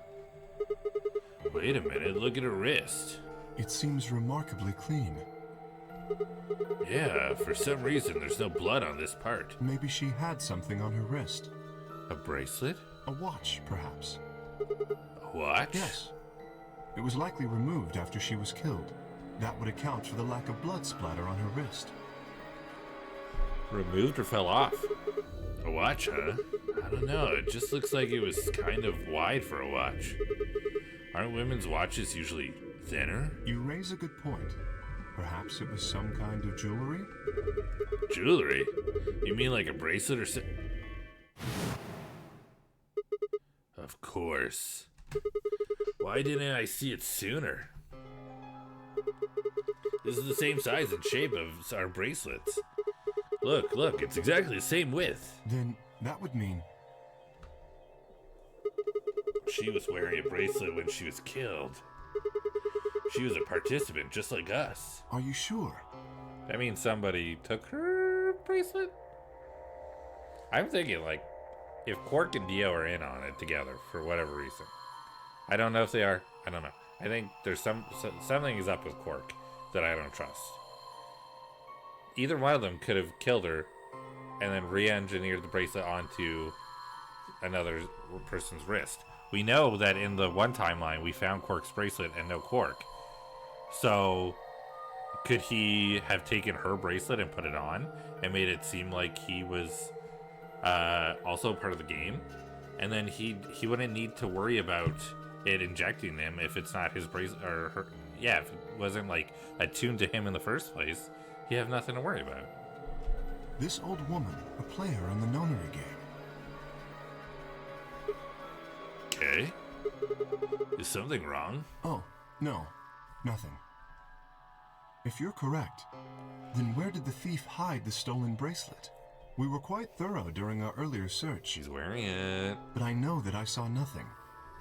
Wait a minute, look at her wrist. It seems remarkably clean. Yeah, for some reason there's no blood on this part. Maybe she had something on her wrist. A bracelet? A watch, perhaps. A watch? Yes. It was likely removed after she was killed. That would account for the lack of blood splatter on her wrist. Removed or fell off? A watch, huh? I don't know, it just looks like it was kind of wide for a watch. Aren't women's watches usually thinner? You raise a good point. Perhaps it was some kind of jewelry? Jewelry? You mean like a bracelet or so? Of course. Why didn't I see it sooner? This is the same size and shape of our bracelets. Look, it's exactly the same width. Then that would mean... She was wearing a bracelet when she was killed. She was a participant just like us. Are you sure? That means somebody took her bracelet? I'm thinking, like, if Quark and Dio are in on it together for whatever reason. I don't know if they are. I don't know. I think there's something is up with Quark that I don't trust. Either one of them could have killed her and then re-engineered the bracelet onto another person's wrist. We know that in the one timeline we found Quark's bracelet and no Quark. So could he have taken her bracelet and put it on and made it seem like he was also part of the game? And then he wouldn't need to worry about it injecting him if it's not his bracelet or her. Yeah, if it wasn't like attuned to him in the first place, he'd have nothing to worry about. This old woman, a player in the Nonary game. Okay. Is something wrong? Oh, no. Nothing. If you're correct, then where did the thief hide the stolen bracelet? We were quite thorough during our earlier search. She's wearing it. But I know that I saw nothing.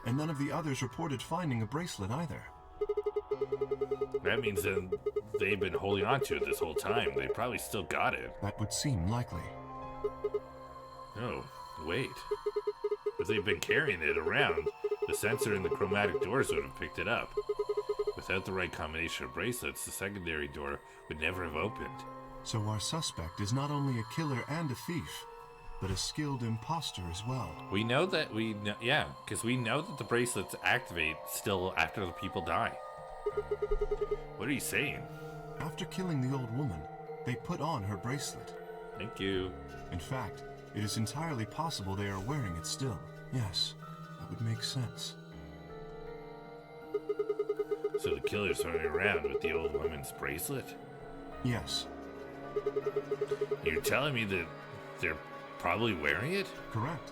And none of the others reported finding a bracelet either. That means then they've been holding on to it this whole time. They probably still got it. That would seem likely. No, wait. If they've been carrying it around, the sensor in the chromatic doors would have picked it up. Without the right combination of bracelets, the secondary door would never have opened. So our suspect is not only a killer and a thief, but a skilled imposter as well. We know that because we know that the bracelets activate still after the people die. What are you saying? After killing the old woman, they put on her bracelet. Thank you. In fact, it is entirely possible they are wearing it still. Yes, that would make sense. So the killer's running around with the old woman's bracelet? Yes. You're telling me that they're probably wearing it? Correct.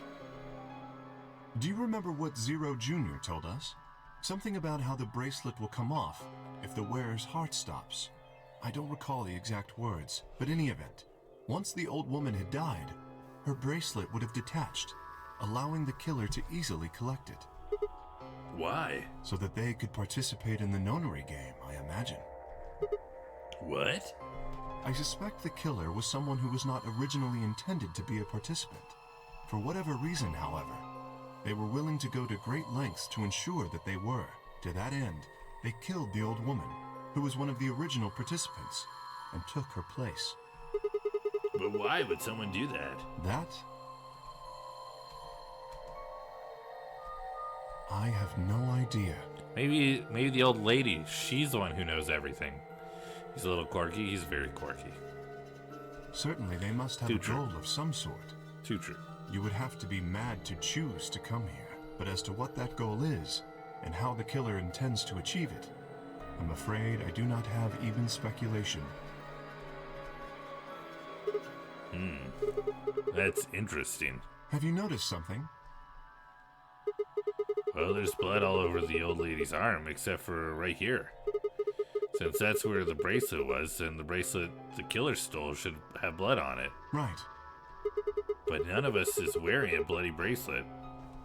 Do you remember what Zero Jr. told us? Something about how the bracelet will come off if the wearer's heart stops. I don't recall the exact words, but in any event, Once the old woman had died, her bracelet would have detached, allowing the killer to easily collect it. Why? So that they could participate in the nonary game, I imagine. What? I suspect the killer was someone who was not originally intended to be a participant. For whatever reason, however, they were willing to go to great lengths to ensure that they were. To that end, they killed the old woman, who was one of the original participants, and took her place. But why would someone do that? That? I have no idea. Maybe the old lady, she's the one who knows everything. He's a little quirky. He's very quirky. Certainly they must have a goal of some sort. Too true. You would have to be mad to choose to come here. But as to what that goal is, and how the killer intends to achieve it, I'm afraid I do not have even speculation. That's interesting. Have you noticed something? Well, there's blood all over the old lady's arm, except for right here. Since that's where the bracelet was, and the bracelet the killer stole should have blood on it. Right. But none of us is wearing a bloody bracelet.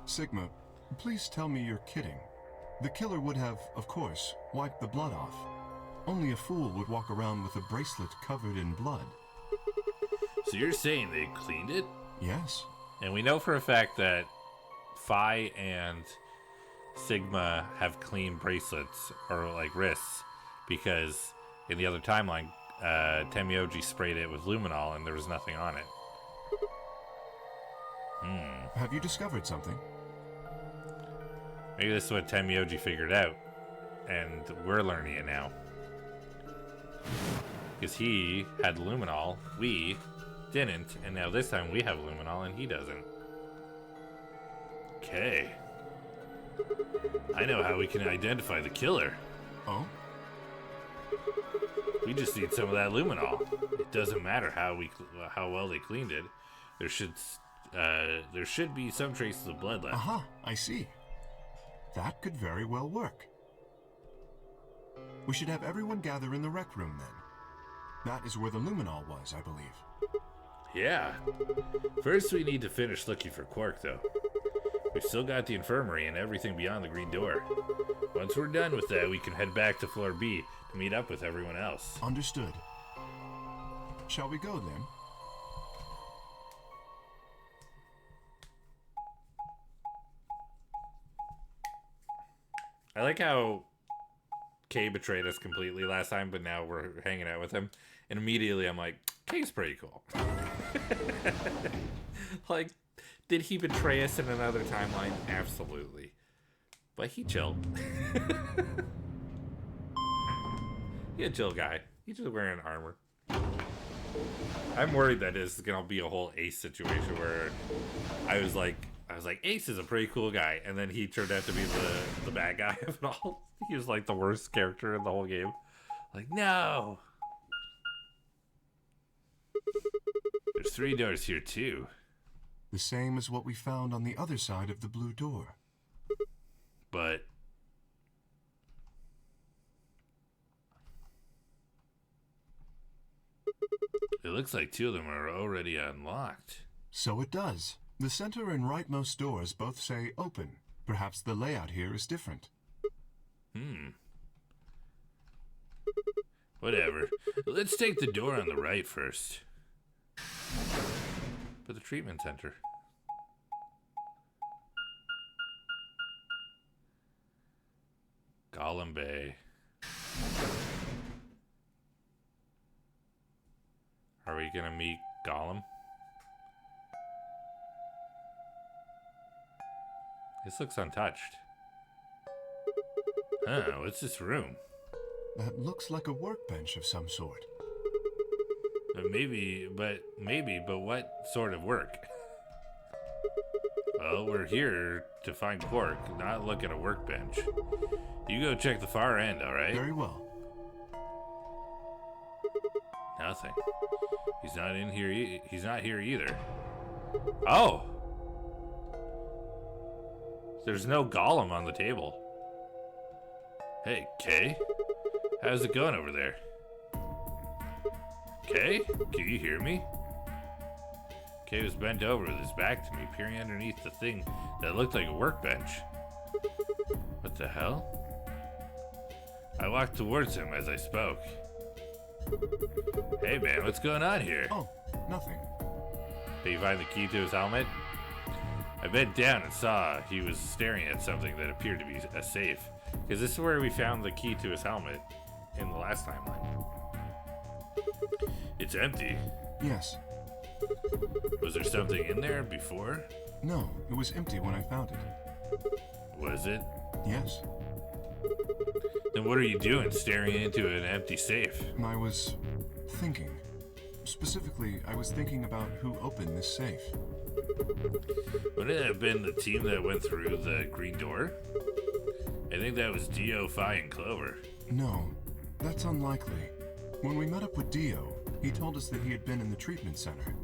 Sigma, please tell me you're kidding. The killer would have, of course, wiped the blood off. Only a fool would walk around with a bracelet covered in blood. So you're saying they cleaned it? Yes. And we know for a fact that Phi and Sigma have clean bracelets, or like wrists, because in the other timeline, Temioji sprayed it with luminol and there was nothing on it. Have you discovered something? Maybe this is what Temioji figured out, and we're learning it now. Because he had luminol, we didn't, and now this time we have luminol and he doesn't. Okay. I know how we can identify the killer. Oh? We just need some of that luminol. It doesn't matter how well they cleaned it. There should be some traces of blood left. Aha, I see. That could very well work. We should have everyone gather in the rec room then. That is where the luminol was, I believe. Yeah. First we need to finish looking for Quark, though. We've still got the infirmary and everything beyond the green door. Once we're done with that, we can head back to floor B to meet up with everyone else. Understood. Shall we go then? I like how Kay betrayed us completely last time, but now we're hanging out with him. And immediately I'm like, Kay's pretty cool. Like, did he betray us in another timeline? Absolutely. But he chilled. He's a chill guy. He's just wearing armor. I'm worried that this is gonna be a whole Ace situation where I was like, Ace is a pretty cool guy, and then he turned out to be the bad guy of it all. He was like the worst character in the whole game. Like, no. There's 3 doors here too. The same as what we found on the other side of the blue door. But it looks like 2 of them are already unlocked. So it does. The center and rightmost doors both say open. Perhaps the layout here is different. Whatever. Let's take the door on the right first. For the treatment center. Gollum Bay. Are we gonna meet Gollum? This looks untouched. Huh, what's this room? That looks like a workbench of some sort. Maybe, but what sort of work? Well, we're here to find Quark, not look at a workbench. You go check the far end, alright? Very well. Nothing. He's not in here. He's not here either. Oh! There's no Gollum on the table. Hey, Kay? How's it going over there? Kay? Can you hear me? Kay was bent over with his back to me, peering underneath the thing that looked like a workbench. What the hell? I walked towards him as I spoke. Hey man, what's going on here? Oh, nothing. Did you find the key to his helmet? I bent down and saw he was staring at something that appeared to be a safe. Because this is where we found the key to his helmet in the last timeline. It's empty. Yes. Was there something in there before? No, it was empty when I found it. Was it? Yes. Then what are you doing staring into an empty safe? I was thinking. Specifically, I was thinking about who opened this safe. Wouldn't it have been the team that went through the green door? I think that was Dio, Phi, and Clover. No, that's unlikely. When we met up with Dio, he told us that he had been in the treatment center.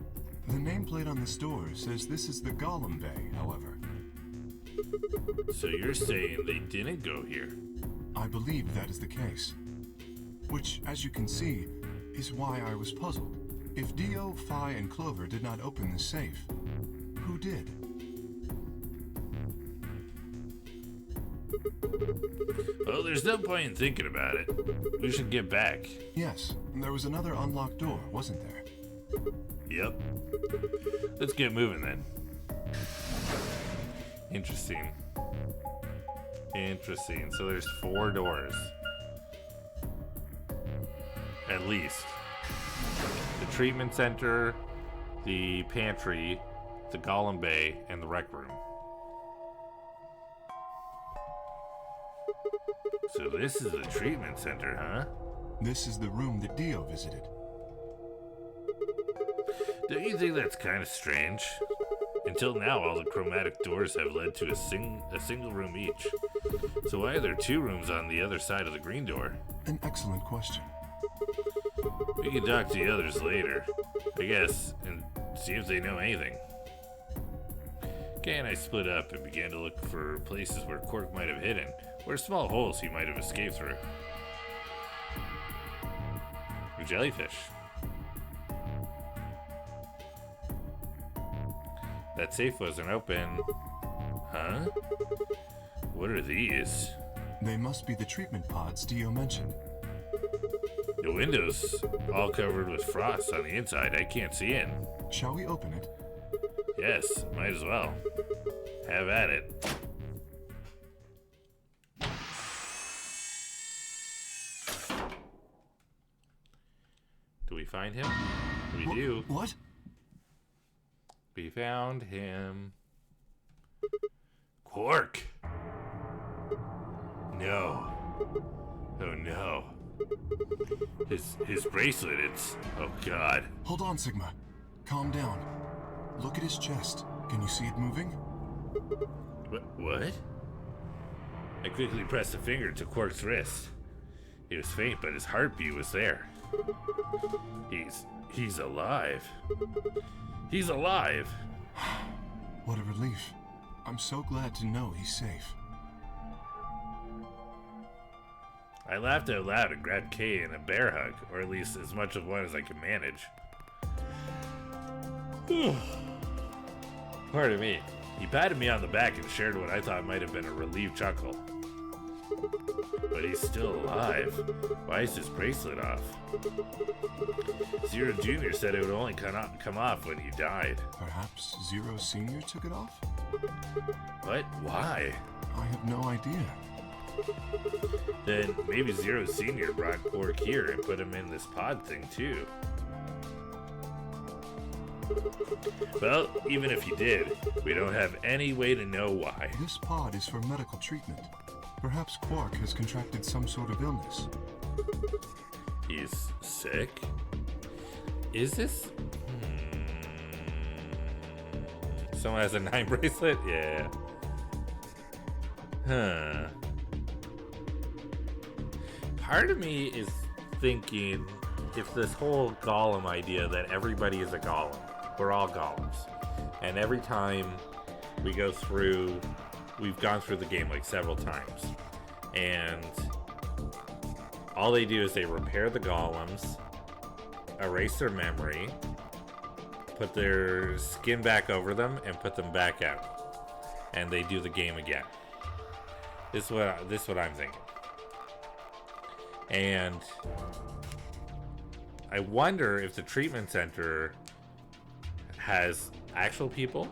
The nameplate on this door says this is the Golem Bay, however. So you're saying they didn't go here? I believe that is the case. Which, as you can see, is why I was puzzled. If Dio, Phi, and Clover did not open the safe, who did? Well, there's no point in thinking about it. We should get back. Yes, there was another unlocked door, wasn't there? Yep. Let's get moving then. Interesting. Interesting. So there's 4 doors. At least. The treatment center, the pantry, the Golem Bay, and the rec room. So this is the treatment center, huh? This is the room that Dio visited. Don't you think that's kind of strange? Until now, all the chromatic doors have led to a single room each. So why are there 2 rooms on the other side of the green door? An excellent question. We can talk to the others later, I guess, and see if they know anything. Kay and I split up and began to look for places where Quark might have hidden, or small holes he might have escaped through. Or jellyfish. That safe wasn't open. Huh? What are these? They must be the treatment pods Dio mentioned. The window's all covered with frost on the inside. I can't see in. Shall we open it? Yes, might as well. Have at it. Do we find him? We do. What? We found him. Quark! No. Oh no. His bracelet, it's... Oh god. Hold on, Sigma. Calm down. Look at his chest. Can you see it moving? What? I quickly pressed a finger to Quark's wrist. It was faint, but his heartbeat was there. He's alive. He's alive! What a relief. I'm so glad to know he's safe. I laughed out loud and grabbed Kay in a bear hug, or at least as much of one as I could manage. Pardon me. He patted me on the back and shared what I thought might have been a relieved chuckle. But he's still alive. Why is his bracelet off? Zero Jr. said it would only come off when he died. Perhaps Zero Sr. took it off? What? Why? I have no idea. Then maybe Zero Sr. brought Quark here and put him in this pod thing too. Well, even if he did, we don't have any way to know why. This pod is for medical treatment. Perhaps Quark has contracted some sort of illness. He's sick? Is this? Someone has a 9 bracelet? Yeah. Huh. Part of me is thinking it's this whole golem idea that everybody is a golem. We're all golems. And every time we go through, we've gone through the game like several times. And all they do is they repair the golems, erase their memory, put their skin back over them and put them back out, and they do the game again. This is what I'm thinking. And I wonder if the treatment center has actual people.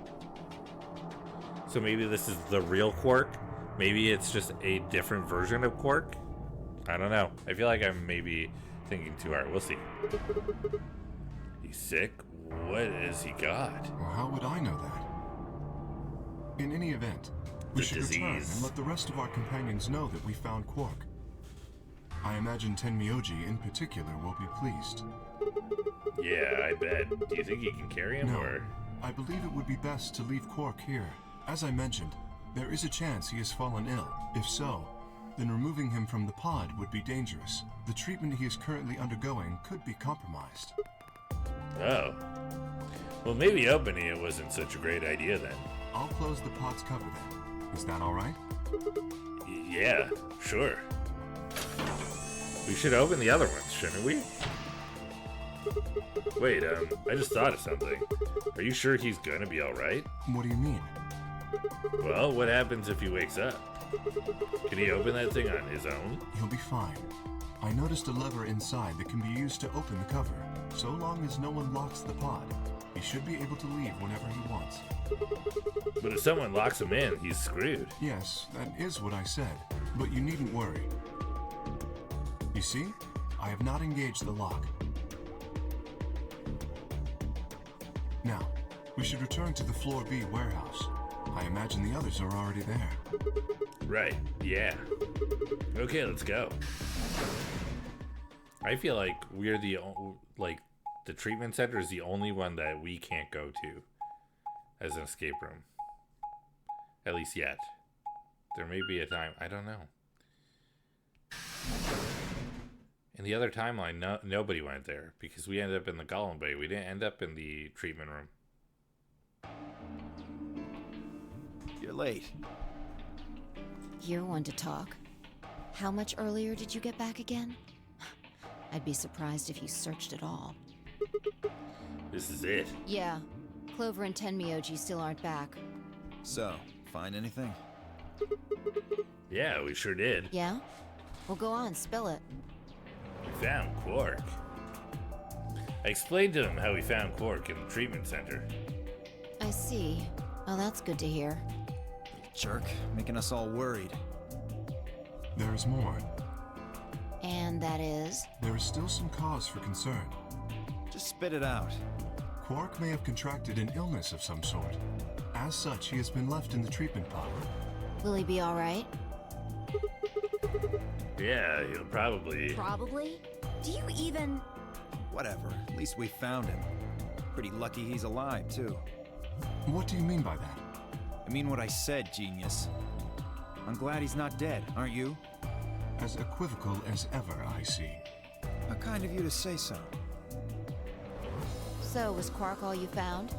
So maybe this is the real Quark. Maybe it's just a different version of Quark. I don't know. I feel like I'm maybe thinking too hard. We'll see. He's sick? What has he got? Well, how would I know that? In any event, we should return and let the rest of our companions know that we found Quark. I imagine Tenmyoji in particular will be pleased. Yeah, I bet. Do you think you can carry him, No, or? I believe it would be best to leave Quark here. As I mentioned, there is a chance he has fallen ill. If so, then removing him from the pod would be dangerous. The treatment he is currently undergoing could be compromised. Oh. Well, maybe opening it wasn't such a great idea then. I'll close the pod's cover then. Is that all right? Yeah, sure. We should open the other ones, shouldn't we? Wait, I just thought of something. Are you sure he's gonna be alright? What do you mean? Well, what happens if he wakes up? Can he open that thing on his own? He'll be fine. I noticed a lever inside that can be used to open the cover. So long as no one locks the pod, he should be able to leave whenever he wants. But if someone locks him in, he's screwed. Yes, that is what I said. But you needn't worry. You see? I have not engaged the lock. Now, we should return to the Floor B warehouse. I imagine the others are already there. Right, yeah. Okay, let's go. I feel like we're the treatment center is the only one that we can't go to as an escape room. At least yet. There may be a time, I don't know. In the other timeline, nobody went there because we ended up in the Gollum Bay. We didn't end up in the treatment room. You're late. You're one to talk. How much earlier did you get back again? I'd be surprised if you searched at all. This is it. Yeah. Clover and Tenmyoji still aren't back. So, find anything? Yeah, we sure did. Yeah? Well, go on, spill it. We found Quark. I explained to him how we found Quark in the treatment center. I see. Oh, that's good to hear. Jerk, making us all worried. There's more. And that is? There is still some cause for concern. Just spit it out. Quark may have contracted an illness of some sort. As such, he has been left in the treatment pod. Will he be alright? Yeah, he'll probably... Probably? Do you even... Whatever, at least we found him. Pretty lucky he's alive, too. What do you mean by that? I mean what I said, genius. I'm glad he's not dead, aren't you? As equivocal as ever, I see. How kind of you to say so. So, was Quark all you found?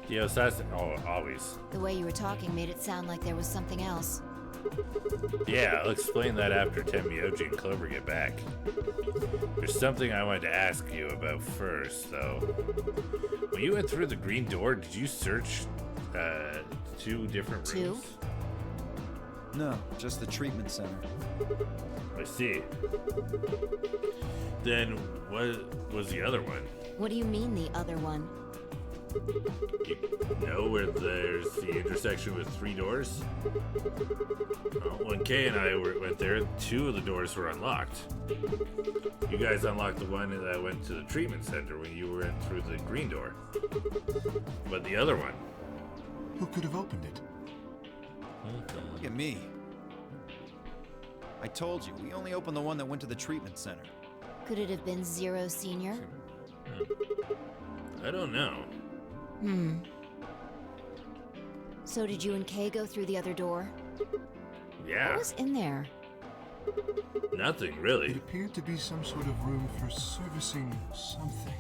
Yes, that's always. The way you were talking made it sound like there was something else. Yeah, I'll explain that after Tenmyoji and Clover get back. There's something I wanted to ask you about first, though. When you went through the green door, did you search 2 different rooms? 2? No, just the treatment center. I see. Then what was the other one? What do you mean, the other one? You know where there's the intersection with 3 doors? Well, when Kay and I went there, 2 of the doors were unlocked. You guys unlocked the one that went to the treatment center when you went through the green door. But the other one? Who could have opened it? Look at me. I told you, we only opened the one that went to the treatment center. Could it have been Zero Senior? I don't know. So did you and Kay go through the other door? Yeah. What was in there? Nothing, really. It appeared to be some sort of room for servicing something.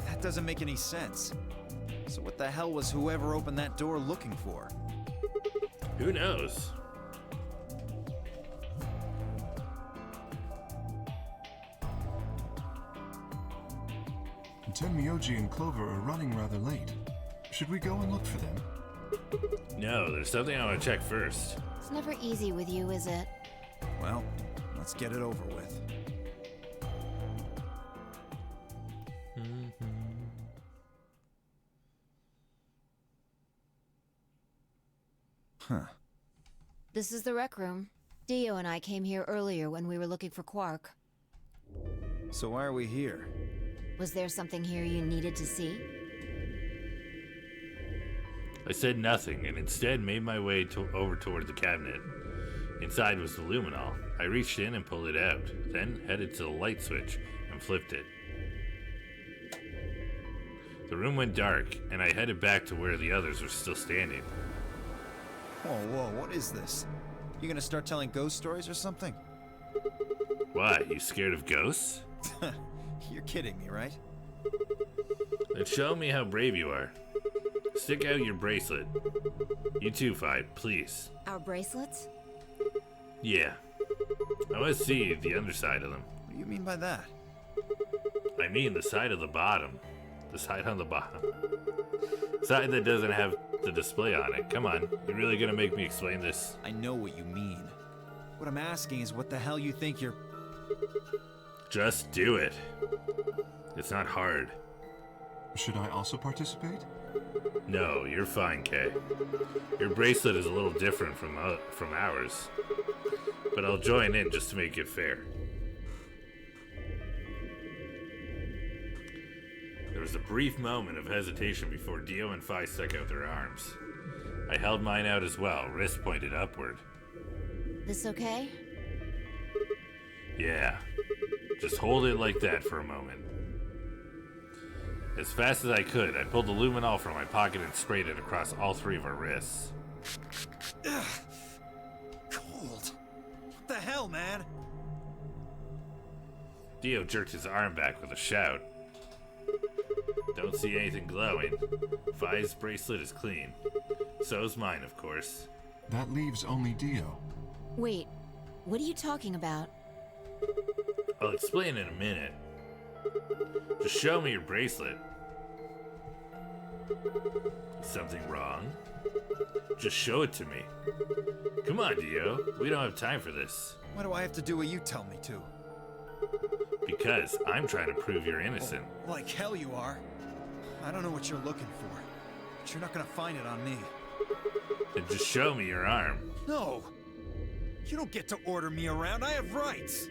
That doesn't make any sense. So what the hell was whoever opened that door looking for? Who knows? Sen, Myoji, and Clover are running rather late. Should we go and look for them? No, there's something I want to check first. It's never easy with you, is it? Well, let's get it over with. Huh. This is the rec room. Dio and I came here earlier when we were looking for Quark. So why are we here? Was there something here you needed to see? I said nothing and instead made my way over toward the cabinet. Inside was the luminol. I reached in and pulled it out, then headed to the light switch and flipped it. The room went dark, and I headed back to where the others were still standing. Whoa, what is this? You gonna start telling ghost stories or something? Why, you scared of ghosts? You're kidding me, right? Then show me how brave you are. Stick out your bracelet. You too, Fi, please. Our bracelets? Yeah. I want to see the underside of them. What do you mean by that? I mean the side of the bottom. The side on the bottom. Side that doesn't have the display on it. Come on, you're really gonna make me explain this? I know what you mean. What I'm asking is what the hell you think you're... Just do it. It's not hard. Should I also participate? No, you're fine, Kay. Your bracelet is a little different from ours. But I'll join in just to make it fair. There was a brief moment of hesitation before Dio and Fi stuck out their arms. I held mine out as well, wrist pointed upward. This okay? Yeah. Just hold it like that for a moment. As fast as I could, I pulled the luminol from my pocket and sprayed it across all three of our wrists. Ugh. Cold. What the hell, man? Dio jerked his arm back with a shout. Don't see anything glowing. Fi's bracelet is clean. So's mine, of course. That leaves only Dio. Wait, what are you talking about? I'll explain in a minute. Just show me your bracelet. Is something wrong? Just show it to me. Come on, Dio. We don't have time for this. Why do I have to do what you tell me to? Because I'm trying to prove you're innocent. Like hell you are. I don't know what you're looking for, but you're not gonna find it on me. Then just show me your arm. No! You don't get to order me around. I have rights!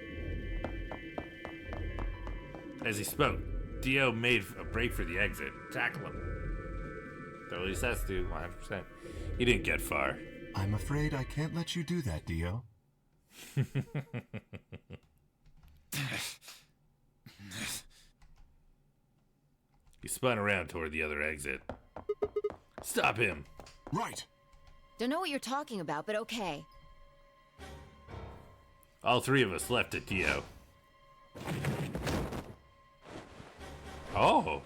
As he spoke, Dio made a break for the exit. Tackle him. Though at least that's the 100%. He didn't get far. I'm afraid I can't let you do that, Dio. He spun around toward the other exit. Stop him! Right! Don't know what you're talking about, but okay. All three of us left at Dio. Oh!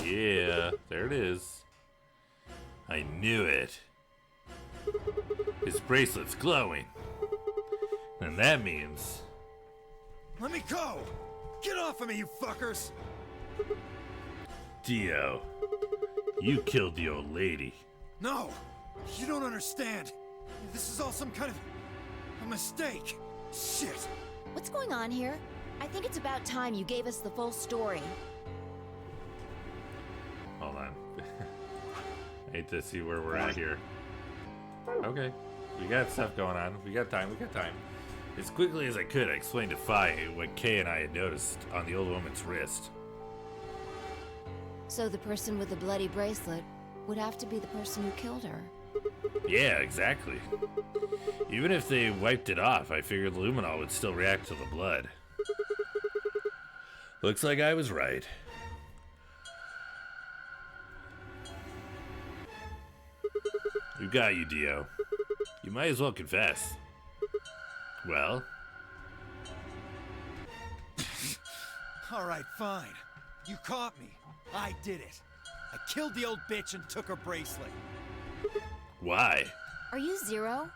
Yeah, there it is. I knew it. His bracelet's glowing. And that means... Let me go! Get off of me, you fuckers! Dio, you killed the old lady. No! You don't understand. This is all some kind of a mistake. Shit. What's going on here? I think it's about time you gave us the full story. Hold on. I hate to see where we're at here. Okay. We got stuff going on. We got time. As quickly as I could, I explained to Fi what Kay and I had noticed on the old woman's wrist. So the person with the bloody bracelet would have to be the person who killed her. Yeah, exactly. Even if they wiped it off, I figured the luminol would still react to the blood. Looks like I was right. We got you, Dio. You might as well confess. Well? Alright, fine. You caught me. I did it. I killed the old bitch and took her bracelet. Why? Are you Zero?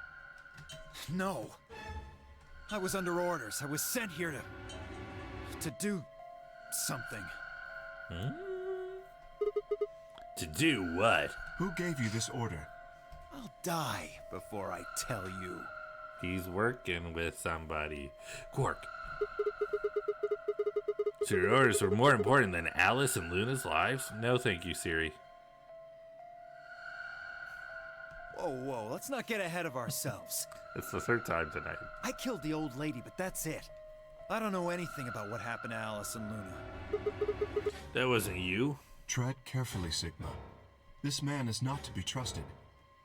No. I was under orders. I was sent here to do something. To do what? Who gave you this order? I'll die before I tell you. He's working with somebody. Quark. So your orders were more important than Alice and Luna's lives? No thank you, Siri. Whoa, let's not get ahead of ourselves. It's the third time tonight. I killed the old lady, but that's it. I don't know anything about what happened to Alice and Luna. That wasn't you? Tread carefully, Sigma. This man is not to be trusted.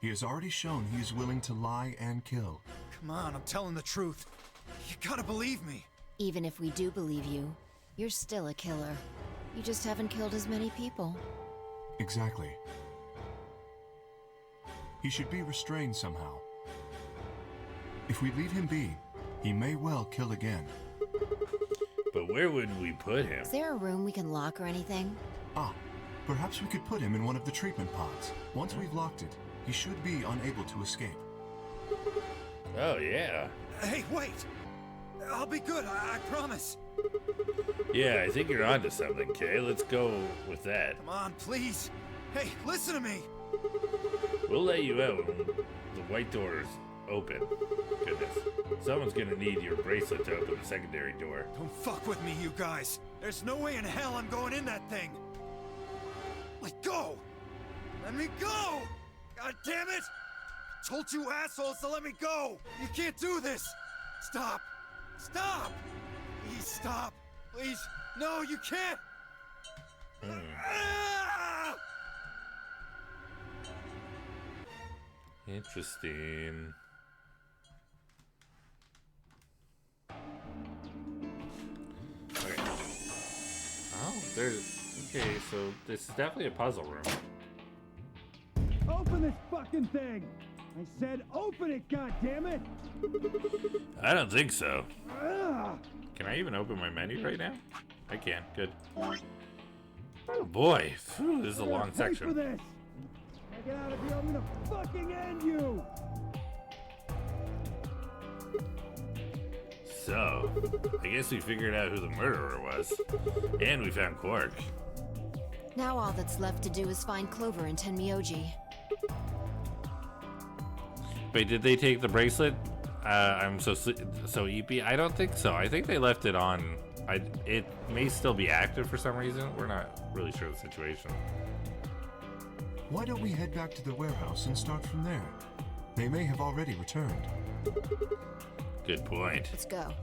He has already shown he is willing to lie and kill. Come on, I'm telling the truth. You gotta believe me. Even if we do believe you, you're still a killer. You just haven't killed as many people. Exactly. He should be restrained somehow. If we leave him be, he may well kill again. But where would we put him? Is there a room we can lock or anything? Perhaps we could put him in one of the treatment pods. Once we've locked it, he should be unable to escape. Oh, yeah. Hey, wait! I'll be good, I promise. Yeah, I think you're onto something, Kay. Let's go with that. Come on, please. Hey, listen to me. We'll let you out when the white door's open. Goodness. Someone's gonna need your bracelet to open the secondary door. Don't fuck with me, you guys. There's no way in hell I'm going in that thing. Let go! Let me go! God damn it! I told you assholes to let me go! You can't do this! Stop! Stop! Please stop! Please! No, you can't! Ah! Interesting. Okay. Oh, there's... Okay, so this is definitely a puzzle room. Open this fucking thing! I said open it, goddammit! I don't think so. Ugh. Can I even open my menu right now? I can. Good. Oh boy, Phew, this is a long Pay for section. this! Now get out of here, I'm gonna fucking end you! So, I guess we figured out who the murderer was. And we found Quark. Now all that's left to do is find Clover and Tenmyoji. Wait, did they take the bracelet? I'm so eepy. I don't think so. I think they left it on. It may still be active for some reason. We're not really sure of the situation. Why don't we head back to the warehouse and start from there? They may have already returned. Good point. Let's go.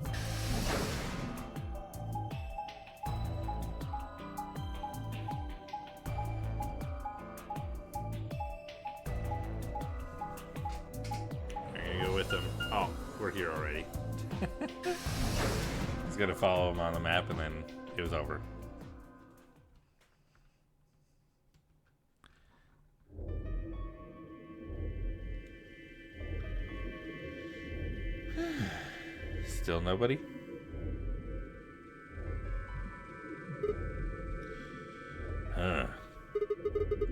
I'm gonna go with them. Oh, we're here already. He's gonna follow him on the map, and then it was over. Still nobody? Huh.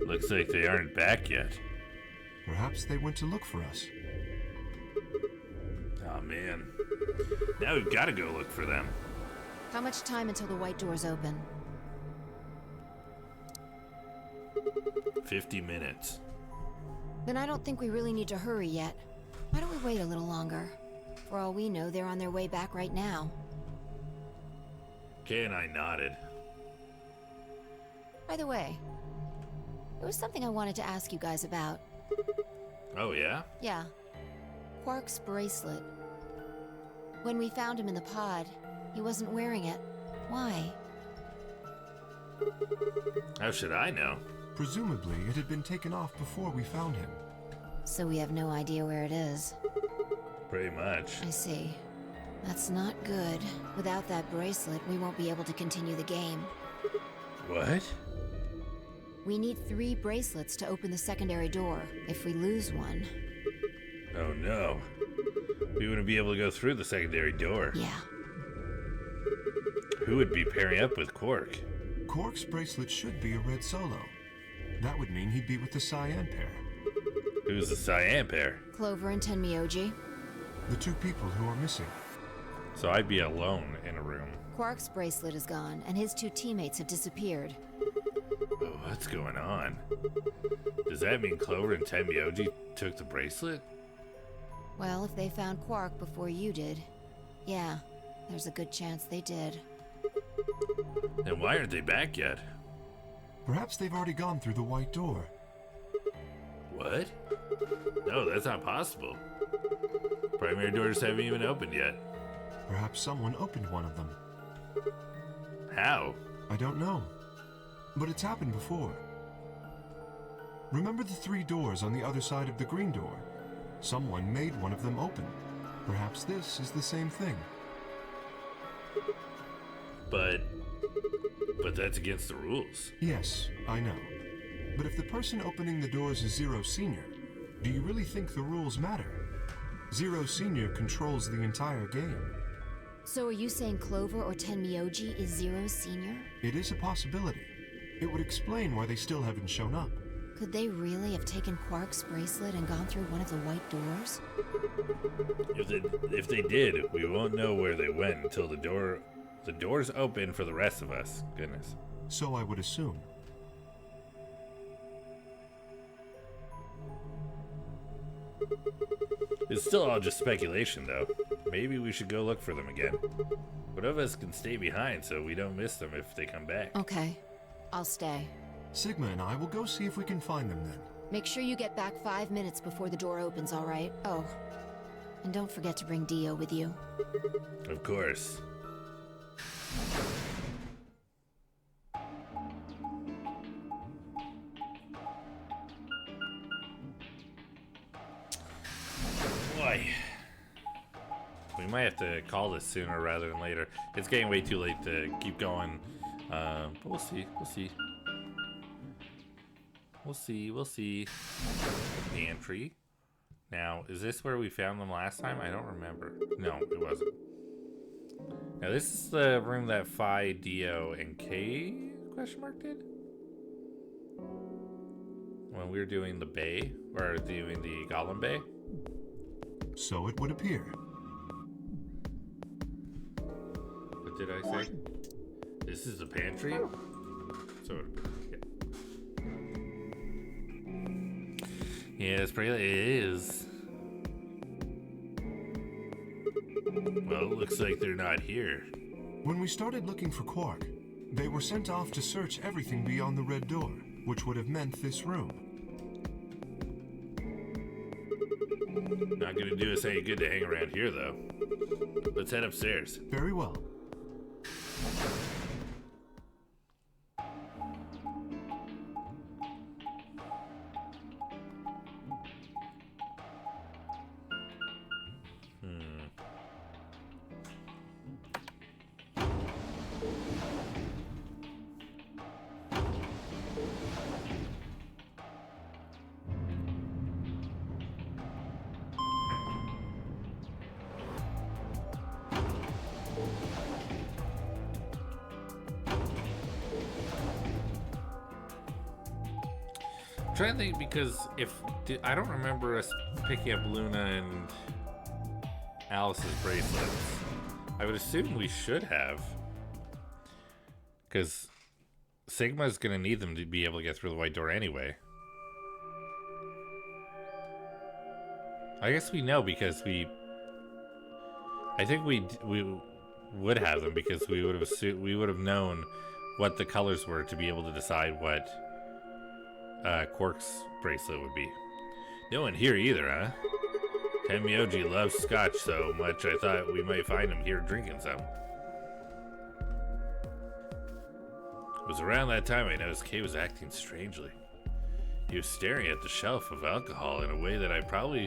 Looks like they aren't back yet. Perhaps they went to look for us. Oh man. Now we've got to go look for them. How much time until the white doors open? 50 minutes. Then I don't think we really need to hurry yet. Why don't we wait a little longer? For all we know, they're on their way back right now. Kay and I nodded. By the way, there was something I wanted to ask you guys about. Oh yeah? Yeah. Quark's bracelet. When we found him in the pod, he wasn't wearing it. Why? How should I know? Presumably, it had been taken off before we found him. So we have no idea where it is. Pretty much. I see. That's not good. Without that bracelet, we won't be able to continue the game. What? We need 3 bracelets to open the secondary door. If we lose one... Oh no. We wouldn't be able to go through the secondary door. Yeah. Who would be pairing up with Quark? Quark's bracelet should be a red solo. That would mean he'd be with the cyan pair. Who's the cyan pair? Clover and Tenmyoji. The 2 people who are missing. So I'd be alone in a room. Quark's bracelet is gone, and his 2 teammates have disappeared. Oh, what's going on? Does that mean Clover and Tenmyoji took the bracelet? Well, if they found Quark before you did, yeah, there's a good chance they did. Then why aren't they back yet? Perhaps they've already gone through the white door. What? No, that's not possible. Primary doors haven't even opened yet. Perhaps someone opened one of them. How? I don't know. But it's happened before. Remember the 3 doors on the other side of the green door? Someone made one of them open. Perhaps this is the same thing. But that's against the rules. Yes, I know. But if the person opening the doors is Zero Senior, do you really think the rules matter? Zero Senior controls the entire game. So are you saying Clover or Tenmyoji is Zero Senior? It is a possibility. It would explain why they still haven't shown up. Could they really have taken Quark's bracelet and gone through one of the white doors? If they did, we won't know where they went until the door's open for the rest of us. Goodness. So I would assume. It's still all just speculation, though. Maybe we should go look for them again. One of us can stay behind so we don't miss them if they come back. Okay, I'll stay. Sigma and I will go see if we can find them then. Make sure you get back 5 minutes before the door opens, all right? Oh, and don't forget to bring Dio with you. Of course. Boy. We might have to call this sooner rather than later. It's getting way too late to keep going. But we'll see. We'll see. We'll see. We'll see. Pantry. Now, is this where we found them last time? I don't remember. No, it wasn't. Now, this is the room that Phi, Dio, and K question mark did? When we were doing the bay, or doing the Golem Bay? So it would appear. What did I say? This is the pantry? So, yeah, it is. Well, it looks like they're not here. When we started looking for Quark, they were sent off to search everything beyond the red door, which would have meant this room. Not gonna do us any good to hang around here, though. Let's head upstairs. Very well. I'm trying to think because I don't remember us picking up Luna and Alice's bracelets. I would assume we should have, because Sigma's gonna need them to be able to get through the white door anyway. I guess we know because I think we would have them because we would have known what the colors were to be able to decide what Quark's bracelet would be. No one here either, huh? Tenmyoji loves scotch so much I thought we might find him here drinking some. It was around that time I noticed Kay was acting strangely. He was staring at the shelf of alcohol in a way that I probably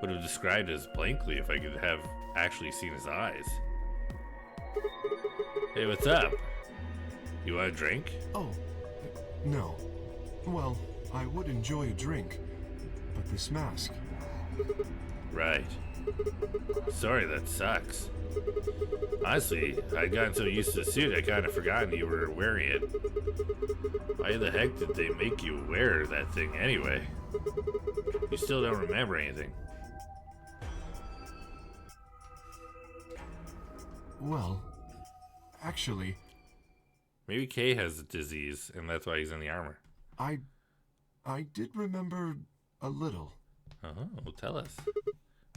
would have described as blankly if I could have actually seen his eyes. Hey, what's up? You want a drink? Oh, no. Well, I would enjoy a drink, but this mask... Right. Sorry, that sucks. Honestly, I'd gotten so used to the suit I kind of forgotten you were wearing it. Why the heck did they make you wear that thing anyway? You still don't remember anything. Well, actually, Maybe Kay has a disease, and that's why he's in the armor. I did remember a little. Oh, tell us.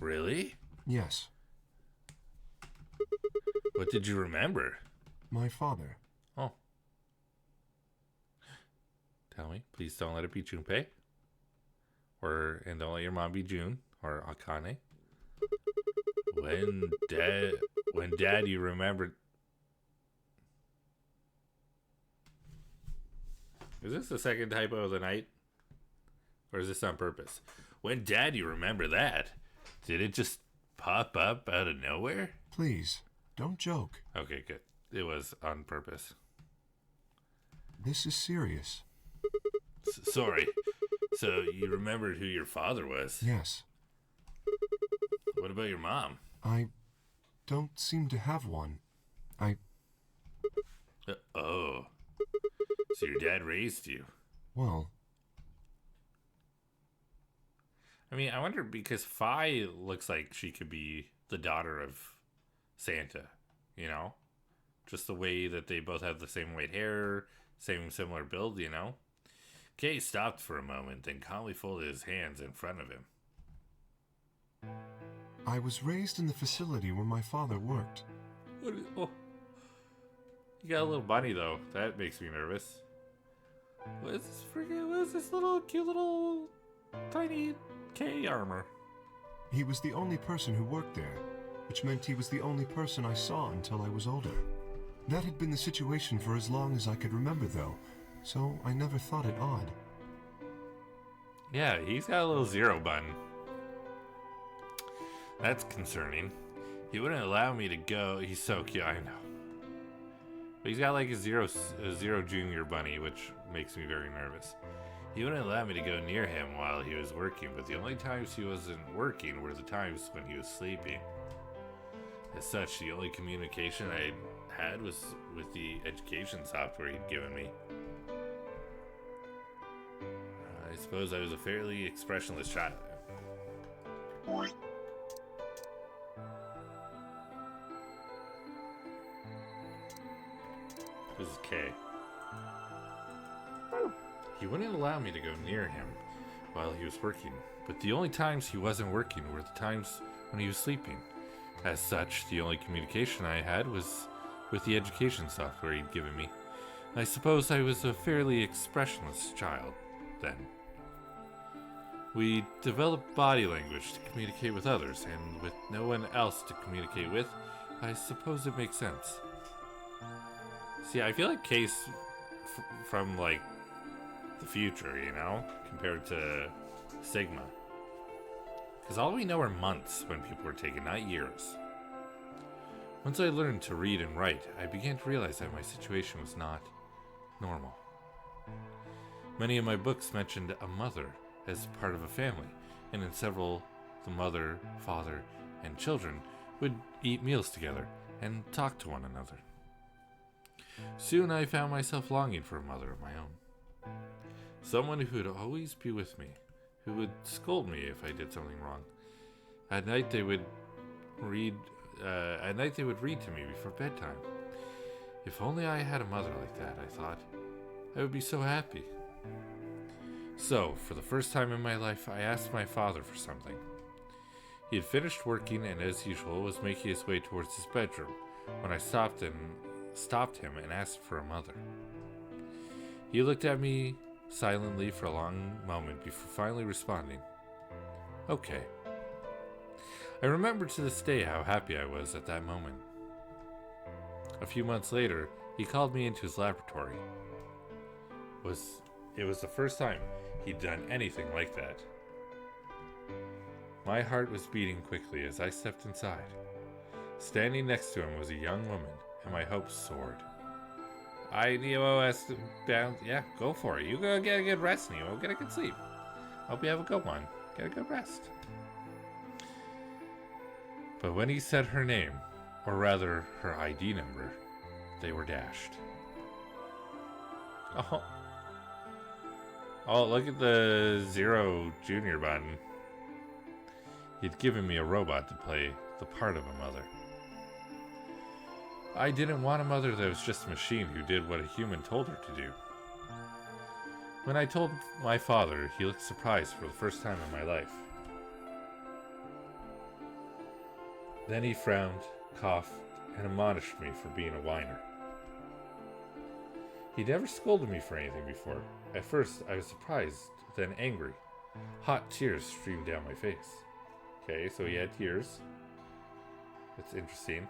Really? Yes, What did you remember? my father. Oh. Tell me. Please don't let it be Junpei. And don't let your mom be June or Akane. When dad you remembered. Is this the second typo of the night? Or is this on purpose? When dad you remember that? Did it just pop up out of nowhere? Please, don't joke. Okay, good. It was on purpose. This is serious. Sorry. So you remembered who your father was? Yes. What about your mom? I don't seem to have one. Oh. So your dad raised you? Well, I mean, I wonder because Fi looks like she could be the daughter of Santa, you know? Just the way that they both have the same white hair, same similar build, you know? Kay stopped for a moment, then calmly folded his hands in front of him. I was raised in the facility where my father worked. Oh. You got a little bunny, though. That makes me nervous. What is this little, cute little, tiny K armor? He was the only person who worked there, which meant he was the only person I saw until I was older. That had been the situation for as long as I could remember, though, so I never thought it odd. Yeah, he's got a little zero button. That's concerning. He wouldn't allow me to go. He's so cute, I know. But he's got like a zero junior bunny, which makes me very nervous. He wouldn't allow me to go near him while he was working, but the only times he wasn't working were the times when he was sleeping. As such, the only communication I had was with the education software he'd given me. I suppose I was a fairly expressionless child. This is K. He wouldn't allow me to go near him while he was working, but the only times he wasn't working were the times when he was sleeping. As such, the only communication I had was with the education software he'd given me. I suppose I was a fairly expressionless child then. We developed body language to communicate with others, and with no one else to communicate with, I suppose it makes sense. See, I feel like Case from, like, the future, you know, compared to Sigma. Because all we know are months when people were taken, not years. Once I learned to read and write, I began to realize that my situation was not normal. Many of my books mentioned a mother as part of a family, and in several, the mother, father, and children would eat meals together and talk to one another. Soon I found myself longing for a mother of my own. Someone who would always be with me, who would scold me if I did something wrong. At night they would read to me before bedtime. If only I had a mother like that, I thought, I would be so happy. So, for the first time in my life, I asked my father for something. He had finished working and, as usual, was making his way towards his bedroom when I stopped him and asked for a mother. He looked at me silently for a long moment before finally responding, "Okay." I remember to this day how happy I was at that moment. A few months later, he called me into his laboratory. It was the first time he'd done anything like that. My heart was beating quickly as I stepped inside. Standing next to him was a young woman, and my hopes soared. Yeah, go for it. You go get a good rest, Nemo. Get a good sleep. Hope you have a good one. Get a good rest. But when he said her name, or rather her ID number, they were dashed. Oh, look at the Zero Junior button. He'd given me a robot to play the part of a mother. I didn't want a mother that was just a machine who did what a human told her to do. When I told my father, he looked surprised for the first time in my life. Then he frowned, coughed, and admonished me for being a whiner. He never scolded me for anything before. At first, I was surprised, then angry. Hot tears streamed down my face. Okay, so he had tears. That's interesting.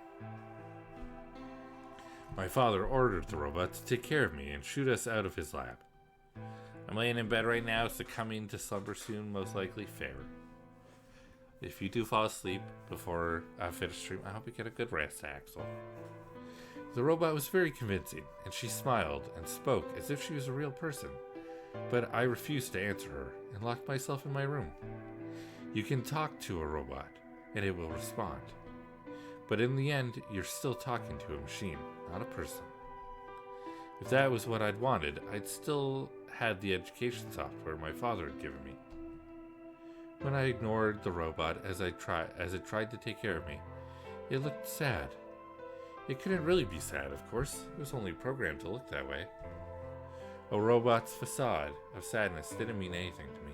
My father ordered the robot to take care of me and shoot us out of his lab. I'm laying in bed right now, succumbing to slumber soon, most likely. Fair. If you do fall asleep before I finish stream, I hope you get a good rest, Axel. The robot was very convincing, and she smiled and spoke as if she was a real person. But I refused to answer her and locked myself in my room. You can talk to a robot, and it will respond. But in the end, you're still talking to a machine, not a person. If that was what I'd wanted, I'd still had the education software my father had given me. When I ignored the robot as it tried to take care of me, it looked sad. It couldn't really be sad, of course. It was only programmed to look that way. A robot's facade of sadness didn't mean anything to me.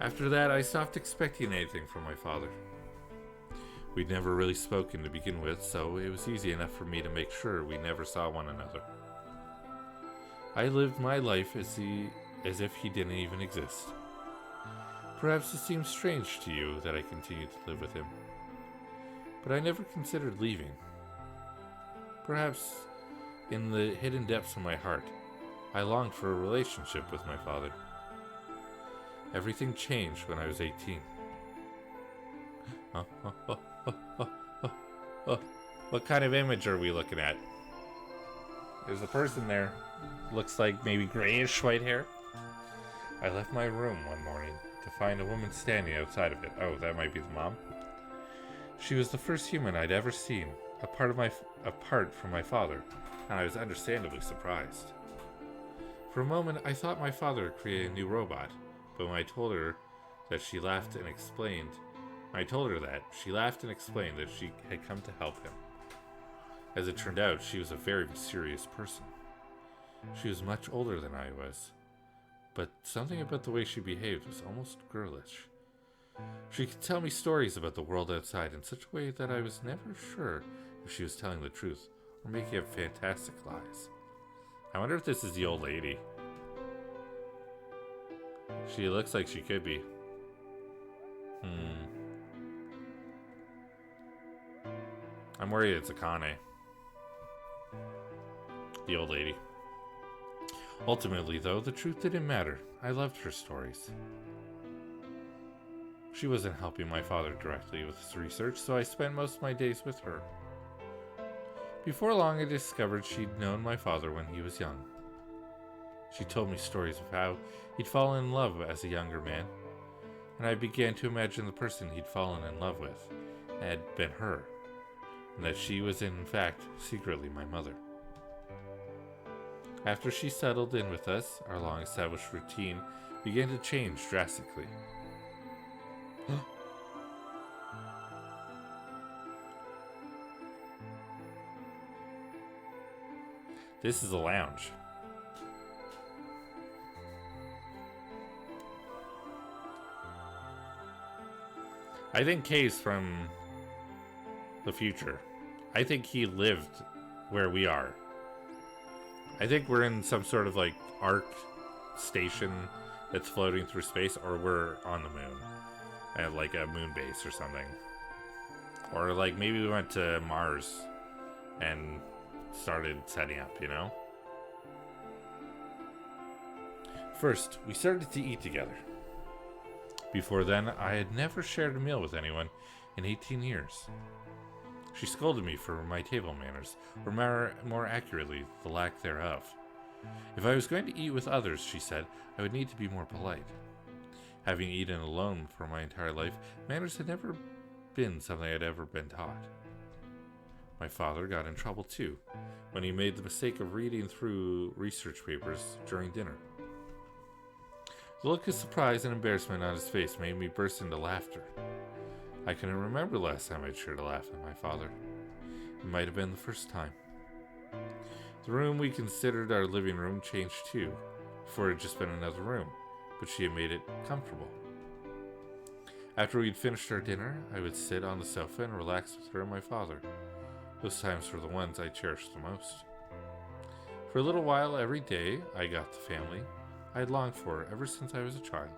After that, I stopped expecting anything from my father. We'd never really spoken to begin with, so it was easy enough for me to make sure we never saw one another. I lived my life as if he didn't even exist. Perhaps it seems strange to you that I continued to live with him, but I never considered leaving. Perhaps in the hidden depths of my heart, I longed for a relationship with my father. Everything changed when I was 18. What kind of image are we looking at? There's a person there. Looks like maybe grayish white hair. I left my room one morning to find a woman standing outside of it. Oh, that might be the mom. She was the first human I'd ever seen, apart from my father, and I was understandably surprised. For a moment, I thought my father created a new robot, but when I told her that, she laughed and explained that she had come to help him. As it turned out, she was a very mysterious person. She was much older than I was, but something about the way she behaved was almost girlish. She could tell me stories about the world outside in such a way that I was never sure if she was telling the truth or making up fantastic lies. I wonder if this is the old lady. She looks like she could be. I'm worried it's Akane. The old lady. Ultimately, though, the truth didn't matter. I loved her stories. She wasn't helping my father directly with his research, so I spent most of my days with her. Before long, I discovered she'd known my father when he was young. She told me stories of how he'd fallen in love as a younger man, and I began to imagine the person he'd fallen in love with had been her, and that she was in fact secretly my mother. After she settled in with us, our long-established routine began to change drastically. This is a lounge. I think Kay's from the future. I think he lived where we are. I think we're in some sort of like arc station that's floating through space, or we're on the moon at like a moon base or something. Or like maybe we went to Mars and started setting up, you know? First, we started to eat together. Before then, I had never shared a meal with anyone in 18 years. She scolded me for my table manners, or more accurately, the lack thereof. If I was going to eat with others, she said, I would need to be more polite. Having eaten alone for my entire life, manners had never been something I'd ever been taught. My father got in trouble too, when he made the mistake of reading through research papers during dinner. The look of surprise and embarrassment on his face made me burst into laughter. I couldn't remember the last time I'd shared a laugh with my father. It might have been the first time. The room we considered our living room changed too. Before it had just been another room, but she had made it comfortable. After we'd finished our dinner, I would sit on the sofa and relax with her and my father. Those times were the ones I cherished the most. For a little while every day, I got the family I had longed for ever since I was a child.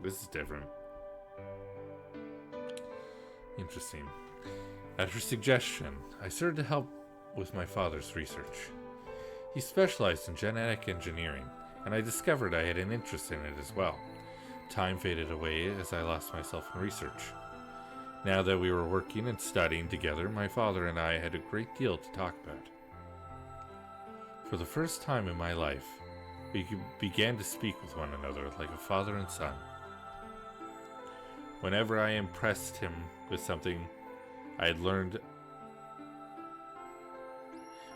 This is different. Interesting. At her suggestion, I started to help with my father's research. He specialized in genetic engineering, and I discovered I had an interest in it as well. Time faded away as I lost myself in research. Now that we were working and studying together, my father and I had a great deal to talk about. For the first time in my life, we began to speak with one another like a father and son. Whenever I impressed him with something I'd learned,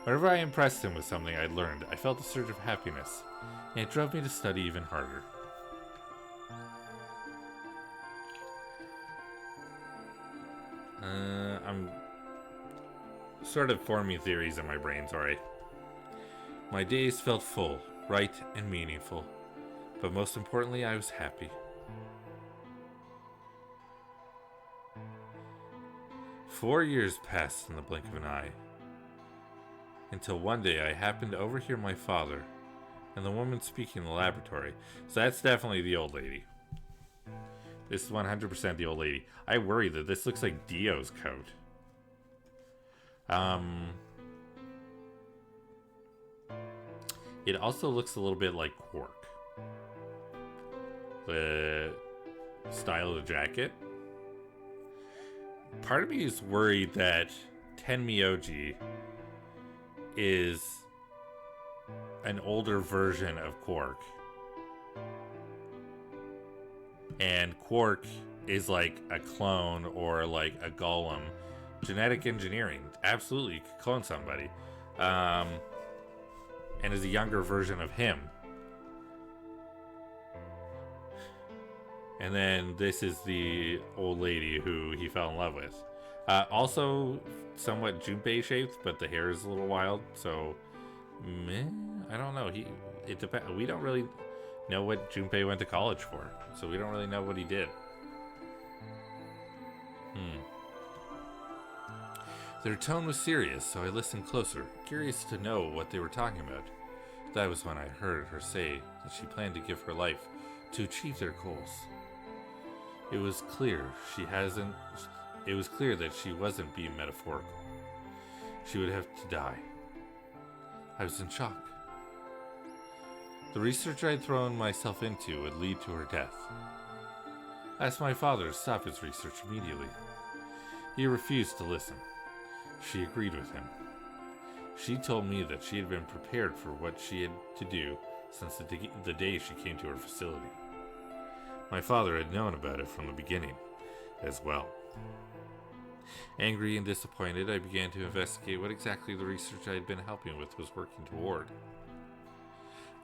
I felt a surge of happiness, and it drove me to study even harder. I'm sort of forming theories in my brain, sorry. My days felt full, right, and meaningful, but most importantly, I was happy. 4 years passed in the blink of an eye, until one day I happened to overhear my father and the woman speaking in the laboratory. So that's definitely the old lady. This is 100% the old lady. I worry that this looks like Dio's coat. It also looks a little bit like Quark. The style of the jacket. Part of me is worried that Tenmyoji is an older version of Quark. And Quark is like a clone or like a golem. Genetic engineering. Absolutely, you could clone somebody. And is a younger version of him. And then this is the old lady who he fell in love with. Also somewhat Junpei shaped, but the hair is a little wild, so I don't know. It depends. We don't really know what Junpei went to college for, so we don't really know what he did. Their tone was serious, so I listened closer, curious to know what they were talking about. That was when I heard her say that she planned to give her life to achieve their goals. It was clear that she wasn't being metaphorical. She would have to die. I was in shock. The research I'd thrown myself into would lead to her death. I asked my father to stop his research immediately. He refused to listen. She agreed with him. She told me that she had been prepared for what she had to do since the day she came to her facility. My father had known about it from the beginning as well. Angry and disappointed, I began to investigate what exactly the research I had been helping with was working toward.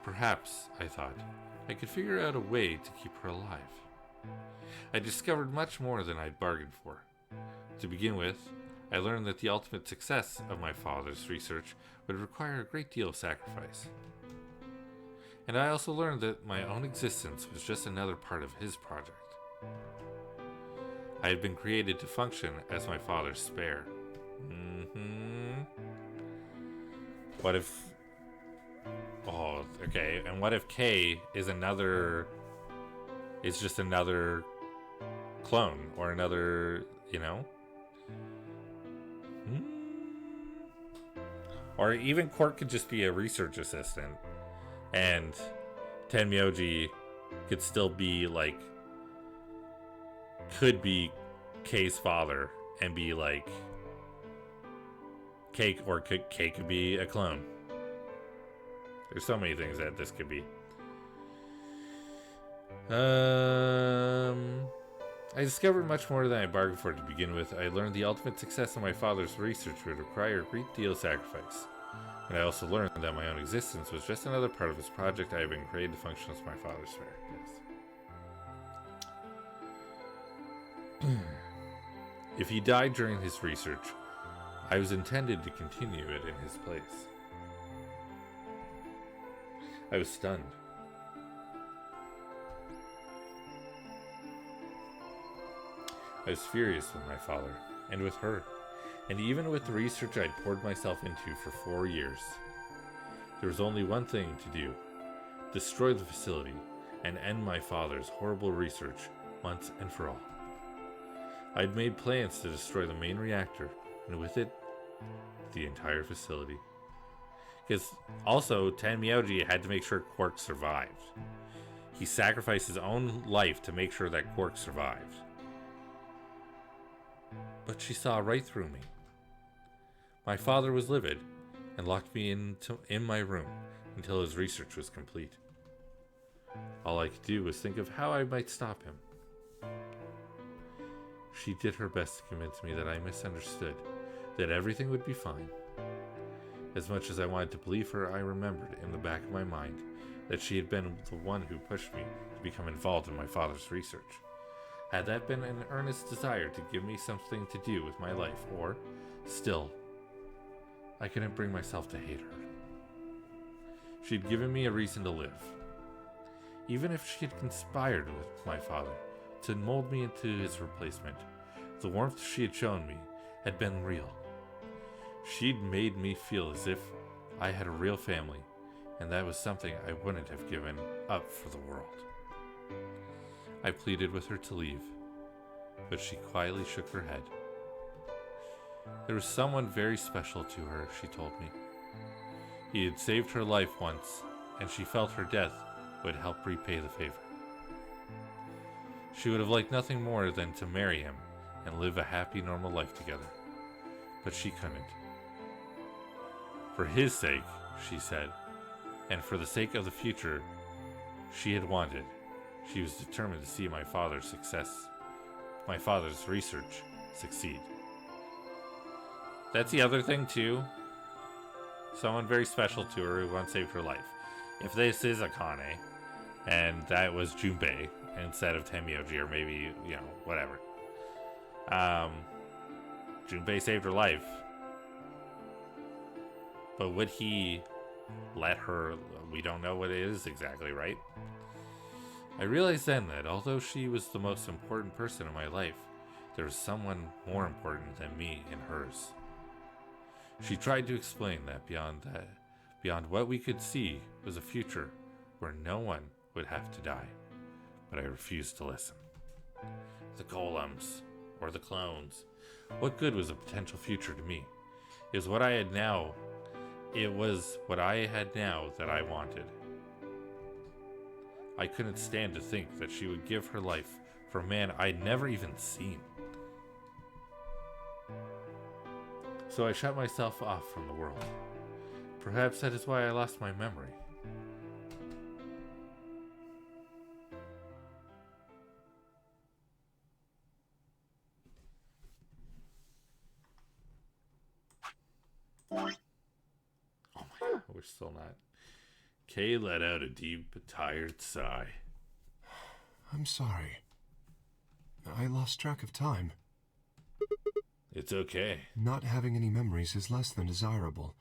Perhaps, I thought, I could figure out a way to keep her alive. I discovered much more than I'd bargained for. To begin with, I learned that the ultimate success of my father's research would require a great deal of sacrifice. And I also learned that my own existence was just another part of his project. I had been created to function as my father's spare. What if... Oh, okay. And what if K is just another clone or another, Or even Quark could just be a research assistant, and Tenmyoji could still be could be K's father and be K, or K could be a clone. There's so many things that this could be. I discovered much more than I bargained for to begin with. I learned the ultimate success of my father's research would require a great deal of sacrifice. And I also learned that my own existence was just another part of his project I had been created to function as my father's sphere. Yes. If he died during his research, I was intended to continue it in his place. I was stunned. I was furious with my father, and with her, and even with the research I'd poured myself into for 4 years. There was only one thing to do: destroy the facility and end my father's horrible research once and for all. I'd made plans to destroy the main reactor, and with it, the entire facility. Because also, Tenmyoji had to make sure Quark survived. He sacrificed his own life to make sure that Quark survived. But she saw right through me. My father was livid and locked me in my room until his research was complete. All I could do was think of how I might stop him. She did her best to convince me that I misunderstood, that everything would be fine. As much as I wanted to believe her, I remembered in the back of my mind that she had been the one who pushed me to become involved in my father's research. Had that been an earnest desire to give me something to do with my life, or, still, I couldn't bring myself to hate her. She'd given me a reason to live. Even if she had conspired with my father to mold me into his replacement, the warmth she had shown me had been real. She'd made me feel as if I had a real family, and that was something I wouldn't have given up for the world. I pleaded with her to leave, but she quietly shook her head. There was someone very special to her, she told me. He had saved her life once, and she felt her death would help repay the favor. She would have liked nothing more than to marry him and live a happy, normal life together, but she couldn't. For his sake, she said, and for the sake of the future she had wanted, she was determined to see my father's research succeed. That's the other thing too. Someone very special to her who once saved her life. If this is Akane, and that was Junpei instead of Tenmyoji, or maybe, whatever. Junpei saved her life. But would he let her? We don't know what it is exactly, right? I realized then that although she was the most important person in my life, there was someone more important than me in hers. She tried to explain that beyond what we could see was a future where no one would have to die, but I refused to listen. The golems, or the clones, what good was a potential future to me? It was what I had now that I wanted. I couldn't stand to think that she would give her life for a man I'd never even seen. So I shut myself off from the world. Perhaps that is why I lost my memory. Oh my god, we're still not. Kay let out a deep, tired sigh. I'm sorry. I lost track of time. It's okay. Not having any memories is less than desirable,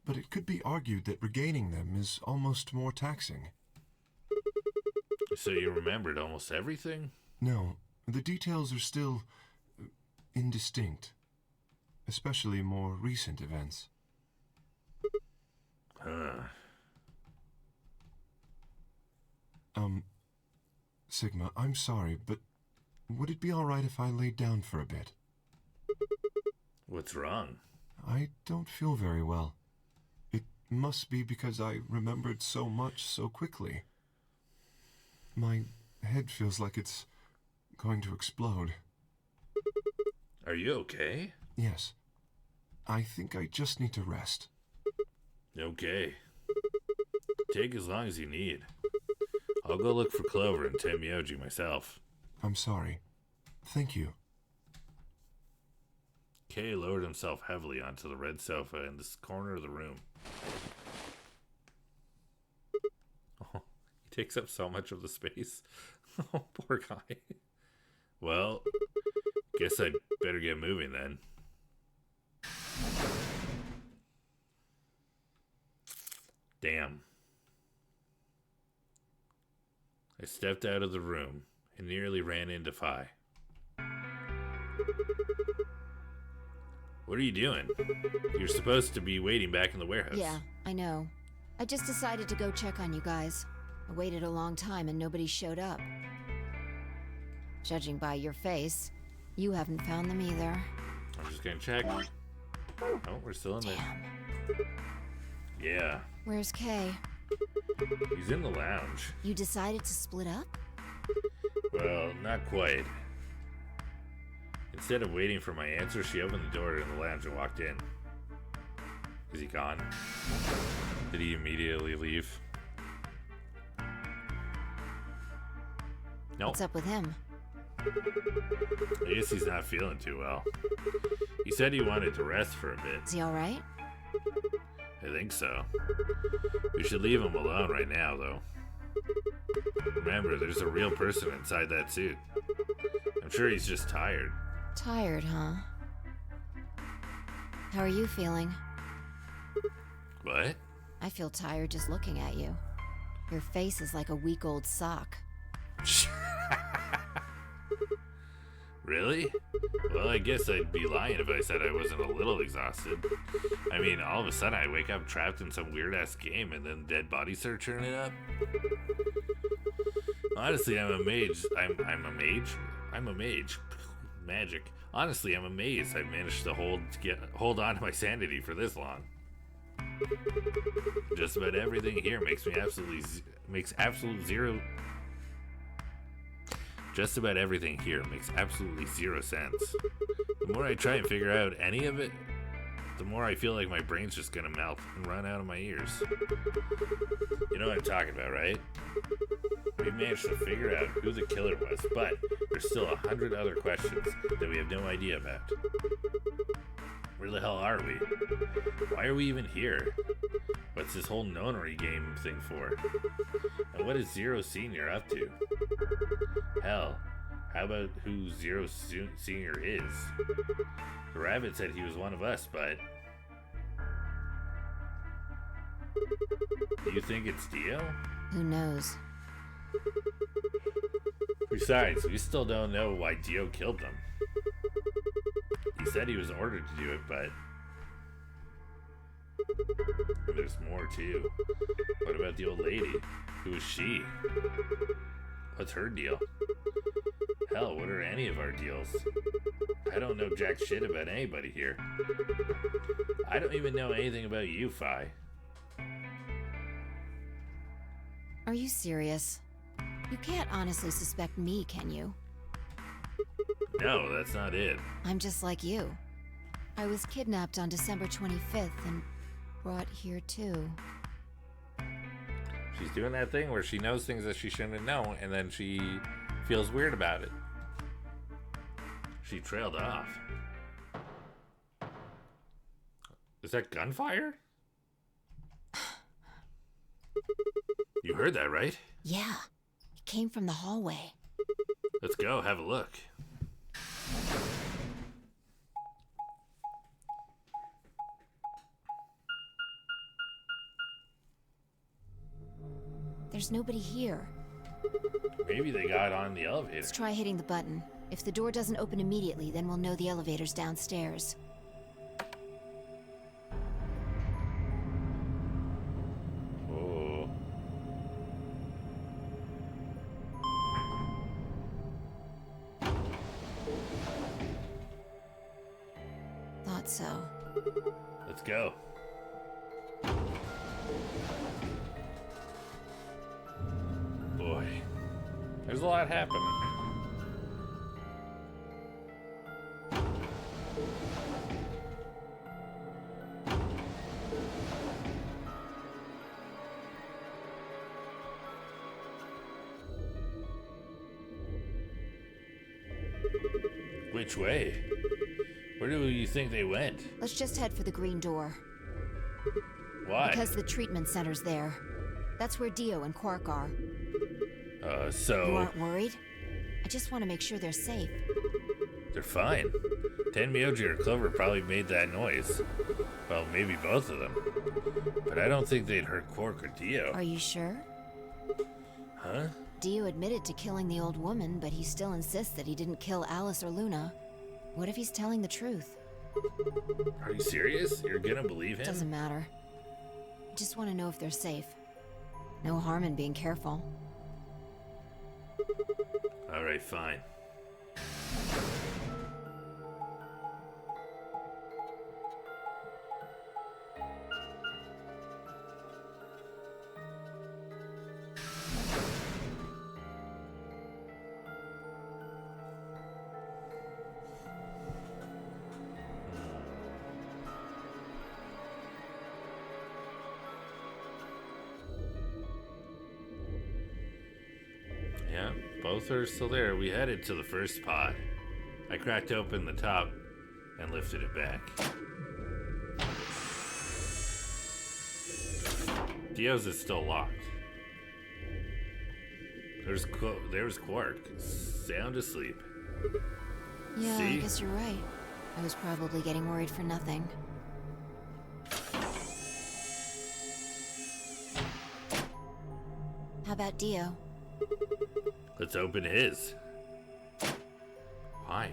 but it could be argued that regaining them is almost more taxing. So you remembered almost everything? No, the details are still indistinct, especially more recent events. Sigma, I'm sorry, but would it be alright if I laid down for a bit? What's wrong? I don't feel very well. It must be because I remembered so much so quickly. My head feels like it's going to explode. Are you okay? Yes. I think I just need to rest. Okay. Take as long as you need. I'll go look for Clover and Tenmyoji myself. I'm sorry. Thank you. Kay lowered himself heavily onto the red sofa in this corner of the room. Oh, he takes up so much of the space. Oh, poor guy. Well, guess I'd better get moving then. Damn. I stepped out of the room and nearly ran into Phi. What are you doing? You're supposed to be waiting back in the warehouse. Yeah, I know. I just decided to go check on you guys. I waited a long time and nobody showed up. Judging by your face, you haven't found them either. I'm just gonna check. Oh, we're still in there. Yeah. Where's Kay? He's in the lounge. You decided to split up? Well, not quite. Instead of waiting for my answer, she opened the door in the lounge and walked in. Is he gone? Did he immediately leave? Nope. What's up with him? I guess he's not feeling too well. He said he wanted to rest for a bit. Is he alright? I think so. We should leave him alone right now, though. Remember, there's a real person inside that suit. I'm sure he's just tired. Tired, huh? How are you feeling? What? I feel tired just looking at you. Your face is like a week-old sock. Really? Well, I guess I'd be lying if I said I wasn't a little exhausted. I mean, all of a sudden I wake up trapped in some weird-ass game and then dead bodies are turning up. Honestly, I'm a mage. I'm a mage? I'm a mage. Magic. Honestly, I'm amazed I've managed to hold on to my sanity for this long. Just about everything here makes absolute zero. Just about everything here makes absolutely zero sense. The more I try and figure out any of it, the more I feel like my brain's just gonna melt and run out of my ears. You know what I'm talking about, right? We managed to figure out who the killer was, but there's still 100 other questions that we have no idea about. Where the hell are we? Why are we even here? What's this whole nonary game thing for? And what is Zero Senior up to? Hell, how about who Zero Senior is? The rabbit said he was one of us, but... Do you think it's Dio? Who knows? Besides, we still don't know why Dio killed them. He said he was ordered to do it, but... There's more, too. What about the old lady? Who is she? What's her deal? Hell, what are any of our deals? I don't know jack shit about anybody here. I don't even know anything about you, Phi. Are you serious? You can't honestly suspect me, can you? No, that's not it. I'm just like you. I was kidnapped on December 25th and brought here too. She's doing that thing where she knows things that she shouldn't know, and then she feels weird about it. She trailed off. Is that gunfire? You heard that, right? Yeah. It came from the hallway. Let's go, have a look. There's nobody here. Maybe they got on the elevator. Let's try hitting the button. If the door doesn't open immediately, then we'll know the elevator's downstairs. Oh. Thought so. Let's go. Boy, there's a lot happening. Which way? Where do you think they went? Let's just head for the green door. Why? Because the treatment center's there. That's where Dio and Quark are. So... You aren't worried? I just want to make sure they're safe. They're fine. Tenmyoji or Clover probably made that noise. Well, maybe both of them. But I don't think they'd hurt Quark or Dio. Are you sure? Huh? Dio admitted to killing the old woman, but he still insists that he didn't kill Alice or Luna. What if he's telling the truth? Are you serious? You're gonna believe him? Doesn't matter. I just want to know if they're safe. No harm in being careful. Alright, fine. Yeah, both are still there. We headed to the first pod. I cracked open the top and lifted it back. Dio's is still locked. There's Quark, sound asleep. Yeah, See? I guess you're right. I was probably getting worried for nothing. How about Dio? Let's open his. Why?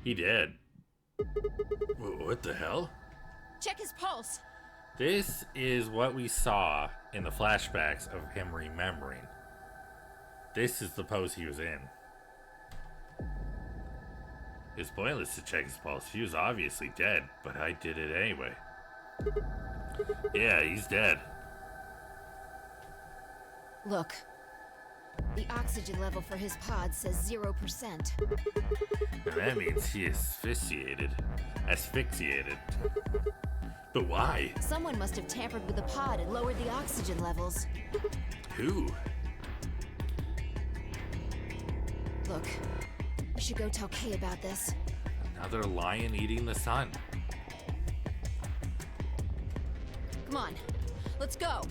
He dead. What the hell? Check his pulse. This is what we saw in the flashbacks of him remembering. This is the pose he was in. It's pointless to check his pulse. He was obviously dead, but I did it anyway. Yeah, he's dead. Look. The oxygen level for his pod says 0%. And that means he is asphyxiated. Asphyxiated. But why? Someone must have tampered with the pod and lowered the oxygen levels. Who? Look, we should go tell Kay about this. Another lion eating the sun. Come on, let's go.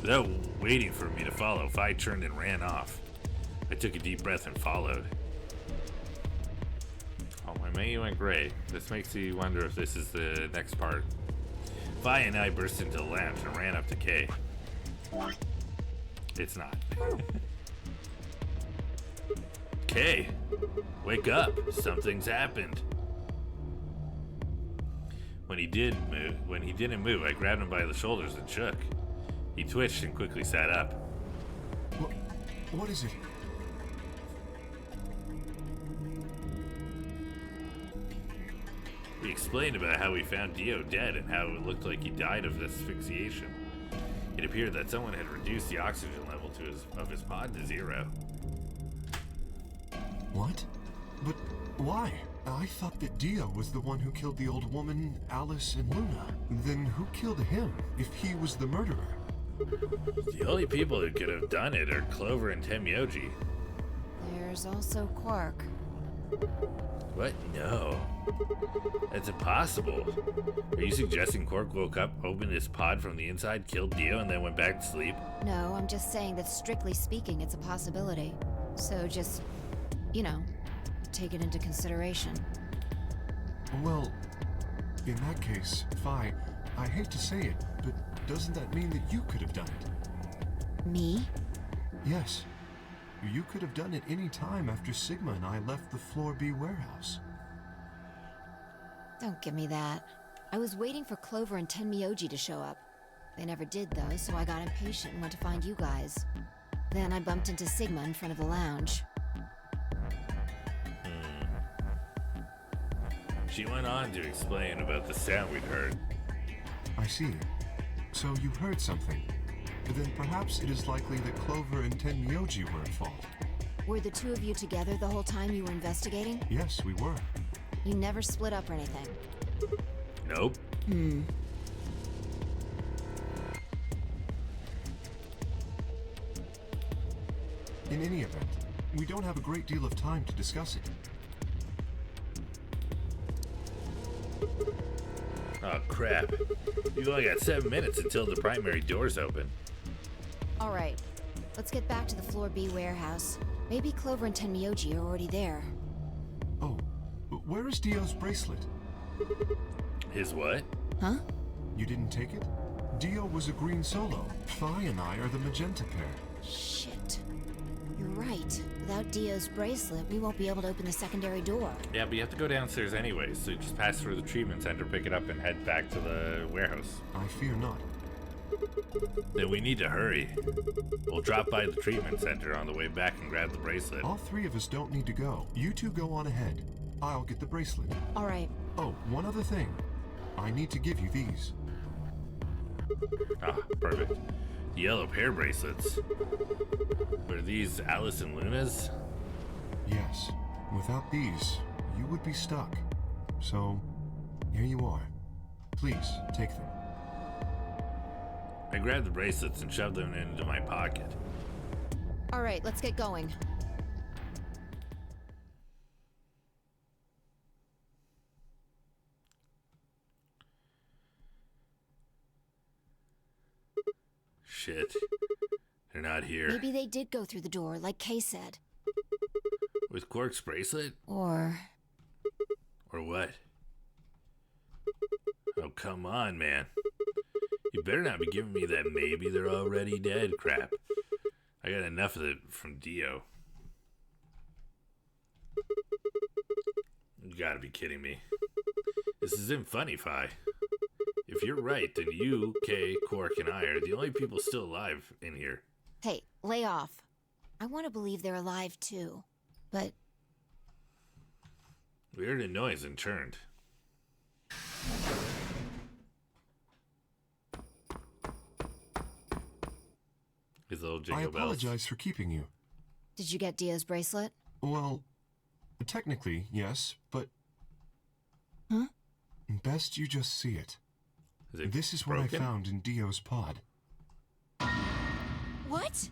Without waiting for me to follow, Fi turned and ran off. I took a deep breath and followed. Oh, my menu went gray. This makes me wonder if this is the next part. Fi and I burst into the lounge and ran up to Kay. It's not. Kay, wake up. Something's happened. When he didn't move, I grabbed him by the shoulders and shook. He twitched and quickly sat up. What is it? He explained about how we found Dio dead and how it looked like he died of asphyxiation. It appeared that someone had reduced the oxygen level of his pod to 0. What? But why? I thought that Dio was the one who killed the old woman, Alice and Luna. Then who killed him, if he was the murderer? The only people who could have done it are Clover and Tenmyoji. There's also Quark. What? No. That's impossible. Are you suggesting Quark woke up, opened his pod from the inside, killed Dio, and then went back to sleep? No, I'm just saying that strictly speaking, it's a possibility. So just, you know, take it into consideration. Well, in that case, Fi, I hate to say it, but doesn't that mean that you could have done it? Me? Yes. You could have done it any time after Sigma and I left the Floor B warehouse. Don't give me that. I was waiting for Clover and Tenmyoji to show up. They never did, though, so I got impatient and went to find you guys. Then I bumped into Sigma in front of the lounge. She went on to explain about the sound we'd heard. I see. So you heard something. Then perhaps it is likely that Clover and Tenmyoji were at fault. Were the two of you together the whole time you were investigating? Yes, we were. You never split up or anything? Nope. In any event, we don't have a great deal of time to discuss it. Oh crap. You've only got 7 minutes until the primary doors open. Alright, let's get back to the Floor B warehouse. Maybe Clover and Tenmyoji are already there. Oh, where is Dio's bracelet? His what? Huh? You didn't take it? Dio was a green solo. Phi and I are the magenta pair. Shit. You're right. Without Dio's bracelet, we won't be able to open the secondary door. Yeah, but you have to go downstairs anyways, so you just pass through the treatment center, pick it up, and head back to the warehouse. I fear not. Then we need to hurry. We'll drop by the treatment center on the way back and grab the bracelet. All three of us don't need to go. You two go on ahead. I'll get the bracelet. Alright. Oh, one other thing. I need to give you these. Ah, perfect. The yellow pair bracelets. Were these Alice and Luna's? Yes. Without these, you would be stuck. So, here you are. Please, take them. I grabbed the bracelets and shoved them into my pocket. Alright, let's get going. Shit. They're not here. Maybe they did go through the door, like Kay said. With Quark's bracelet? Or what? Oh, come on, man. You better not be giving me that maybe they're already dead crap. I got enough of it from Dio. You gotta be kidding me. This isn't funny, Phi. If you're right, then you, Kay, Quark, and I are the only people still alive in here. Hey, lay off. I want to believe they're alive too. But We heard a noise and turned. His little jingle I bells. apologize for keeping you. did you get Dio's bracelet? Well, technically, yes, but... Huh? Best you just see it. Is This is what I broken? found in Dio's pod. What?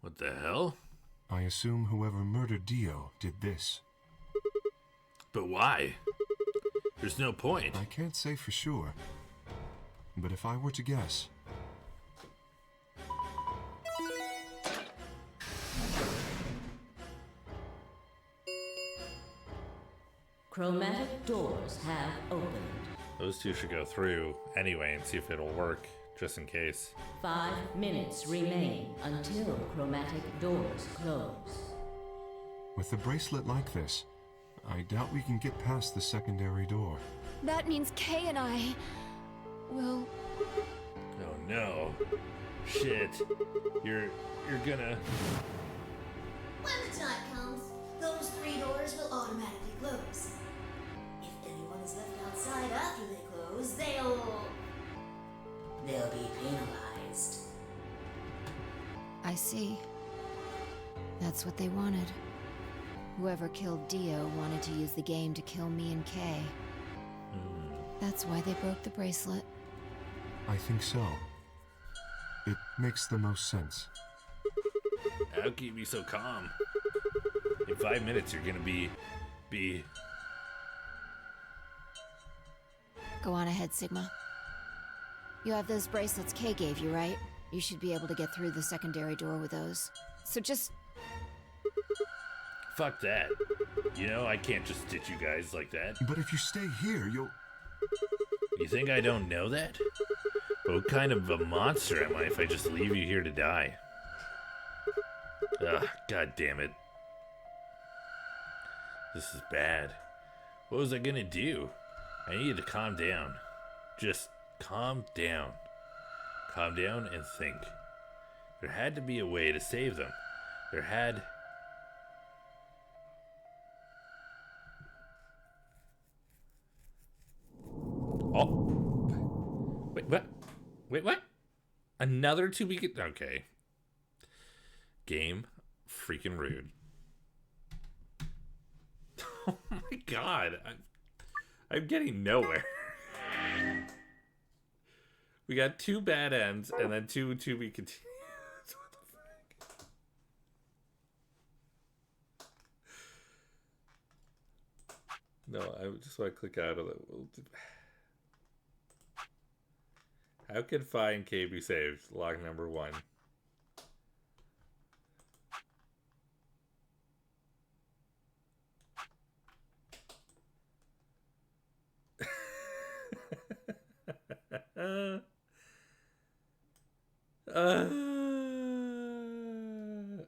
What the hell? I assume whoever murdered Dio did this. But why? There's no point. I can't say for sure. But if I were to guess... Chromatic doors have opened. Those two should go through anyway and see if it'll work, just in case. 5 minutes remain until chromatic doors close. With a bracelet like this, I doubt we can get past the secondary door. That means Kay and I will... Oh no. Shit. You're gonna... When the time comes, those 3 doors will automatically close. If anyone is left outside after they close, they'll be penalized. I see. That's what they wanted. Whoever killed Dio wanted to use the game to kill me and Kay. That's why they broke the bracelet. I think so. It makes the most sense. How can you be so calm? In 5 minutes you're gonna be... Go on ahead, Sigma. You have those bracelets Kay gave you, right? You should be able to get through the secondary door with those. So just... Fuck that. You know, I can't just ditch you guys like that. But if you stay here, you'll... You think I don't know that? But what kind of a monster am I if I just leave you here to die? Ugh, god damn it. This is bad. What was I gonna do? I needed to calm down. Just calm down. Calm down and think. There had to be a way to save them. There had... Oh. Wait, what? Wait, what? Another 2 week... Okay. Game freaking rude. Oh my god. I'm getting nowhere. We got 2 bad ends and then 2 to be continued. What the No, I just want to click out of it. How can find K be saved? Log number 1.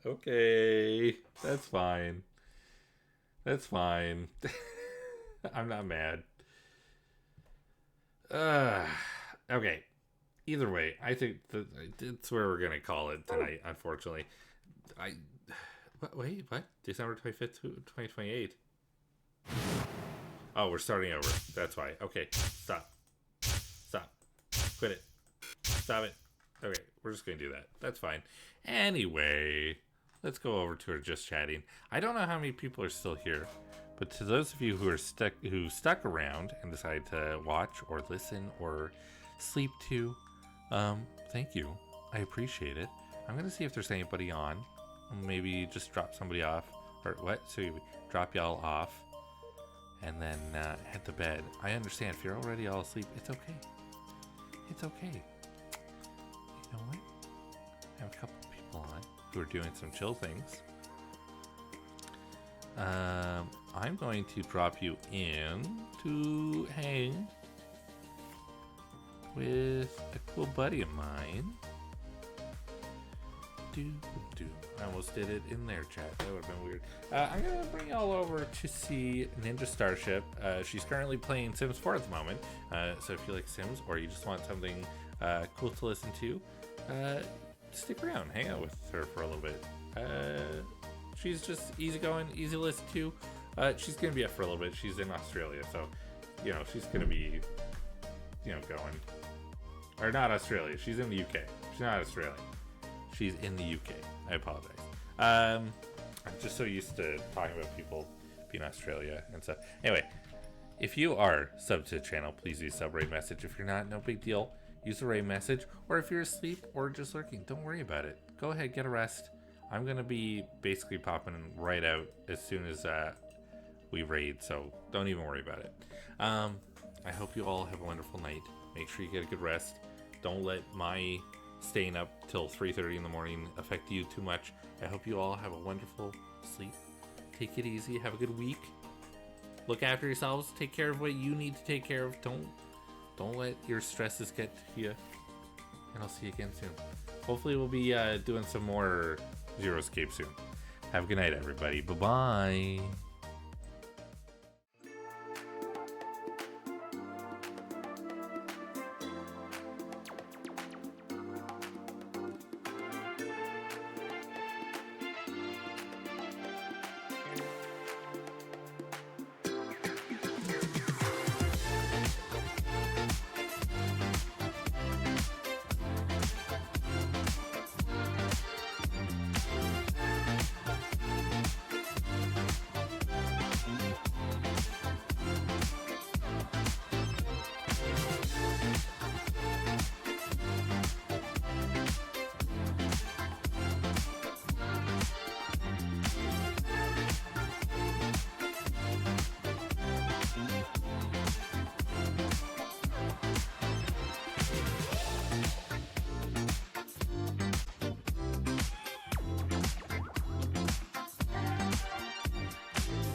Okay, that's fine. That's fine. I'm not mad. Okay. Either way, I think that's where we're gonna call it tonight. Unfortunately, wait, what? December 25th, 2028. Oh, we're starting over. That's why. Okay, stop. Quit it. Stop it. Okay, we're just gonna do that. That's fine. Anyway, let's go over to our just chatting. I don't know how many people are still here, but to those of you who are stuck around and decided to watch or listen or sleep too, thank you. I appreciate it. I'm gonna see if there's anybody on. Maybe just drop somebody off, or what? So you drop y'all off, and then head to bed. I understand if you're already all asleep. It's okay. It's okay. You know what? I have a couple people on who are doing some chill things. I'm going to drop you in to hang with a cool buddy of mine. I almost did it in their chat. That would have been weird. I'm going to bring y'all over to see Ninja Starship. She's currently playing Sims 4 at the moment. So if you like Sims or you just want something cool to listen to, stick around. Hang out with her for a little bit. She's just easygoing, easy to listen to. She's going to be up for a little bit. She's in Australia. So, you know, she's going to be, you know, going. Or not Australia. She's in the UK. She's not Australia. She's in the UK. I apologize. I'm just so used to talking about people being Australia and stuff. Anyway, if you are subbed to the channel, please use sub rate message. If you're not, no big deal. Use the rate message. Or if you're asleep or just lurking, don't worry about it. Go ahead, get a rest. I'm going to be basically popping right out as soon as we raid, so don't even worry about it. I hope you all have a wonderful night. Make sure you get a good rest. Don't let my staying up till 3:30 in the morning affect you too much. I hope you all have a wonderful sleep. Take it easy. Have a good week. Look after yourselves. Take care of what you need to take care of. Don't let your stresses get to you. And I'll see you again soon. Hopefully we'll be doing some more Zero Escape soon. Have a good night, everybody. Bye-bye.